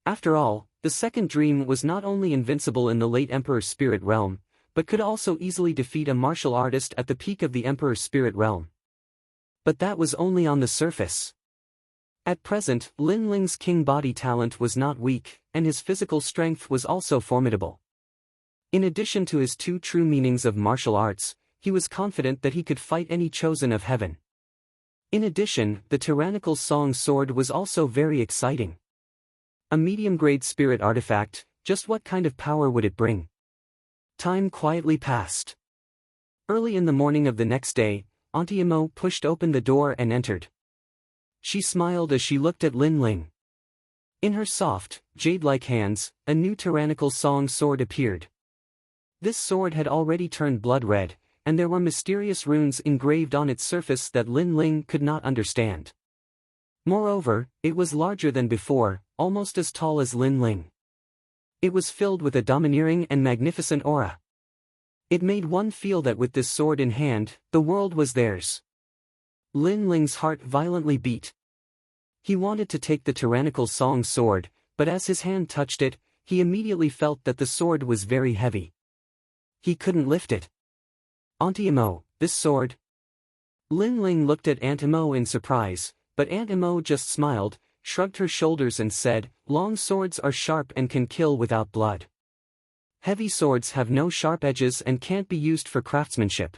After all, the second dream was not only invincible in the late Emperor's Spirit Realm, but could also easily defeat a martial artist at the peak of the Emperor's Spirit Realm. But that was only on the surface. At present, Lin Ling's king body talent was not weak, and his physical strength was also formidable. In addition to his 2 true meanings of martial arts, he was confident that he could fight any chosen of heaven. In addition, the tyrannical song sword was also very exciting. A medium-grade spirit artifact, just what kind of power would it bring? Time quietly passed. Early in the morning of the next day, Auntie Imo pushed open the door and entered. She smiled as she looked at Lin Ling. In her soft, jade-like hands, a new tyrannical song sword appeared. This sword had already turned blood red, and there were mysterious runes engraved on its surface that Lin Ling could not understand. Moreover, it was larger than before, almost as tall as Lin Ling. It was filled with a domineering and magnificent aura. It made one feel that with this sword in hand, the world was theirs. Lin Ling's heart violently beat. He wanted to take the tyrannical song sword, but as his hand touched it, he immediately felt that the sword was very heavy. He couldn't lift it. Auntie Imo, this sword? Lin Ling looked at Aunt Imo in surprise, but Aunt Imo just smiled, shrugged her shoulders and said, "Long swords are sharp and can kill without blood. Heavy swords have no sharp edges and can't be used for craftsmanship.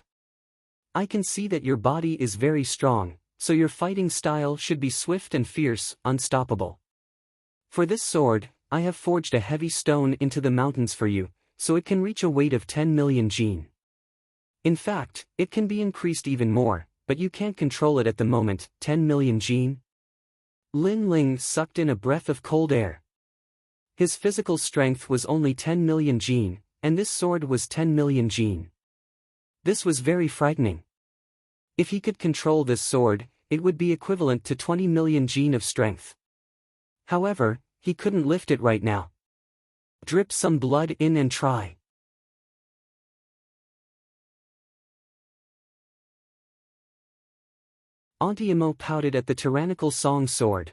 I can see that your body is very strong, so your fighting style should be swift and fierce, unstoppable. For this sword, I have forged a heavy stone into the mountains for you, so it can reach a weight of 10 million jin. In fact, it can be increased even more, but you can't control it at the moment. 10 million jin?" Lin Ling sucked in a breath of cold air. His physical strength was only 10 million jin, and this sword was 10 million jin. This was very frightening. If he could control this sword, it would be equivalent to 20 million jin of strength. However, he couldn't lift it right now. Drip some blood in and try. Auntie Imo pouted at the tyrannical song sword.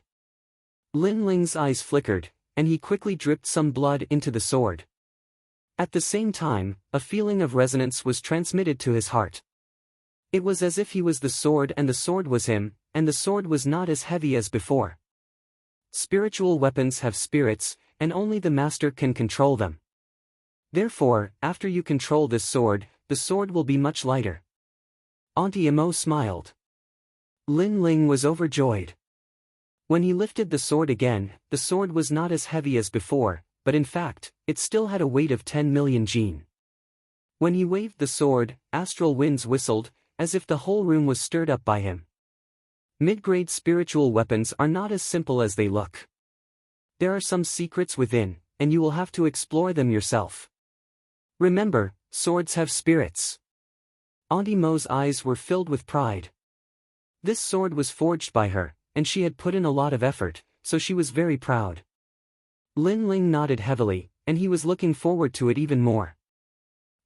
Lin Ling's eyes flickered, and he quickly dripped some blood into the sword. At the same time, a feeling of resonance was transmitted to his heart. It was as if he was the sword and the sword was him, and the sword was not as heavy as before. Spiritual weapons have spirits, and only the master can control them. Therefore, after you control this sword, the sword will be much lighter. Auntie Imo smiled. Lin Ling was overjoyed. When he lifted the sword again, the sword was not as heavy as before, but in fact, it still had a weight of 10 million jin. When he waved the sword, astral winds whistled, as if the whole room was stirred up by him. Mid-grade spiritual weapons are not as simple as they look. There are some secrets within, and you will have to explore them yourself. Remember, swords have spirits. Auntie Mo's eyes were filled with pride. This sword was forged by her, and she had put in a lot of effort, so she was very proud. Lin Ling nodded heavily, and he was looking forward to it even more.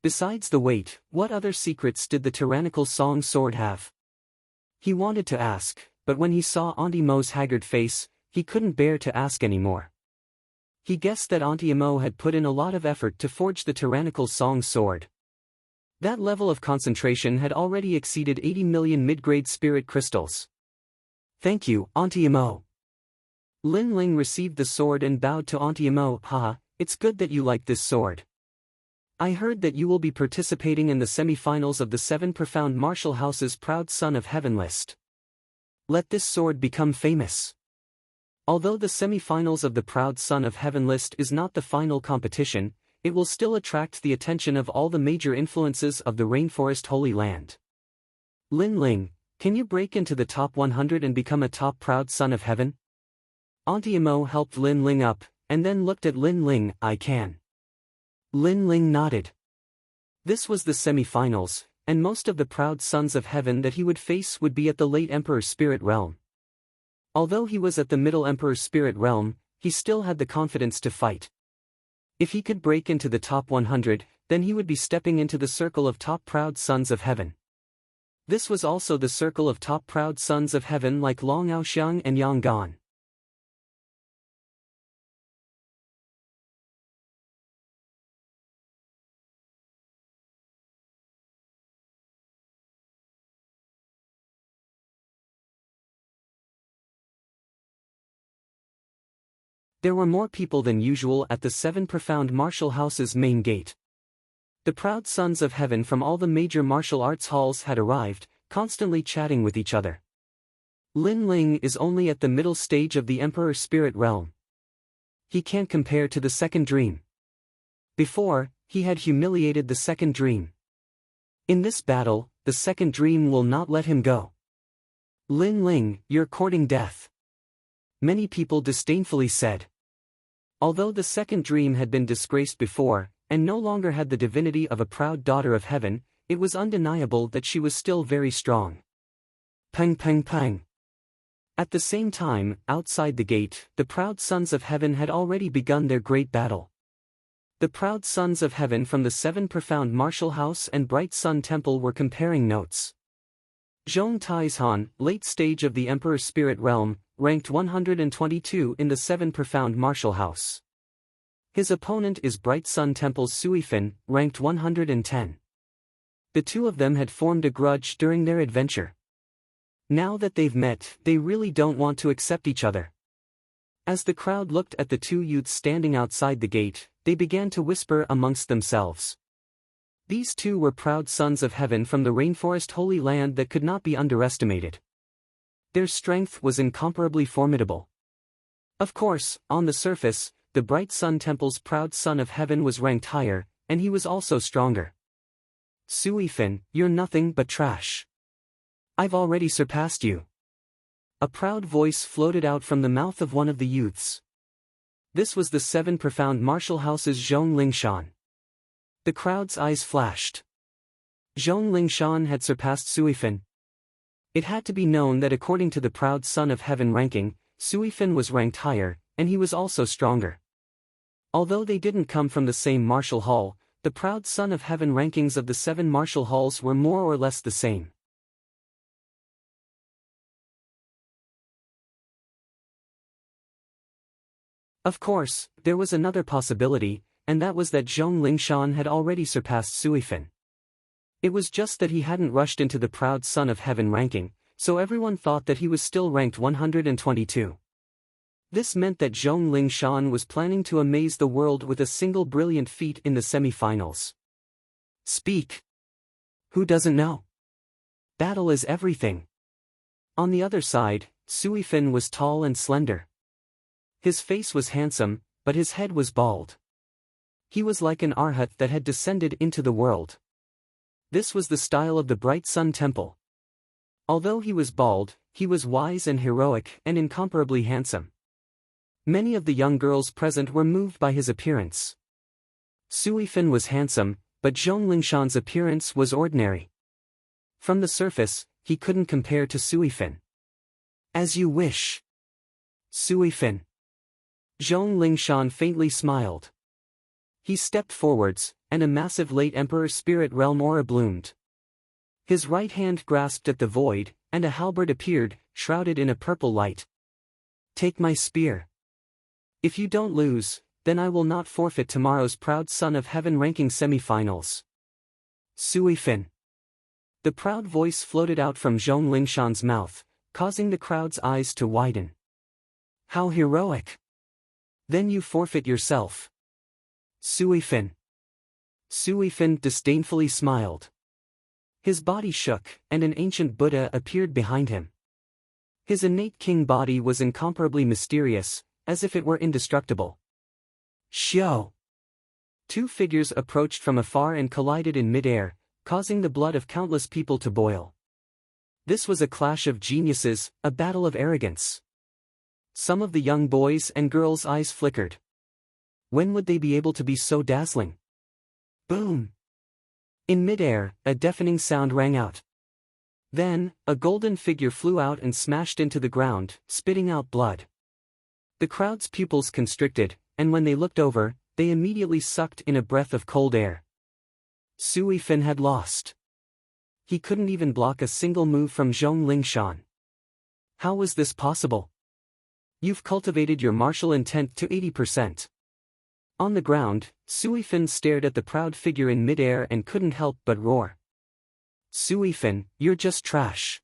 Besides the weight, what other secrets did the tyrannical song sword have? He wanted to ask, but when he saw Auntie Mo's haggard face, he couldn't bear to ask any more. He guessed that Auntie Imo had put in a lot of effort to forge the tyrannical song sword. That level of concentration had already exceeded 80 million mid-grade spirit crystals. "Thank you, Auntie Imo." Lin Ling received the sword and bowed to Auntie Imo. "Haha, it's good that you like this sword. I heard that you will be participating in the semi-finals of the 7 Profound Martial House's Proud Son of Heaven list. Let this sword become famous." Although the semi-finals of the Proud Son of Heaven list is not the final competition, it will still attract the attention of all the major influences of the Rainforest Holy Land. Lin Ling, can you break into the top 100 and become a top Proud Son of Heaven? Auntie Imo helped Lin Ling up, and then looked at Lin Ling. "I can." Lin Ling nodded. This was the semi-finals, and most of the Proud Sons of Heaven that he would face would be at the late Emperor's Spirit Realm. Although he was at the Middle Emperor's Spirit Realm, he still had the confidence to fight. If he could break into the top 100, then he would be stepping into the circle of top Proud Sons of Heaven. This was also the circle of top Proud Sons of Heaven like Long Aoxiang and Yang Gan. There were more people than usual at the 7 Profound Martial House's main gate. The Proud Sons of Heaven from all the major martial arts halls had arrived, constantly chatting with each other. Lin Ling is only at the middle stage of the Emperor's spirit realm. He can't compare to the second dream. Before, he had humiliated the second dream. In this battle, the second dream will not let him go. Lin Ling, you're courting death. Many people disdainfully said. Although the second dream had been disgraced before, and no longer had the divinity of a proud daughter of heaven, it was undeniable that she was still very strong. Pang pang pang. At the same time, outside the gate, the proud sons of heaven had already begun their great battle. The proud sons of heaven from the seven profound martial house and bright sun temple were comparing notes. Zhong Taizhan, late stage of the Emperor's spirit realm, ranked 122 in the seven profound martial house. His opponent is Bright Sun Temple's Suifin, ranked 110. The two of them had formed a grudge during their adventure. Now that they've met, they really don't want to accept each other. As the crowd looked at the two youths standing outside the gate, they began to whisper amongst themselves. These two were proud sons of heaven from the rainforest holy land that could not be underestimated. Their strength was incomparably formidable. Of course, on the surface, the Bright Sun Temple's proud son of heaven was ranked higher, and he was also stronger. Suifin, you're nothing but trash. I've already surpassed you. A proud voice floated out from the mouth of one of the youths. This was the seven profound martial house's Zhong Lingshan. The crowd's eyes flashed. Zhong Lingshan had surpassed Suifin. It had to be known that according to the proud son of heaven ranking, Suifin was ranked higher, and he was also stronger. Although they didn't come from the same martial hall, the proud son of heaven rankings of the seven martial halls were more or less the same. Of course, there was another possibility, and that was that Zhong Lingshan had already surpassed Suifin. It was just that he hadn't rushed into the proud son of heaven ranking, so everyone thought that he was still ranked 122. This meant that Zhong Lingshan was planning to amaze the world with a single brilliant feat in the semi-finals. Speak. Who doesn't know? Battle is everything. On the other side, Suifin was tall and slender. His face was handsome, but his head was bald. He was like an arhat that had descended into the world. This was the style of the Bright Sun Temple. Although he was bald, he was wise and heroic and incomparably handsome. Many of the young girls present were moved by his appearance. Suifin was handsome, but Zhong Lingshan's appearance was ordinary. From the surface, he couldn't compare to Suifin. As you wish. Suifin. Zhong Lingshan faintly smiled. He stepped forwards, and a massive late Emperor spirit realm aura bloomed. His right hand grasped at the void, and a halberd appeared, shrouded in a purple light. Take my spear. If you don't lose, then I will not forfeit tomorrow's proud son of heaven ranking semi-finals. Suifin. The proud voice floated out from Zhong Lingshan's mouth, causing the crowd's eyes to widen. How heroic! Then you forfeit yourself. Suifin. Suifin disdainfully smiled. His body shook, and an ancient Buddha appeared behind him. His innate king body was incomparably mysterious, as if it were indestructible. Xiao. Two figures approached from afar and collided in mid-air, causing the blood of countless people to boil. This was a clash of geniuses, a battle of arrogance. Some of the young boys' and girls' eyes flickered. When would they be able to be so dazzling? Boom! In mid-air, a deafening sound rang out. Then, a golden figure flew out and smashed into the ground, spitting out blood. The crowd's pupils constricted, and when they looked over, they immediately sucked in a breath of cold air. Suifin had lost. He couldn't even block a single move from Zhong Lingshan. How was this possible? You've cultivated your martial intent to 80%. On the ground, Suifin stared at the proud figure in mid-air and couldn't help but roar. Suifin, you're just trash.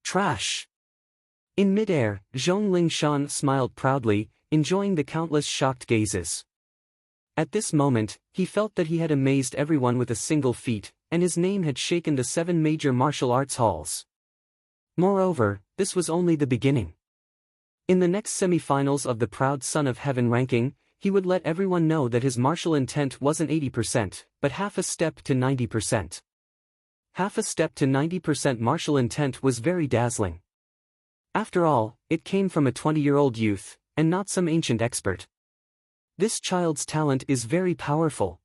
Trash. In mid-air, Zhong Lingshan smiled proudly, enjoying the countless shocked gazes. At this moment, he felt that he had amazed everyone with a single feat, and his name had shaken the 7 major martial arts halls. Moreover, this was only the beginning. In the next semi-finals of the Proud Son of Heaven ranking, he would let everyone know that his martial intent wasn't 80%, but half a step to 90%. Half a step to 90% martial intent was very dazzling. After all, it came from a 20-year-old youth, and not some ancient expert. This child's talent is very powerful.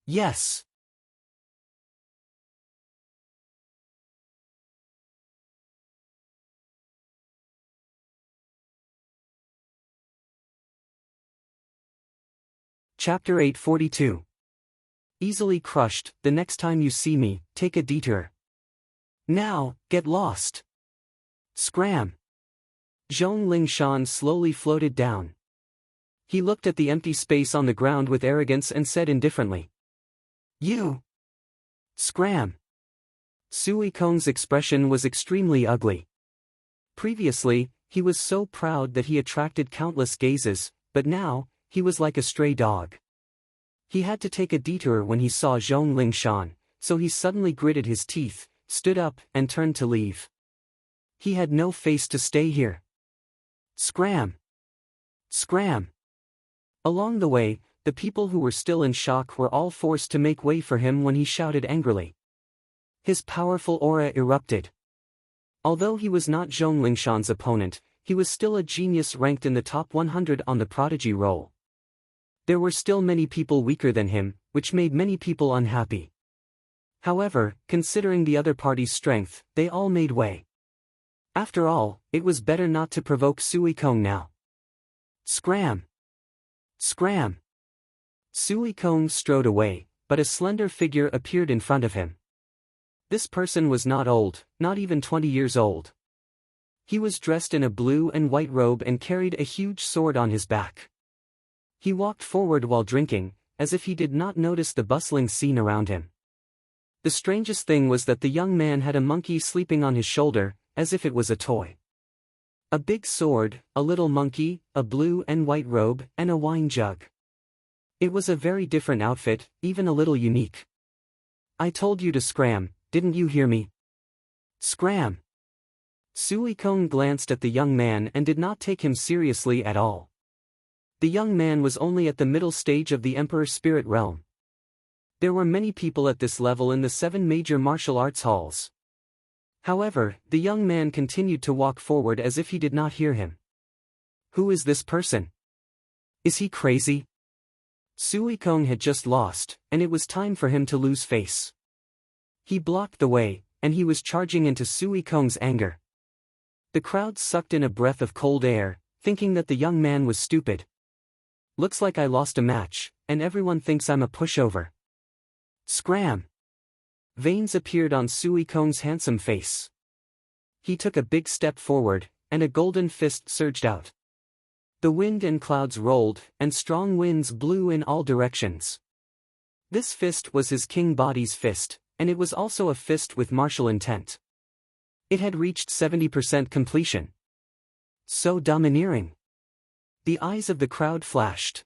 Yes. Chapter 842. Easily crushed. The next time you see me, take a detour. Now, get lost. Scram. Zhong Lingshan slowly floated down. He looked at the empty space on the ground with arrogance and said indifferently, "You." Scram. Sui Kong's expression was extremely ugly. Previously, he was so proud that he attracted countless gazes, but now, he was like a stray dog. He had to take a detour when he saw Zhong Lingshan, so he suddenly gritted his teeth, stood up, and turned to leave. He had no face to stay here. Scram! Scram! Along the way, the people who were still in shock were all forced to make way for him when he shouted angrily. His powerful aura erupted. Although he was not Zhong Lingshan's opponent, he was still a genius ranked in the top 100 on the prodigy roll. There were still many people weaker than him, which made many people unhappy. However, considering the other party's strength, they all made way. After all, it was better not to provoke Sui Kong now. Scram! Scram! Sui Kong strode away, but a slender figure appeared in front of him. This person was not old, not even 20 years old. He was dressed in a blue and white robe and carried a huge sword on his back. He walked forward while drinking, as if he did not notice the bustling scene around him. The strangest thing was that the young man had a monkey sleeping on his shoulder, as if it was a toy. A big sword, a little monkey, a blue and white robe, and a wine jug. It was a very different outfit, even a little unique. "I told you to scram, didn't you hear me?" Scram! Sui Kong glanced at the young man and did not take him seriously at all. The young man was only at the middle stage of the Emperor Spirit Realm. There were many people at this level in the 7 major martial arts halls. However, the young man continued to walk forward as if he did not hear him. Who is this person? Is he crazy? Sui Kong had just lost, and it was time for him to lose face. He blocked the way, and he was charging into Sui Kong's anger. The crowd sucked in a breath of cold air, thinking that the young man was stupid. Looks like I lost a match, and everyone thinks I'm a pushover. Scram! Veins appeared on Sui Kong's handsome face. He took a big step forward, and a golden fist surged out. The wind and clouds rolled, and strong winds blew in all directions. This fist was his king body's fist, and it was also a fist with martial intent. It had reached 70% completion. So domineering. The eyes of the crowd flashed.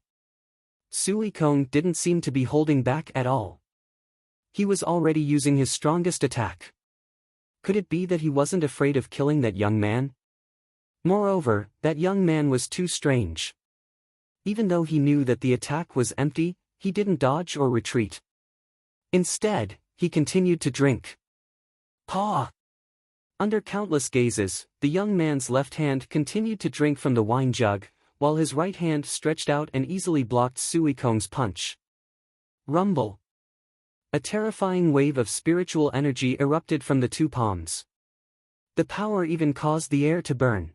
Sui Kong didn't seem to be holding back at all. He was already using his strongest attack. Could it be that he wasn't afraid of killing that young man? Moreover, that young man was too strange. Even though he knew that the attack was empty, he didn't dodge or retreat. Instead, he continued to drink. Paw! Under countless gazes, the young man's left hand continued to drink from the wine jug, while his right hand stretched out and easily blocked Sui Kong's punch. Rumble! A terrifying wave of spiritual energy erupted from the two palms. The power even caused the air to burn.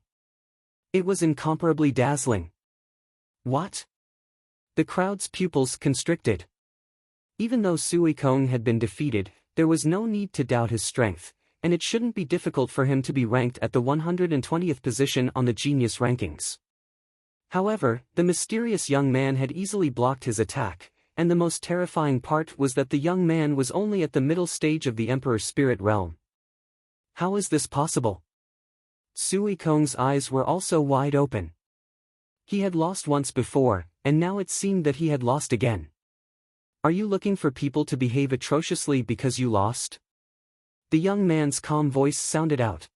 It was incomparably dazzling. What? The crowd's pupils constricted. Even though Sui Kong had been defeated, there was no need to doubt his strength, and it shouldn't be difficult for him to be ranked at the 120th position on the genius rankings. However, the mysterious young man had easily blocked his attack, and the most terrifying part was that the young man was only at the middle stage of the Emperor's Spirit Realm. How is this possible? Sui Kong's eyes were also wide open. He had lost once before, and now it seemed that he had lost again. Are you looking for people to behave atrociously because you lost? The young man's calm voice sounded out.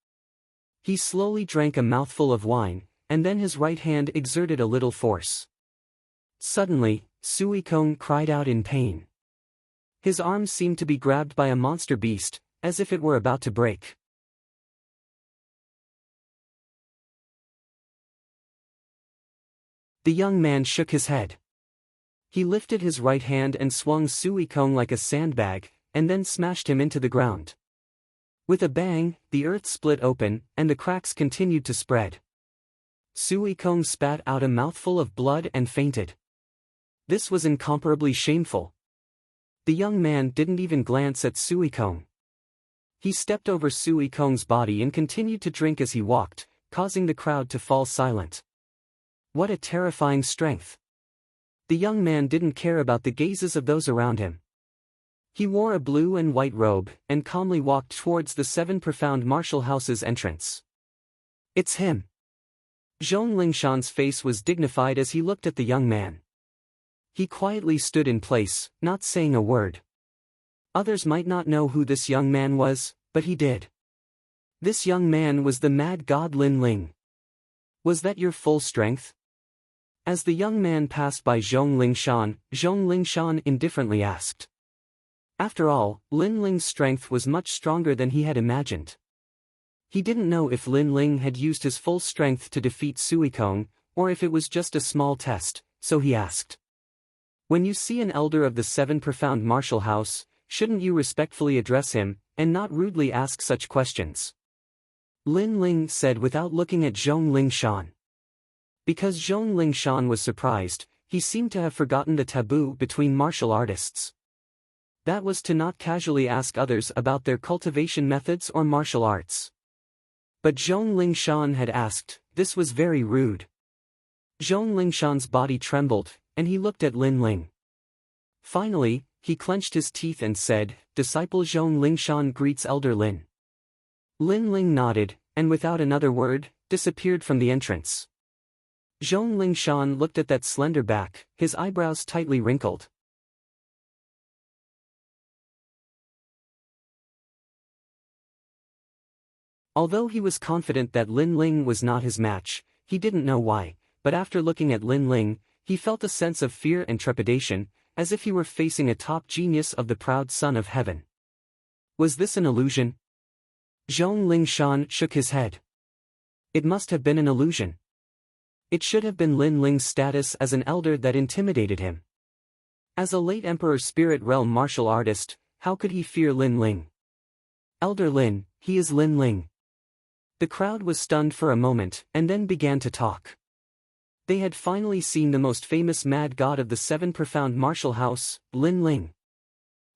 He slowly drank a mouthful of wine, and then his right hand exerted a little force. Suddenly, Sui Kong cried out in pain. His arms seemed to be grabbed by a monster beast, as if it were about to break. The young man shook his head. He lifted his right hand and swung Sui Kong like a sandbag, and then smashed him into the ground. With a bang, the earth split open, and the cracks continued to spread. Sui Kong spat out a mouthful of blood and fainted. This was incomparably shameful. The young man didn't even glance at Sui Kong. He stepped over Sui Kong's body and continued to drink as he walked, causing the crowd to fall silent. What a terrifying strength! The young man didn't care about the gazes of those around him. He wore a blue and white robe, and calmly walked towards the 7 profound martial house's entrance. It's him! Zhong Lingshan's face was dignified as he looked at the young man. He quietly stood in place, not saying a word. Others might not know who this young man was, but he did. This young man was the mad god Lin Ling. Was that your full strength? As the young man passed by Zhong Lingshan indifferently asked. After all, Lin Ling's strength was much stronger than he had imagined. He didn't know if Lin Ling had used his full strength to defeat Sui Kong, or if it was just a small test, so he asked. When you see an elder of the 7 profound martial house, shouldn't you respectfully address him, and not rudely ask such questions? Lin Ling said without looking at Zhong Lingshan. Because Zhong Lingshan was surprised, he seemed to have forgotten the taboo between martial artists. That was to not casually ask others about their cultivation methods or martial arts. But Zhong Lingshan had asked. This was very rude. Zhong Lingshan's body trembled, and he looked at Lin Ling. Finally, he clenched his teeth and said, "Disciple Zhong Lingshan greets Elder Lin." Lin Ling nodded, and without another word, disappeared from the entrance. Zhong Lingshan looked at that slender back, his eyebrows tightly wrinkled. Although he was confident that Lin Ling was not his match, he didn't know why, but after looking at Lin Ling, he felt a sense of fear and trepidation, as if he were facing a top genius of the proud son of heaven. Was this an illusion? Zhong Lingshan shook his head. It must have been an illusion. It should have been Lin Ling's status as an elder that intimidated him. As a late Emperor Spirit Realm martial artist, how could he fear Lin Ling? Elder Lin, he is Lin Ling. The crowd was stunned for a moment, and then began to talk. They had finally seen the most famous mad god of the 7 profound martial house, Lin Ling.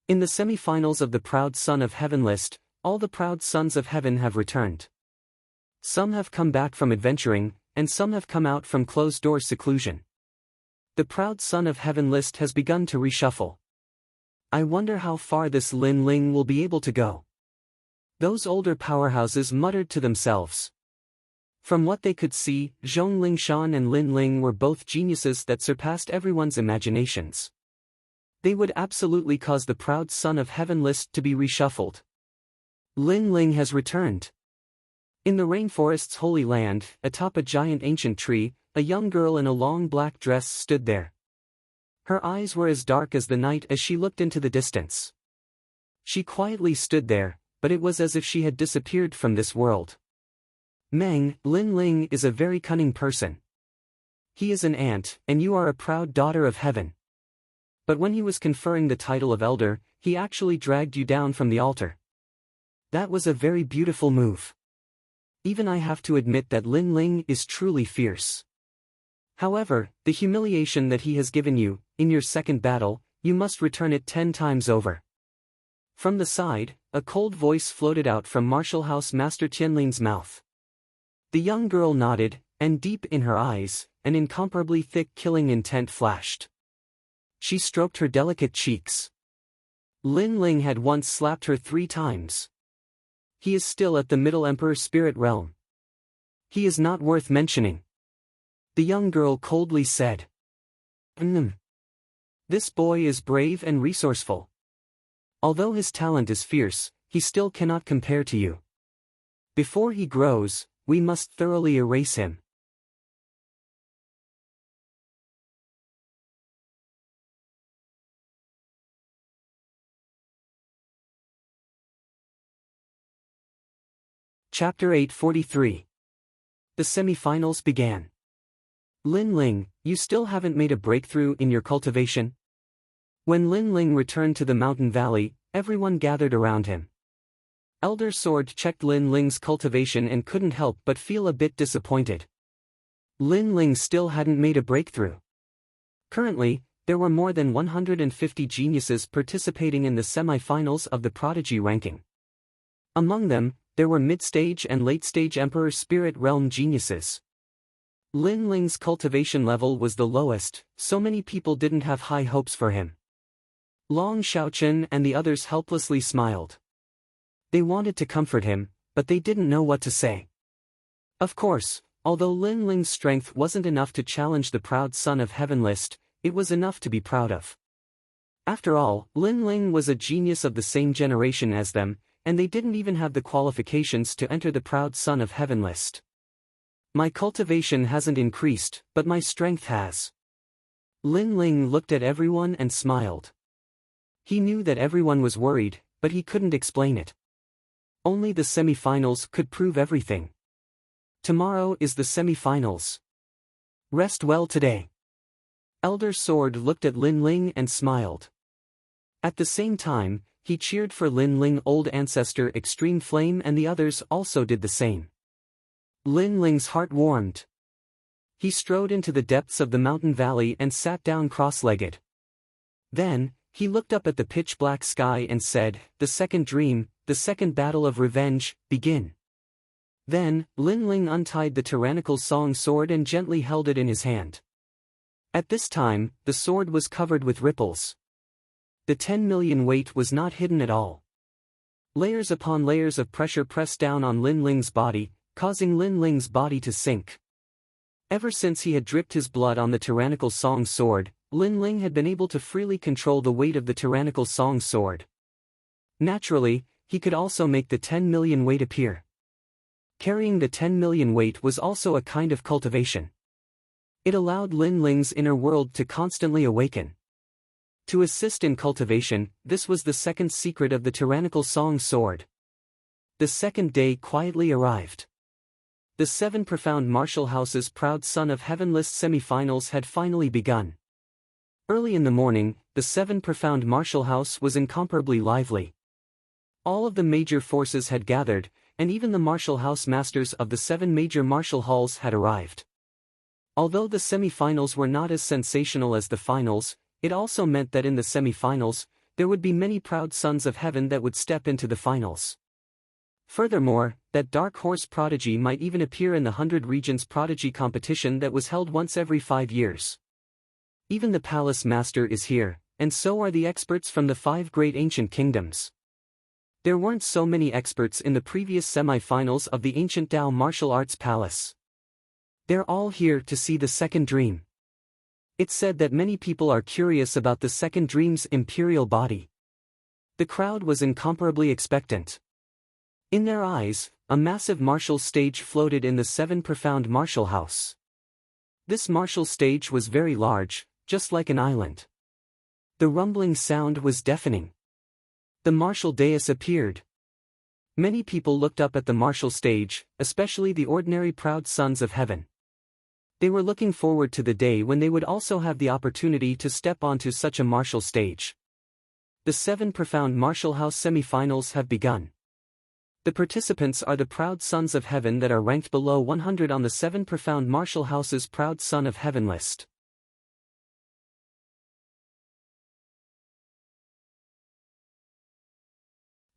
In the semi-finals of the Proud Son of Heaven list, all the proud sons of heaven have returned. Some have come back from adventuring, and some have come out from closed-door seclusion. The Proud Son of Heaven list has begun to reshuffle. I wonder how far this Lin Ling will be able to go. Those older powerhouses muttered to themselves. From what they could see, Zhong Lingshan and Lin Ling were both geniuses that surpassed everyone's imaginations. They would absolutely cause the Proud Son of Heaven list to be reshuffled. Lin Ling has returned. In the rainforest's holy land, atop a giant ancient tree, a young girl in a long black dress stood there. Her eyes were as dark as the night as she looked into the distance. She quietly stood there, but it was as if she had disappeared from this world. Meng, Lin Ling is a very cunning person. He is an ant, and you are a proud daughter of heaven. But when he was conferring the title of elder, he actually dragged you down from the altar. That was a very beautiful move. Even I have to admit that Lin Ling is truly fierce. However, the humiliation that he has given you, in your second battle, you must return it 10 times over. From the side, a cold voice floated out from Martial House Master Tianlin's mouth. The young girl nodded, and deep in her eyes, an incomparably thick killing intent flashed. She stroked her delicate cheeks. Lin Ling had once slapped her 3 times. He is still at the Middle Emperor Spirit Realm. He is not worth mentioning. The young girl coldly said. This boy is brave and resourceful. Although his talent is fierce, he still cannot compare to you. Before he grows, we must thoroughly erase him. Chapter 843. The semifinals began. Lin Ling, you still haven't made a breakthrough in your cultivation? When Lin Ling returned to the mountain valley, everyone gathered around him. Elder Sword checked Lin Ling's cultivation and couldn't help but feel a bit disappointed. Lin Ling still hadn't made a breakthrough. Currently, there were more than 150 geniuses participating in the semi-finals of the Prodigy ranking. Among them, there were mid-stage and late-stage Emperor Spirit Realm geniuses. Lin Ling's cultivation level was the lowest, so many people didn't have high hopes for him. Long Xiaochen and the others helplessly smiled. They wanted to comfort him, but they didn't know what to say. Of course, although Lin Ling's strength wasn't enough to challenge the proud son of heaven list, it was enough to be proud of. After all, Lin Ling was a genius of the same generation as them, and they didn't even have the qualifications to enter the proud son of heaven list. My cultivation hasn't increased, but my strength has. Lin Ling looked at everyone and smiled. He knew that everyone was worried, but he couldn't explain it. Only the semi-finals could prove everything. Tomorrow is the semi-finals. Rest well today. Elder Sword looked at Lin Ling and smiled. At the same time, he cheered for Lin Ling old ancestor Extreme Flame, and the others also did the same. Lin Ling's heart warmed. He strode into the depths of the mountain valley and sat down cross-legged. Then, he looked up at the pitch-black sky and said, "The second dream, the second battle of revenge, begin." Then, Lin Ling untied the tyrannical song sword and gently held it in his hand. At this time, the sword was covered with ripples. The 10 million weight was not hidden at all. Layers upon layers of pressure pressed down on Lin Ling's body, causing Lin Ling's body to sink. Ever since he had dripped his blood on the tyrannical song sword, Lin Ling had been able to freely control the weight of the tyrannical song sword. Naturally, he could also make the 10 million weight appear. Carrying the 10 million weight was also a kind of cultivation. It allowed Lin Ling's inner world to constantly awaken. To assist in cultivation, this was the second secret of the tyrannical song sword. The second day quietly arrived. The 7 profound martial houses proud son of heaven list semi-finals had finally begun. Early in the morning, the 7 profound martial house was incomparably lively. All of the major forces had gathered, and even the martial house masters of the 7 major martial halls had arrived. Although the semi-finals were not as sensational as the finals, it also meant that in the semi-finals, there would be many proud sons of heaven that would step into the finals. Furthermore, that dark horse prodigy might even appear in the 100 Regions Prodigy competition that was held once every 5 years. Even the palace master is here, and so are the experts from the 5 great ancient kingdoms. There weren't so many experts in the previous semi-finals of the ancient Tao martial arts palace. They're all here to see the second dream. It's said that many people are curious about the second dream's imperial body. The crowd was incomparably expectant. In their eyes, a massive martial stage floated in the 7 profound martial house. This martial stage was very large, just like an island. The rumbling sound was deafening. The martial dais appeared. Many people looked up at the martial stage, especially the ordinary proud sons of heaven. They were looking forward to the day when they would also have the opportunity to step onto such a martial stage. The 7 profound martial house semi-finals have begun. The participants are the proud sons of heaven that are ranked below 100 on the 7 profound martial houses proud son of heaven list.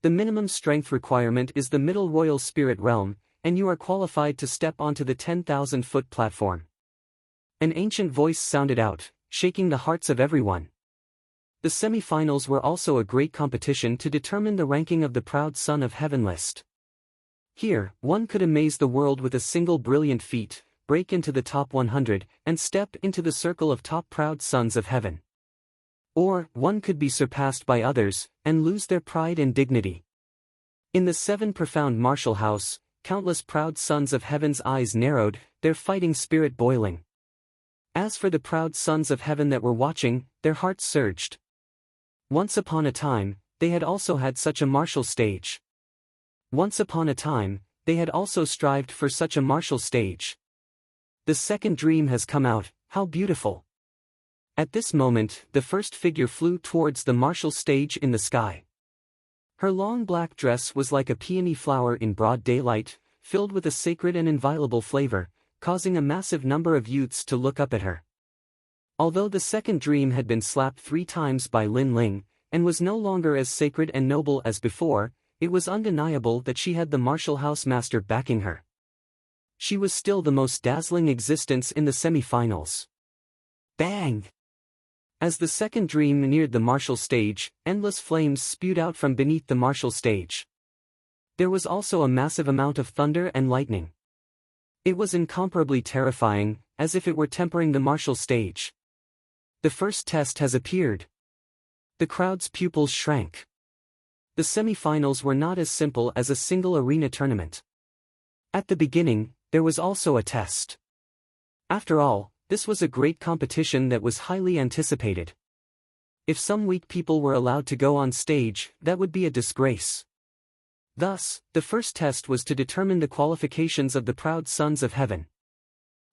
The minimum strength requirement is the middle royal spirit realm, and you are qualified to step onto the 10,000-foot platform. An ancient voice sounded out, shaking the hearts of everyone. The semi-finals were also a great competition to determine the ranking of the proud son of heaven list. Here, one could amaze the world with a single brilliant feat, break into the top 100, and step into the circle of top proud sons of heaven. Or, one could be surpassed by others, and lose their pride and dignity. In the 7 profound martial house, countless proud sons of heaven's eyes narrowed, their fighting spirit boiling. As for the proud sons of heaven that were watching, their hearts surged. Once upon a time, they had also had such a martial stage. Once upon a time, they had also strived for such a martial stage. The second dream has come out, how beautiful! At this moment, the first figure flew towards the martial stage in the sky. Her long black dress was like a peony flower in broad daylight, filled with a sacred and inviolable flavor, causing a massive number of youths to look up at her. Although the second dream had been slapped 3 times by Lin Ling, and was no longer as sacred and noble as before, it was undeniable that she had the martial house master backing her. She was still the most dazzling existence in the semi-finals. Bang! As the second dream neared the martial stage, endless flames spewed out from beneath the martial stage. There was also a massive amount of thunder and lightning. It was incomparably terrifying, as if it were tempering the martial stage. The first test has appeared. The crowd's pupils shrank. The semi-finals were not as simple as a single arena tournament. At the beginning, there was also a test. After all, this was a great competition that was highly anticipated. If some weak people were allowed to go on stage, that would be a disgrace. Thus, the first test was to determine the qualifications of the proud sons of heaven.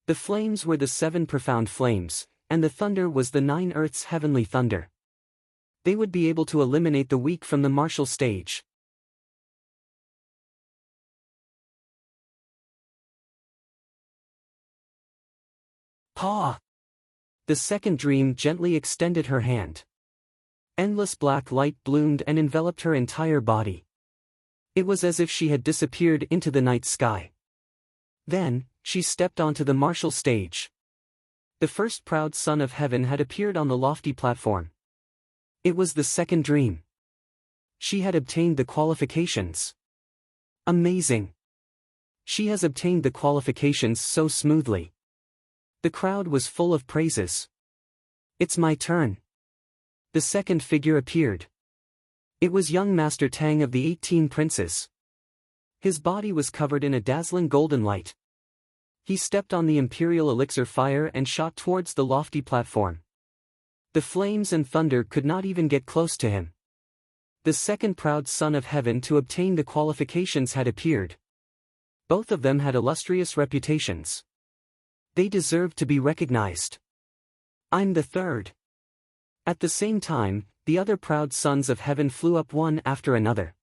The flames were the 7 profound flames, and the thunder was the 9 earths heavenly thunder. They would be able to eliminate the weak from the martial stage. Paw! The second dream gently extended her hand. Endless black light bloomed and enveloped her entire body. It was as if she had disappeared into the night sky. Then, she stepped onto the martial stage. The first proud son of heaven had appeared on the lofty platform. It was the second dream. She had obtained the qualifications. Amazing! She has obtained the qualifications so smoothly. The crowd was full of praises. It's my turn. The second figure appeared. It was young Master Tang of the 18 Princes. His body was covered in a dazzling golden light. He stepped on the imperial elixir fire and shot towards the lofty platform. The flames and thunder could not even get close to him. The second proud son of heaven to obtain the qualifications had appeared. Both of them had illustrious reputations. They deserved to be recognized. I'm the third. At the same time, the other proud sons of heaven flew up one after another.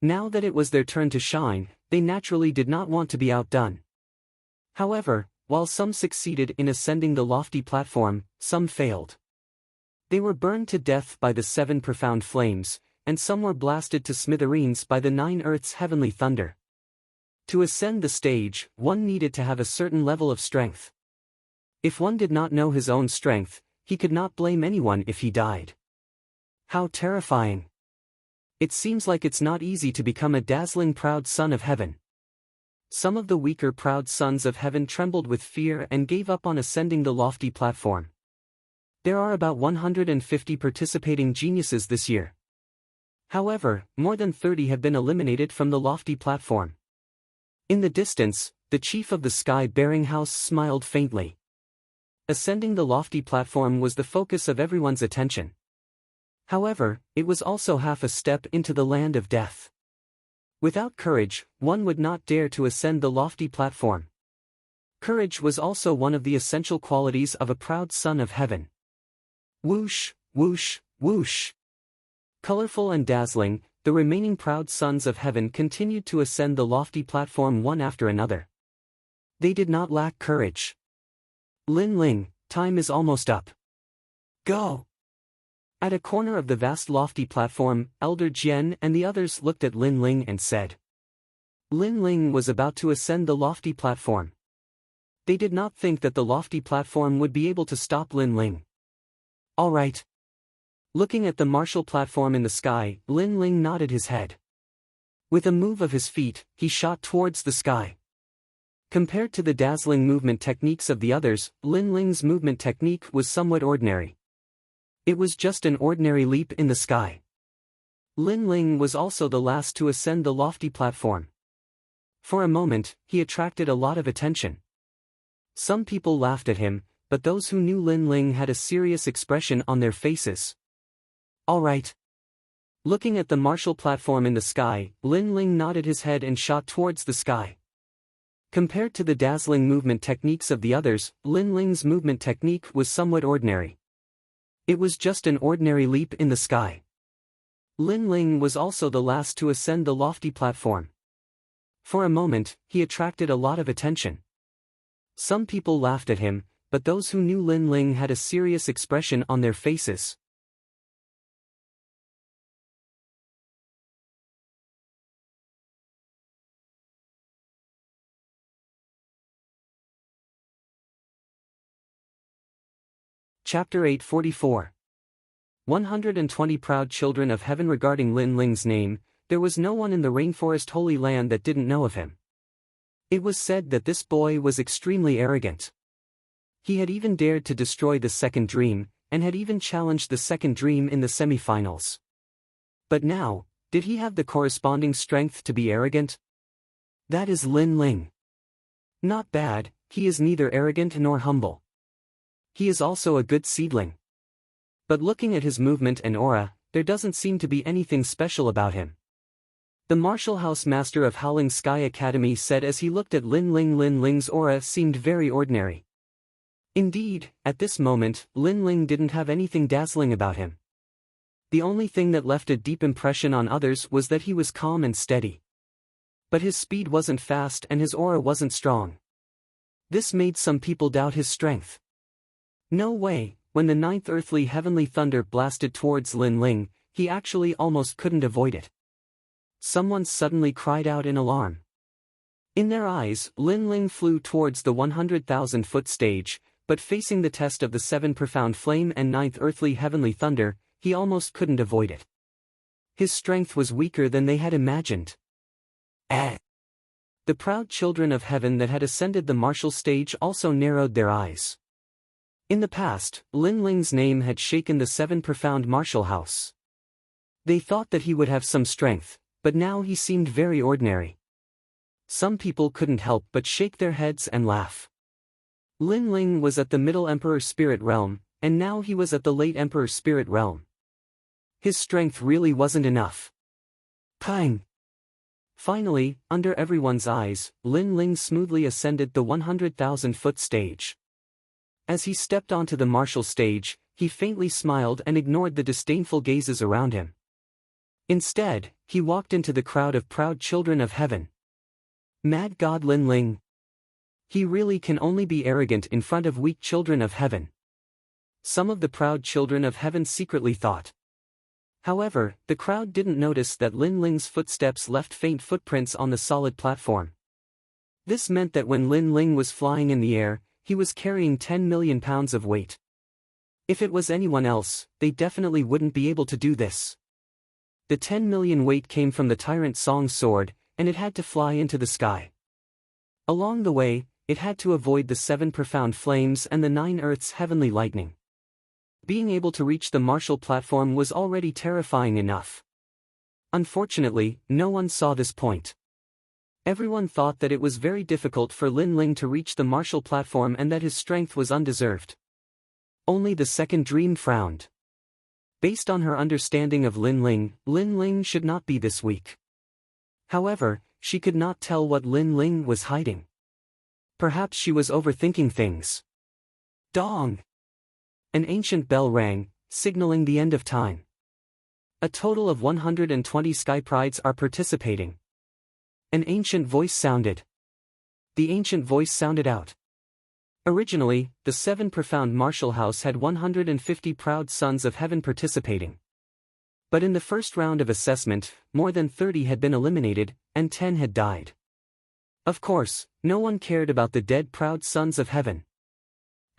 Now that it was their turn to shine, they naturally did not want to be outdone. However, while some succeeded in ascending the lofty platform, some failed. They were burned to death by the 7 profound flames, and some were blasted to smithereens by the 9 earths heavenly thunder. To ascend the stage, one needed to have a certain level of strength. If one did not know his own strength, he could not blame anyone if he died. How terrifying! It seems like it's not easy to become a dazzling proud son of heaven. Some of the weaker proud sons of heaven trembled with fear and gave up on ascending the lofty platform. There are about 150 participating geniuses this year. However, more than 30 have been eliminated from the lofty platform. In the distance, the chief of the sky-bearing house smiled faintly. Ascending the lofty platform was the focus of everyone's attention. However, it was also half a step into the land of death. Without courage, one would not dare to ascend the lofty platform. Courage was also one of the essential qualities of a proud son of heaven. Whoosh, whoosh, whoosh. Colorful and dazzling, the remaining proud sons of heaven continued to ascend the lofty platform one after another. They did not lack courage. Lin Ling, time is almost up. Go! At a corner of the vast lofty platform, Elder Jian and the others looked at Lin Ling and said. Lin Ling was about to ascend the lofty platform. They did not think that the lofty platform would be able to stop Lin Ling. All right. Looking at the martial platform in the sky, Lin Ling nodded his head. With a move of his feet, he shot towards the sky. Compared to the dazzling movement techniques of the others, Lin Ling's movement technique was somewhat ordinary. It was just an ordinary leap in the sky. Lin Ling was also the last to ascend the lofty platform. For a moment, he attracted a lot of attention. Some people laughed at him, but those who knew Lin Ling had a serious expression on their faces. All right. Looking at the Marshall platform in the sky, Lin Ling nodded his head and shot towards the sky. Compared to the dazzling movement techniques of the others, Lin Ling's movement technique was somewhat ordinary. It was just an ordinary leap in the sky. Lin Ling was also the last to ascend the lofty platform. For a moment, he attracted a lot of attention. Some people laughed at him, but those who knew Lin Ling had a serious expression on their faces. Chapter 844. 120 Proud Children of Heaven. Regarding Lin Ling's name, there was no one in the rainforest Holy Land that didn't know of him. It was said that this boy was extremely arrogant. He had even dared to destroy the second dream, and had even challenged the second dream in the semi-finals. But now, did he have the corresponding strength to be arrogant? That is Lin Ling. Not bad, he is neither arrogant nor humble. He is also a good seedling. But looking at his movement and aura, there doesn't seem to be anything special about him. The Marshall House Master of Howling Sky Academy said as he looked at Lin Ling. Lin Ling's aura seemed very ordinary. Indeed, at this moment, Lin Ling didn't have anything dazzling about him. The only thing that left a deep impression on others was that he was calm and steady. But his speed wasn't fast and his aura wasn't strong. This made some people doubt his strength. No way, when the ninth earthly heavenly thunder blasted towards Lin Ling, he actually almost couldn't avoid it. Someone suddenly cried out in alarm. In their eyes, Lin Ling flew towards the 100,000-foot stage, but facing the test of the seven profound flame and ninth earthly heavenly thunder, he almost couldn't avoid it. His strength was weaker than they had imagined. The proud children of heaven that had ascended the Marshall stage also narrowed their eyes. In the past, Lin Ling's name had shaken the seven profound Marshall House. They thought that he would have some strength, but now he seemed very ordinary. Some people couldn't help but shake their heads and laugh. Lin Ling was at the Middle Emperor Spirit Realm, and now he was at the Late Emperor Spirit Realm. His strength really wasn't enough. Pang! Finally, under everyone's eyes, Lin Ling smoothly ascended the 100,000-foot stage. As he stepped onto the Marshall stage, he faintly smiled and ignored the disdainful gazes around him. Instead, he walked into the crowd of proud children of heaven. Mad God Lin Ling. He really can only be arrogant in front of weak children of heaven. Some of the proud children of heaven secretly thought. However, the crowd didn't notice that Lin Ling's footsteps left faint footprints on the solid platform. This meant that when Lin Ling was flying in the air, he was carrying 10 million pounds of weight. If it was anyone else, they definitely wouldn't be able to do this. The 10 million weight came from the Tyrant Song's sword, and it had to fly into the sky. Along the way, it had to avoid the seven profound flames and the 9 Earths' heavenly lightning. Being able to reach the Marshall platform was already terrifying enough. Unfortunately, no one saw this point. Everyone thought that it was very difficult for Lin Ling to reach the Marshall platform and that his strength was undeserved. Only the second dream frowned. Based on her understanding of Lin Ling should not be this weak. However, she could not tell what Lin Ling was hiding. Perhaps she was overthinking things. Dong! An ancient bell rang, signaling the end of time. A total of 120 Sky Prides are participating. An ancient voice sounded. The ancient voice sounded out. Originally, the seven profound Marshall House had 150 proud sons of heaven participating. But in the first round of assessment, more than 30 had been eliminated, and 10 had died. Of course, no one cared about the dead proud sons of heaven.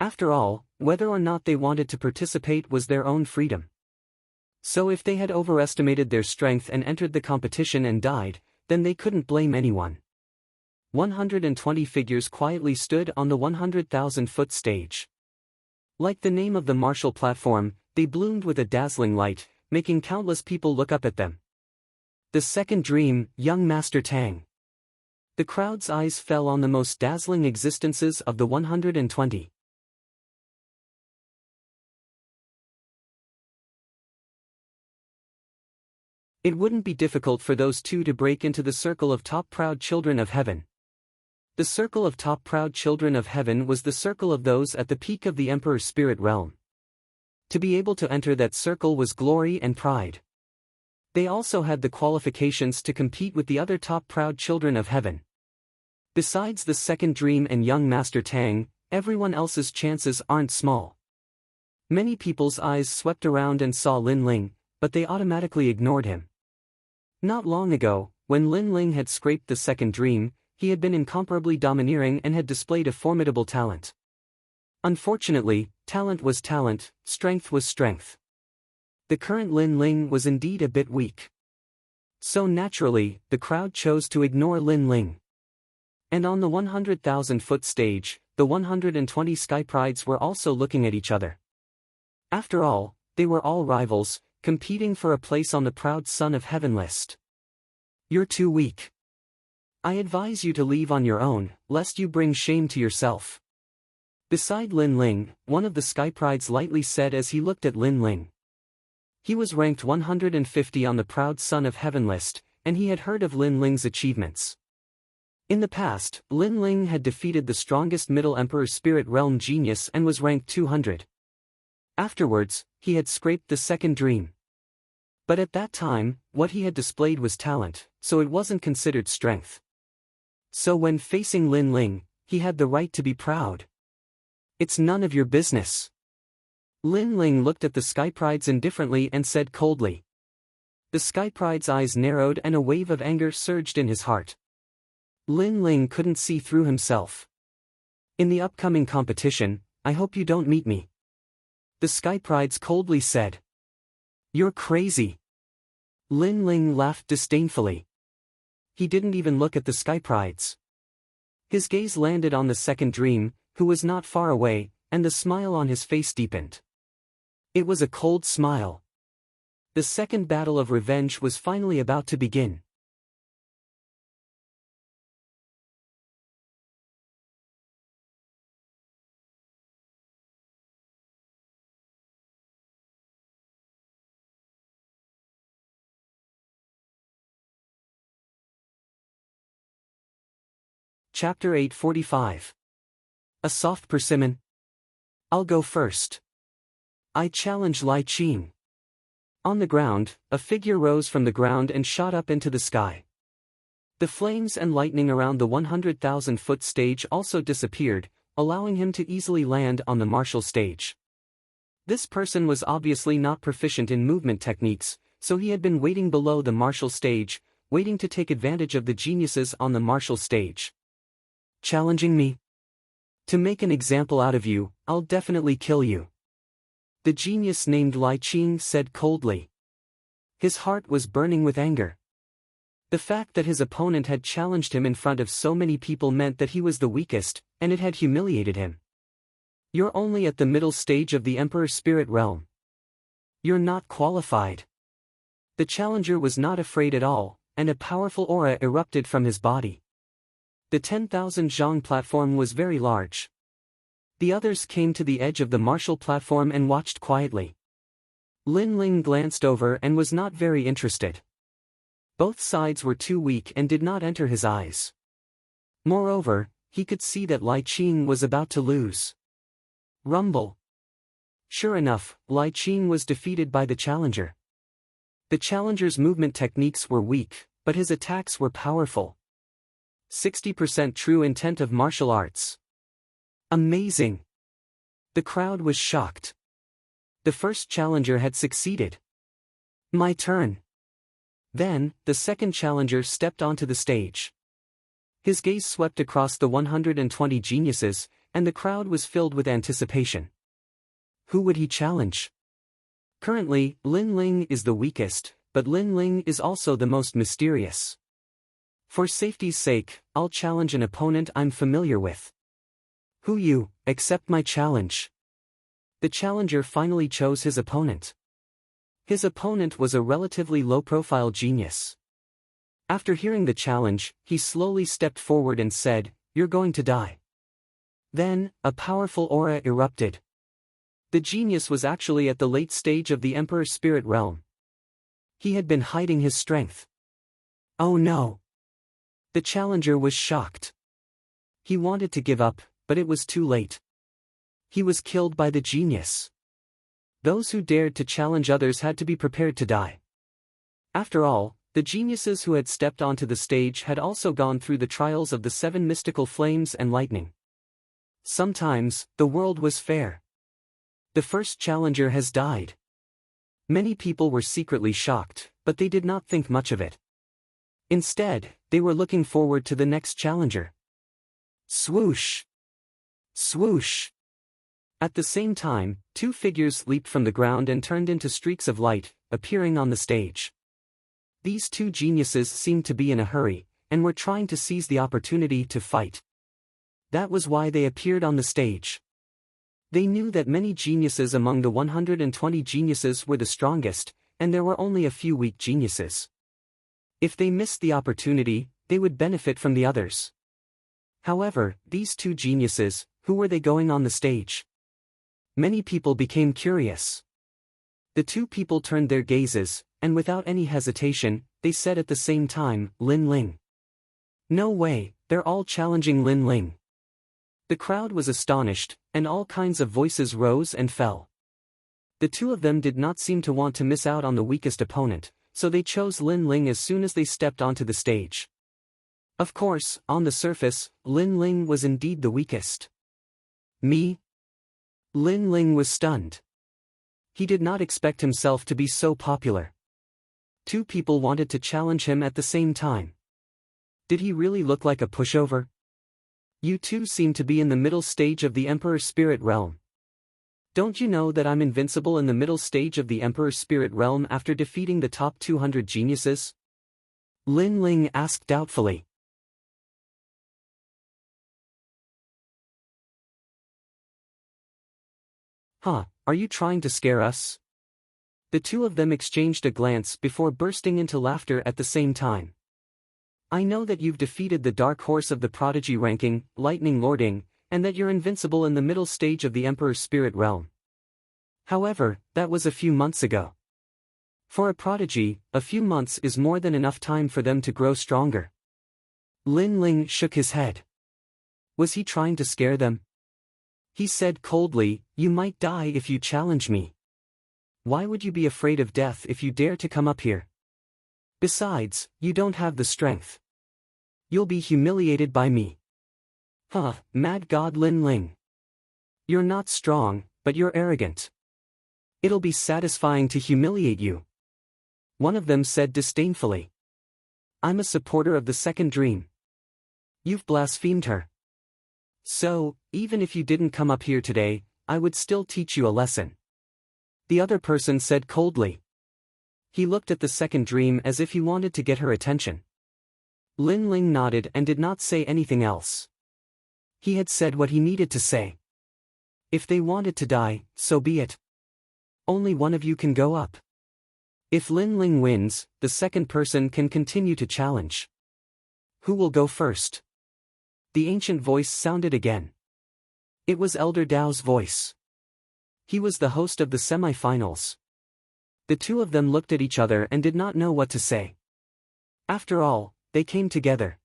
After all, whether or not they wanted to participate was their own freedom. So if they had overestimated their strength and entered the competition and died, then they couldn't blame anyone. 120 figures quietly stood on the 100,000-foot stage. Like the name of the Marshall platform, they bloomed with a dazzling light, making countless people look up at them. The second dream, young Master Tang. The crowd's eyes fell on the most dazzling existences of the 120. It wouldn't be difficult for those two to break into the circle of top proud children of heaven. The circle of top proud children of heaven was the circle of those at the peak of the Emperor's spirit realm. To be able to enter that circle was glory and pride. They also had the qualifications to compete with the other top proud children of heaven. Besides the second dream and young Master Tang, everyone else's chances aren't small. Many people's eyes swept around and saw Lin Ling, but they automatically ignored him. Not long ago, when Lin Ling had scraped the second dream, he had been incomparably domineering and had displayed a formidable talent. Unfortunately, talent was talent, strength was strength. The current Lin Ling was indeed a bit weak. So naturally, the crowd chose to ignore Lin Ling. And on the 100,000-foot stage, the 120 Sky Prides were also looking at each other. After all, they were all rivals, competing for a place on the proud Son of Heaven list. You're too weak. I advise you to leave on your own, lest you bring shame to yourself. Beside Lin Ling, one of the Sky Prides lightly said as he looked at Lin Ling. He was ranked 150 on the proud Son of Heaven list, and he had heard of Lin Ling's achievements. In the past, Lin Ling had defeated the strongest Middle Emperor's Spirit Realm genius and was ranked 200. Afterwards, he had scraped the second dream. But at that time, what he had displayed was talent, so it wasn't considered strength. So when facing Lin Ling, he had the right to be proud. It's none of your business. Lin Ling looked at the Sky Prides indifferently and said coldly. The Sky Pride's eyes narrowed and a wave of anger surged in his heart. Lin Ling couldn't see through himself. In the upcoming competition, I hope you don't meet me. The Sky Prides coldly said. You're crazy. Lin Ling laughed disdainfully. He didn't even look at the Sky Prides. His gaze landed on the second dream, who was not far away, and the smile on his face deepened. It was a cold smile. The second battle of revenge was finally about to begin. Chapter 845. A soft persimmon. I'll go first. I challenge Lai Qing. On the ground, a figure rose from the ground and shot up into the sky. The flames and lightning around the 100,000-foot stage also disappeared, allowing him to easily land on the martial stage. This person was obviously not proficient in movement techniques, so he had been waiting below the martial stage, waiting to take advantage of the geniuses on the martial stage. Challenging me? To make an example out of you, I'll definitely kill you. The genius named Lai Qing said coldly. His heart was burning with anger. The fact that his opponent had challenged him in front of so many people meant that he was the weakest, and it had humiliated him. You're only at the middle stage of the Emperor's Spirit Realm. You're not qualified. The challenger was not afraid at all, and a powerful aura erupted from his body. The 10,000 zhang platform was very large. The others came to the edge of the martial platform and watched quietly. Lin Ling glanced over and was not very interested. Both sides were too weak and did not enter his eyes. Moreover, he could see that Lai Qing was about to lose. Rumble. Sure enough, Lai Qing was defeated by the challenger. The challenger's movement techniques were weak, but his attacks were powerful. 60% true intent of martial arts. Amazing. The crowd was shocked. The first challenger had succeeded. My turn. Then, the second challenger stepped onto the stage. His gaze swept across the 120 geniuses, and the crowd was filled with anticipation. Who would he challenge? Currently, Lin Ling is the weakest, but Lin Ling is also the most mysterious. For safety's sake, I'll challenge an opponent I'm familiar with. Who you, accept my challenge. The challenger finally chose his opponent. His opponent was a relatively low-profile genius. After hearing the challenge, he slowly stepped forward and said, "You're going to die." Then, a powerful aura erupted. The genius was actually at the late stage of the Emperor's spirit realm. He had been hiding his strength. Oh no! The challenger was shocked. He wanted to give up, but it was too late. He was killed by the genius. Those who dared to challenge others had to be prepared to die. After all, the geniuses who had stepped onto the stage had also gone through the trials of the 7 mystical flames and lightning. Sometimes, the world was fair. The first challenger has died. Many people were secretly shocked, but they did not think much of it. Instead, they were looking forward to the next challenger. Swoosh! Swoosh! At the same time, 2 figures leaped from the ground and turned into streaks of light, appearing on the stage. These 2 geniuses seemed to be in a hurry, and were trying to seize the opportunity to fight. That was why they appeared on the stage. They knew that many geniuses among the 120 geniuses were the strongest, and there were only a few weak geniuses. If they missed the opportunity, they would benefit from the others. However, these 2 geniuses, who were they going on the stage? Many people became curious. The 2 people turned their gazes, and without any hesitation, they said at the same time, "Lin Ling." No way, they're all challenging Lin Ling. The crowd was astonished, and all kinds of voices rose and fell. The 2 of them did not seem to want to miss out on the weakest opponent, so they chose Lin Ling as soon as they stepped onto the stage. Of course, on the surface, Lin Ling was indeed the weakest. Me? Lin Ling was stunned. He did not expect himself to be so popular. 2 people wanted to challenge him at the same time. Did he really look like a pushover? You 2 seem to be in the middle stage of the Emperor's spirit realm. Don't you know that I'm invincible in the middle stage of the Emperor's spirit realm after defeating the top 200 geniuses? Lin Ling asked doubtfully. Huh, are you trying to scare us? The 2 of them exchanged a glance before bursting into laughter at the same time. I know that you've defeated the dark horse of the prodigy ranking, Lightning Lording, and that you're invincible in the middle stage of the Emperor's spirit realm. However, that was a few months ago. For a prodigy, a few months is more than enough time for them to grow stronger. Lin Ling shook his head. Was he trying to scare them? He said coldly, "You might die if you challenge me. Why would you be afraid of death if you dare to come up here? Besides, you don't have the strength. You'll be humiliated by me." Huh, mad god Lin Ling. You're not strong, but you're arrogant. It'll be satisfying to humiliate you. One of them said disdainfully. I'm a supporter of the second dream. You've blasphemed her. So, even if you didn't come up here today, I would still teach you a lesson. The other person said coldly. He looked at the second dream as if he wanted to get her attention. Lin Ling nodded and did not say anything else. He had said what he needed to say. If they wanted to die, so be it. Only one of you can go up. If Lin Ling wins, the second person can continue to challenge. Who will go first? The ancient voice sounded again. It was Elder Dao's voice. He was the host of the semi-finals. The 2 of them looked at each other and did not know what to say. After all, they came together.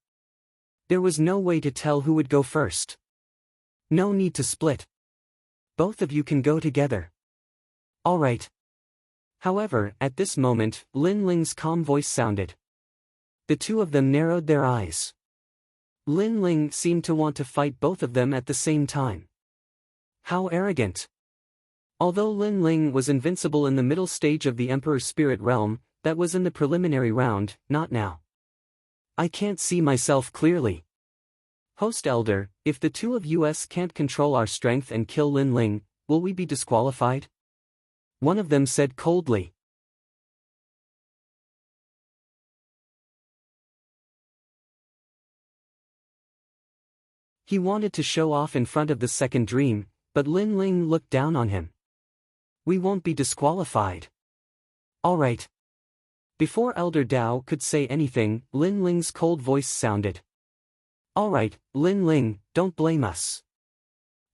There was no way to tell who would go first. No need to split. Both of you can go together. All right. However, at this moment, Lin Ling's calm voice sounded. The 2 of them narrowed their eyes. Lin Ling seemed to want to fight both of them at the same time. How arrogant. Although Lin Ling was invincible in the middle stage of the Emperor's spirit realm, that was in the preliminary round, not now. I can't see myself clearly. Host Elder, if the 2 of us can't control our strength and kill Lin Ling, will we be disqualified? One of them said coldly. He wanted to show off in front of the second dream, but Lin Ling looked down on him. We won't be disqualified. All right. Before Elder Dao could say anything, Lin Ling's cold voice sounded. Alright, Lin Ling, don't blame us.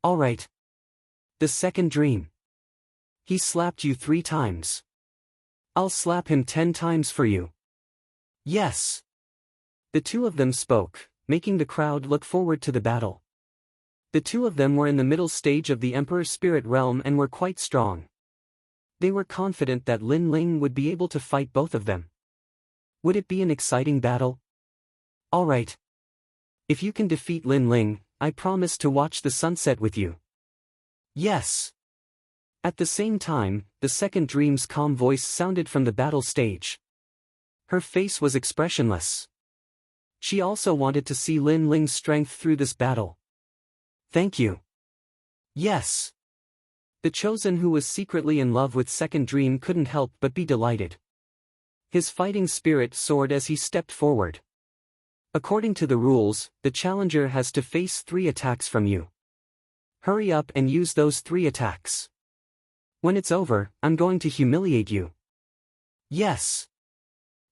Alright. The second dream. He slapped you 3 times. I'll slap him 10 times for you. Yes. The two of them spoke, making the crowd look forward to the battle. The two of them were in the middle stage of the Emperor's spirit realm and were quite strong. They were confident that Lin Ling would be able to fight both of them. Would it be an exciting battle? Alright. If you can defeat Lin Ling, I promise to watch the sunset with you. Yes. At the same time, the second dream's calm voice sounded from the battle stage. Her face was expressionless. She also wanted to see Lin Ling's strength through this battle. Thank you. Yes. The chosen who was secretly in love with second dream couldn't help but be delighted. His fighting spirit soared as he stepped forward. According to the rules, the challenger has to face 3 attacks from you. Hurry up and use those 3 attacks. When it's over, I'm going to humiliate you. Yes.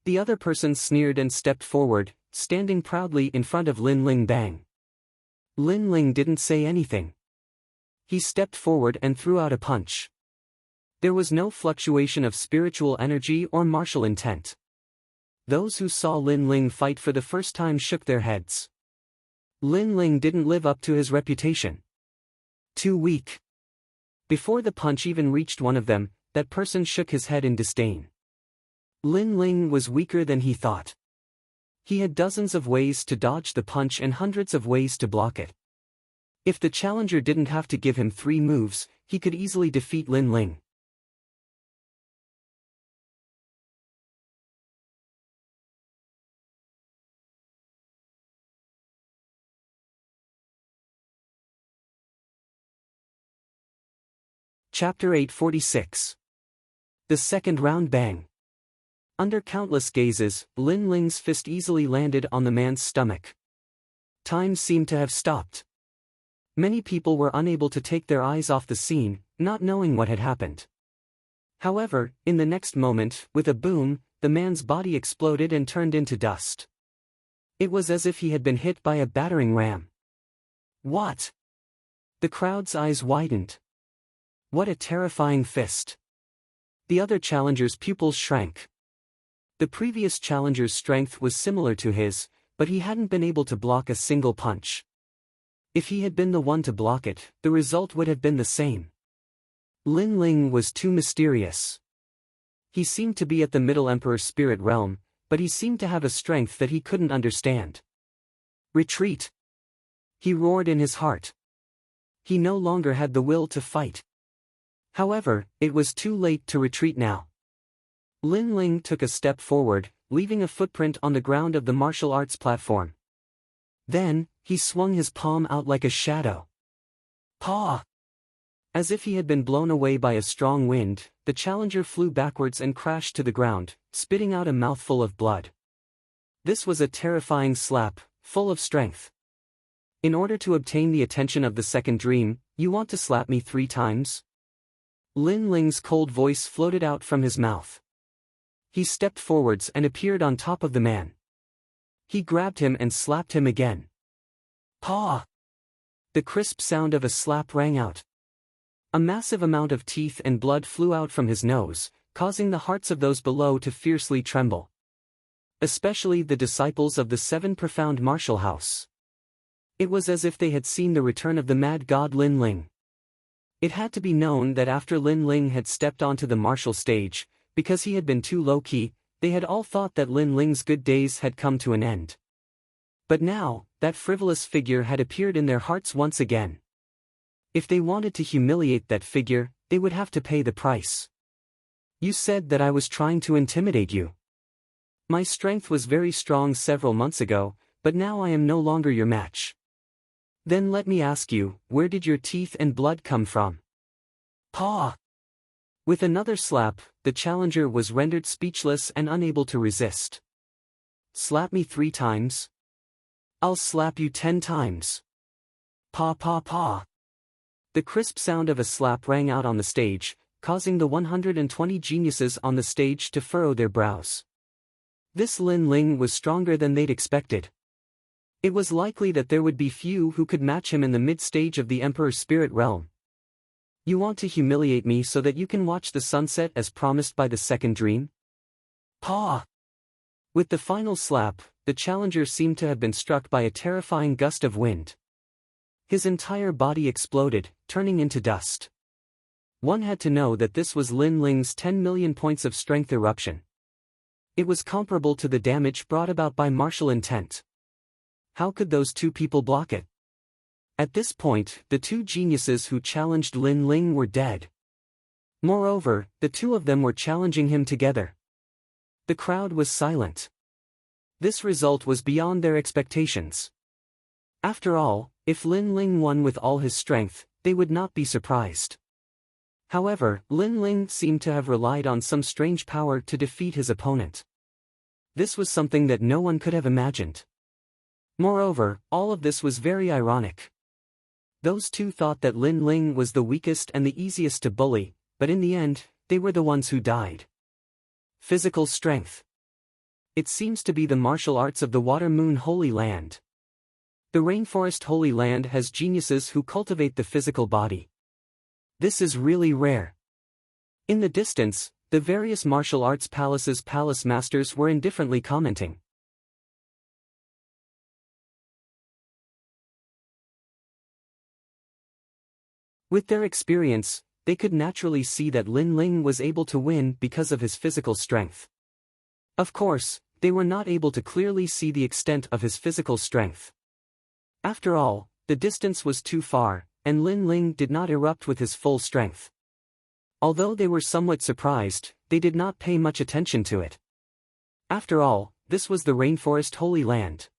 The other person sneered and stepped forward, standing proudly in front of Lin Ling Bang. Lin Ling didn't say anything. He stepped forward and threw out a punch. There was no fluctuation of spiritual energy or martial intent. Those who saw Lin Ling fight for the first time shook their heads. Lin Ling didn't live up to his reputation. Too weak. Before the punch even reached one of them, that person shook his head in disdain. Lin Ling was weaker than he thought. He had dozens of ways to dodge the punch and hundreds of ways to block it. If the challenger didn't have to give him 3 moves, he could easily defeat Lin Ling. Chapter 846. The second round bang. Under countless gazes, Lin Ling's fist easily landed on the man's stomach. Time seemed to have stopped. Many people were unable to take their eyes off the scene, not knowing what had happened. However, in the next moment, with a boom, the man's body exploded and turned into dust. It was as if he had been hit by a battering ram. What? The crowd's eyes widened. What a terrifying fist. The other challenger's pupils shrank. The previous challenger's strength was similar to his, but he hadn't been able to block a single punch. If he had been the one to block it, the result would have been the same. Lin Ling was too mysterious. He seemed to be at the Middle Emperor's spirit realm, but he seemed to have a strength that he couldn't understand. Retreat! He roared in his heart. He no longer had the will to fight. However, it was too late to retreat now. Lin Ling took a step forward, leaving a footprint on the ground of the martial arts platform. Then, he swung his palm out like a shadow. Paw! As if he had been blown away by a strong wind, the challenger flew backwards and crashed to the ground, spitting out a mouthful of blood. This was a terrifying slap, full of strength. In order to obtain the attention of the second dream, you want to slap me 3 times? Lin Ling's cold voice floated out from his mouth. He stepped forwards and appeared on top of the man. He grabbed him and slapped him again. Paw! The crisp sound of a slap rang out. A massive amount of teeth and blood flew out from his nose, causing the hearts of those below to fiercely tremble. Especially the disciples of the 7 profound martial house. It was as if they had seen the return of the mad god Lin Ling. It had to be known that after Lin Ling had stepped onto the martial stage, because he had been too low-key, they had all thought that Lin Ling's good days had come to an end. But now, that frivolous figure had appeared in their hearts once again. If they wanted to humiliate that figure, they would have to pay the price. You said that I was trying to intimidate you. My strength was very strong several months ago, but now I am no longer your match. Then let me ask you, where did your teeth and blood come from? Paw! With another slap, the challenger was rendered speechless and unable to resist. Slap me 3 times? I'll slap you 10 times. Paw paw paw. The crisp sound of a slap rang out on the stage, causing the 120 geniuses on the stage to furrow their brows. This Lin Ling was stronger than they'd expected. It was likely that there would be few who could match him in the mid-stage of the Emperor's spirit realm. You want to humiliate me so that you can watch the sunset as promised by the second dream? Paw! With the final slap, the challenger seemed to have been struck by a terrifying gust of wind. His entire body exploded, turning into dust. One had to know that this was Lin Ling's 10 million points of strength eruption. It was comparable to the damage brought about by martial intent. How could those two people block it? At this point, the two geniuses who challenged Lin Ling were dead. Moreover, the two of them were challenging him together. The crowd was silent. This result was beyond their expectations. After all, if Lin Ling won with all his strength, they would not be surprised. However, Lin Ling seemed to have relied on some strange power to defeat his opponent. This was something that no one could have imagined. Moreover, all of this was very ironic. Those two thought that Lin Ling was the weakest and the easiest to bully, but in the end, they were the ones who died. Physical strength. It seems to be the martial arts of the Water Moon Holy Land. The Rainforest Holy Land has geniuses who cultivate the physical body. This is really rare. In the distance, the various martial arts palaces' palace masters were indifferently commenting. With their experience, they could naturally see that Lin Ling was able to win because of his physical strength. Of course, they were not able to clearly see the extent of his physical strength. After all, the distance was too far, and Lin Ling did not erupt with his full strength. Although they were somewhat surprised, they did not pay much attention to it. After all, this was the Rainforest Holy Land.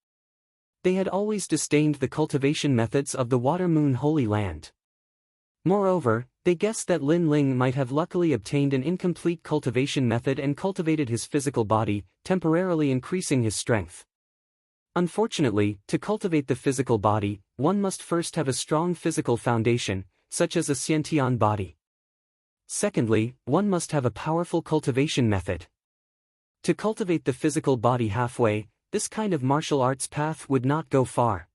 They had always disdained the cultivation methods of the Water Moon Holy Land. Moreover, they guessed that Lin Ling might have luckily obtained an incomplete cultivation method and cultivated his physical body, temporarily increasing his strength. Unfortunately, to cultivate the physical body, one must first have a strong physical foundation, such as a Xiantian body. Secondly, one must have a powerful cultivation method. To cultivate the physical body halfway, this kind of martial arts path would not go far.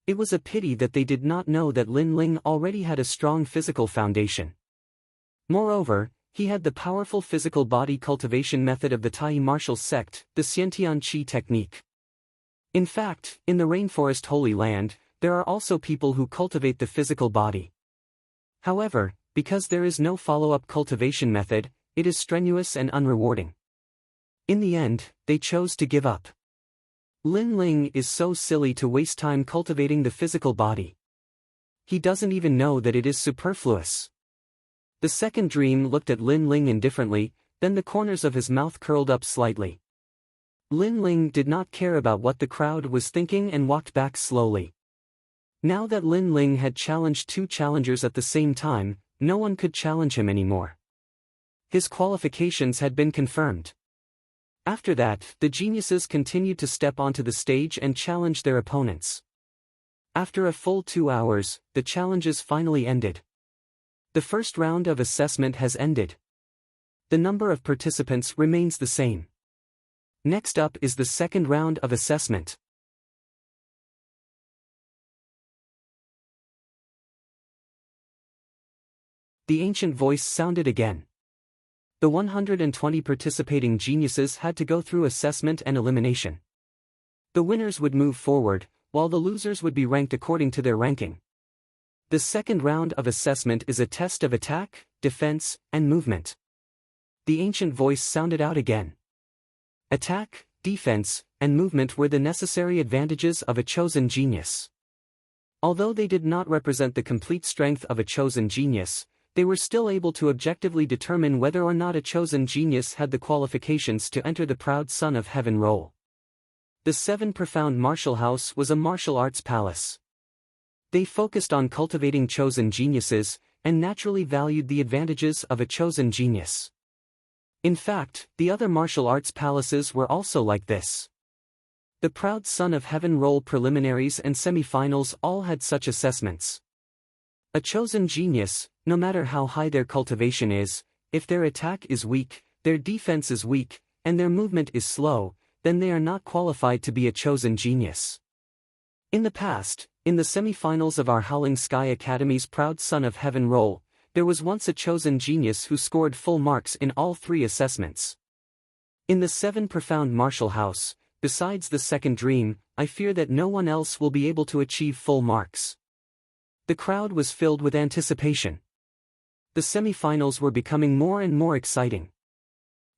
It was a pity that they did not know that Lin Ling already had a strong physical foundation. Moreover, he had the powerful physical body cultivation method of the Tai martial sect, the Xiantian Qi technique. In fact, in the Rainforest Holy Land, there are also people who cultivate the physical body. However, because there is no follow-up cultivation method, it is strenuous and unrewarding. In the end, they chose to give up. Lin Ling is so silly to waste time cultivating the physical body. He doesn't even know that it is superfluous. The second dream looked at Lin Ling indifferently, then the corners of his mouth curled up slightly. Lin Ling did not care about what the crowd was thinking and walked back slowly. Now that Lin Ling had challenged two challengers at the same time, no one could challenge him anymore. His qualifications had been confirmed. After that, the geniuses continued to step onto the stage and challenge their opponents. After a full 2 hours, the challenges finally ended. The first round of assessment has ended. The number of participants remains the same. Next up is the second round of assessment. The ancient voice sounded again. The 120 participating geniuses had to go through assessment and elimination. The winners would move forward, while the losers would be ranked according to their ranking. The second round of assessment is a test of attack, defense, and movement. The ancient voice sounded out again. Attack, defense, and movement were the necessary advantages of a chosen genius. Although they did not represent the complete strength of a chosen genius, they were still able to objectively determine whether or not a chosen genius had the qualifications to enter the proud Son of Heaven role. The Seven Profound Martial House was a martial arts palace. They focused on cultivating chosen geniuses, and naturally valued the advantages of a chosen genius. In fact, the other martial arts palaces were also like this. The Proud Son of Heaven role preliminaries and semi-finals all had such assessments. A chosen genius, no matter how high their cultivation is, if their attack is weak, their defense is weak, and their movement is slow, then they are not qualified to be a chosen genius. In the past, in the semi-finals of our Howling Sky Academy's Proud Son of Heaven role, there was once a chosen genius who scored full marks in all 3 assessments. In the 7 Profound Martial House, besides the second dream, I fear that no one else will be able to achieve full marks. The crowd was filled with anticipation. The semi-finals were becoming more and more exciting.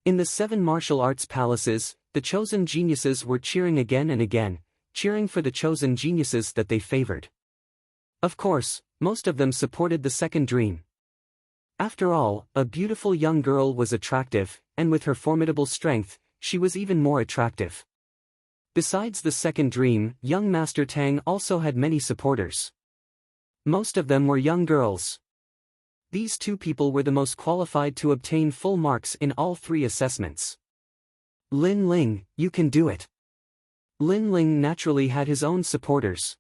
In the 7 martial arts palaces, the chosen geniuses were cheering again and again, cheering for the chosen geniuses that they favored. Of course, most of them supported the second dream. After all, a beautiful young girl was attractive, and with her formidable strength, she was even more attractive. Besides the second dream, young Master Tang also had many supporters. Most of them were young girls. These 2 people were the most qualified to obtain full marks in all 3 assessments. Lin Ling, you can do it. Lin Ling naturally had his own supporters.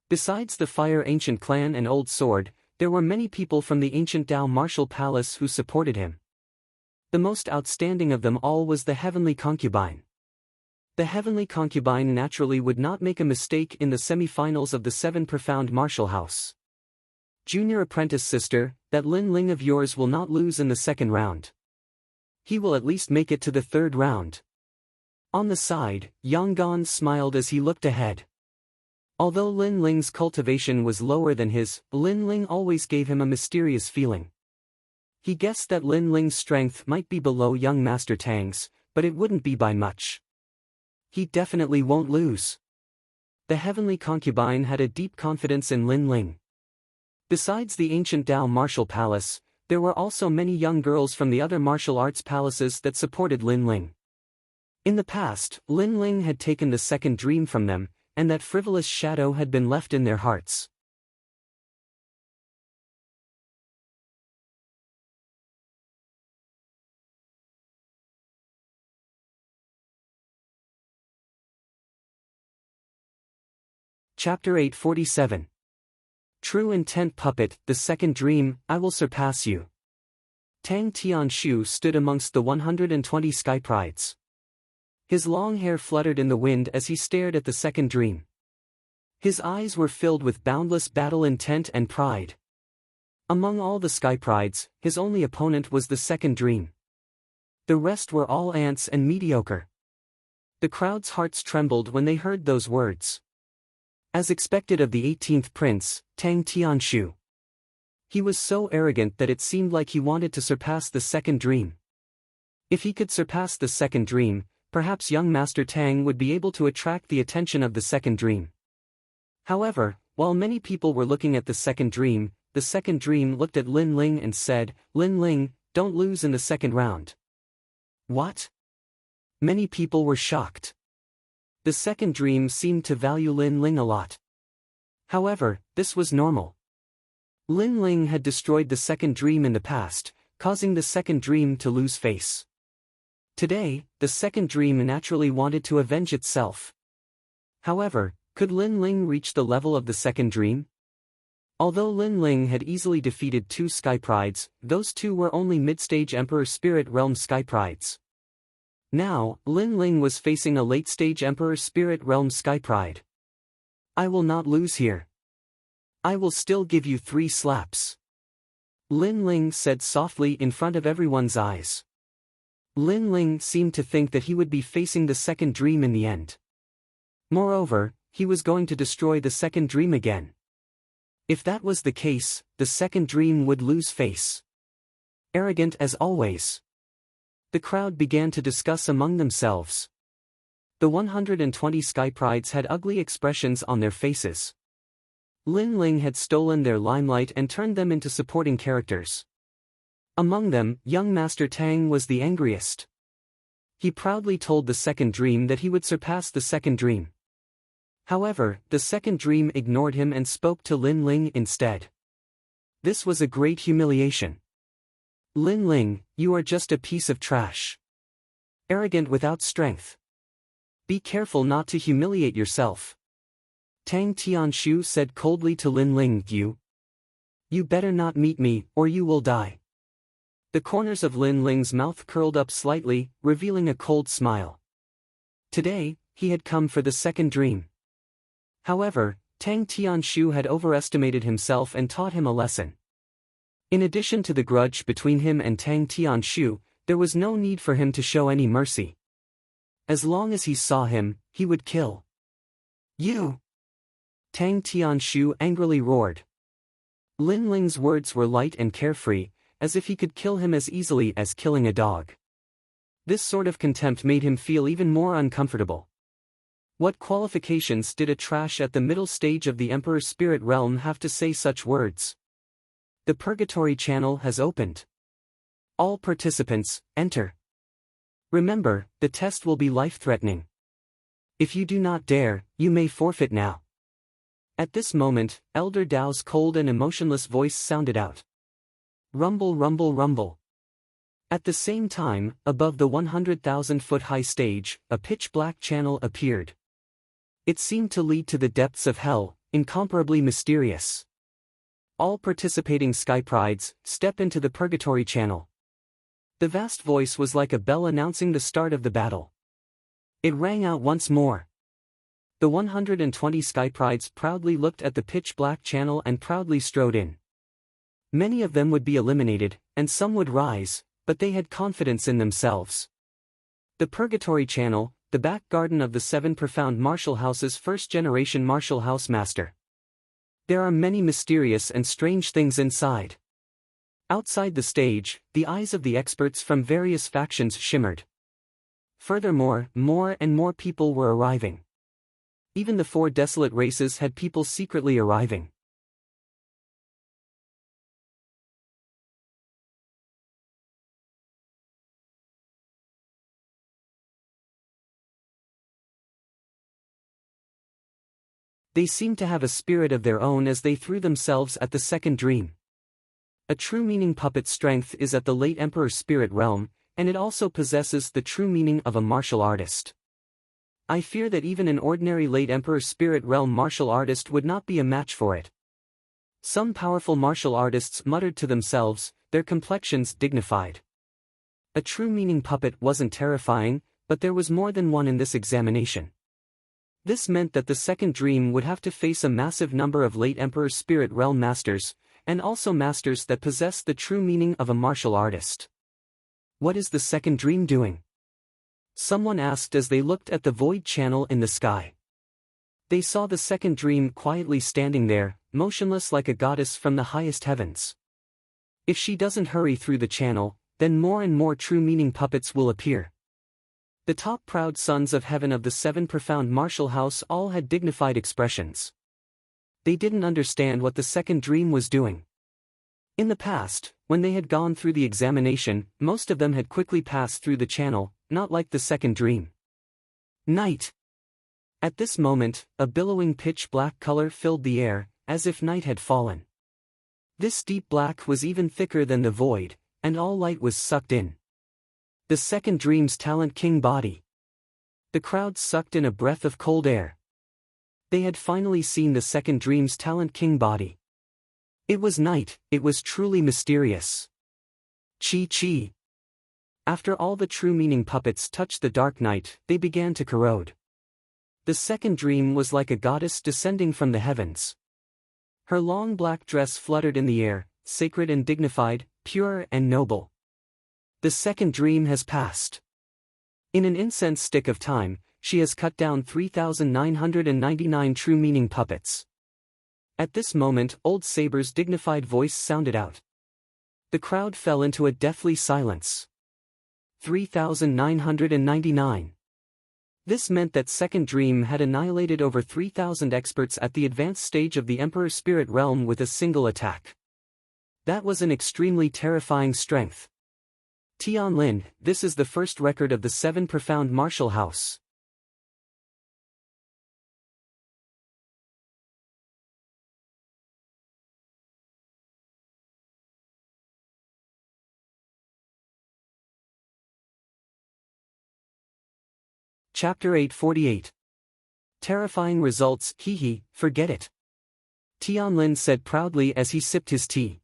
Besides the Fire Ancient Clan and Old Sword, there were many people from the Ancient Dao Martial Palace who supported him. The most outstanding of them all was the Heavenly Concubine. The Heavenly Concubine naturally would not make a mistake in the semi-finals of the 7 Profound Martial House. Junior apprentice sister, that Lin Ling of yours will not lose in the second round. He will at least make it to the 3rd round. On the side, Yang Gan smiled as he looked ahead. Although Lin Ling's cultivation was lower than his, Lin Ling always gave him a mysterious feeling. He guessed that Lin Ling's strength might be below young Master Tang's, but it wouldn't be by much. He definitely won't lose. The Heavenly Concubine had a deep confidence in Lin Ling. Besides the Ancient Dao Martial Palace, there were also many young girls from the other martial arts palaces that supported Lin Ling. In the past, Lin Ling had taken the second dream from them, and that frivolous shadow had been left in their hearts. Chapter 847. True Intent Puppet, the Second Dream, I Will Surpass You. Tang Tianshu stood amongst the 120 sky prides. His long hair fluttered in the wind as he stared at the second dream. His eyes were filled with boundless battle intent and pride. Among all the sky prides, his only opponent was the second dream. The rest were all ants and mediocre. The crowd's hearts trembled when they heard those words. As expected of the 18th prince, Tang Tianshu. He was so arrogant that it seemed like he wanted to surpass the second dream. If he could surpass the second dream, perhaps young Master Tang would be able to attract the attention of the second dream. However, while many people were looking at the second dream looked at Lin Ling and said, "Lin Ling, don't lose in the second round." What? Many people were shocked. The second dream seemed to value Lin Ling a lot. However, this was normal. Lin Ling had destroyed the second dream in the past, causing the second dream to lose face. Today, the second dream naturally wanted to avenge itself. However, could Lin Ling reach the level of the second dream? Although Lin Ling had easily defeated 2 sky prides, those 2 were only mid-stage Emperor Spirit Realm sky prides. Now, Lin Ling was facing a late-stage Emperor Spirit Realm sky pride. I will not lose here. I will still give you 3 slaps. Lin Ling said softly in front of everyone's eyes. Lin Ling seemed to think that he would be facing the second dream in the end. Moreover, he was going to destroy the second dream again. If that was the case, the second dream would lose face. Arrogant as always. The crowd began to discuss among themselves. The 120 sky prides had ugly expressions on their faces. Lin Ling had stolen their limelight and turned them into supporting characters. Among them, young Master Tang was the angriest. He proudly told the second dream that he would surpass the second dream. However, the second dream ignored him and spoke to Lin Ling instead. This was a great humiliation. Lin Ling, you are just a piece of trash. Arrogant without strength. Be careful not to humiliate yourself. Tang Tianshu said coldly to Lin Ling, You better not meet me, or you will die. The corners of Lin Ling's mouth curled up slightly, revealing a cold smile. Today, he had come for the second dream. However, Tang Tianshu had overestimated himself and taught him a lesson. In addition to the grudge between him and Tang Tianshu, there was no need for him to show any mercy. As long as he saw him, he would kill. You! Tang Tianshu angrily roared. Lin Ling's words were light and carefree, as if he could kill him as easily as killing a dog. This sort of contempt made him feel even more uncomfortable. What qualifications did a trash at the middle stage of the Emperor's spirit realm have to say such words? The purgatory channel has opened. All participants, enter. Remember, the test will be life-threatening. If you do not dare, you may forfeit now. At this moment, Elder Dao's cold and emotionless voice sounded out. Rumble, rumble, rumble. At the same time, above the 100,000-foot-high stage, a pitch-black channel appeared. It seemed to lead to the depths of hell, incomparably mysterious. All participating sky prides, step into the purgatory channel. The vast voice was like a bell announcing the start of the battle. It rang out once more. The 120 sky prides proudly looked at the pitch-black channel and proudly strode in. Many of them would be eliminated, and some would rise, but they had confidence in themselves. The purgatory channel, the back garden of the 7 profound martial house's first-generation martial house master. There are many mysterious and strange things inside. Outside the stage, the eyes of the experts from various factions shimmered. Furthermore, more and more people were arriving. Even the 4 desolate races had people secretly arriving. They seemed to have a spirit of their own as they threw themselves at the second dream. A true meaning puppet's strength is at the late Emperor's spirit realm, and it also possesses the true meaning of a martial artist. I fear that even an ordinary late Emperor's spirit realm martial artist would not be a match for it. Some powerful martial artists muttered to themselves, their complexions dignified. A true meaning puppet wasn't terrifying, but there was more than one in this examination. This meant that the second dream would have to face a massive number of late Emperor's spirit realm masters, and also masters that possess the true meaning of a martial artist. What is the second dream doing? Someone asked as they looked at the void channel in the sky. They saw the second dream quietly standing there, motionless like a goddess from the highest heavens. If she doesn't hurry through the channel, then more and more true meaning puppets will appear. The top proud sons of heaven of the 7 profound martial house all had dignified expressions. They didn't understand what the second dream was doing. In the past, when they had gone through the examination, most of them had quickly passed through the channel, not like the second dream. Night. At this moment, a billowing pitch-black color filled the air, as if night had fallen. This deep black was even thicker than the void, and all light was sucked in. The second dream's Talent King body. The crowd sucked in a breath of cold air. They had finally seen the second dream's Talent King body. It was night, it was truly mysterious. Chi. After all the true meaning puppets touched the dark night, they began to corrode. The second dream was like a goddess descending from the heavens. Her long black dress fluttered in the air, sacred and dignified, pure and noble. The second dream has passed. In an incense stick of time, she has cut down 3,999 true meaning puppets. At this moment, Old Saber's dignified voice sounded out. The crowd fell into a deathly silence. 3,999. This meant that Second Dream had annihilated over 3,000 experts at the advanced stage of the Emperor's spirit realm with a single attack. That was an extremely terrifying strength. Tianlin, this is the first record of the 7 profound martial house. Chapter 848. Terrifying results, forget it. Tianlin said proudly as he sipped his tea.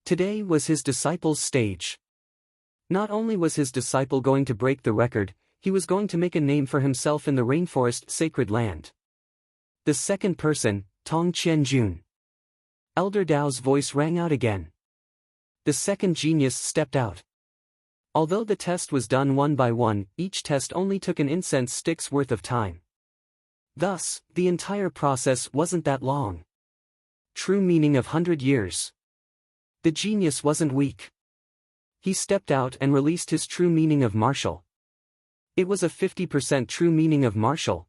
Today was his disciple's stage. Not only was his disciple going to break the record, he was going to make a name for himself in the rainforest sacred land. The second person, Tong Qianjun. Elder Dao's voice rang out again. The second genius stepped out. Although the test was done one by one, each test only took an incense stick's worth of time. Thus, the entire process wasn't that long. True meaning of 100 years. The genius wasn't weak. He stepped out and released his true meaning of martial. It was a 50% true meaning of martial.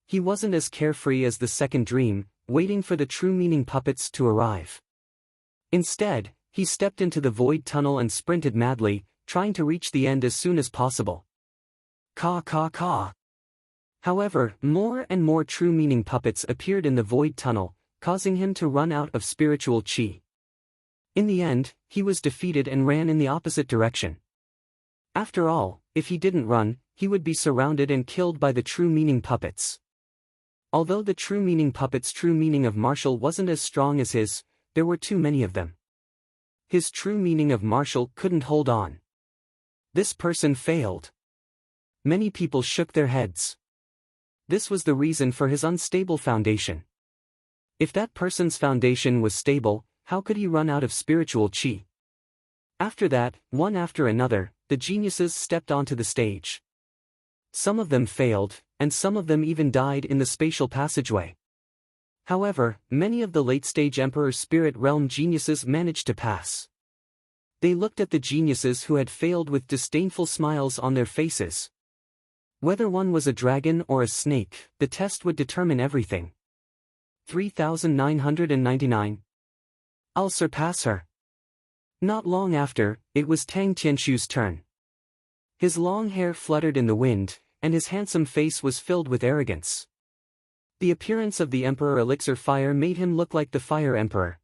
He wasn't as carefree as the second dream, waiting for the true meaning puppets to arrive. Instead, he stepped into the void tunnel and sprinted madly, trying to reach the end as soon as possible. Caw caw caw. However, more and more true meaning puppets appeared in the void tunnel, causing him to run out of spiritual qi. In the end, he was defeated and ran in the opposite direction. After all, if he didn't run, he would be surrounded and killed by the true meaning puppets. Although the true meaning puppet's true meaning of martial wasn't as strong as his, there were too many of them. His true meaning of martial couldn't hold on. This person failed. Many people shook their heads. This was the reason for his unstable foundation. If that person's foundation was stable, how could he run out of spiritual qi? After that, one after another, the geniuses stepped onto the stage. Some of them failed, and some of them even died in the spatial passageway. However, many of the late-stage Emperor Spirit Realm geniuses managed to pass. They looked at the geniuses who had failed with disdainful smiles on their faces. Whether one was a dragon or a snake, the test would determine everything. 3999. I'll surpass her. Not long after, it was Tang Tianshu's turn. His long hair fluttered in the wind, and his handsome face was filled with arrogance. The appearance of the Emperor Elixir Fire made him look like the Fire Emperor.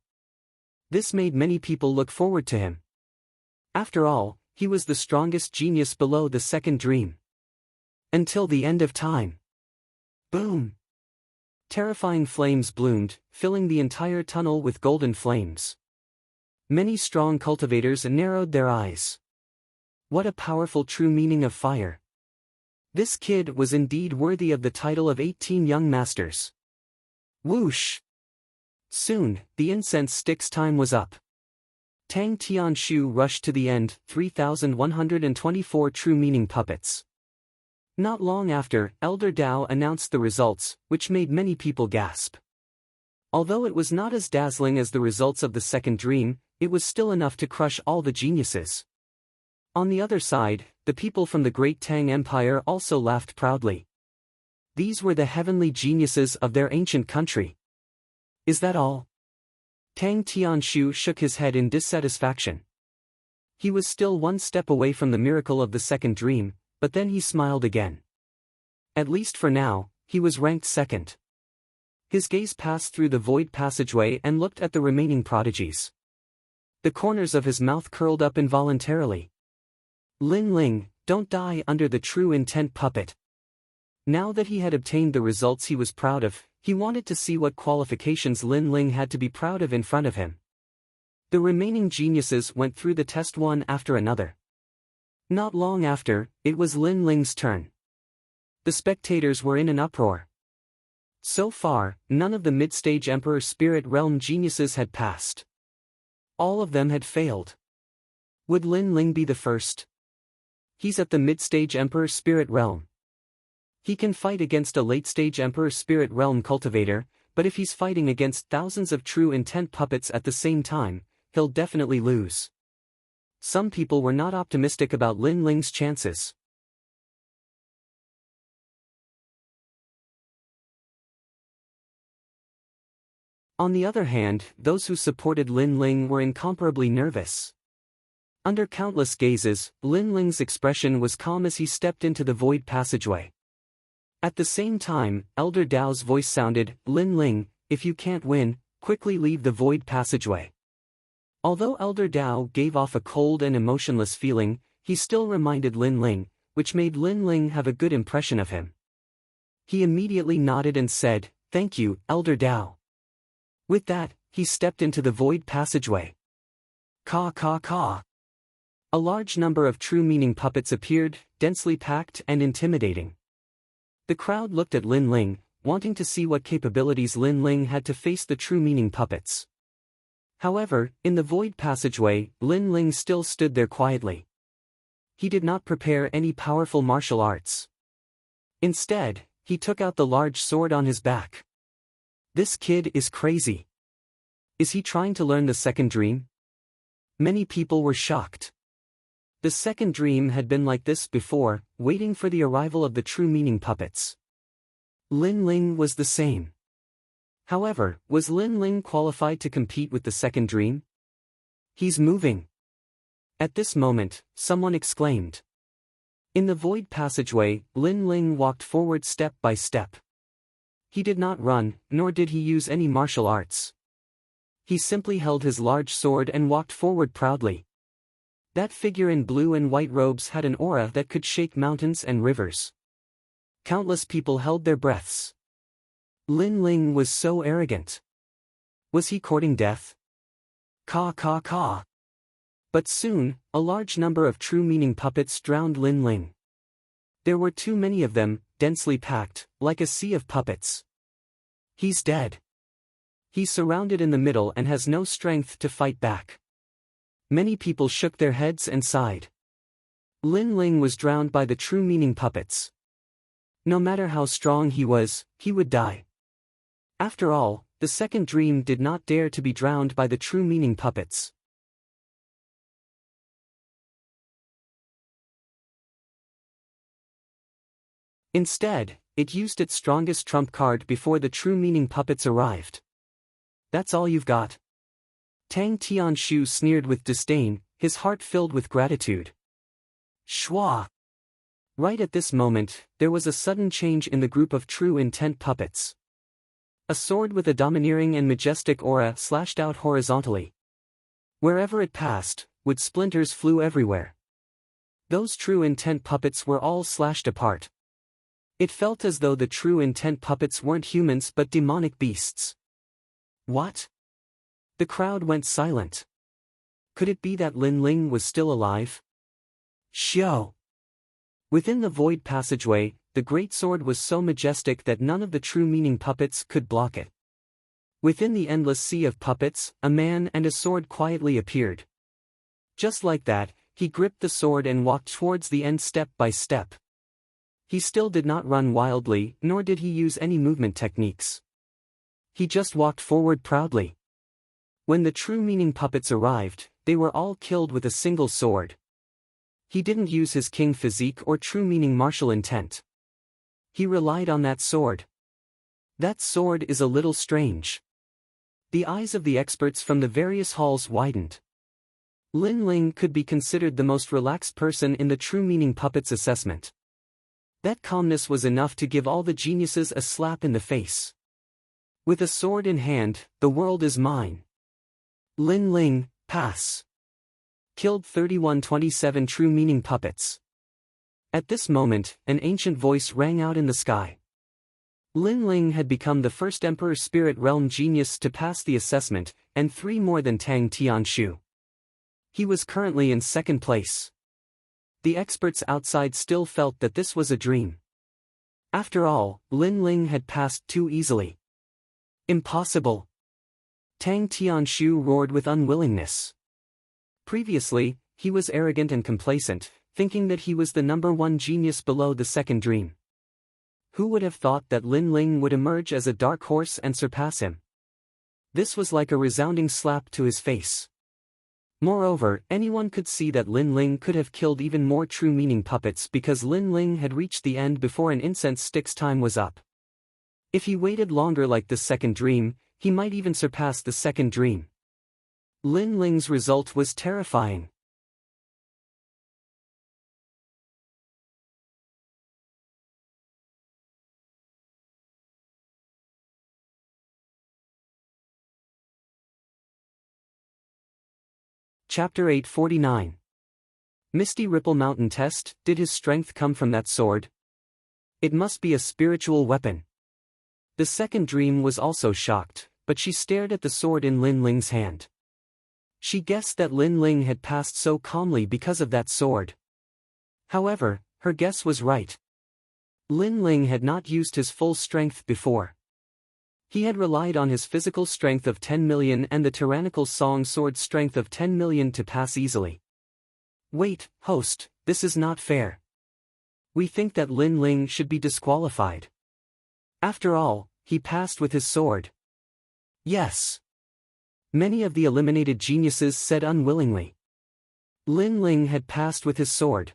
This made many people look forward to him. After all, he was the strongest genius below the second dream. Until the end of time. Boom! Terrifying flames bloomed, filling the entire tunnel with golden flames. Many strong cultivators narrowed their eyes. What a powerful true meaning of fire. This kid was indeed worthy of the title of 18 young masters. Whoosh! Soon, the incense stick's time was up. Tang Tianshu rushed to the end, 3,124 true meaning puppets. Not long after, Elder Dao announced the results, which made many people gasp. Although it was not as dazzling as the results of the second dream, it was still enough to crush all the geniuses. On the other side, the people from the Great Tang Empire also laughed proudly. These were the heavenly geniuses of their ancient country. Is that all? Tang Tianshu shook his head in dissatisfaction. He was still one step away from the miracle of the second dream, but then he smiled again. At least for now, he was ranked second. His gaze passed through the void passageway and looked at the remaining prodigies. The corners of his mouth curled up involuntarily. Lin Ling, don't die under the true intent puppet. Now that he had obtained the results he was proud of, he wanted to see what qualifications Lin Ling had to be proud of in front of him. The remaining geniuses went through the test one after another. Not long after, it was Lin Ling's turn. The spectators were in an uproar. So far, none of the mid-stage Emperor Spirit Realm geniuses had passed. All of them had failed. Would Lin Ling be the first? He's at the mid-stage Emperor Spirit Realm. He can fight against a late-stage Emperor Spirit Realm cultivator, but if he's fighting against thousands of true intent puppets at the same time, he'll definitely lose. Some people were not optimistic about Lin Ling's chances. On the other hand, those who supported Lin Ling were incomparably nervous. Under countless gazes, Lin Ling's expression was calm as he stepped into the void passageway. At the same time, Elder Dao's voice sounded, "Lin Ling, if you can't win, quickly leave the void passageway." Although Elder Dao gave off a cold and emotionless feeling, he still reminded Lin Ling, which made Lin Ling have a good impression of him. He immediately nodded and said, "Thank you, Elder Dao." With that, he stepped into the void passageway. Caw caw caw. A large number of true meaning puppets appeared, densely packed and intimidating. The crowd looked at Lin Ling, wanting to see what capabilities Lin Ling had to face the true meaning puppets. However, in the void passageway, Lin Ling still stood there quietly. He did not prepare any powerful martial arts. Instead, he took out the large sword on his back. This kid is crazy. Is he trying to learn the second dream? Many people were shocked. The second dream had been like this before, waiting for the arrival of the true meaning puppets. Lin Ling was the same. However, was Lin Ling qualified to compete with the second dream? He's moving. At this moment, someone exclaimed. In the void passageway, Lin Ling walked forward step by step. He did not run, nor did he use any martial arts. He simply held his large sword and walked forward proudly. That figure in blue and white robes had an aura that could shake mountains and rivers. Countless people held their breaths. Lin Ling was so arrogant. Was he courting death? Caw caw caw. But soon, a large number of true meaning puppets drowned Lin Ling. There were too many of them, densely packed, like a sea of puppets. He's dead. He's surrounded in the middle and has no strength to fight back. Many people shook their heads and sighed. Lin Ling was drowned by the true meaning puppets. No matter how strong he was, he would die. After all, the second dream did not dare to be drowned by the true meaning puppets. Instead, it used its strongest trump card before the true meaning puppets arrived. That's all you've got? Tang Tianshu sneered with disdain, his heart filled with gratitude. Shwa! Right at this moment, there was a sudden change in the group of true intent puppets. A sword with a domineering and majestic aura slashed out horizontally. Wherever it passed, wood splinters flew everywhere. Those true intent puppets were all slashed apart. It felt as though the true intent puppets weren't humans but demonic beasts. What? The crowd went silent. Could it be that Lin Ling was still alive? Xiao! Within the void passageway, the great sword was so majestic that none of the true meaning puppets could block it. Within the endless sea of puppets, a man and a sword quietly appeared. Just like that, he gripped the sword and walked towards the end step by step. He still did not run wildly, nor did he use any movement techniques. He just walked forward proudly. When the true meaning puppets arrived, they were all killed with a single sword. He didn't use his king physique or true meaning martial intent. He relied on that sword. That sword is a little strange. The eyes of the experts from the various halls widened. Lin Ling could be considered the most relaxed person in the true meaning puppets assessment. That calmness was enough to give all the geniuses a slap in the face. With a sword in hand, the world is mine. Lin Ling, pass. Killed 3127 true meaning puppets. At this moment, an ancient voice rang out in the sky. Lin Ling had become the first Emperor Spirit Realm genius to pass the assessment, and 3 more than Tang Tianshu. He was currently in second place. The experts outside still felt that this was a dream. After all, Lin Ling had passed too easily. Impossible! Tang Tianshu roared with unwillingness. Previously, he was arrogant and complacent, thinking that he was the #1 genius below the second dream. Who would have thought that Lin Ling would emerge as a dark horse and surpass him? This was like a resounding slap to his face. Moreover, anyone could see that Lin Ling could have killed even more true meaning puppets because Lin Ling had reached the end before an incense stick's time was up. If he waited longer like the second dream, he might even surpass the second dream. Lin Ling's result was terrifying. Chapter 849. Misty Ripple Mountain Test. Did his strength come from that sword? It must be a spiritual weapon. The second dream was also shocked, but she stared at the sword in Lin Ling's hand. She guessed that Lin Ling had passed so calmly because of that sword. However, her guess was right. Lin Ling had not used his full strength before. He had relied on his physical strength of 10 million and the tyrannical song sword strength of 10 million to pass easily. Wait, host, this is not fair. We think that Lin Ling should be disqualified. After all, he passed with his sword. Yes. Many of the eliminated geniuses said unwillingly. Lin Ling had passed with his sword.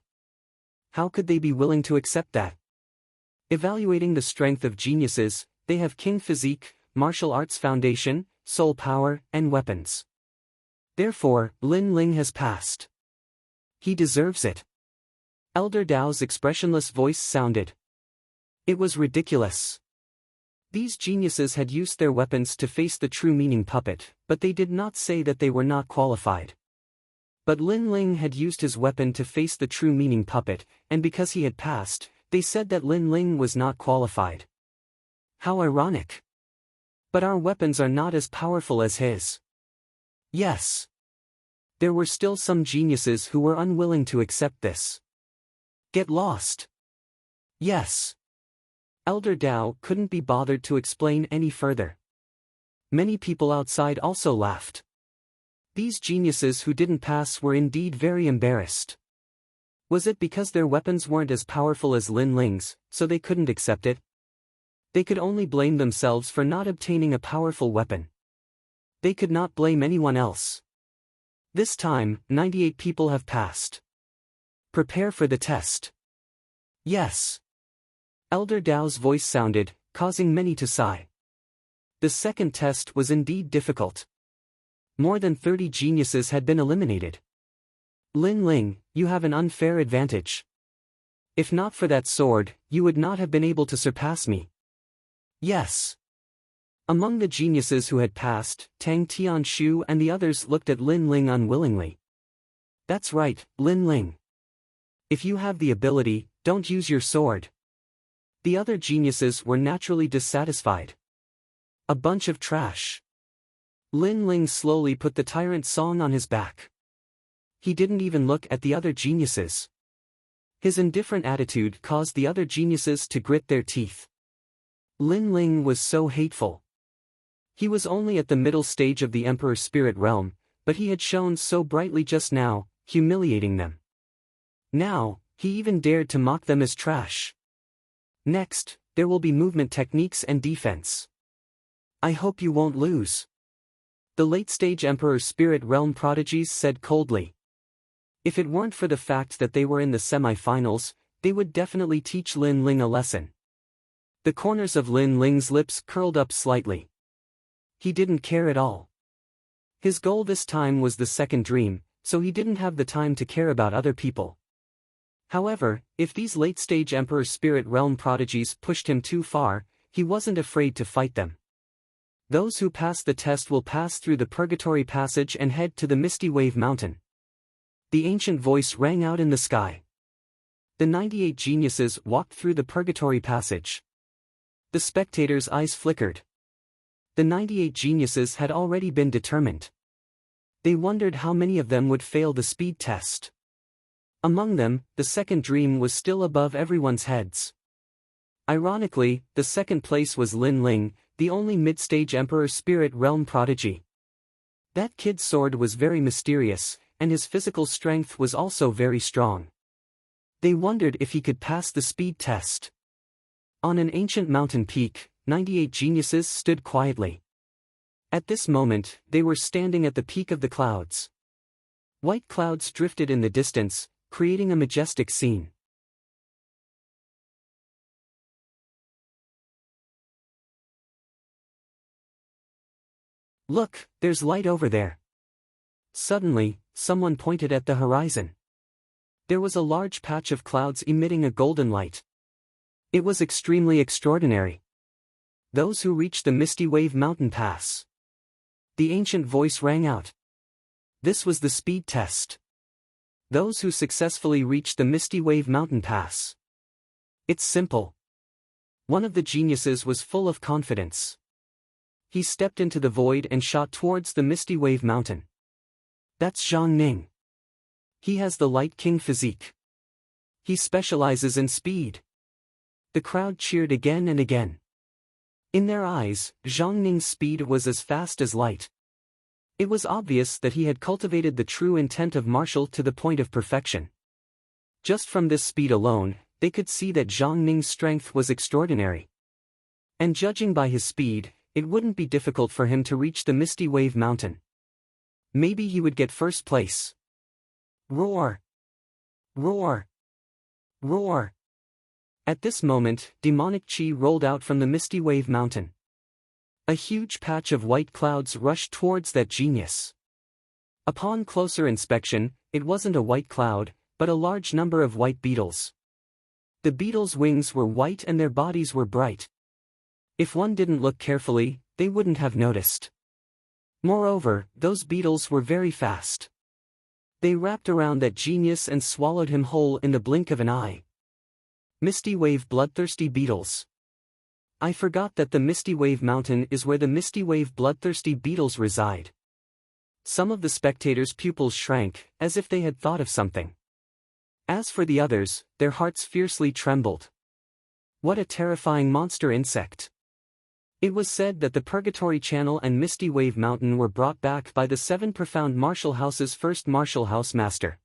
How could they be willing to accept that? Evaluating the strength of geniuses, they have king physique, martial arts foundation, soul power, and weapons. Therefore, Lin Ling has passed. He deserves it. Elder Dao's expressionless voice sounded. It was ridiculous. These geniuses had used their weapons to face the true meaning puppet, but they did not say that they were not qualified. But Lin Ling had used his weapon to face the true meaning puppet, and because he had passed, they said that Lin Ling was not qualified. How ironic. But our weapons are not as powerful as his. Yes. There were still some geniuses who were unwilling to accept this. Get lost. Yes. Elder Dao couldn't be bothered to explain any further. Many people outside also laughed. These geniuses who didn't pass were indeed very embarrassed. Was it because their weapons weren't as powerful as Lin Ling's, so they couldn't accept it? They could only blame themselves for not obtaining a powerful weapon. They could not blame anyone else. This time, 98 people have passed. Prepare for the test. Yes. Elder Dao's voice sounded, causing many to sigh. The second test was indeed difficult. More than 30 geniuses had been eliminated. Lin Ling, you have an unfair advantage. If not for that sword, you would not have been able to surpass me. Yes. Among the geniuses who had passed, Tang Tianshu and the others looked at Lin Ling unwillingly. That's right, Lin Ling. If you have the ability, don't use your sword. The other geniuses were naturally dissatisfied. A bunch of trash. Lin Ling slowly put the tyrant song on his back. He didn't even look at the other geniuses. His indifferent attitude caused the other geniuses to grit their teeth. Lin Ling was so hateful. He was only at the middle stage of the Emperor's spirit realm, but he had shone so brightly just now, humiliating them. Now, he even dared to mock them as trash. Next, there will be movement techniques and defense. I hope you won't lose. The late-stage Emperor's spirit realm prodigies said coldly. If it weren't for the fact that they were in the semi-finals, they would definitely teach Lin Ling a lesson. The corners of Lin Ling's lips curled up slightly. He didn't care at all. His goal this time was the second dream, so he didn't have the time to care about other people. However, if these late-stage Emperor's spirit realm prodigies pushed him too far, he wasn't afraid to fight them. Those who pass the test will pass through the Purgatory Passage and head to the Misty Wave Mountain. The ancient voice rang out in the sky. The 98 geniuses walked through the Purgatory Passage. The spectators' eyes flickered. The 98 geniuses had already been determined. They wondered how many of them would fail the speed test. Among them, the second dream was still above everyone's heads. Ironically, the second place was Lin Ling, the only mid-stage Emperor Spirit Realm prodigy. That kid's sword was very mysterious, and his physical strength was also very strong. They wondered if he could pass the speed test. On an ancient mountain peak, 98 geniuses stood quietly. At this moment, they were standing at the peak of the clouds. White clouds drifted in the distance, creating a majestic scene. Look, there's light over there. Suddenly, someone pointed at the horizon. There was a large patch of clouds emitting a golden light. It was extremely extraordinary. Those who reached the Misty Wave Mountain Pass. The ancient voice rang out. This was the speed test. Those who successfully reached the Misty Wave Mountain Pass. It's simple. One of the geniuses was full of confidence. He stepped into the void and shot towards the Misty Wave Mountain. That's Zhang Ning. He has the Light King physique. He specializes in speed. The crowd cheered again and again. In their eyes, Zhang Ning's speed was as fast as light. It was obvious that he had cultivated the true intent of martial to the point of perfection. Just from this speed alone, they could see that Zhang Ning's strength was extraordinary. And judging by his speed, it wouldn't be difficult for him to reach the Misty Wave Mountain. Maybe he would get first place. Roar! Roar! Roar! At this moment, demonic chi rolled out from the Misty Wave Mountain. A huge patch of white clouds rushed towards that genius. Upon closer inspection, it wasn't a white cloud, but a large number of white beetles. The beetles' wings were white and their bodies were bright. If one didn't look carefully, they wouldn't have noticed. Moreover, those beetles were very fast. They wrapped around that genius and swallowed him whole in the blink of an eye. Misty Wave bloodthirsty beetles. I forgot that the Misty Wave Mountain is where the Misty Wave bloodthirsty beetles reside. Some of the spectators' pupils shrank, as if they had thought of something. As for the others, their hearts fiercely trembled. What a terrifying monster insect! It was said that the Purgatory Channel and Misty Wave Mountain were brought back by the 7 Profound Martial House's first Martial House Master.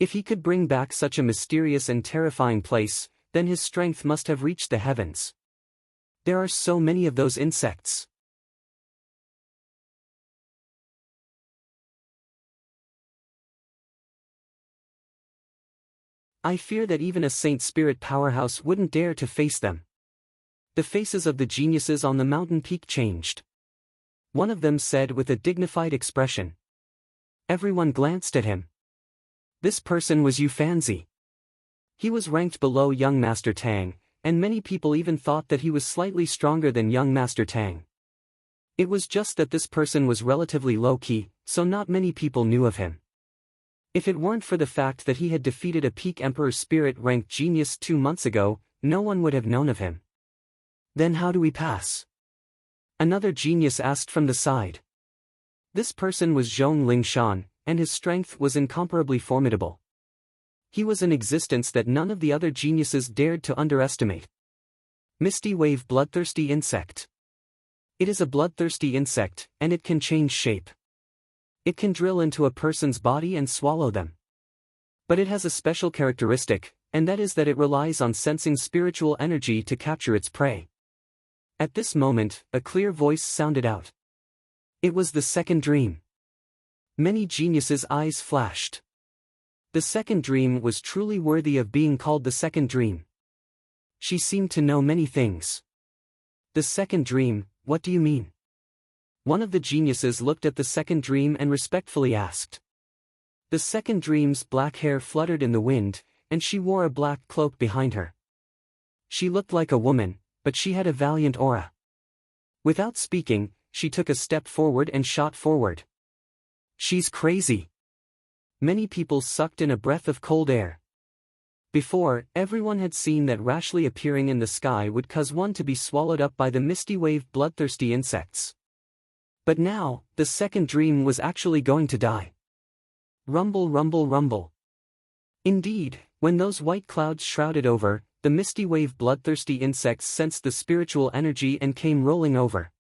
If he could bring back such a mysterious and terrifying place, then his strength must have reached the heavens. There are so many of those insects. I fear that even a Saint Spirit powerhouse wouldn't dare to face them. The faces of the geniuses on the mountain peak changed. One of them said with a dignified expression. Everyone glanced at him. This person was Yu Fanzi. He was ranked below young Master Tang, and many people even thought that he was slightly stronger than young Master Tang. It was just that this person was relatively low-key, so not many people knew of him. If it weren't for the fact that he had defeated a peak Emperor Spirit-ranked genius 2 months ago, no one would have known of him. Then how do we pass? Another genius asked from the side. This person was Zhong Lingshan, and his strength was incomparably formidable. He was an existence that none of the other geniuses dared to underestimate. Misty Wave bloodthirsty insect. It is a bloodthirsty insect, and it can change shape. It can drill into a person's body and swallow them. But it has a special characteristic, and that is that it relies on sensing spiritual energy to capture its prey. At this moment, a clear voice sounded out. It was the second dream. Many geniuses' eyes flashed. The second dream was truly worthy of being called the second dream. She seemed to know many things. The second dream, what do you mean? One of the geniuses looked at the second dream and respectfully asked. The second dream's black hair fluttered in the wind, and she wore a black cloak behind her. She looked like a woman, but she had a valiant aura. Without speaking, she took a step forward and shot forward. She's crazy. Many people sucked in a breath of cold air. Before, everyone had seen that rashly appearing in the sky would cause one to be swallowed up by the Misty Wave bloodthirsty insects. But now, the second dream was actually going to die. Rumble, rumble, rumble. Indeed, when those white clouds shrouded over, the Misty Wave bloodthirsty insects sensed the spiritual energy and came rolling over.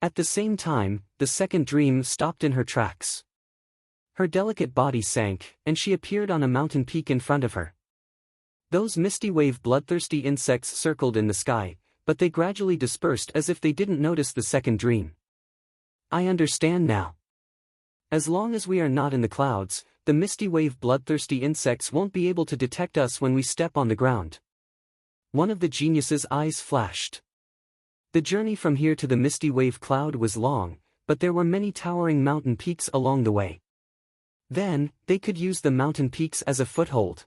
At the same time, the second dream stopped in her tracks. Her delicate body sank, and she appeared on a mountain peak in front of her. Those Misty Wave bloodthirsty insects circled in the sky, but they gradually dispersed as if they didn't notice the second dream. I understand now. As long as we are not in the clouds, the Misty Wave bloodthirsty insects won't be able to detect us when we step on the ground. One of the geniuses' eyes flashed. The journey from here to the Misty Wave cloud was long, but there were many towering mountain peaks along the way. Then, they could use the mountain peaks as a foothold.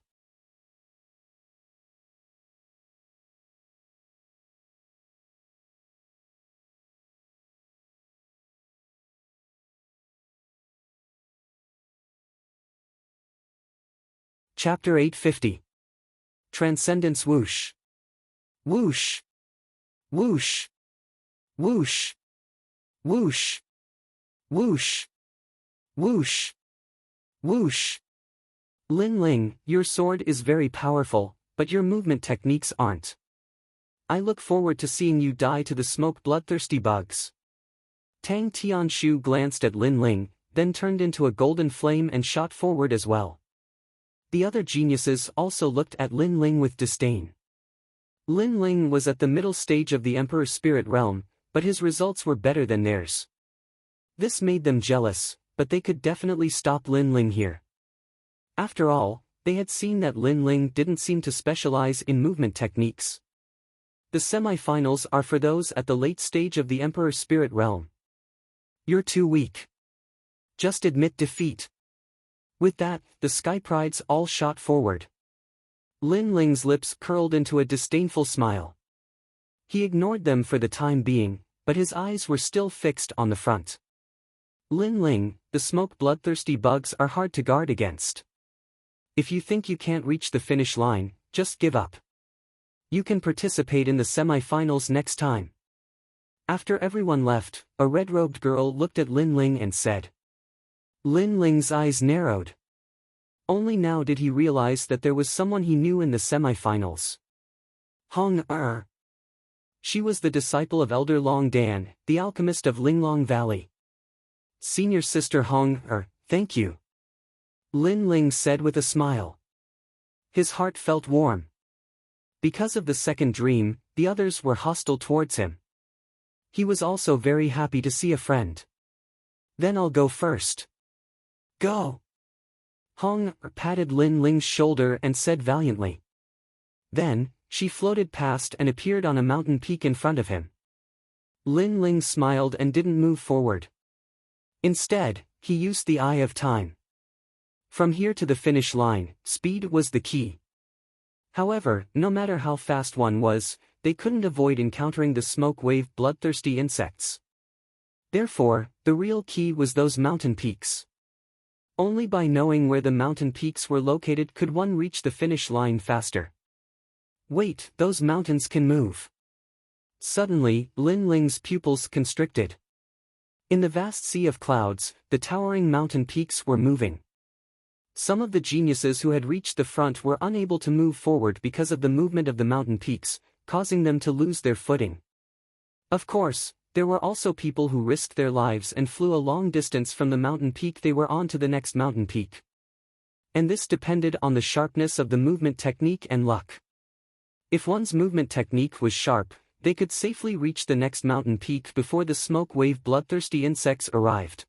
Chapter 850. Transcendence Whoosh. Whoosh. Whoosh. Whoosh. Whoosh. Whoosh. Whoosh! Whoosh! Lin Ling, your sword is very powerful, but your movement techniques aren't. I look forward to seeing you die to the smoke bloodthirsty bugs. Tang Tianshu glanced at Lin Ling, then turned into a golden flame and shot forward as well. The other geniuses also looked at Lin Ling with disdain. Lin Ling was at the middle stage of the Emperor's spirit realm, but his results were better than theirs. This made them jealous, but they could definitely stop Lin Ling here. After all, they had seen that Lin Ling didn't seem to specialize in movement techniques. The semi-finals are for those at the late stage of the Emperor's spirit realm. You're too weak. Just admit defeat. With that, the Sky Prides all shot forward. Lin Ling's lips curled into a disdainful smile. He ignored them for the time being, but his eyes were still fixed on the front. Lin Ling, the smoke bloodthirsty bugs are hard to guard against. If you think you can't reach the finish line, just give up. You can participate in the semi-finals next time. After everyone left, a red-robed girl looked at Lin Ling and said. Lin Ling's eyes narrowed. Only now did he realize that there was someone he knew in the semi-finals. Hong Er. She was the disciple of Elder Long Dan, the alchemist of Linglong Valley. Senior Sister Hong Er, thank you. Lin Ling said with a smile. His heart felt warm. Because of the second dream, the others were hostile towards him. He was also very happy to see a friend. Then I'll go first. Go! Hong Er patted Lin Ling's shoulder and said valiantly. Then, she floated past and appeared on a mountain peak in front of him. Lin Ling smiled and didn't move forward. Instead, he used the Eye of Time. From here to the finish line, speed was the key. However, no matter how fast one was, they couldn't avoid encountering the smoke wave bloodthirsty insects. Therefore, the real key was those mountain peaks. Only by knowing where the mountain peaks were located could one reach the finish line faster. Wait, those mountains can move. Suddenly, Lin Ling's pupils constricted. In the vast sea of clouds, the towering mountain peaks were moving. Some of the geniuses who had reached the front were unable to move forward because of the movement of the mountain peaks, causing them to lose their footing. Of course, there were also people who risked their lives and flew a long distance from the mountain peak they were on to the next mountain peak. And this depended on the sharpness of the movement technique and luck. If one's movement technique was sharp, they could safely reach the next mountain peak before the smoke wave bloodthirsty insects arrived.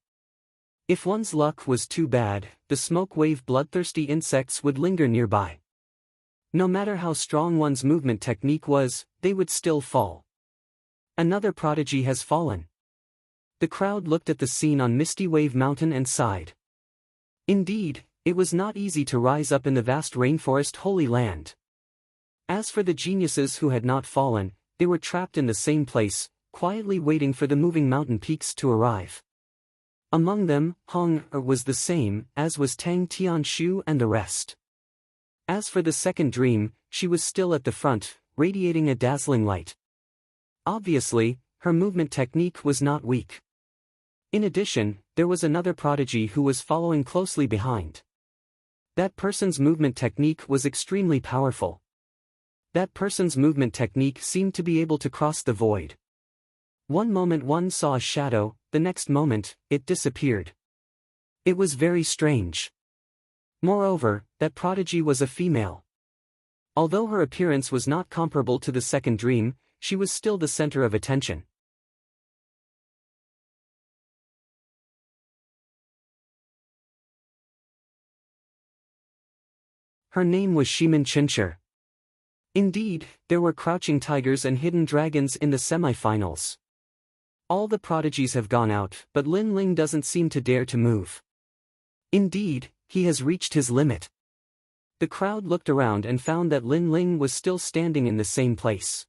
If one's luck was too bad, the smoke wave bloodthirsty insects would linger nearby. No matter how strong one's movement technique was, they would still fall. Another prodigy has fallen. The crowd looked at the scene on Misty Wave Mountain and sighed. Indeed, it was not easy to rise up in the vast rainforest Holy Land. As for the geniuses who had not fallen, they were trapped in the same place, quietly waiting for the moving mountain peaks to arrive. Among them, Hong Er was the same, as was Tang Tianshu and the rest. As for the second dream, she was still at the front, radiating a dazzling light. Obviously, her movement technique was not weak. In addition, there was another prodigy who was following closely behind. That person's movement technique was extremely powerful. That person's movement technique seemed to be able to cross the void. One moment one saw a shadow, the next moment, it disappeared. It was very strange. Moreover, that prodigy was a female. Although her appearance was not comparable to the second dream, she was still the center of attention. Her name was Shimin Chincher. Indeed, there were crouching tigers and hidden dragons in the semi-finals. All the prodigies have gone out, but Lin Ling doesn't seem to dare to move. Indeed, he has reached his limit. The crowd looked around and found that Lin Ling was still standing in the same place.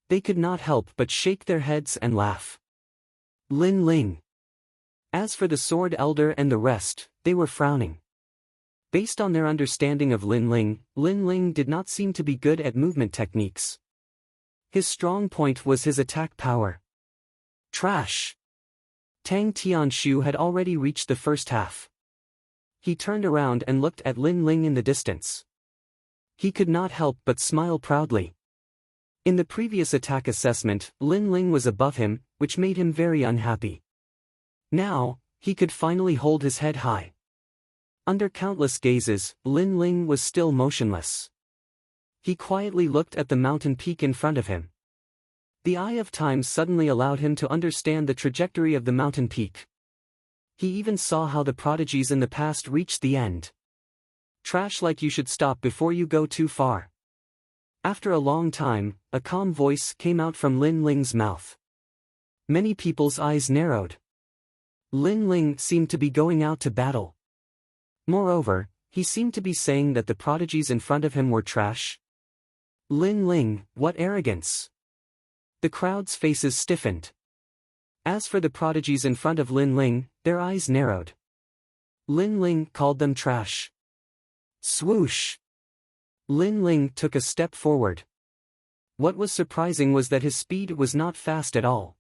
They could not help but shake their heads and laugh. Lin Ling. As for the Sword Elder and the rest, they were frowning. Based on their understanding of Lin Ling did not seem to be good at movement techniques. His strong point was his attack power. Trash. Tang Tianshu had already reached the first half. He turned around and looked at Lin Ling in the distance. He could not help but smile proudly. In the previous attack assessment, Lin Ling was above him, which made him very unhappy. Now, he could finally hold his head high. Under countless gazes, Lin Ling was still motionless. He quietly looked at the mountain peak in front of him. The eye of time suddenly allowed him to understand the trajectory of the mountain peak. He even saw how the prodigies in the past reached the end. Trash like you should stop before you go too far. After a long time, a calm voice came out from Lin Ling's mouth. Many people's eyes narrowed. Lin Ling seemed to be going out to battle. Moreover, he seemed to be saying that the prodigies in front of him were trash. Lin Ling, what arrogance! The crowd's faces stiffened. As for the prodigies in front of Lin Ling, their eyes narrowed. Lin Ling called them trash. Swoosh! Lin Ling took a step forward. What was surprising was that his speed was not fast at all.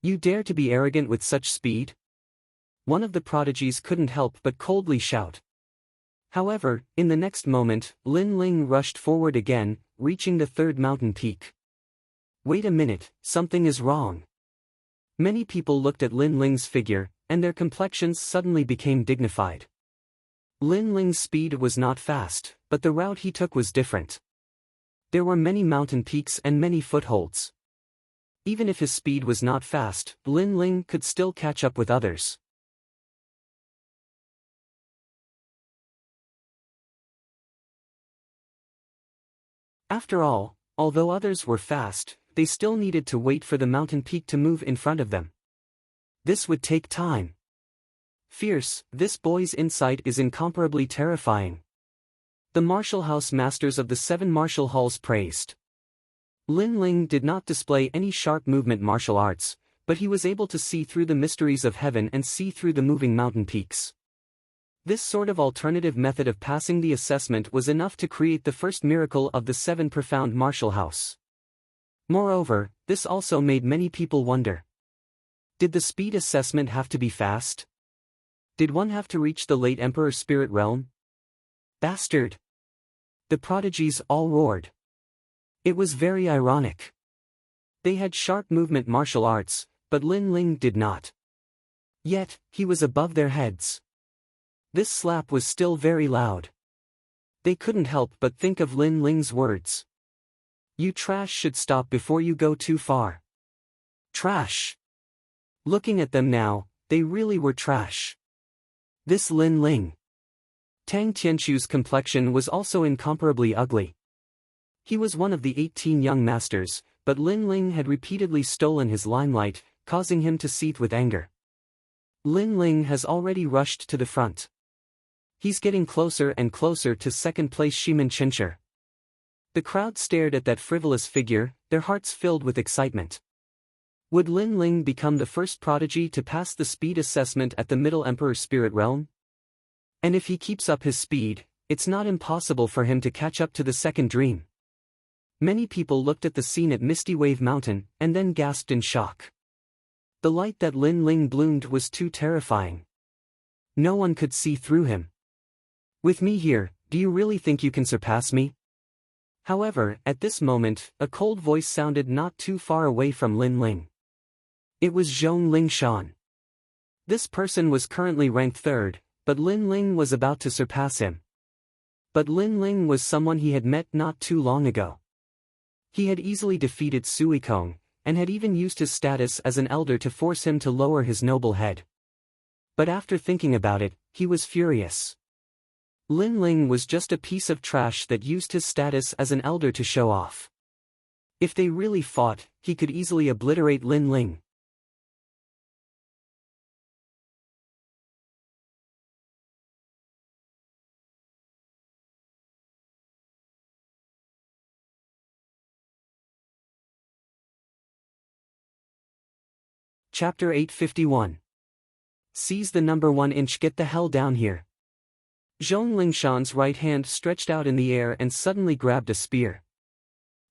You dare to be arrogant with such speed? One of the prodigies couldn't help but coldly shout. However, in the next moment, Lin Ling rushed forward again, reaching the third mountain peak. Wait a minute, something is wrong. Many people looked at Lin Ling's figure, and their complexions suddenly became dignified. Lin Ling's speed was not fast, but the route he took was different. There were many mountain peaks and many footholds. Even if his speed was not fast, Lin Ling could still catch up with others. After all, although others were fast, they still needed to wait for the mountain peak to move in front of them. This would take time. Fierce, this boy's insight is incomparably terrifying. The martial house masters of the 7 martial halls praised. Lin Ling did not display any sharp movement martial arts, but he was able to see through the mysteries of heaven and see through the moving mountain peaks. This sort of alternative method of passing the assessment was enough to create the first miracle of the 7 profound martial house. Moreover, this also made many people wonder. Did the speed assessment have to be fast? Did one have to reach the late Emperor's spirit realm? Bastard! The prodigies all roared. It was very ironic. They had sharp movement martial arts, but Lin Ling did not. Yet, he was above their heads. This slap was still very loud. They couldn't help but think of Lin Ling's words. You trash should stop before you go too far. Trash. Looking at them now, they really were trash. This Lin Ling. Tang Tianshu's complexion was also incomparably ugly. He was one of the 18 young masters, but Lin Ling had repeatedly stolen his limelight, causing him to seethe with anger. Lin Ling has already rushed to the front. He's getting closer and closer to second place Shimin Chincher. The crowd stared at that frivolous figure, their hearts filled with excitement. Would Lin Ling become the first prodigy to pass the speed assessment at the Middle Emperor's spirit realm? And if he keeps up his speed, it's not impossible for him to catch up to the second dream. Many people looked at the scene at Misty Wave Mountain, and then gasped in shock. The light that Lin Ling bloomed was too terrifying. No one could see through him. With me here, do you really think you can surpass me? However, at this moment, a cold voice sounded not too far away from Lin Ling. It was Zhong Lingshan. This person was currently ranked 3rd, but Lin Ling was about to surpass him. But Lin Ling was someone he had met not too long ago. He had easily defeated Sui Kong, and had even used his status as an elder to force him to lower his noble head. But after thinking about it, he was furious. Lin Ling was just a piece of trash that used his status as an elder to show off. If they really fought, he could easily obliterate Lin Ling. Chapter 851. Seize the number 1 inch. Get the hell down here. Zhong Lingshan's right hand stretched out in the air and suddenly grabbed a spear.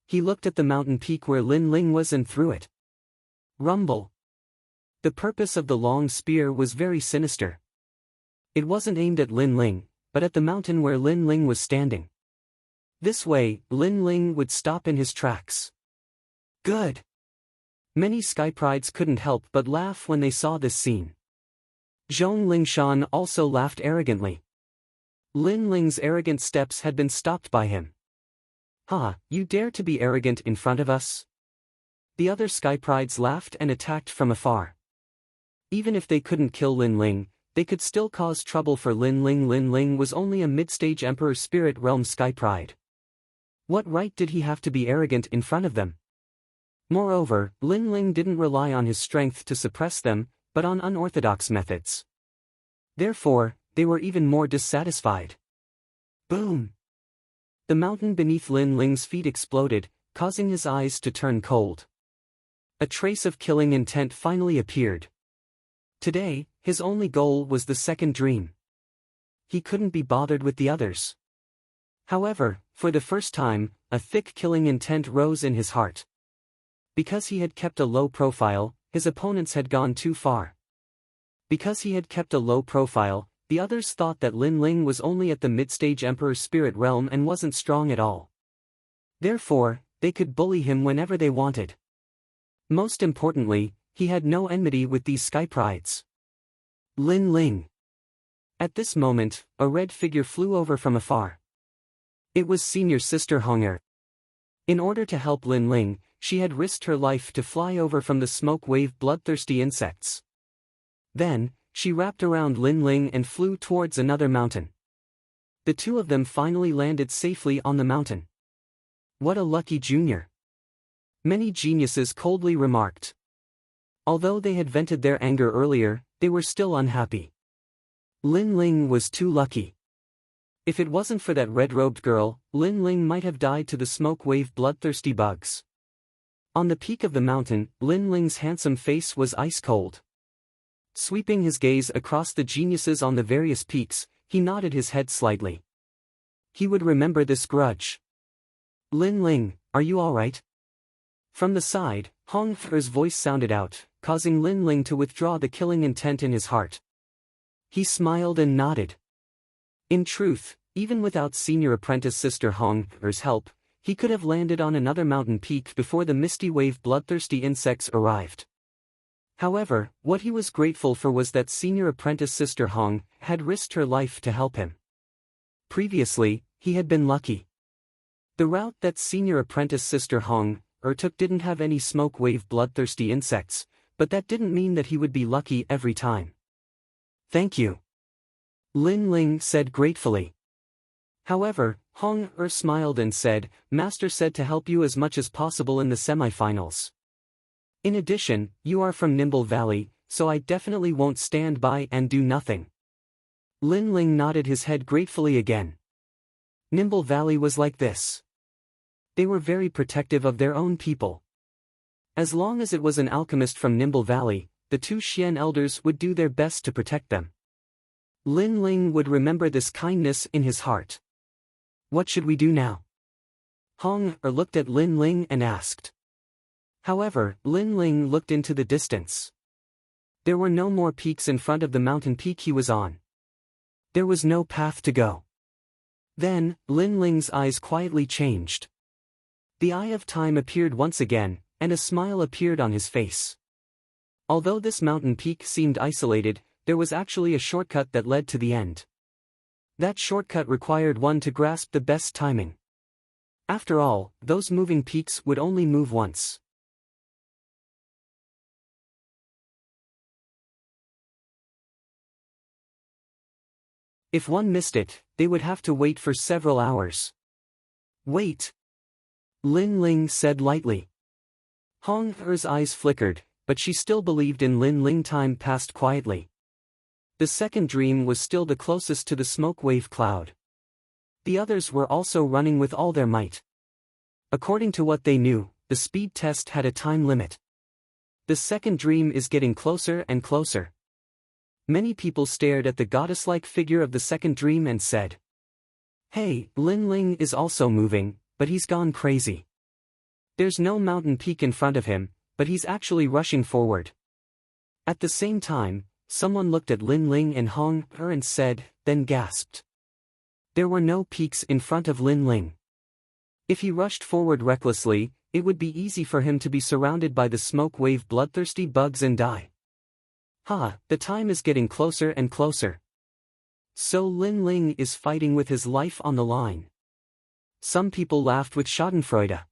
He looked at the mountain peak where Lin Ling was and threw it. Rumble. The purpose of the long spear was very sinister. It wasn't aimed at Lin Ling, but at the mountain where Lin Ling was standing. This way, Lin Ling would stop in his tracks. Good. Many Sky Prides couldn't help but laugh when they saw this scene. Zhong Lingshan also laughed arrogantly. Lin Ling's arrogant steps had been stopped by him. "Ha, you dare to be arrogant in front of us?" The other Sky Prides laughed and attacked from afar. Even if they couldn't kill Lin Ling, they could still cause trouble for Lin Ling. Lin Ling was only a mid-stage Emperor Spirit Realm Sky Pride. What right did he have to be arrogant in front of them? Moreover, Lin Ling didn't rely on his strength to suppress them, but on unorthodox methods. Therefore, they were even more dissatisfied. Boom! The mountain beneath Lin Ling's feet exploded, causing his eyes to turn cold. A trace of killing intent finally appeared. Today, his only goal was the second dream. He couldn't be bothered with the others. However, for the first time, a thick killing intent rose in his heart. Because he had kept a low profile, his opponents had gone too far. Because he had kept a low profile, the others thought that Lin Ling was only at the mid-stage Emperor Spirit Realm and wasn't strong at all. Therefore, they could bully him whenever they wanted. Most importantly, he had no enmity with these Sky Prides. Lin Ling. At this moment, a red figure flew over from afar. It was senior sister Hong'er. In order to help Lin Ling, she had risked her life to fly over from the smoke wave bloodthirsty insects. Then, she wrapped around Lin Ling and flew towards another mountain. The two of them finally landed safely on the mountain. What a lucky junior! Many geniuses coldly remarked. Although they had vented their anger earlier, they were still unhappy. Lin Ling was too lucky. If it wasn't for that red-robed girl, Lin Ling might have died to the smoke wave bloodthirsty bugs. On the peak of the mountain, Lin Ling's handsome face was ice cold. Sweeping his gaze across the geniuses on the various peaks, he nodded his head slightly. He would remember this grudge. "Lin Ling, are you all right?" From the side, Hong Fer's voice sounded out, causing Lin Ling to withdraw the killing intent in his heart. He smiled and nodded. In truth, even without senior apprentice sister Hong Fer's help, he could have landed on another mountain peak before the misty wave bloodthirsty insects arrived. However, what he was grateful for was that senior apprentice sister Hong had risked her life to help him. Previously, he had been lucky. The route that senior apprentice sister Hong took didn't have any smoke wave bloodthirsty insects, but that didn't mean that he would be lucky every time. "Thank you," Lin Ling said gratefully. However, Hong smiled and said, "Master said to help you as much as possible in the semifinals. In addition, you are from Nimble Valley, so I definitely won't stand by and do nothing." Lin Ling nodded his head gratefully again. Nimble Valley was like this. They were very protective of their own people. As long as it was an alchemist from Nimble Valley, the two Xian elders would do their best to protect them. Lin Ling would remember this kindness in his heart. "What should we do now?" Hong looked at Lin Ling and asked. However, Lin Ling looked into the distance. There were no more peaks in front of the mountain peak he was on. There was no path to go. Then, Lin Ling's eyes quietly changed. The eye of time appeared once again, and a smile appeared on his face. Although this mountain peak seemed isolated, there was actually a shortcut that led to the end. That shortcut required one to grasp the best timing. After all, those moving peaks would only move once. If one missed it, they would have to wait for several hours. "Wait," Lin Ling said lightly. Hong Er's eyes flickered, but she still believed in Lin Ling. Time passed quietly. The second dream was still the closest to the smoke wave cloud. The others were also running with all their might. According to what they knew, the speed test had a time limit. The second dream is getting closer and closer. Many people stared at the goddess-like figure of the second dream and said, "Hey, Lin Ling is also moving, but he's gone crazy. There's no mountain peak in front of him, but he's actually rushing forward." At the same time, someone looked at Lin Ling and Hong Er and said, then gasped. There were no peaks in front of Lin Ling. If he rushed forward recklessly, it would be easy for him to be surrounded by the smoke wave bloodthirsty bugs and die. The time is getting closer and closer. So Lin Ling is fighting with his life on the line. Some people laughed with schadenfreude.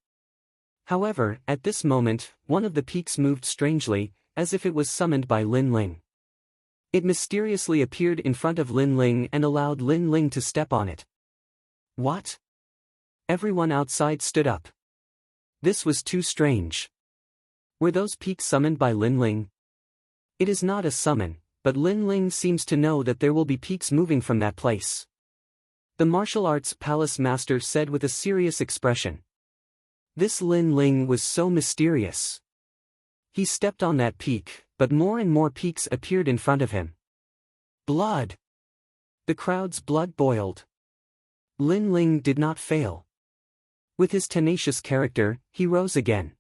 However, at this moment, one of the peaks moved strangely, as if it was summoned by Lin Ling. It mysteriously appeared in front of Lin Ling and allowed Lin Ling to step on it. What? Everyone outside stood up. This was too strange. Were those peaks summoned by Lin Ling? It is not a summon, but Lin Ling seems to know that there will be peaks moving from that place. The martial arts palace master said with a serious expression. This Lin Ling was so mysterious. He stepped on that peak, but more and more peaks appeared in front of him. Blood! The crowd's blood boiled. Lin Ling did not fail. With his tenacious character, he rose again.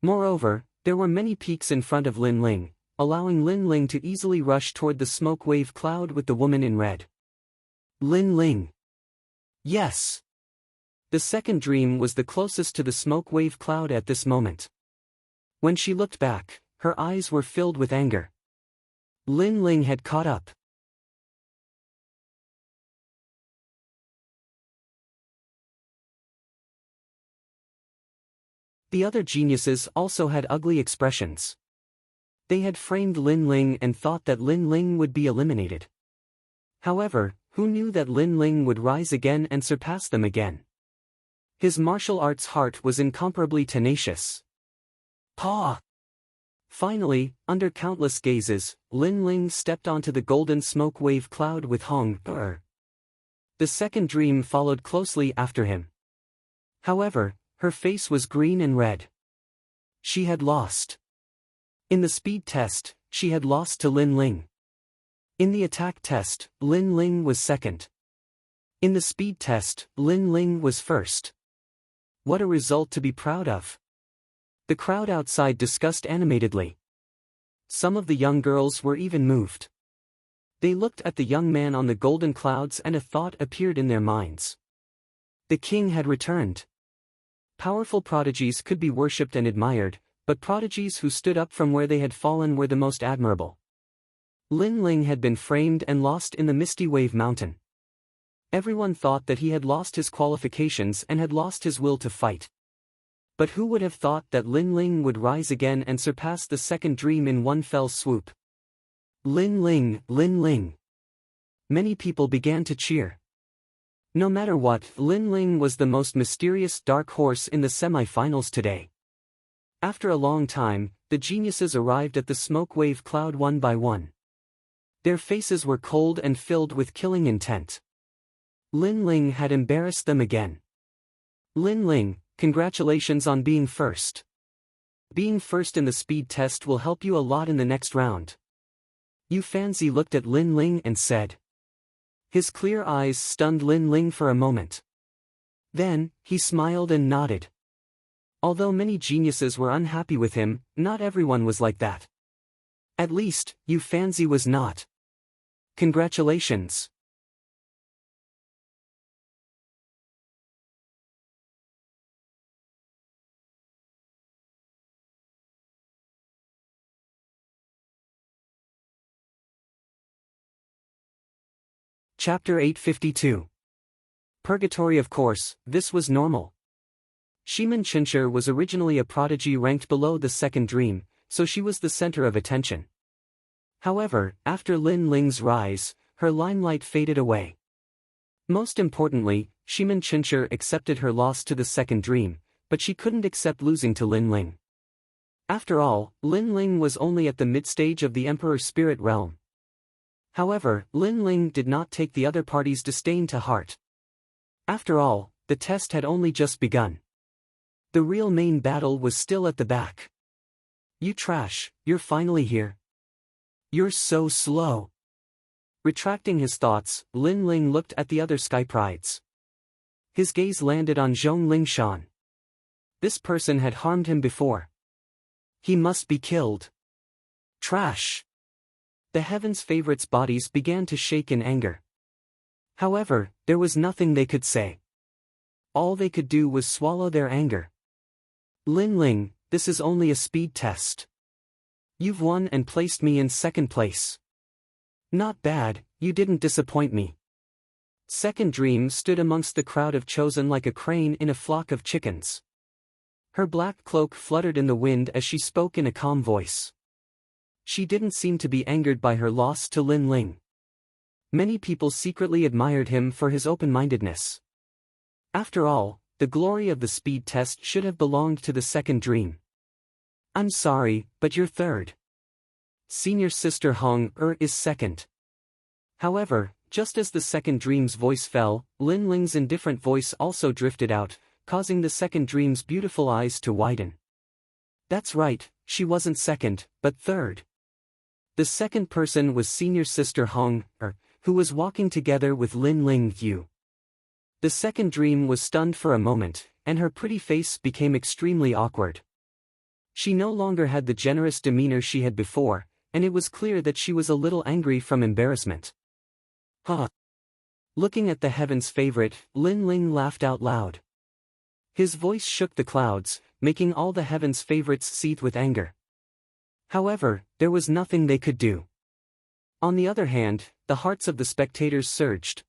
Moreover, there were many peaks in front of Lin Ling, allowing Lin Ling to easily rush toward the smoke wave cloud with the woman in red. Lin Ling. Yes. The second dream was the closest to the smoke wave cloud at this moment. When she looked back, her eyes were filled with anger. Lin Ling had caught up. The other geniuses also had ugly expressions. They had framed Lin Ling and thought that Lin Ling would be eliminated. However, who knew that Lin Ling would rise again and surpass them again? His martial arts heart was incomparably tenacious. Paw! Finally, under countless gazes, Lin Ling stepped onto the golden smoke wave cloud with Hong Er. The second dream followed closely after him. However, her face was green and red. She had lost. In the speed test, she had lost to Lin Ling. In the attack test, Lin Ling was second. In the speed test, Lin Ling was first. What a result to be proud of. The crowd outside discussed animatedly. Some of the young girls were even moved. They looked at the young man on the golden clouds and a thought appeared in their minds. The king had returned. Powerful prodigies could be worshipped and admired, but prodigies who stood up from where they had fallen were the most admirable. Lin Ling had been framed and lost in the misty wave mountain. Everyone thought that he had lost his qualifications and had lost his will to fight. But who would have thought that Lin Ling would rise again and surpass the second dream in one fell swoop? Lin Ling, Lin Ling. Many people began to cheer. No matter what, Lin Ling was the most mysterious dark horse in the semi-finals today. After a long time, the geniuses arrived at the smoke wave cloud one by one. Their faces were cold and filled with killing intent. Lin Ling had embarrassed them again. Lin Ling, congratulations on being first. Being first in the speed test will help you a lot in the next round. Yu Fanzi looked at Lin Ling and said. His clear eyes stunned Lin Ling for a moment. Then, he smiled and nodded. Although many geniuses were unhappy with him, not everyone was like that. At least, Yu Fanzi was not. Congratulations. Chapter 852. Purgatory. Of course, this was normal. Shimin Chincher was originally a prodigy ranked below the second dream, so she was the center of attention. However, after Lin Ling's rise, her limelight faded away. Most importantly, Shimin Chincher accepted her loss to the second dream, but she couldn't accept losing to Lin Ling. After all, Lin Ling was only at the mid-stage of the Emperor's spirit realm. However, Lin Ling did not take the other party's disdain to heart. After all, the test had only just begun. The real main battle was still at the back. You trash, you're finally here. You're so slow. Retracting his thoughts, Lin Ling looked at the other sky prides. His gaze landed on Zhong Lingshan. This person had harmed him before. He must be killed. Trash! The heaven's favorites' bodies began to shake in anger. However, there was nothing they could say. All they could do was swallow their anger. Lin Ling, this is only a speed test. You've won and placed me in second place. Not bad, you didn't disappoint me. Second Dream stood amongst the crowd of chosen like a crane in a flock of chickens. Her black cloak fluttered in the wind as she spoke in a calm voice. She didn't seem to be angered by her loss to Lin Ling. Many people secretly admired him for his open-mindedness. After all, the glory of the speed test should have belonged to the Second Dream. I'm sorry, but you're third. Senior sister Hong is second. However, just as the Second Dream's voice fell, Lin Ling's indifferent voice also drifted out, causing the Second Dream's beautiful eyes to widen. That's right, she wasn't second, but third. The second person was senior sister Hong who was walking together with Lin Ling Yu. The Second Dream was stunned for a moment, and her pretty face became extremely awkward. She no longer had the generous demeanor she had before, and it was clear that she was a little angry from embarrassment. Huh. Looking at the heaven's favorite, Lin Ling laughed out loud. His voice shook the clouds, making all the heaven's favorites seethe with anger. However, there was nothing they could do. On the other hand, the hearts of the spectators surged.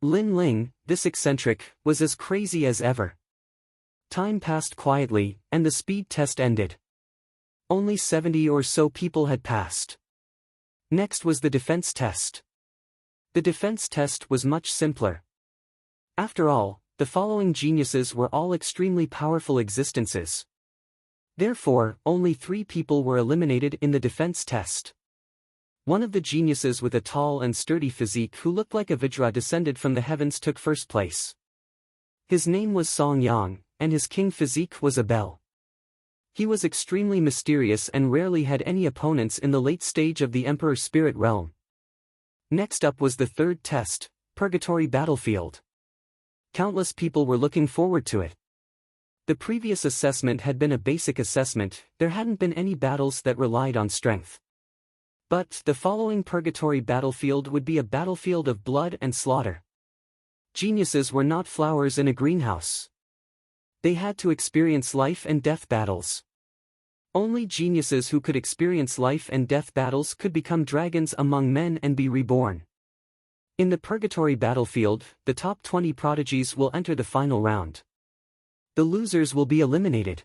Lin Ling, this eccentric, was as crazy as ever. Time passed quietly, and the speed test ended. Only 70 or so people had passed. Next was the defense test. The defense test was much simpler. After all, the following geniuses were all extremely powerful existences. Therefore, only 3 people were eliminated in the defense test. One of the geniuses with a tall and sturdy physique who looked like a Vajra descended from the heavens took first place. His name was Song Yang, and his king physique was a bell. He was extremely mysterious and rarely had any opponents in the late stage of the Emperor's spirit realm. Next up was the third test, Purgatory Battlefield. Countless people were looking forward to it. The previous assessment had been a basic assessment, there hadn't been any battles that relied on strength. But the following Purgatory Battlefield would be a battlefield of blood and slaughter. Geniuses were not flowers in a greenhouse. They had to experience life and death battles. Only geniuses who could experience life and death battles could become dragons among men and be reborn. In the Purgatory Battlefield, the top 20 prodigies will enter the final round. The losers will be eliminated.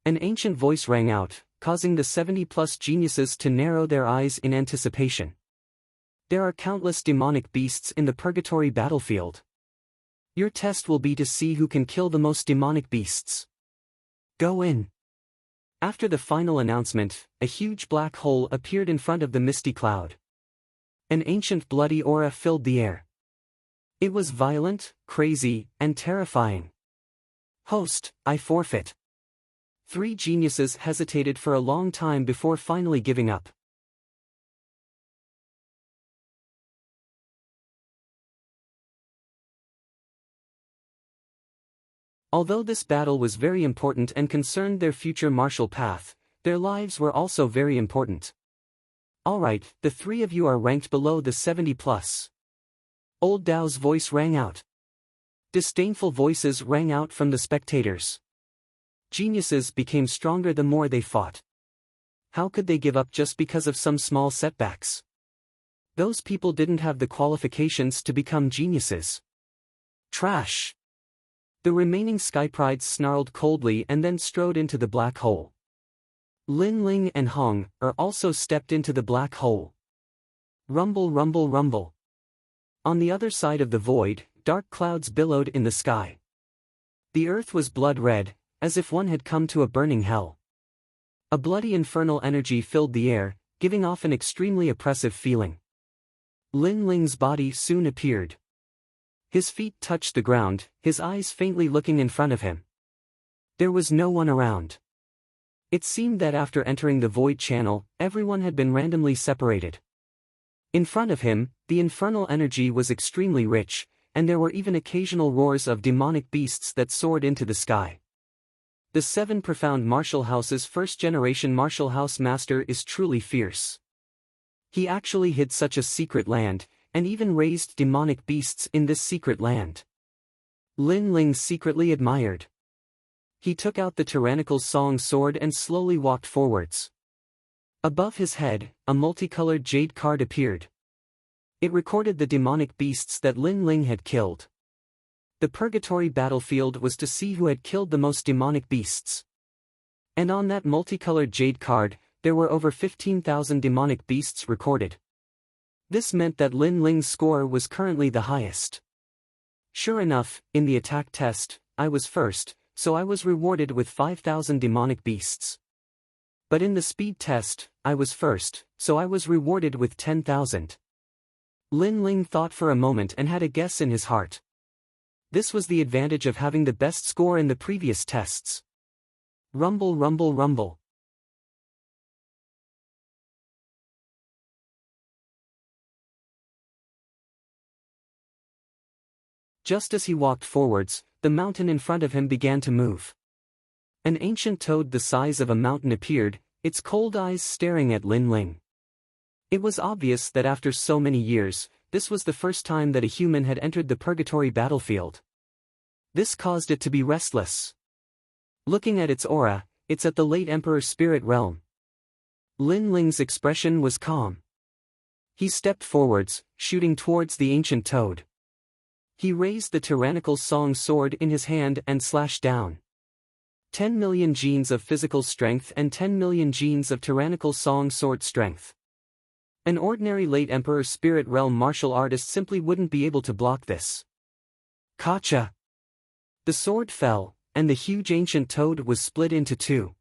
An ancient voice rang out, causing the 70-plus geniuses to narrow their eyes in anticipation. There are countless demonic beasts in the Purgatory Battlefield. Your test will be to see who can kill the most demonic beasts. Go in. After the final announcement, a huge black hole appeared in front of the misty cloud. An ancient bloody aura filled the air. It was violent, crazy, and terrifying. Host, I forfeit. 3 geniuses hesitated for a long time before finally giving up. Although this battle was very important and concerned their future martial path, their lives were also very important. Alright, the 3 of you are ranked below the 70+. Old Dao's voice rang out. Disdainful voices rang out from the spectators. Geniuses became stronger the more they fought. How could they give up just because of some small setbacks? Those people didn't have the qualifications to become geniuses. Trash! The remaining Skyprides snarled coldly and then strode into the black hole. Lin Ling and Hong also stepped into the black hole. Rumble, rumble, rumble. On the other side of the void, dark clouds billowed in the sky. The earth was blood red, as if one had come to a burning hell. A bloody infernal energy filled the air, giving off an extremely oppressive feeling. Lin Ling's body soon appeared. His feet touched the ground, his eyes faintly looking in front of him. There was no one around. It seemed that after entering the void channel, everyone had been randomly separated. In front of him, the infernal energy was extremely rich, and there were even occasional roars of demonic beasts that soared into the sky. The 7 Profound Martial House's first-generation martial house master is truly fierce. He actually hid such a secret land, and even raised demonic beasts in this secret land. Lin Ling secretly admired. He took out the tyrannical song sword and slowly walked forwards. Above his head, a multicolored jade card appeared. It recorded the demonic beasts that Lin Ling had killed. The purgatory battlefield was to see who had killed the most demonic beasts. And on that multicolored jade card, there were over 15,000 demonic beasts recorded. This meant that Lin Ling's score was currently the highest. Sure enough, in the attack test, I was first, so I was rewarded with 5,000 demonic beasts. But in the speed test, I was first, so I was rewarded with 10,000. Lin Ling thought for a moment and had a guess in his heart. This was the advantage of having the best score in the previous tests. Rumble, rumble, rumble. Just as he walked forwards, the mountain in front of him began to move. An ancient toad the size of a mountain appeared, its cold eyes staring at Lin Ling. It was obvious that after so many years, this was the first time that a human had entered the purgatory battlefield. This caused it to be restless. Looking at its aura, it's at the late Emperor's spirit realm. Lin Ling's expression was calm. He stepped forwards, shooting towards the ancient toad. He raised the tyrannical song sword in his hand and slashed down. 10 million genes of physical strength and 10 million genes of tyrannical song sword strength. An ordinary late Emperor's spirit realm martial artist simply wouldn't be able to block this. Kacha! The sword fell, and the huge ancient toad was split into 2.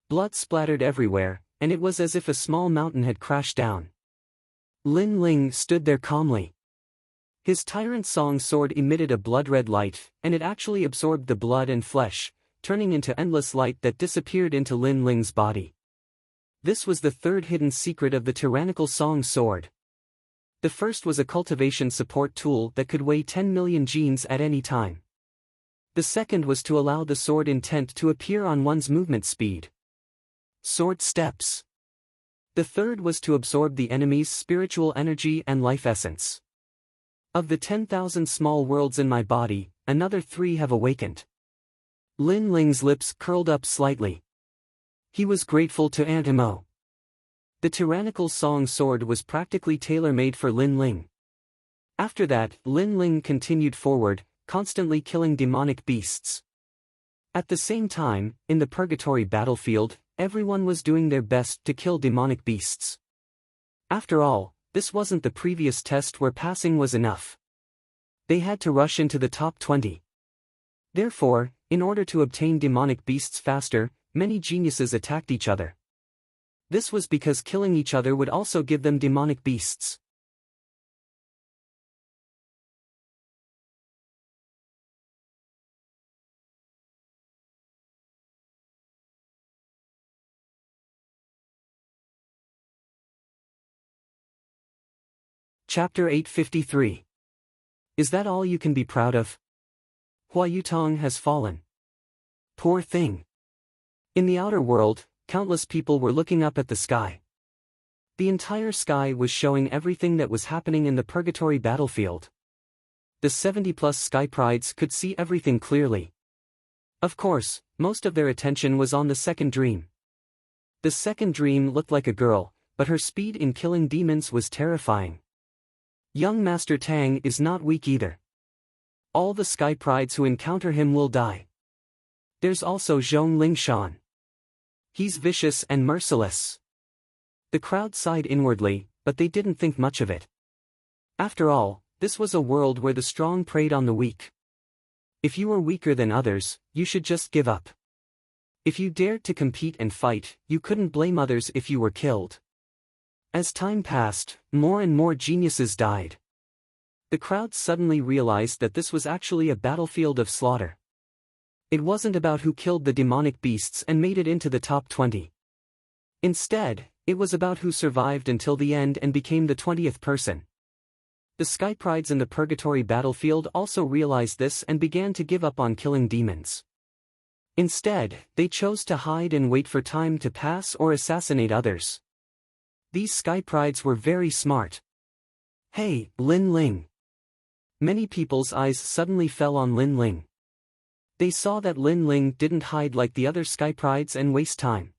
Blood splattered everywhere, and it was as if a small mountain had crashed down. Lin Ling stood there calmly. His tyrant song sword emitted a blood-red light, and it actually absorbed the blood and flesh, turning into endless light that disappeared into Lin Ling's body. This was the third hidden secret of the tyrannical song sword. The first was a cultivation support tool that could weigh 10 million genes at any time. The second was to allow the sword intent to appear on one's movement speed. Sword steps. The third was to absorb the enemy's spiritual energy and life essence. Of the 10,000 small worlds in my body, another 3 have awakened. Lin Ling's lips curled up slightly. He was grateful to Antimo. The tyrannical song sword was practically tailor-made for Lin Ling. After that, Lin Ling continued forward, constantly killing demonic beasts. At the same time, in the purgatory battlefield, everyone was doing their best to kill demonic beasts. After all, this wasn't the previous test where passing was enough. They had to rush into the top 20. Therefore, in order to obtain demonic beasts faster, many geniuses attacked each other. This was because killing each other would also give them demonic beasts. Chapter 853. Is that all you can be proud of? Hua Yutong has fallen. Poor thing. In the outer world, countless people were looking up at the sky. The entire sky was showing everything that was happening in the purgatory battlefield. The 70-plus sky prides could see everything clearly. Of course, most of their attention was on the second dream. The second dream looked like a girl, but her speed in killing demons was terrifying. Young Master Tang is not weak either. All the sky prides who encounter him will die. There's also Zhong Lingshan. He's vicious and merciless. The crowd sighed inwardly, but they didn't think much of it. After all, this was a world where the strong preyed on the weak. If you were weaker than others, you should just give up. If you dared to compete and fight, you couldn't blame others if you were killed. As time passed, more and more geniuses died. The crowd suddenly realized that this was actually a battlefield of slaughter. It wasn't about who killed the demonic beasts and made it into the top 20. Instead, it was about who survived until the end and became the 20th person. The sky prides in the purgatory battlefield also realized this and began to give up on killing demons. Instead, they chose to hide and wait for time to pass or assassinate others. These sky prides were very smart. Hey, Lin Ling. Many people's eyes suddenly fell on Lin Ling. They saw that Lin Ling didn't hide like the other sky prides and waste time.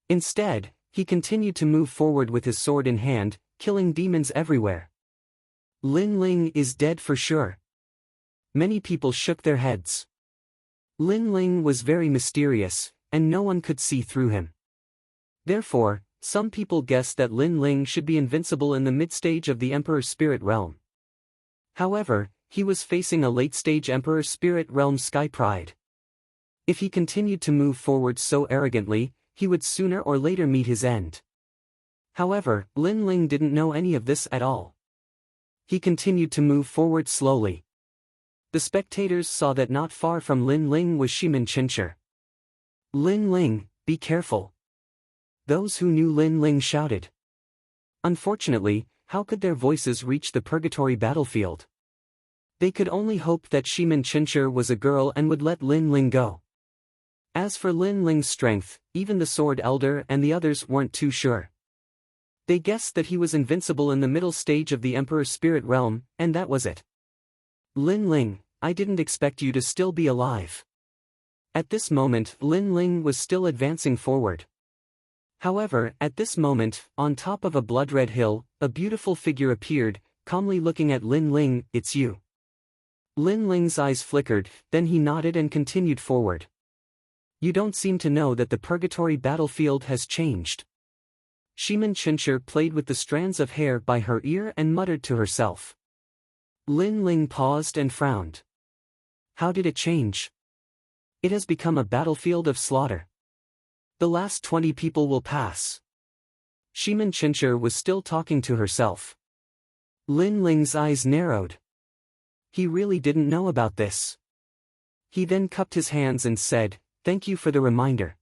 Instead, he continued to move forward with his sword in hand, killing demons everywhere. Lin Ling is dead for sure. Many people shook their heads. Lin Ling was very mysterious, and no one could see through him. Therefore, some people guessed that Lin Ling should be invincible in the mid-stage of the Emperor Spirit Realm. However, he was facing a late-stage Emperor Spirit Realm Sky Pride. If he continued to move forward so arrogantly, he would sooner or later meet his end. However, Lin Ling didn't know any of this at all. He continued to move forward slowly. The spectators saw that not far from Lin Ling was Shimin Chincher. Lin Ling, be careful. Those who knew Lin Ling shouted. Unfortunately, how could their voices reach the purgatory battlefield? They could only hope that Shimin Chincher was a girl and would let Lin Ling go. As for Lin Ling's strength, even the Sword Elder and the others weren't too sure. They guessed that he was invincible in the middle stage of the Emperor's Spirit Realm, and that was it. Lin Ling, I didn't expect you to still be alive. At this moment, Lin Ling was still advancing forward. However, at this moment, on top of a blood-red hill, a beautiful figure appeared, calmly looking at Lin Ling. It's you. Lin Ling's eyes flickered, then he nodded and continued forward. You don't seem to know that the purgatory battlefield has changed. Shimin Chincher played with the strands of hair by her ear and muttered to herself. Lin Ling paused and frowned. How did it change? It has become a battlefield of slaughter. The last 20 people will pass. Shimin Chincher was still talking to herself. Lin Ling's eyes narrowed. He really didn't know about this. He then cupped his hands and said, "Thank you for the reminder."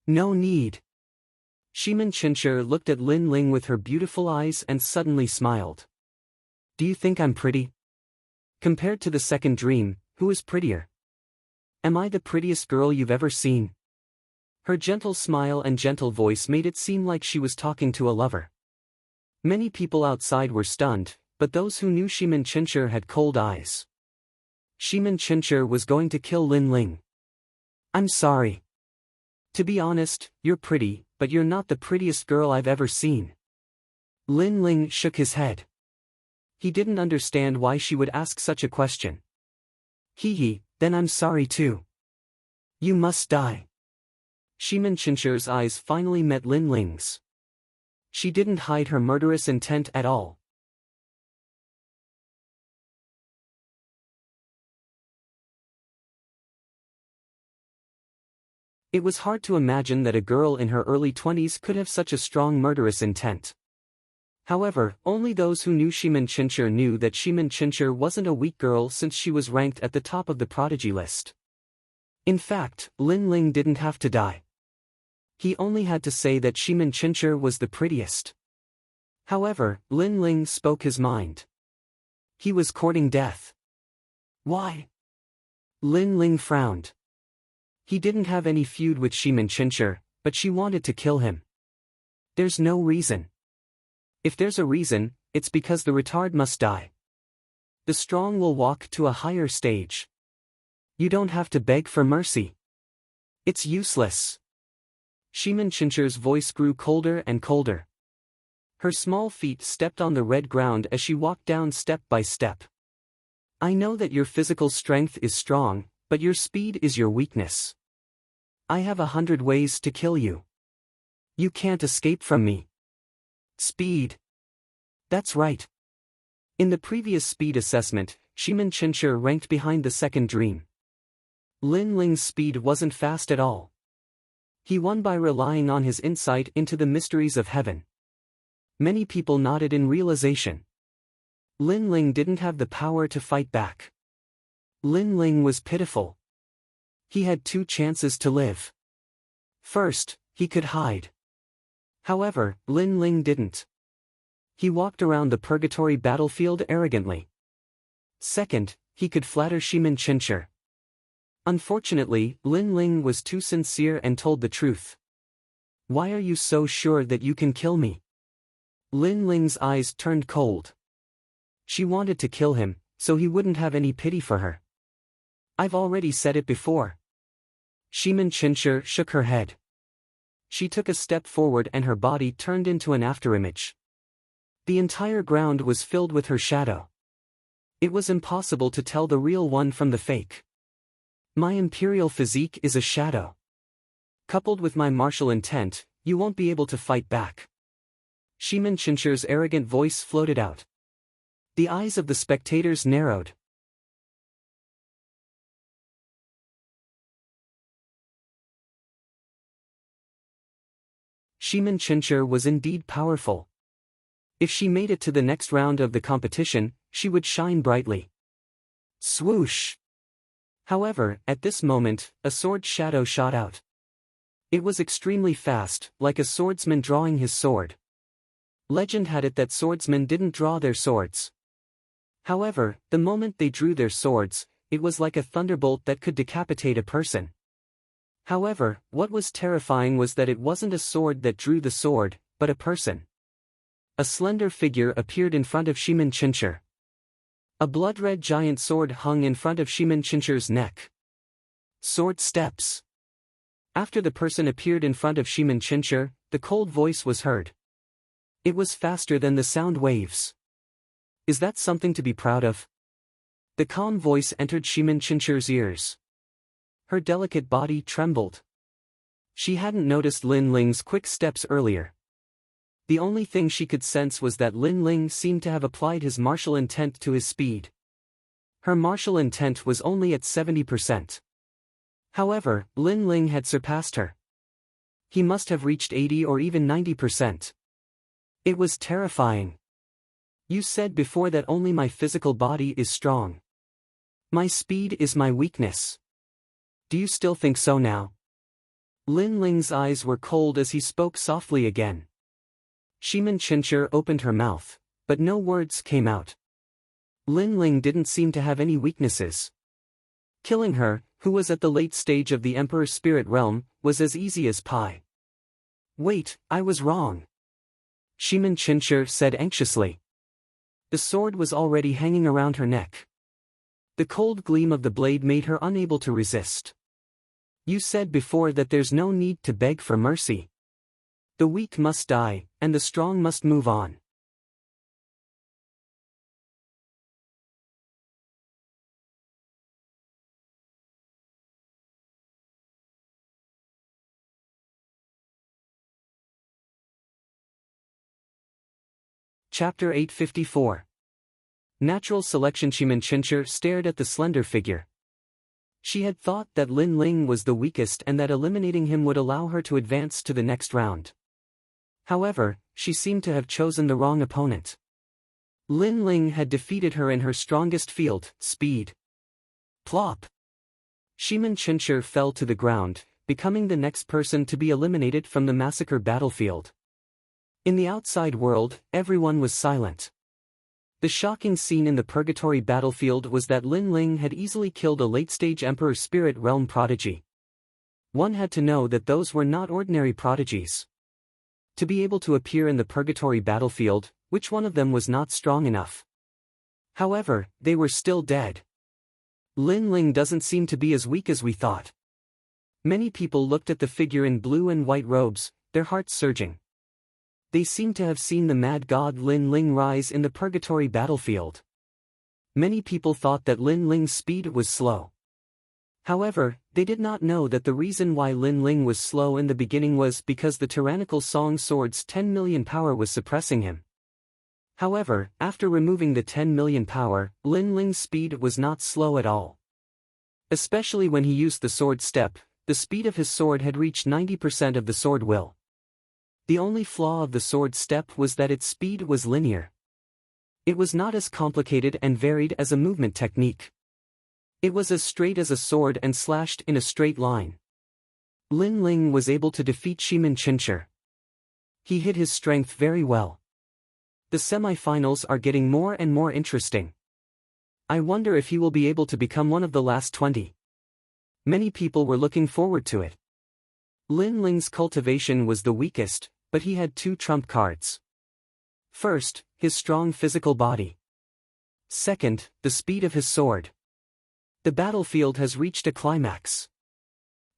No need. Shimin Chincher looked at Lin Ling with her beautiful eyes and suddenly smiled. Do you think I'm pretty? Compared to the second dream, who is prettier? Am I the prettiest girl you've ever seen? Her gentle smile and gentle voice made it seem like she was talking to a lover. Many people outside were stunned, but those who knew Shimin Chincher had cold eyes. Shimin Chincher was going to kill Lin Ling. I'm sorry. To be honest, you're pretty, but you're not the prettiest girl I've ever seen. Lin Ling shook his head. He didn't understand why she would ask such a question. Hee, then I'm sorry too. You must die. Shimin Chincher's eyes finally met Lin Ling's. She didn't hide her murderous intent at all. It was hard to imagine that a girl in her early 20s could have such a strong murderous intent. However, only those who knew Shimin Chincher knew that Shimin Chincher wasn't a weak girl since she was ranked at the top of the prodigy list. In fact, Lin Ling didn't have to die. He only had to say that Shimin Chincher was the prettiest. However, Lin Ling spoke his mind. He was courting death. Why? Lin Ling frowned. He didn't have any feud with Shimin Chincher, but she wanted to kill him. There's no reason. If there's a reason, it's because the retard must die. The strong will walk to a higher stage. You don't have to beg for mercy. It's useless. Shimin Chincher's voice grew colder and colder. Her small feet stepped on the red ground as she walked down step by step. I know that your physical strength is strong, but your speed is your weakness. I have 100 ways to kill you. You can't escape from me. Speed. That's right. In the previous speed assessment, Shimin Chincher ranked behind the second dream. Lin Ling's speed wasn't fast at all. He won by relying on his insight into the mysteries of heaven. Many people nodded in realization. Lin Ling didn't have the power to fight back. Lin Ling was pitiful. He had 2 chances to live. First, he could hide. However, Lin Ling didn't. He walked around the purgatory battlefield arrogantly. Second, he could flatter Shimin Chincher. Unfortunately, Lin Ling was too sincere and told the truth. Why are you so sure that you can kill me? Lin Ling's eyes turned cold. She wanted to kill him, so he wouldn't have any pity for her. I've already said it before. Shimin Chincher shook her head. She took a step forward and her body turned into an afterimage. The entire ground was filled with her shadow. It was impossible to tell the real one from the fake. My imperial physique is a shadow. Coupled with my martial intent, you won't be able to fight back. Shimin Chincher's arrogant voice floated out. The eyes of the spectators narrowed. Shimin Chincher was indeed powerful. If she made it to the next round of the competition, she would shine brightly. Swoosh! However, at this moment, a sword shadow shot out. It was extremely fast, like a swordsman drawing his sword. Legend had it that swordsmen didn't draw their swords. However, the moment they drew their swords, it was like a thunderbolt that could decapitate a person. However, what was terrifying was that it wasn't a sword that drew the sword, but a person. A slender figure appeared in front of Shimin Chincher. A blood-red giant sword hung in front of Shimin Chincher's neck. Sword steps. After the person appeared in front of Shimin Chincher, the cold voice was heard. It was faster than the sound waves. Is that something to be proud of? The calm voice entered Shimin Chincher's ears. Her delicate body trembled. She hadn't noticed Lin Ling's quick steps earlier. The only thing she could sense was that Lin Ling seemed to have applied his martial intent to his speed. Her martial intent was only at 70%. However, Lin Ling had surpassed her. He must have reached 80 or even 90%. It was terrifying. You said before that only my physical body is strong. My speed is my weakness. Do you still think so now? Lin Ling's eyes were cold as he spoke softly again. Shimin Chincher opened her mouth, but no words came out. Lin Ling didn't seem to have any weaknesses. Killing her, who was at the late stage of the Emperor's spirit realm, was as easy as pie. Wait, I was wrong. Shimin Chincher said anxiously. The sword was already hanging around her neck. The cold gleam of the blade made her unable to resist. You said before that there's no need to beg for mercy. The weak must die, and the strong must move on. Chapter 854. Natural Selection. Shimin Chincher stared at the slender figure. She had thought that Lin Ling was the weakest and that eliminating him would allow her to advance to the next round. However, she seemed to have chosen the wrong opponent. Lin Ling had defeated her in her strongest field, speed. Plop! Shimin Chincher fell to the ground, becoming the next person to be eliminated from the massacre battlefield. In the outside world, everyone was silent. The shocking scene in the Purgatory battlefield was that Lin Ling had easily killed a late-stage Emperor Spirit Realm prodigy. One had to know that those were not ordinary prodigies. To be able to appear in the Purgatory battlefield, which one of them was not strong enough? However, they were still dead. Lin Ling doesn't seem to be as weak as we thought. Many people looked at the figure in blue and white robes, their hearts surging. They seemed to have seen the mad god Lin Ling rise in the Purgatory battlefield. Many people thought that Lin Ling's speed was slow. However, they did not know that the reason why Lin Ling was slow in the beginning was because the tyrannical Song Sword's 10 million power was suppressing him. However, after removing the 10 million power, Lin Ling's speed was not slow at all. Especially when he used the sword step, the speed of his sword had reached 90% of the sword will. The only flaw of the sword step was that its speed was linear. It was not as complicated and varied as a movement technique. It was as straight as a sword and slashed in a straight line. Lin Ling was able to defeat Shimin Chincher. He hid his strength very well. The semi-finals are getting more and more interesting. I wonder if he will be able to become one of the last 20. Many people were looking forward to it. Lin Ling's cultivation was the weakest, but he had two trump cards. First, his strong physical body. Second, the speed of his sword. The battlefield has reached a climax.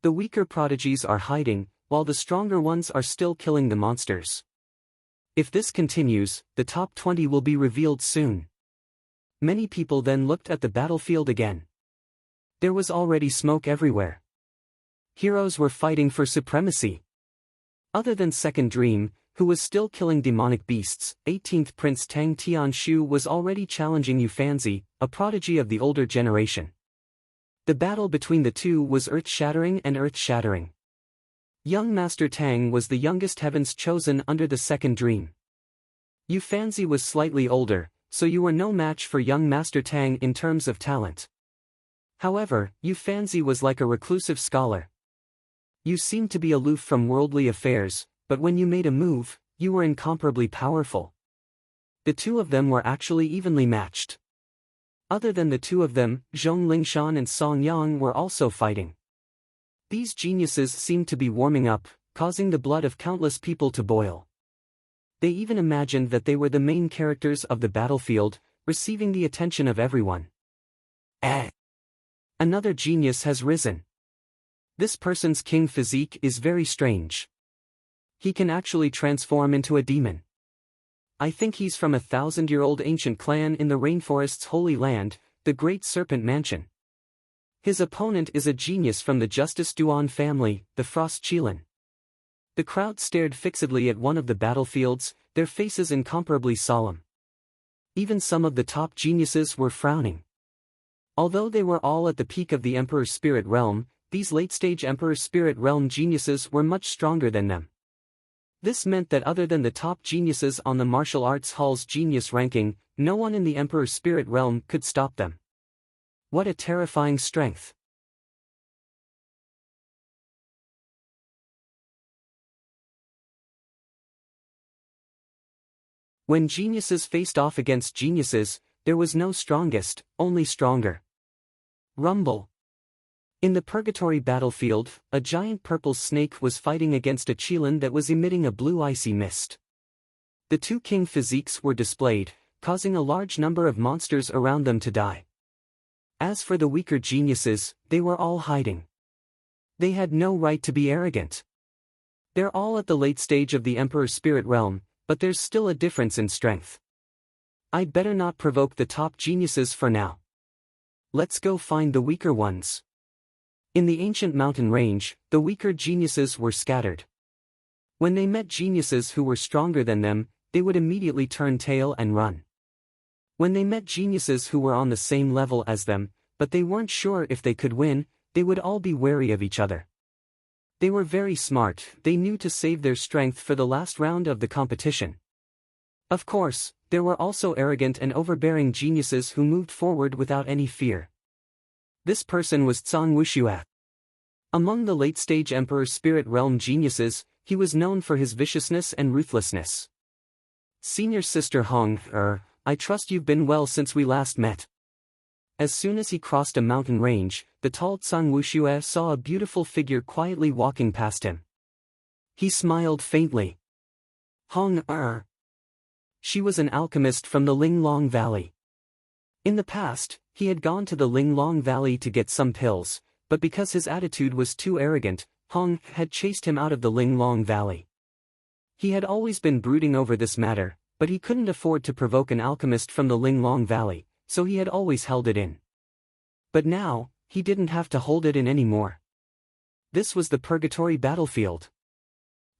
The weaker prodigies are hiding, while the stronger ones are still killing the monsters. If this continues, the top 20 will be revealed soon. Many people then looked at the battlefield again. There was already smoke everywhere. Heroes were fighting for supremacy. Other than Second Dream, who was still killing demonic beasts, 18th Prince Tang Tianshu was already challenging Yufanzi, a prodigy of the older generation. The battle between the two was earth-shattering and earth-shattering. Young Master Tang was the youngest heavens chosen under the Second Dream. Yufanzi was slightly older, so you were no match for young Master Tang in terms of talent. However, Yufanzi was like a reclusive scholar. You seemed to be aloof from worldly affairs, but when you made a move, you were incomparably powerful. The two of them were actually evenly matched. Other than the two of them, Zhong Lingshan and Song Yang were also fighting. These geniuses seemed to be warming up, causing the blood of countless people to boil. They even imagined that they were the main characters of the battlefield, receiving the attention of everyone. Another genius has risen. This person's king physique is very strange. He can actually transform into a demon. I think he's from a 1,000-year-old ancient clan in the rainforest's holy land, the Great Serpent Mansion. His opponent is a genius from the Justice Duan family, the Frost Qilin. The crowd stared fixedly at one of the battlefields, their faces incomparably solemn. Even some of the top geniuses were frowning. Although they were all at the peak of the Emperor's Spirit Realm, these late-stage Emperor's Spirit Realm geniuses were much stronger than them. This meant that other than the top geniuses on the martial arts hall's genius ranking, no one in the Emperor's Spirit Realm could stop them. What a terrifying strength! When geniuses faced off against geniuses, there was no strongest, only stronger. Rumble. In the Purgatory battlefield, a giant purple snake was fighting against a Qilin that was emitting a blue icy mist. The two king physiques were displayed, causing a large number of monsters around them to die. As for the weaker geniuses, they were all hiding. They had no right to be arrogant. They're all at the late stage of the Emperor's Spirit Realm, but there's still a difference in strength. I'd better not provoke the top geniuses for now. Let's go find the weaker ones. In the ancient mountain range, the weaker geniuses were scattered. When they met geniuses who were stronger than them, they would immediately turn tail and run. When they met geniuses who were on the same level as them, but they weren't sure if they could win, they would all be wary of each other. They were very smart, they knew to save their strength for the last round of the competition. Of course, there were also arrogant and overbearing geniuses who moved forward without any fear. This person was Zhang Wuxue. Among the late-stage Emperor's Spirit Realm geniuses, he was known for his viciousness and ruthlessness. Senior Sister Hong, I trust you've been well since we last met. As soon as he crossed a mountain range, the tall Zhang Wuxue saw a beautiful figure quietly walking past him. He smiled faintly. Hong, She was an alchemist from the Linglong Valley. In the past, he had gone to the Linglong Valley to get some pills, but because his attitude was too arrogant, Hong had chased him out of the Linglong Valley. He had always been brooding over this matter, but he couldn't afford to provoke an alchemist from the Linglong Valley, so he had always held it in. But now, he didn't have to hold it in anymore. This was the Purgatory battlefield.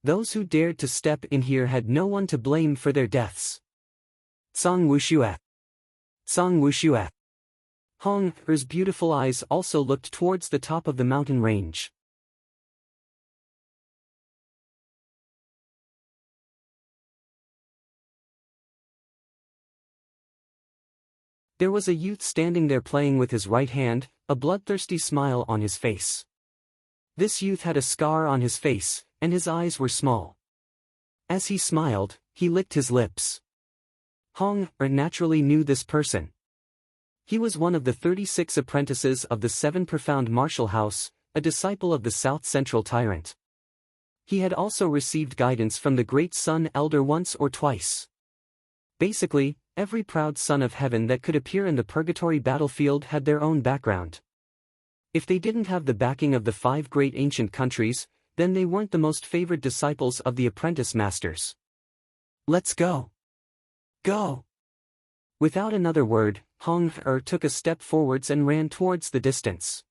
Those who dared to step in here had no one to blame for their deaths. Zhang Wuxue. Zhang Wuxue. Hong's beautiful eyes also looked towards the top of the mountain range. There was a youth standing there playing with his right hand, a bloodthirsty smile on his face. This youth had a scar on his face, and his eyes were small. As he smiled, he licked his lips. Hong naturally knew this person. He was one of the 36 apprentices of the 7 Profound Martial House, a disciple of the south-central tyrant. He had also received guidance from the great Sun Elder once or twice. Basically, every proud son of heaven that could appear in the purgatory battlefield had their own background. If they didn't have the backing of the 5 great ancient countries, then they weren't the most favored disciples of the apprentice masters. Let's go. Go! Without another word, Hong-er took a step forwards and ran towards the distance.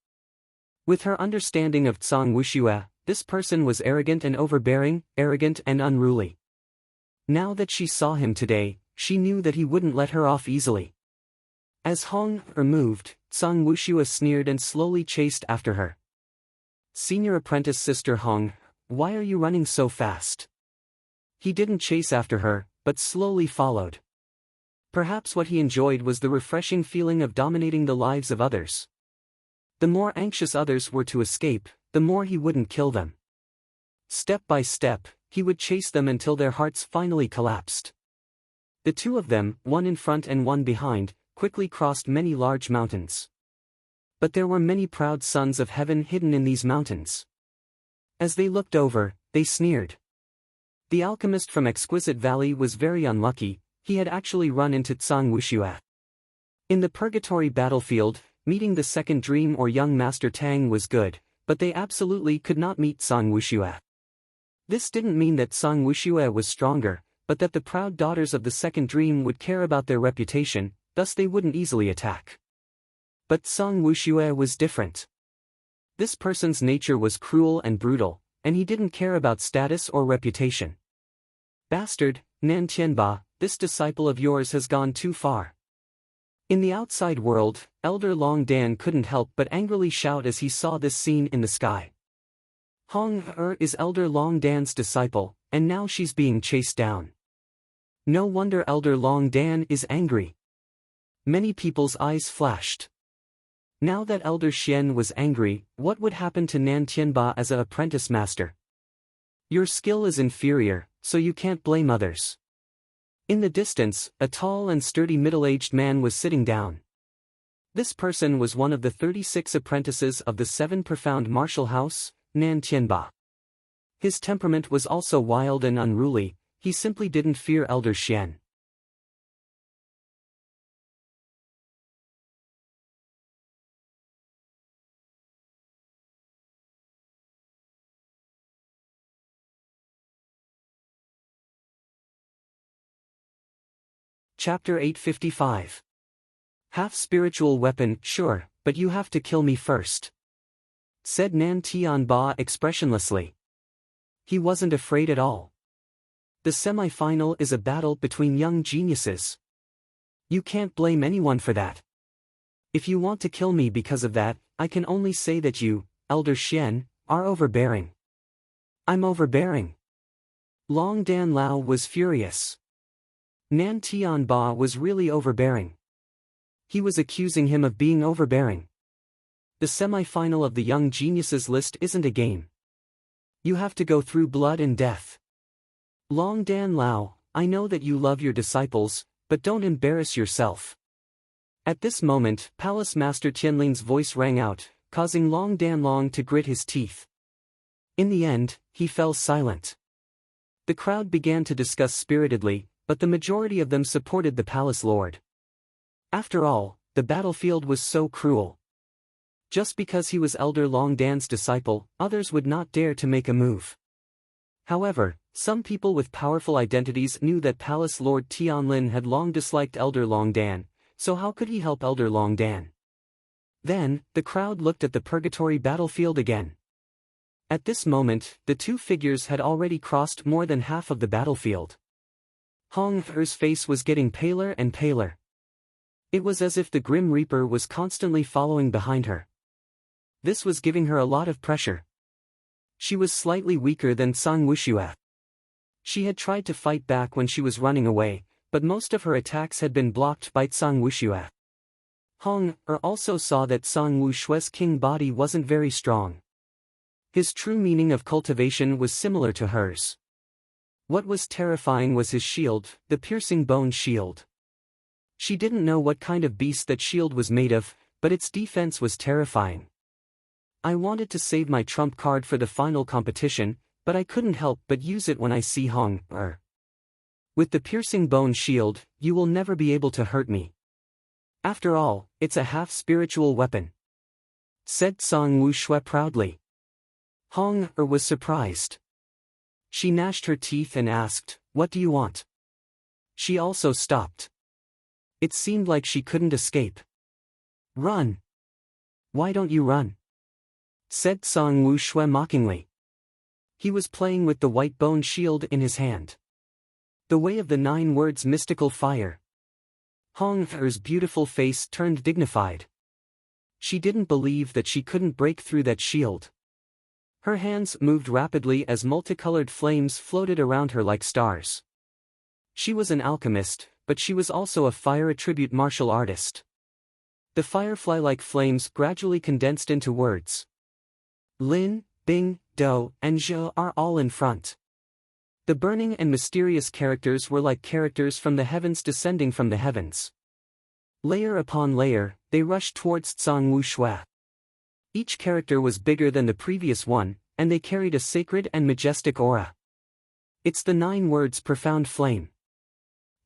With her understanding of Tsang Wuxue, this person was arrogant and overbearing, arrogant and unruly. Now that she saw him today, she knew that he wouldn't let her off easily. As Hong-er moved, Tsang Wuxue sneered and slowly chased after her. Senior apprentice Sister Hong, why are you running so fast? He didn't chase after her, but slowly followed. Perhaps what he enjoyed was the refreshing feeling of dominating the lives of others. The more anxious others were to escape, the more he wouldn't kill them. Step by step, he would chase them until their hearts finally collapsed. The two of them, one in front and one behind, quickly crossed many large mountains. But there were many proud sons of heaven hidden in these mountains. As they looked over, they sneered. The alchemist from Exquisite Valley was very unlucky. He had actually run into Tsang Wuxue. In the purgatory battlefield, meeting the second dream or young Master Tang was good, but they absolutely could not meet Tsang Wuxue. This didn't mean that Tsang Wuxue was stronger, but that the proud daughters of the second dream would care about their reputation, thus they wouldn't easily attack. But Tsang Wuxue was different. This person's nature was cruel and brutal, and he didn't care about status or reputation. Bastard, Nan Tianba, this disciple of yours has gone too far. In the outside world, Elder Long Dan couldn't help but angrily shout as he saw this scene in the sky. Hong-er is Elder Long Dan's disciple, and now she's being chased down. No wonder Elder Long Dan is angry. Many people's eyes flashed. Now that Elder Xian was angry, what would happen to Nan Tianba as an apprentice master? Your skill is inferior, so you can't blame others. In the distance, a tall and sturdy middle-aged man was sitting down. This person was one of the 36 apprentices of the 7 profound martial house, Nan Tianba. His temperament was also wild and unruly. He simply didn't fear Elder Xian. Chapter 855. Half-spiritual weapon, sure, but you have to kill me first, said Nan Tianba expressionlessly. He wasn't afraid at all. The semi-final is a battle between young geniuses. You can't blame anyone for that. If you want to kill me because of that, I can only say that you, Elder Xian, are overbearing. I'm overbearing. Long Dan Lao was furious. Nan Tianba was really overbearing. He was accusing him of being overbearing. The semi-final of the young geniuses list isn't a game. You have to go through blood and death. Long Dan Lao, I know that you love your disciples, but don't embarrass yourself. At this moment, Palace Master Tianling's voice rang out, causing Long Dan Long to grit his teeth. In the end, he fell silent. The crowd began to discuss spiritedly, but the majority of them supported the palace lord. After all, the battlefield was so cruel. Just because he was Elder Long Dan's disciple, others would not dare to make a move. However, some people with powerful identities knew that Palace Lord Tianlin had long disliked Elder Long Dan, so how could he help Elder Long Dan? Then, the crowd looked at the purgatory battlefield again. At this moment, the two figures had already crossed more than half of the battlefield. Hong-er's face was getting paler and paler. It was as if the Grim Reaper was constantly following behind her. This was giving her a lot of pressure. She was slightly weaker than Tsang Wuxue. She had tried to fight back when she was running away, but most of her attacks had been blocked by Tsang Wuxue. Hong-er also saw that Tsang Wuxue's king body wasn't very strong. His true meaning of cultivation was similar to hers. What was terrifying was his shield, the piercing bone shield. She didn't know what kind of beast that shield was made of, but its defense was terrifying. I wanted to save my trump card for the final competition, but I couldn't help but use it when I see Hong. With the piercing bone shield, you will never be able to hurt me. After all, it's a half-spiritual weapon," said Song Wuxue proudly. Hong was surprised. She gnashed her teeth and asked, "What do you want?" She also stopped. It seemed like she couldn't escape. "Run! Why don't you run?" said Song Wuxue mockingly. He was playing with the white bone shield in his hand. The way of the 9 words mystical fire. Hong Er's beautiful face turned dignified. She didn't believe that she couldn't break through that shield. Her hands moved rapidly as multicolored flames floated around her like stars. She was an alchemist, but she was also a fire attribute martial artist. The firefly-like flames gradually condensed into words. Lin, Bing, Do, and Zhe are all in front. The burning and mysterious characters were like characters from the heavens descending from the heavens. Layer upon layer, they rushed towards Song Wuxue. Each character was bigger than the previous one, and they carried a sacred and majestic aura. It's the 9 words profound flame.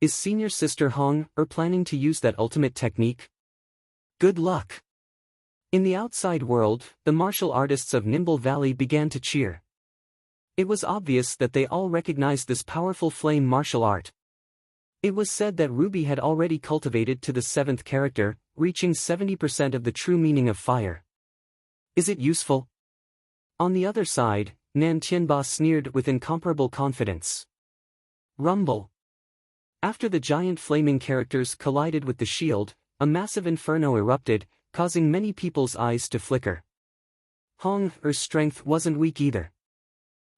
Is senior sister Hong planning to use that ultimate technique? Good luck! In the outside world, the martial artists of Nimble Valley began to cheer. It was obvious that they all recognized this powerful flame martial art. It was said that Ruby had already cultivated to the 7th character, reaching 70% of the true meaning of fire. Is it useful? On the other side, Nan Tianba sneered with incomparable confidence. Rumble. After the giant flaming characters collided with the shield, a massive inferno erupted, causing many people's eyes to flicker. Hong Er's strength wasn't weak either.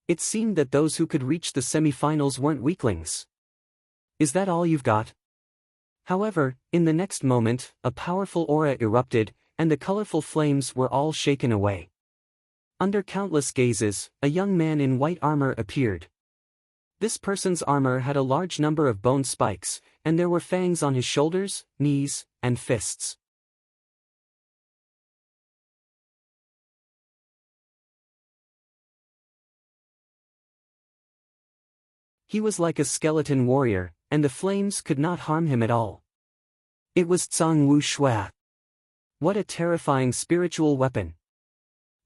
It seemed that those who could reach the semi-finals weren't weaklings. Is that all you've got? However, in the next moment, a powerful aura erupted, and the colorful flames were all shaken away. Under countless gazes, a young man in white armor appeared. This person's armor had a large number of bone spikes, and there were fangs on his shoulders, knees, and fists. He was like a skeleton warrior, and the flames could not harm him at all. It was Song Wuxue. What a terrifying spiritual weapon.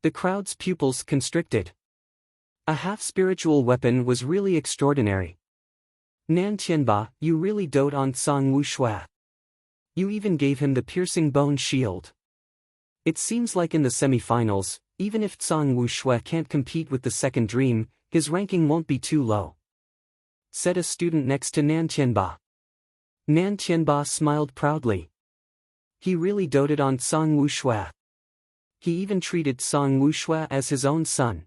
The crowd's pupils constricted. A half-spiritual weapon was really extraordinary. Nan Tianba, you really dote on Song Wuxue. You even gave him the piercing bone shield. It seems like in the semi-finals, even if Song Wuxue can't compete with the second dream, his ranking won't be too low, said a student next to Nan Tianba. Nan Tianba smiled proudly. He really doted on Song Wuxue. He even treated Song Wuxue as his own son.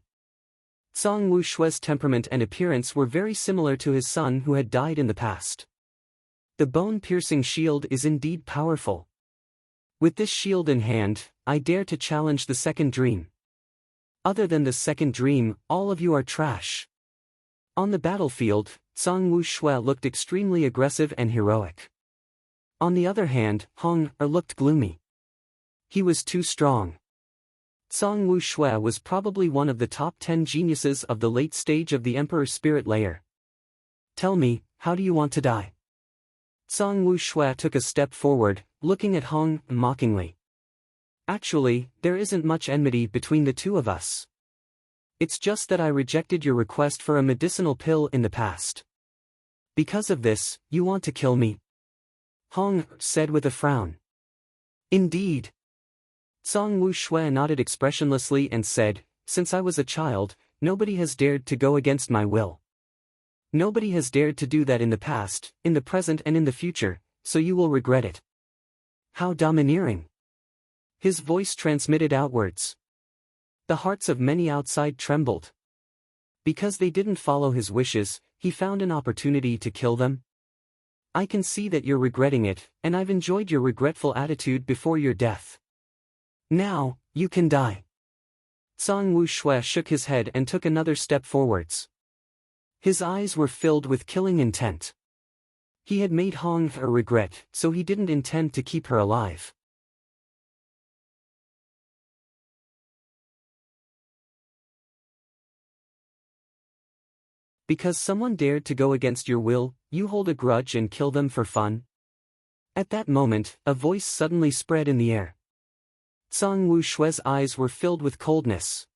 Song Wuxue's temperament and appearance were very similar to his son who had died in the past. The bone-piercing shield is indeed powerful. With this shield in hand, I dare to challenge the second dream. Other than the second dream, all of you are trash. On the battlefield, Song Wuxue looked extremely aggressive and heroic. On the other hand, Hong looked gloomy. He was too strong. Song Wuxue was probably one of the top 10 geniuses of the late stage of the Emperor's spirit layer. Tell me, how do you want to die? Song Wuxue took a step forward, looking at Hong mockingly. Actually, there isn't much enmity between the two of us. It's just that I rejected your request for a medicinal pill in the past. Because of this, you want to kill me? Hong said with a frown. Indeed. Song Wuxue nodded expressionlessly and said, since I was a child, nobody has dared to go against my will. Nobody has dared to do that in the past, in the present and in the future, so you will regret it. How domineering. His voice transmitted outwards. The hearts of many outside trembled. Because they didn't follow his wishes, he found an opportunity to kill them. I can see that you're regretting it, and I've enjoyed your regretful attitude before your death. Now, you can die. Song Wuxue shook his head and took another step forwards. His eyes were filled with killing intent. He had made Hong regret, so he didn't intend to keep her alive. Because someone dared to go against your will, you hold a grudge and kill them for fun? At that moment, a voice suddenly spread in the air. Zhang Wushue's eyes were filled with coldness.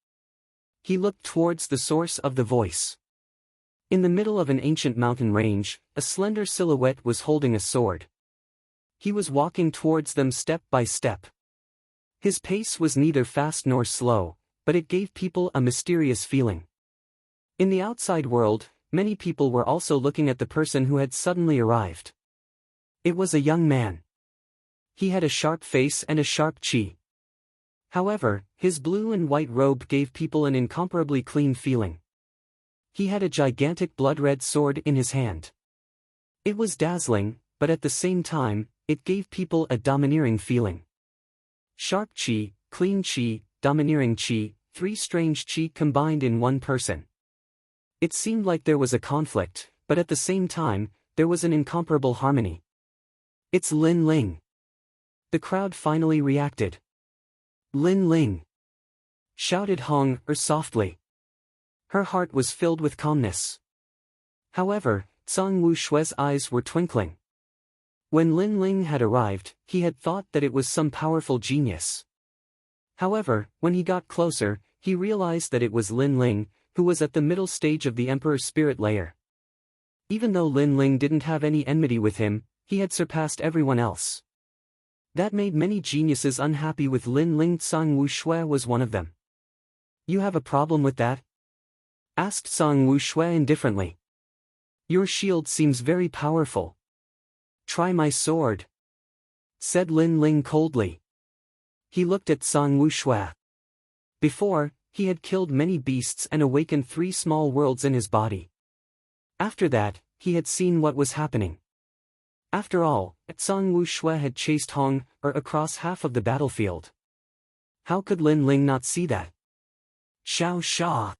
He looked towards the source of the voice. In the middle of an ancient mountain range, a slender silhouette was holding a sword. He was walking towards them step by step. His pace was neither fast nor slow, but it gave people a mysterious feeling. In the outside world, many people were also looking at the person who had suddenly arrived. It was a young man. He had a sharp face and a sharp chi. However, his blue and white robe gave people an incomparably clean feeling. He had a gigantic blood-red sword in his hand. It was dazzling, but at the same time, it gave people a domineering feeling. Sharp chi, clean chi, domineering chi, three strange chi combined in one person. It seemed like there was a conflict, but at the same time, there was an incomparable harmony. It's Lin Ling. The crowd finally reacted. Lin Ling! Shouted Hong Er softly. Her heart was filled with calmness. However, Zhang Wushue's eyes were twinkling. When Lin Ling had arrived, he had thought that it was some powerful genius. However, when he got closer, he realized that it was Lin Ling, who was at the middle stage of the Emperor's spirit layer. Even though Lin Ling didn't have any enmity with him, he had surpassed everyone else. That made many geniuses unhappy with Lin Ling. Zhang Wushue was one of them. You have a problem with that? Asked Zhang Wushue indifferently. Your shield seems very powerful. Try my sword, said Lin Ling coldly. He looked at Zhang Wushue. Before, he had killed many beasts and awakened 3 small worlds in his body. After that, he had seen what was happening. After all, Zhang Wushue had chased Hong Er across half of the battlefield. How could Lin Ling not see that? Xiao Sha.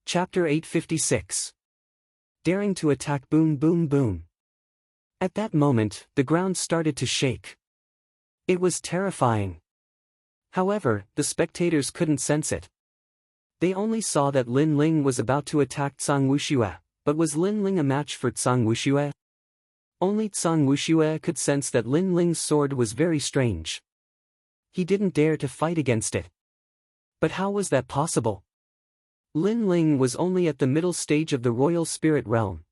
Chapter 856. Daring to attack. Boom boom boom. At that moment, the ground started to shake. It was terrifying. However, the spectators couldn't sense it. They only saw that Lin Ling was about to attack Zhang Wushue, but was Lin Ling a match for Zhang Wushue? Only Zhang Wushue could sense that Lin Ling's sword was very strange. He didn't dare to fight against it. But how was that possible? Lin Ling was only at the middle stage of the royal spirit realm.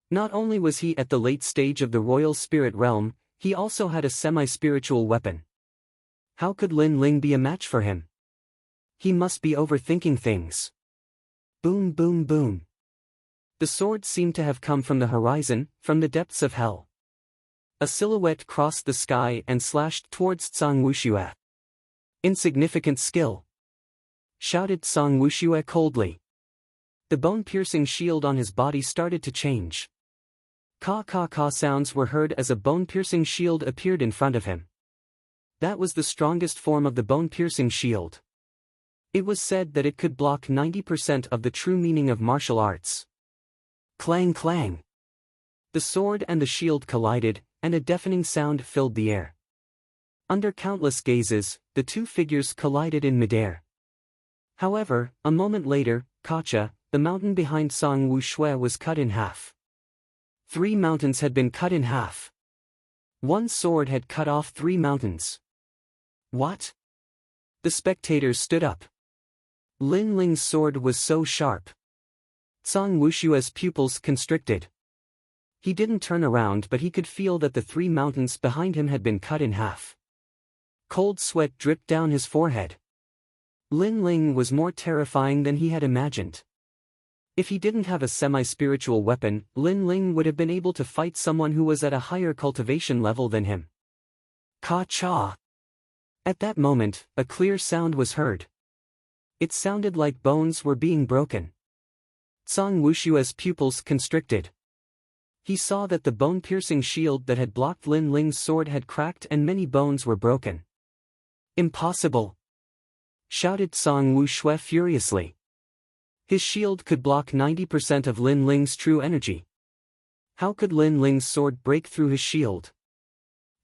Not only was he at the late stage of the royal spirit realm, he also had a semi-spiritual weapon. How could Lin Ling be a match for him? He must be overthinking things. Boom boom boom. The sword seemed to have come from the horizon, from the depths of hell. A silhouette crossed the sky and slashed towards Zhang Wushue. Insignificant skill, shouted Zhang Wushue coldly. The bone-piercing shield on his body started to change. Ka sounds were heard as a bone-piercing shield appeared in front of him. That was the strongest form of the bone-piercing shield. It was said that it could block 90% of the true meaning of martial arts. Clang clang. The sword and the shield collided, and a deafening sound filled the air. Under countless gazes, the two figures collided in midair. However, a moment later, Kacha, the mountain behind Zhang Wushue, was cut in half. 3 mountains had been cut in half. One sword had cut off 3 mountains. What? The spectators stood up. Lin Ling's sword was so sharp. Zhang Wushue's pupils constricted. He didn't turn around, but he could feel that the 3 mountains behind him had been cut in half. Cold sweat dripped down his forehead. Lin Ling was more terrifying than he had imagined. If he didn't have a semi-spiritual weapon, Lin Ling would have been able to fight someone who was at a higher cultivation level than him. Ka-cha! At that moment, a clear sound was heard. It sounded like bones were being broken. Zhang Wushue's pupils constricted. He saw that the bone-piercing shield that had blocked Lin Ling's sword had cracked and many bones were broken. Impossible! Shouted Zhang Wushue furiously. His shield could block 90% of Lin Ling's true energy. How could Lin Ling's sword break through his shield?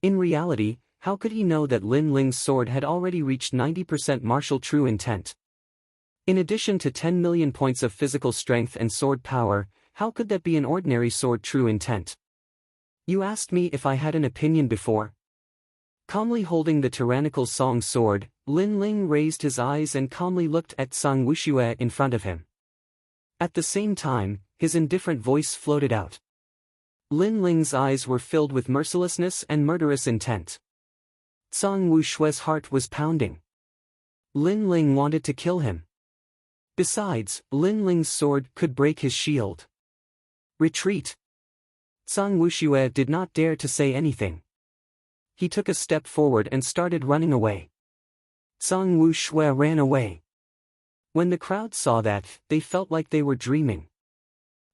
In reality, how could he know that Lin Ling's sword had already reached 90% martial true intent? In addition to 10 million points of physical strength and sword power, how could that be an ordinary sword true intent? You asked me if I had an opinion before. Calmly holding the tyrannical Song sword, Lin Ling raised his eyes and calmly looked at Song Wuxue in front of him. At the same time, his indifferent voice floated out. Lin Ling's eyes were filled with mercilessness and murderous intent. Song Wuxue's heart was pounding. Lin Ling wanted to kill him. Besides, Lin Ling's sword could break his shield. Retreat! Song Wuxue did not dare to say anything. He took a step forward and started running away. Song Wuxue ran away. When the crowd saw that, they felt like they were dreaming.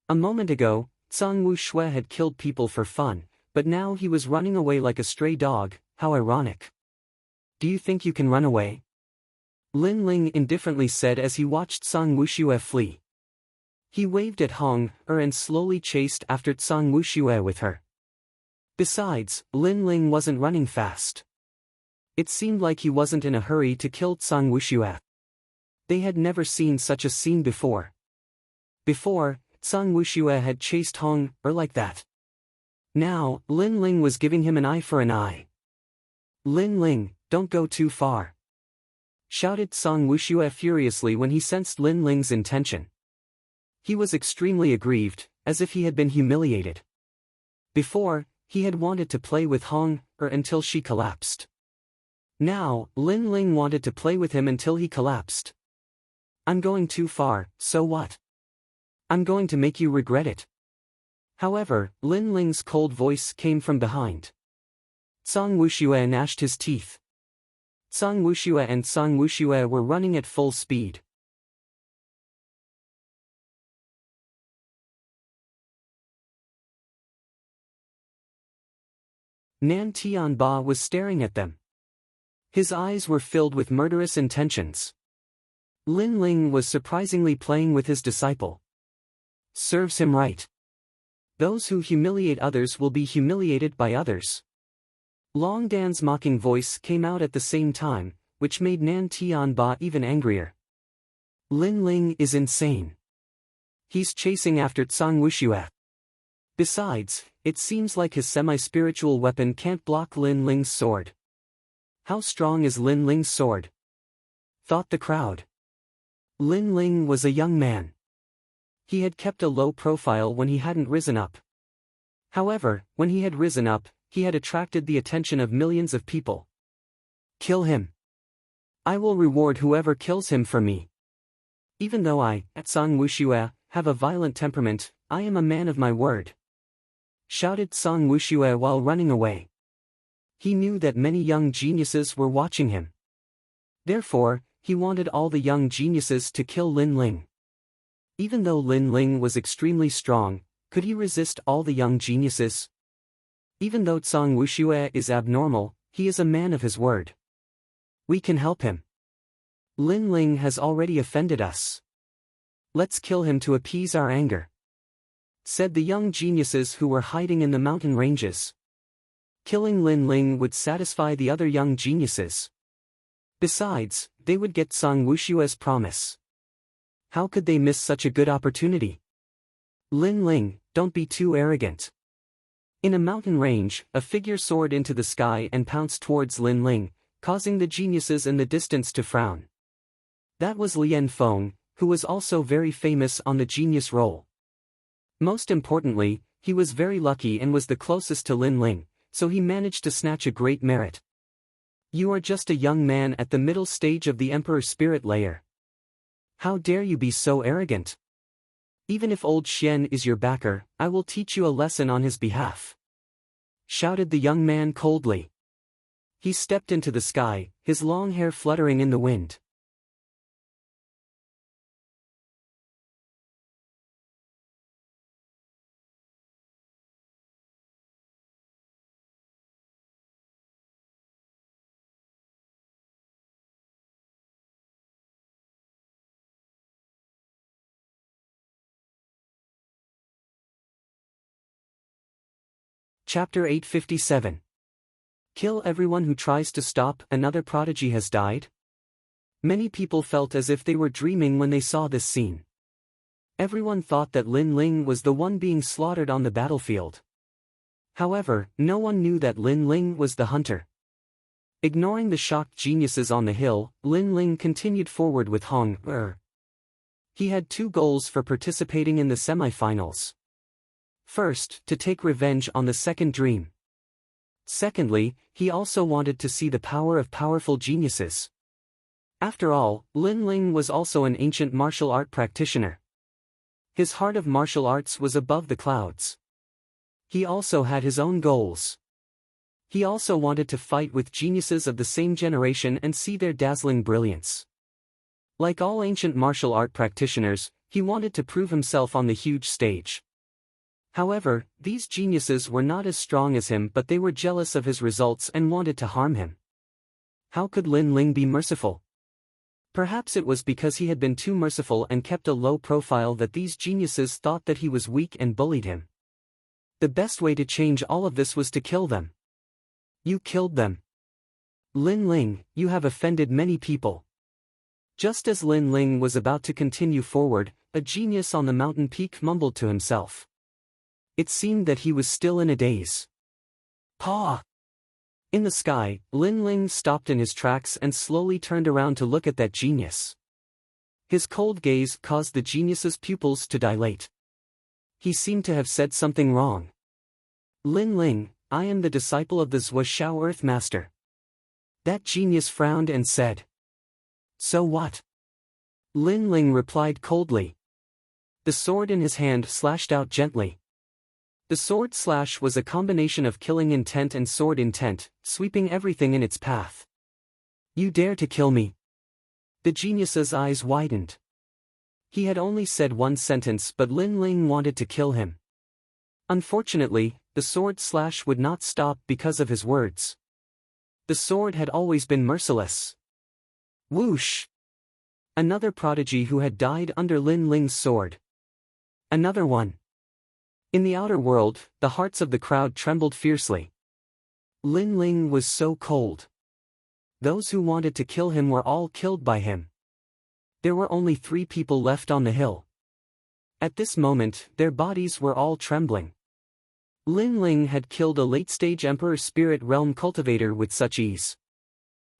A moment ago, Song Wuxue had killed people for fun, but now he was running away like a stray dog. How ironic. Do you think you can run away? Lin Ling indifferently said as he watched Song Wuxue flee. He waved at Hong Er and slowly chased after Song Wuxue with her. Besides, Lin Ling wasn't running fast. It seemed like he wasn't in a hurry to kill Song Wuxue. They had never seen such a scene before. Before, Song Wuxue had chased Hong Er like that. Now, Lin Ling was giving him an eye for an eye. Lin Ling, don't go too far, shouted Song Wuxue furiously when he sensed Lin Ling's intention. He was extremely aggrieved, as if he had been humiliated. Before, he had wanted to play with Hong Er until she collapsed. Now, Lin Ling wanted to play with him until he collapsed. I'm going too far, so what? I'm going to make you regret it. However, Lin Ling's cold voice came from behind. Song Wuxue gnashed his teeth. Song Wuxue and Song Wuxue were running at full speed. Nan Tianba was staring at them. His eyes were filled with murderous intentions. Lin Ling was surprisingly playing with his disciple. Serves him right. Those who humiliate others will be humiliated by others. Long Dan's mocking voice came out at the same time, which made Nan Tianba even angrier. Lin Ling is insane. He's chasing after Song Wuxue. Besides, it seems like his semi-spiritual weapon can't block Lin Ling's sword. How strong is Lin Ling's sword? Thought the crowd. Lin Ling was a young man. He had kept a low profile when he hadn't risen up. However, when he had risen up, he had attracted the attention of millions of people. Kill him. I will reward whoever kills him for me. Even though I, Song Wuxue, have a violent temperament, I am a man of my word, shouted Song Wuxue while running away. He knew that many young geniuses were watching him. Therefore, he wanted all the young geniuses to kill Lin Ling. Even though Lin Ling was extremely strong, could he resist all the young geniuses? Even though Song Wuxue is abnormal, he is a man of his word. We can help him. Lin Ling has already offended us. Let's kill him to appease our anger, said the young geniuses who were hiding in the mountain ranges. Killing Lin Ling would satisfy the other young geniuses. Besides, they would get Song Wuxue's promise. How could they miss such a good opportunity? Lin Ling, don't be too arrogant. In a mountain range, a figure soared into the sky and pounced towards Lin Ling, causing the geniuses in the distance to frown. That was Lian Feng, who was also very famous on the genius role. Most importantly, he was very lucky and was the closest to Lin Ling, so he managed to snatch a great merit. You are just a young man at the middle stage of the Emperor Spirit Layer. How dare you be so arrogant? Even if old Xian is your backer, I will teach you a lesson on his behalf, shouted the young man coldly. He stepped into the sky, his long hair fluttering in the wind. Chapter 857. Kill everyone who tries to stop another prodigy has died? Many people felt as if they were dreaming when they saw this scene. Everyone thought that Lin Ling was the one being slaughtered on the battlefield. However, no one knew that Lin Ling was the hunter. Ignoring the shocked geniuses on the hill, Lin Ling continued forward with Hong Er. He had two goals for participating in the semi-finals. First, to take revenge on the second dream. Secondly, he also wanted to see the power of powerful geniuses. After all, Lin Ling was also an ancient martial art practitioner. His heart of martial arts was above the clouds. He also had his own goals. He also wanted to fight with geniuses of the same generation and see their dazzling brilliance. Like all ancient martial art practitioners, he wanted to prove himself on the huge stage. However, these geniuses were not as strong as him, but they were jealous of his results and wanted to harm him. How could Lin Ling be merciful? Perhaps it was because he had been too merciful and kept a low profile that these geniuses thought that he was weak and bullied him. The best way to change all of this was to kill them. You killed them. Lin Ling, you have offended many people. Just as Lin Ling was about to continue forward, a genius on the mountain peak mumbled to himself. It seemed that he was still in a daze. Paw! In the sky, Lin Ling stopped in his tracks and slowly turned around to look at that genius. His cold gaze caused the genius's pupils to dilate. He seemed to have said something wrong. Lin Ling, I am the disciple of the Zhuoshao Earth Master. That genius frowned and said. So what? Lin Ling replied coldly. The sword in his hand slashed out gently. The sword slash was a combination of killing intent and sword intent, sweeping everything in its path. You dare to kill me? The genius's eyes widened. He had only said one sentence, but Lin Ling wanted to kill him. Unfortunately, the sword slash would not stop because of his words. The sword had always been merciless. Whoosh! Another prodigy who had died under Lin Ling's sword. Another one. In the outer world, the hearts of the crowd trembled fiercely. Lin Ling was so cold. Those who wanted to kill him were all killed by him. There were only 3 people left on the hill. At this moment, their bodies were all trembling. Lin Ling had killed a late-stage Emperor Spirit Realm cultivator with such ease.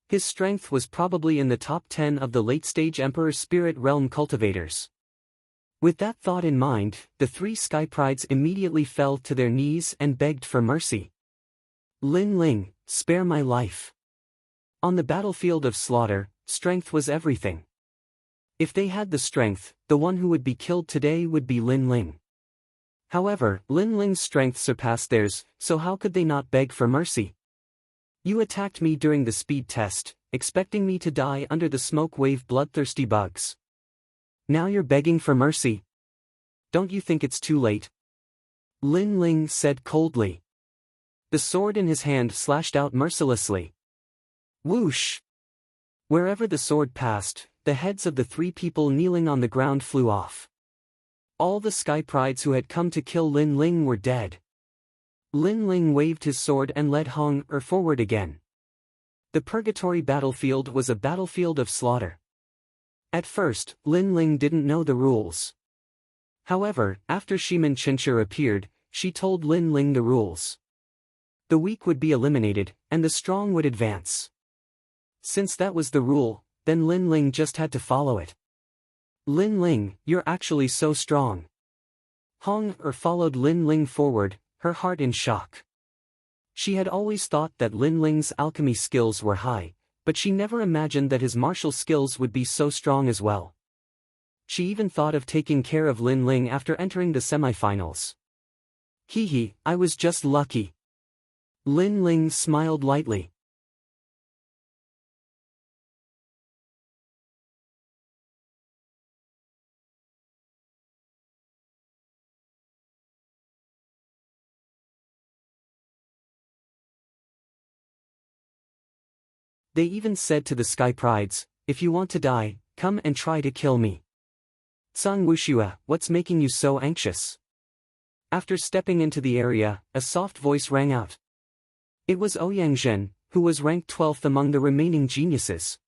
His strength was probably in the top 10 of the late-stage Emperor Spirit Realm cultivators. With that thought in mind, the 3 Sky Prides immediately fell to their knees and begged for mercy. Lin Ling, spare my life. On the battlefield of slaughter, strength was everything. If they had the strength, the one who would be killed today would be Lin Ling. However, Lin Ling's strength surpassed theirs, so how could they not beg for mercy? You attacked me during the speed test, expecting me to die under the smoke wave bloodthirsty bugs. Now you're begging for mercy. Don't you think it's too late? Lin Ling said coldly. The sword in his hand slashed out mercilessly. Whoosh! Wherever the sword passed, the heads of the 3 people kneeling on the ground flew off. All the Sky Prides who had come to kill Lin Ling were dead. Lin Ling waved his sword and led Hong Er forward again. The Purgatory battlefield was a battlefield of slaughter. At first, Lin Ling didn't know the rules. However, after Shimin Chincher appeared, she told Lin Ling the rules. The weak would be eliminated, and the strong would advance. Since that was the rule, then Lin Ling just had to follow it. Lin Ling, you're actually so strong. Hong Er followed Lin Ling forward, her heart in shock. She had always thought that Lin Ling's alchemy skills were high, but she never imagined that his martial skills would be so strong as well. She even thought of taking care of Lin Ling after entering the semifinals. Hee, I was just lucky. Lin Ling smiled lightly. They even said to the Sky Prides, if you want to die, come and try to kill me. Tsang Wuxue, what's making you so anxious? After stepping into the area, a soft voice rang out. It was Ouyang, who was ranked 12th among the remaining geniuses.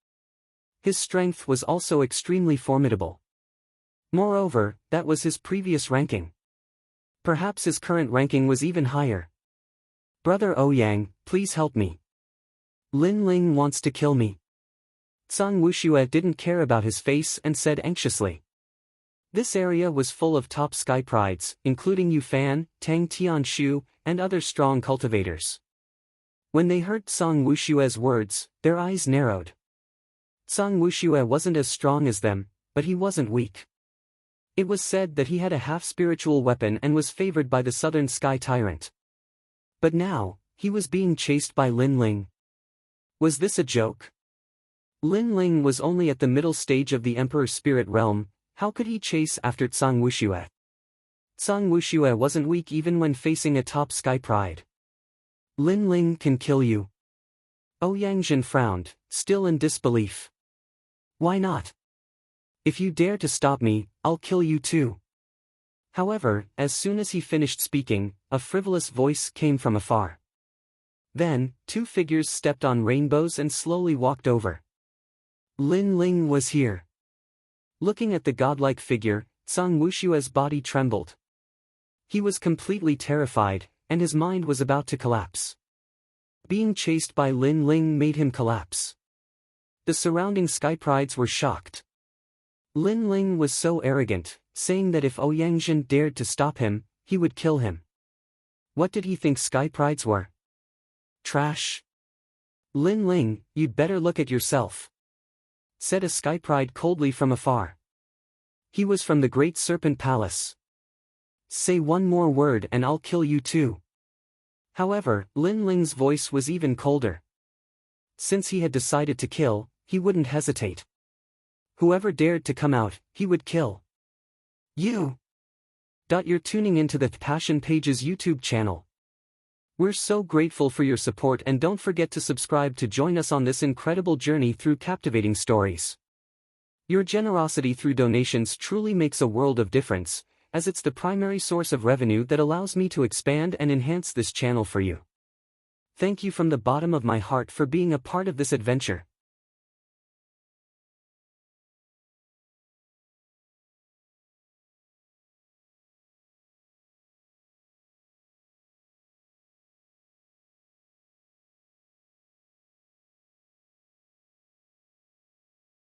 His strength was also extremely formidable. Moreover, that was his previous ranking. Perhaps his current ranking was even higher. Brother Ouyang, please help me. Lin Ling wants to kill me. Zhang Wuxue didn't care about his face and said anxiously. This area was full of top sky prides, including Yu Fan, Tang Tianshu, and other strong cultivators. When they heard Zhang Wuxue's words, their eyes narrowed. Zhang Wuxue wasn't as strong as them, but he wasn't weak. It was said that he had a half-spiritual weapon and was favored by the Southern Sky Tyrant. But now, he was being chased by Lin Ling. Was this a joke? Lin Ling was only at the middle stage of the Emperor's spirit realm. How could he chase after Zhang Wuxue? Zhang Wuxue wasn't weak even when facing a top sky pride. Lin Ling can kill you. Ouyang frowned, still in disbelief. Why not? If you dare to stop me, I'll kill you too. However, as soon as he finished speaking, a frivolous voice came from afar. Then, two figures stepped on rainbows and slowly walked over. Lin Ling was here. Looking at the godlike figure, Zhang Wuxue's body trembled. He was completely terrified, and his mind was about to collapse. Being chased by Lin Ling made him collapse. The surrounding sky prides were shocked. Lin Ling was so arrogant, saying that if Ouyang dared to stop him, he would kill him. What did he think sky prides were? Trash. Lin Ling, you'd better look at yourself, said a sky pride coldly from afar. He was from the Great Serpent Palace. Say one more word and I'll kill you too. However, Lin Ling's voice was even colder. Since he had decided to kill, he wouldn't hesitate. Whoever dared to come out, he would kill. You. You're tuning into the Passion Pages YouTube channel. We're so grateful for your support, and don't forget to subscribe to join us on this incredible journey through captivating stories. Your generosity through donations truly makes a world of difference, as it's the primary source of revenue that allows me to expand and enhance this channel for you. Thank you from the bottom of my heart for being a part of this adventure.